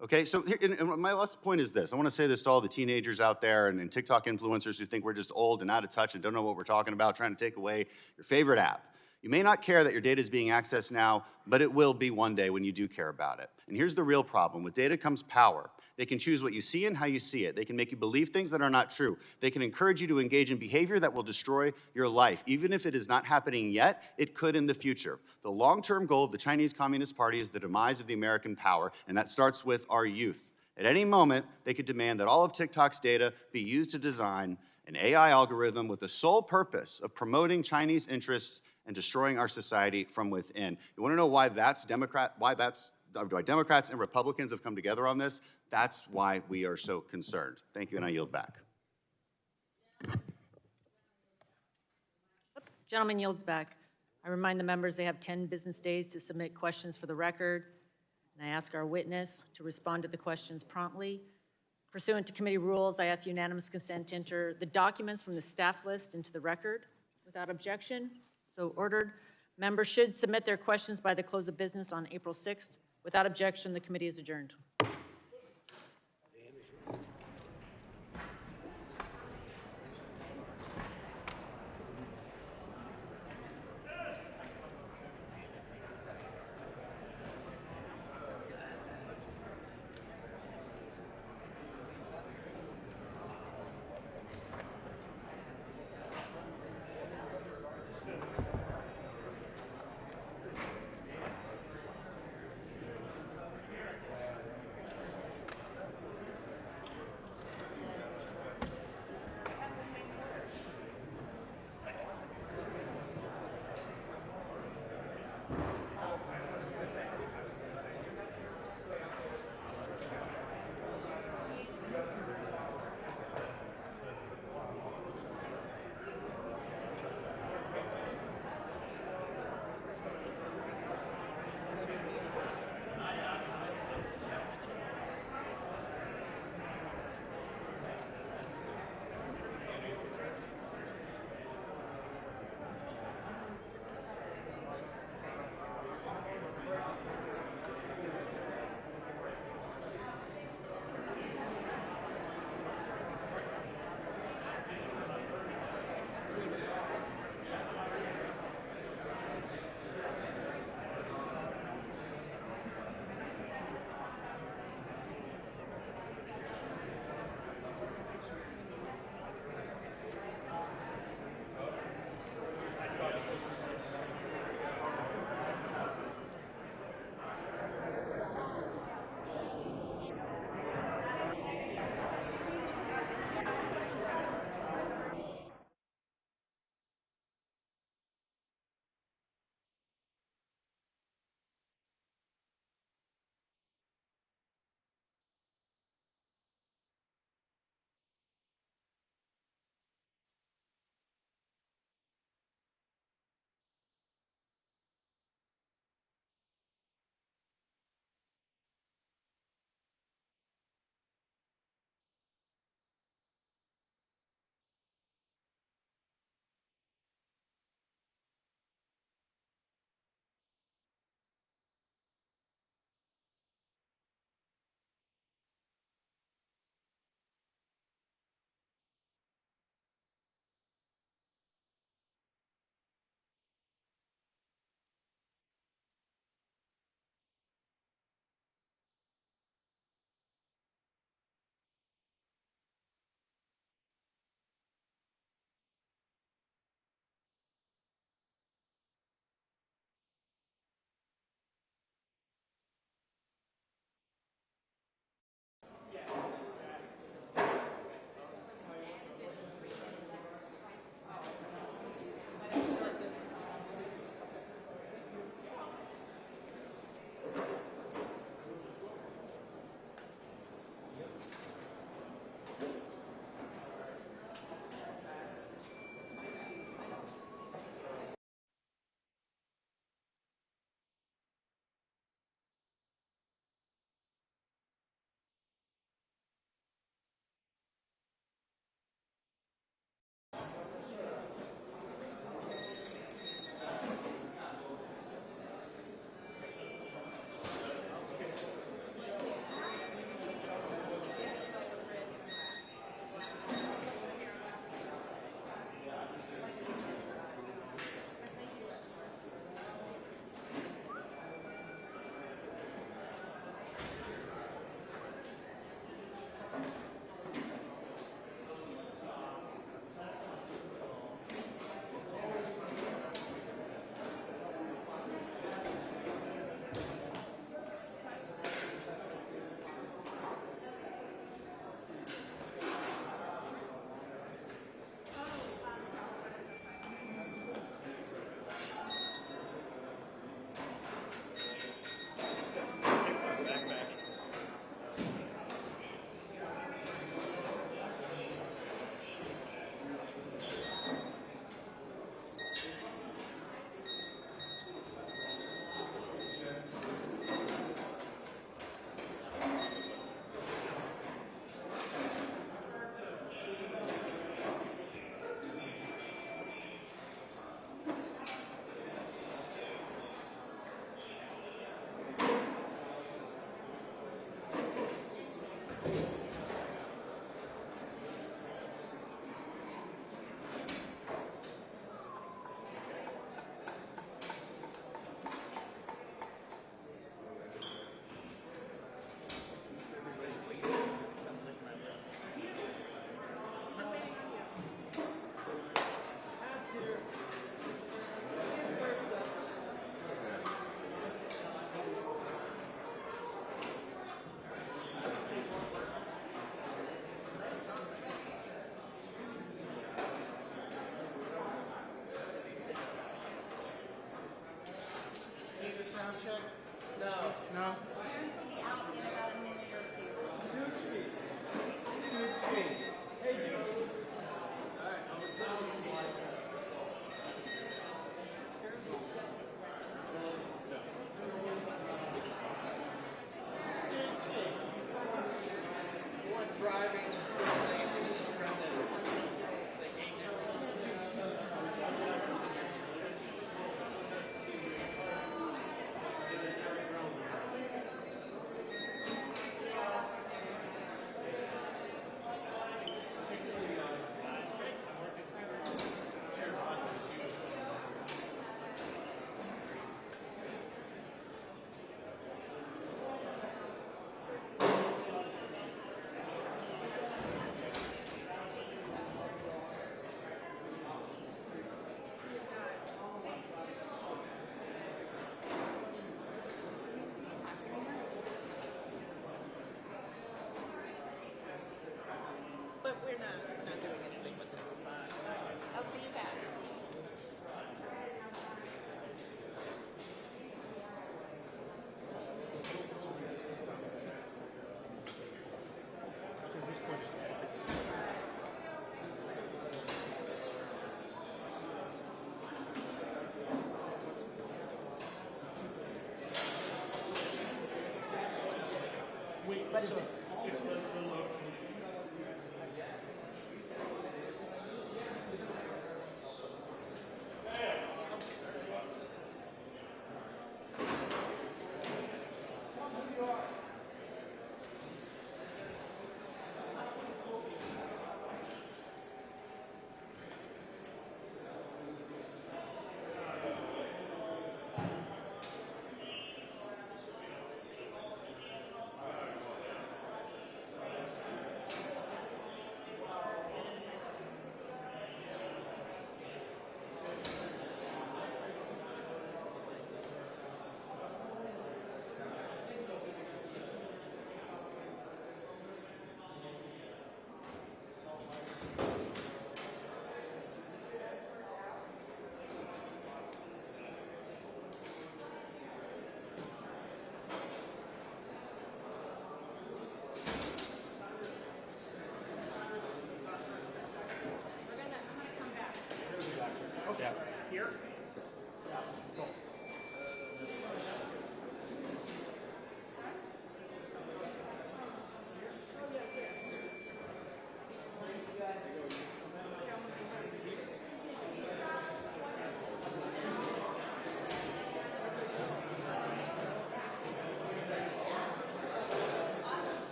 Okay, so and my last point is this. I want to say this to all the teenagers out there and TikTok influencers who think we're just old and out of touch and don't know what we're talking about, trying to take away your favorite app. You may not care that your data is being accessed now, but it will be one day when you do care about it. And here's the real problem. With data comes power. They can choose what you see and how you see it. They can make you believe things that are not true. They can encourage you to engage in behavior that will destroy your life. Even if it is not happening yet, it could in the future. The long-term goal of the Chinese Communist Party is the demise of the American power, and that starts with our youth. At any moment, they could demand that all of TikTok's data be used to design an AI algorithm with the sole purpose of promoting Chinese interests and destroying our society from within. You want to know why Democrats and Republicans have come together on this? That's why we are so concerned. Thank you, and I yield back. Gentleman yields back. I remind the members they have 10 business days to submit questions for the record, and I ask our witness to respond to the questions promptly. Pursuant to committee rules, I ask unanimous consent to enter the documents from the staff list into the record without objection. So ordered. Members should submit their questions by the close of business on April 6th. Without objection, the committee is adjourned.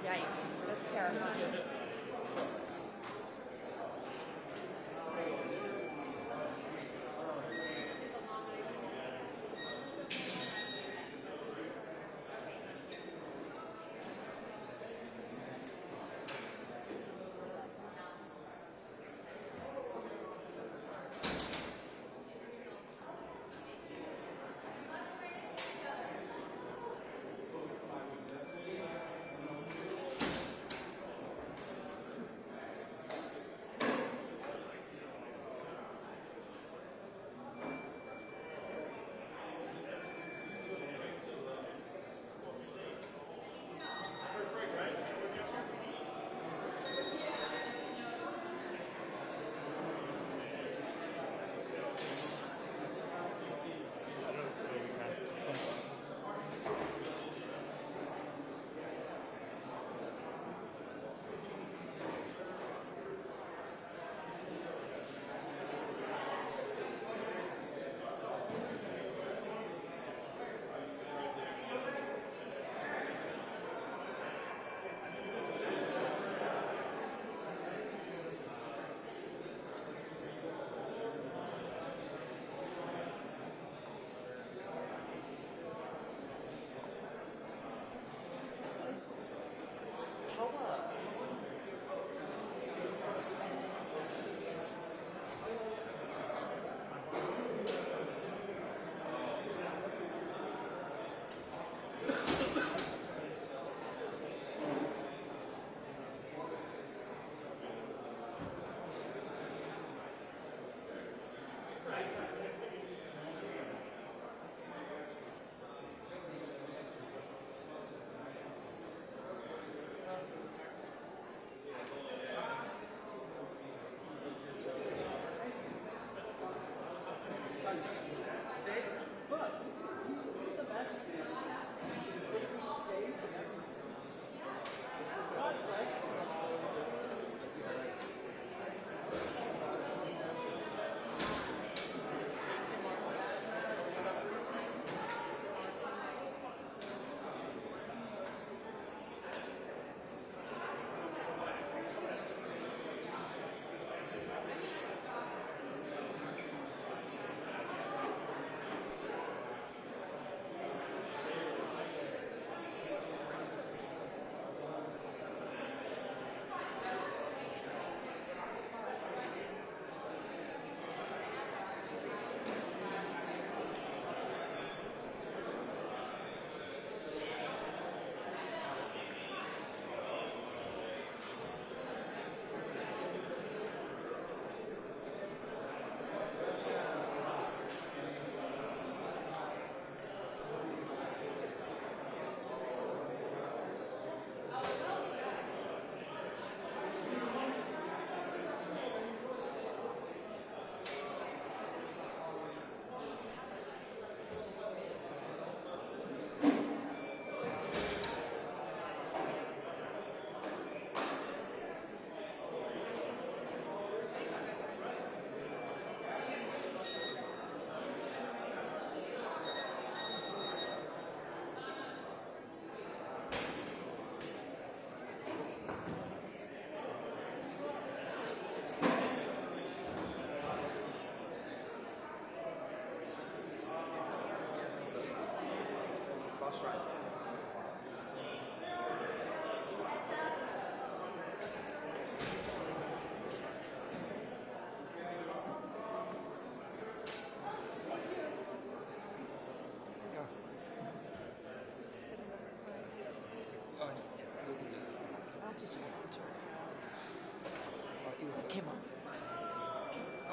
Yikes, that's terrifying.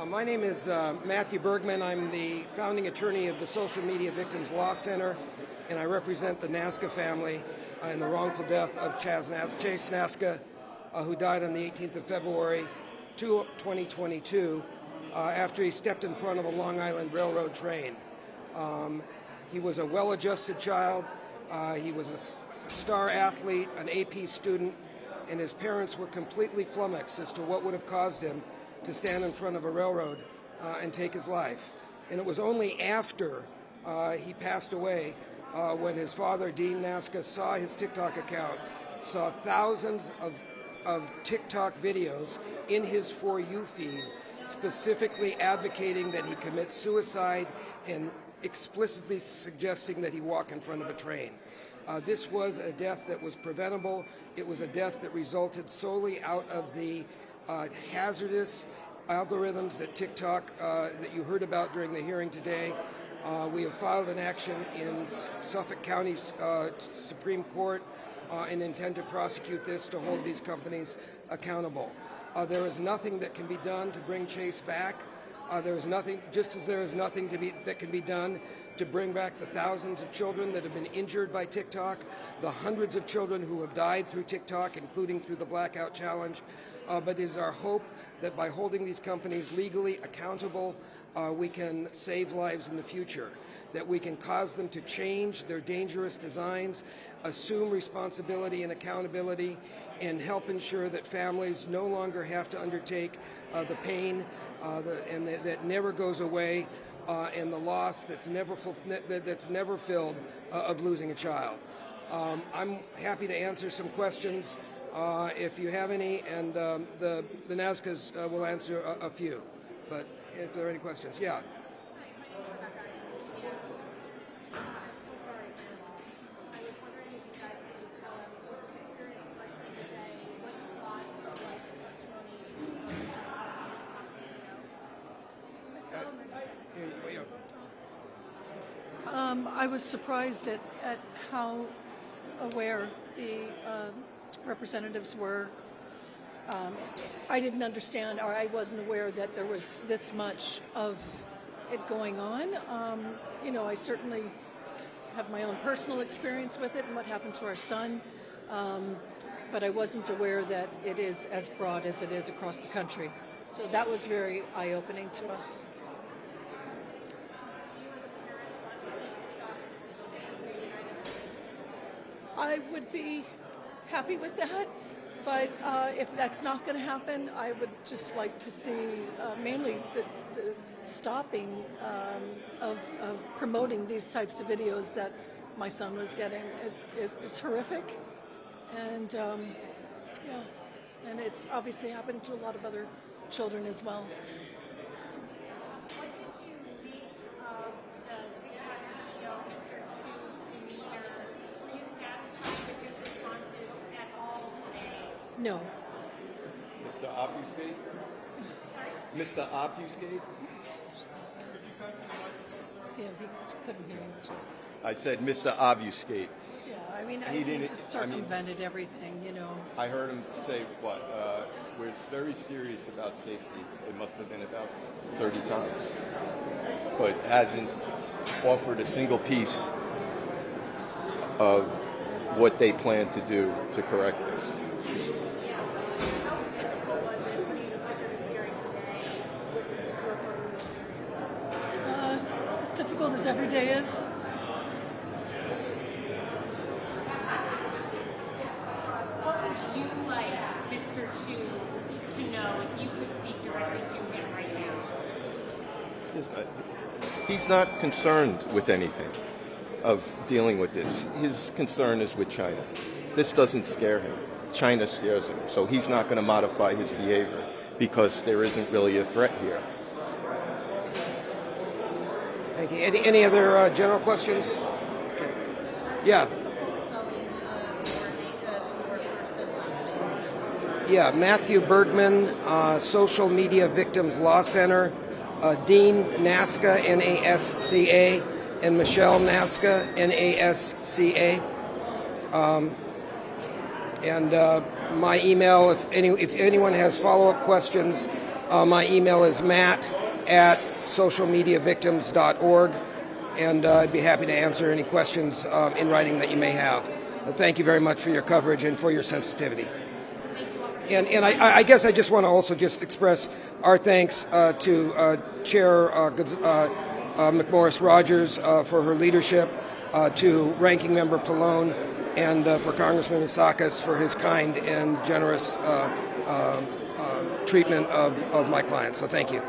My name is Matthew Bergman. I'm the founding attorney of the Social Media Victims Law Center, and I represent the Nasca family in the wrongful death of Chase Nasca, who died on the 18th of February, 2022, after he stepped in front of a Long Island Railroad train. He was a well-adjusted child. He was a star athlete, an AP student, and his parents were completely flummoxed as to what would have caused him to stand in front of a railroad and take his life. And it was only after he passed away when his father, Dean Nasca, saw his TikTok account, saw thousands of TikTok videos in his For You feed, specifically advocating that he commit suicide and explicitly suggesting that he walk in front of a train. This was a death that was preventable. It was a death that resulted solely out of the hazardous algorithms that TikTok, that you heard about during the hearing today. We have filed an action in Suffolk County Supreme Court and intend to prosecute this to hold these companies accountable. There is nothing that can be done to bring Chase back. There is nothing, just as there is nothing that can be done to bring back the thousands of children that have been injured by TikTok, the hundreds of children who have died through TikTok, including through the Blackout Challenge. But it is our hope that by holding these companies legally accountable, we can save lives in the future, that we can cause them to change their dangerous designs, assume responsibility and accountability, and help ensure that families no longer have to undertake the pain that never goes away, and the loss that's never filled of losing a child. I'm happy to answer some questions if you have any, and the Nascas will answer a few. But if there are any questions, yeah. I was surprised at how aware the representatives were. I didn't understand, or I wasn't aware that there was this much of it going on. You know, I certainly have my own personal experience with it and what happened to our son, but I wasn't aware that it is as broad as it is across the country. So that was very eye-opening to us. I would be happy with that, but if that's not going to happen, I would just like to see mainly the stopping of promoting these types of videos that my son was getting. It's horrific, and yeah, and it's obviously happened to a lot of other children as well. No. Mr. Obfuscate? Mr. Obfuscate? Yeah, he couldn't hear you. I said Mr. Obfuscate. Yeah, I mean, he just circumvented everything, you know. I heard him say, what, we're very serious about safety. It must have been about 30 times. But hasn't offered a single piece of what they plan to do to correct this. As difficult as every day is. What would you like Mr. Chew to know if you could speak directly to him right now? He's not concerned with anything of dealing with this. His concern is with China. This doesn't scare him. China scares him. So he's not going to modify his behavior because there isn't really a threat here. Thank you. Any other general questions? Okay. Yeah. Yeah, Matthew Bergman, Social Media Victims Law Center, Dean Nasca, N-A-S-C-A, and Michelle Nasca, N-A-S-C-A. And my email, if anyone has follow-up questions, my email is matt@socialmediavictims.org, and I'd be happy to answer any questions in writing that you may have. Thank you very much for your coverage and for your sensitivity. And I guess I just want to also just express our thanks to Chair McMorris Rogers for her leadership, to Ranking Member Pallone, and for Congressman Isakis for his kind and generous treatment of my clients. So thank you.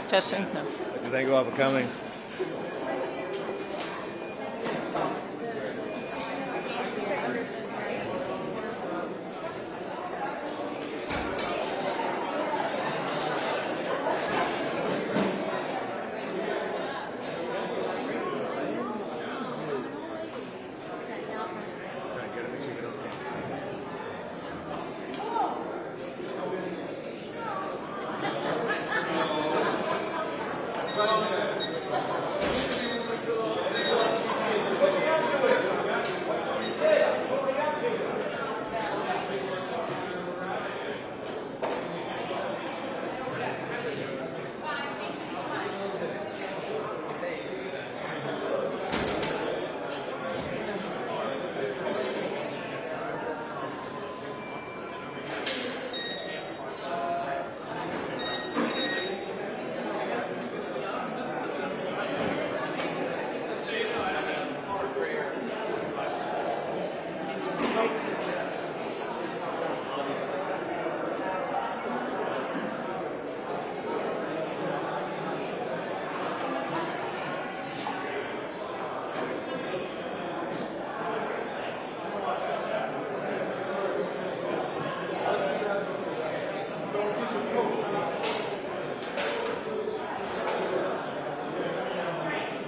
Testing. Thank you all for coming.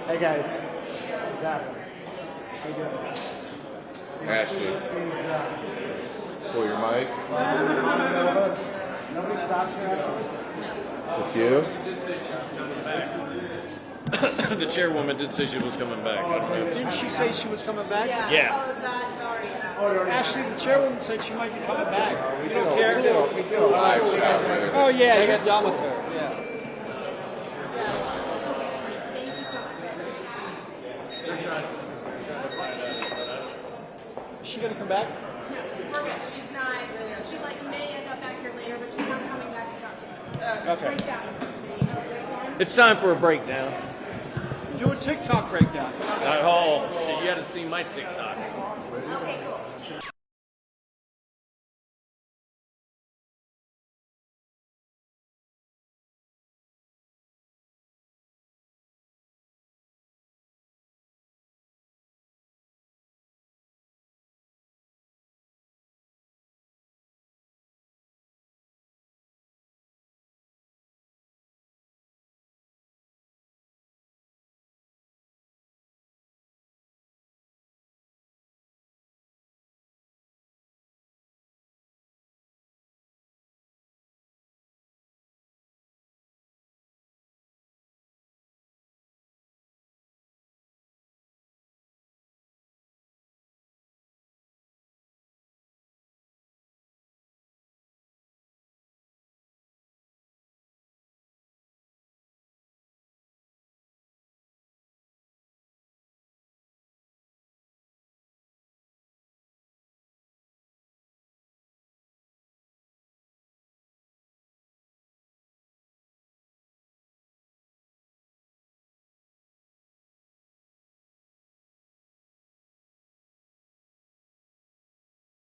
Hey guys, what's happening? How you doing? Ashley, pull your mic. Nobody stops here. With you. The chairwoman did say she was coming back. Didn't she say she was coming back? Yeah. Ashley, the chairwoman said she might be coming back. You don't care? We do a live shot with her. Oh yeah, you're done with her. Yeah. Is she gonna come back? We're good. She's not. She may end up back here later, but she's not coming back to talk to us. Okay. Breakdown. It's time for a breakdown. Do a TikTok breakdown. Oh, shit, you got to see my TikTok. Okay, cool.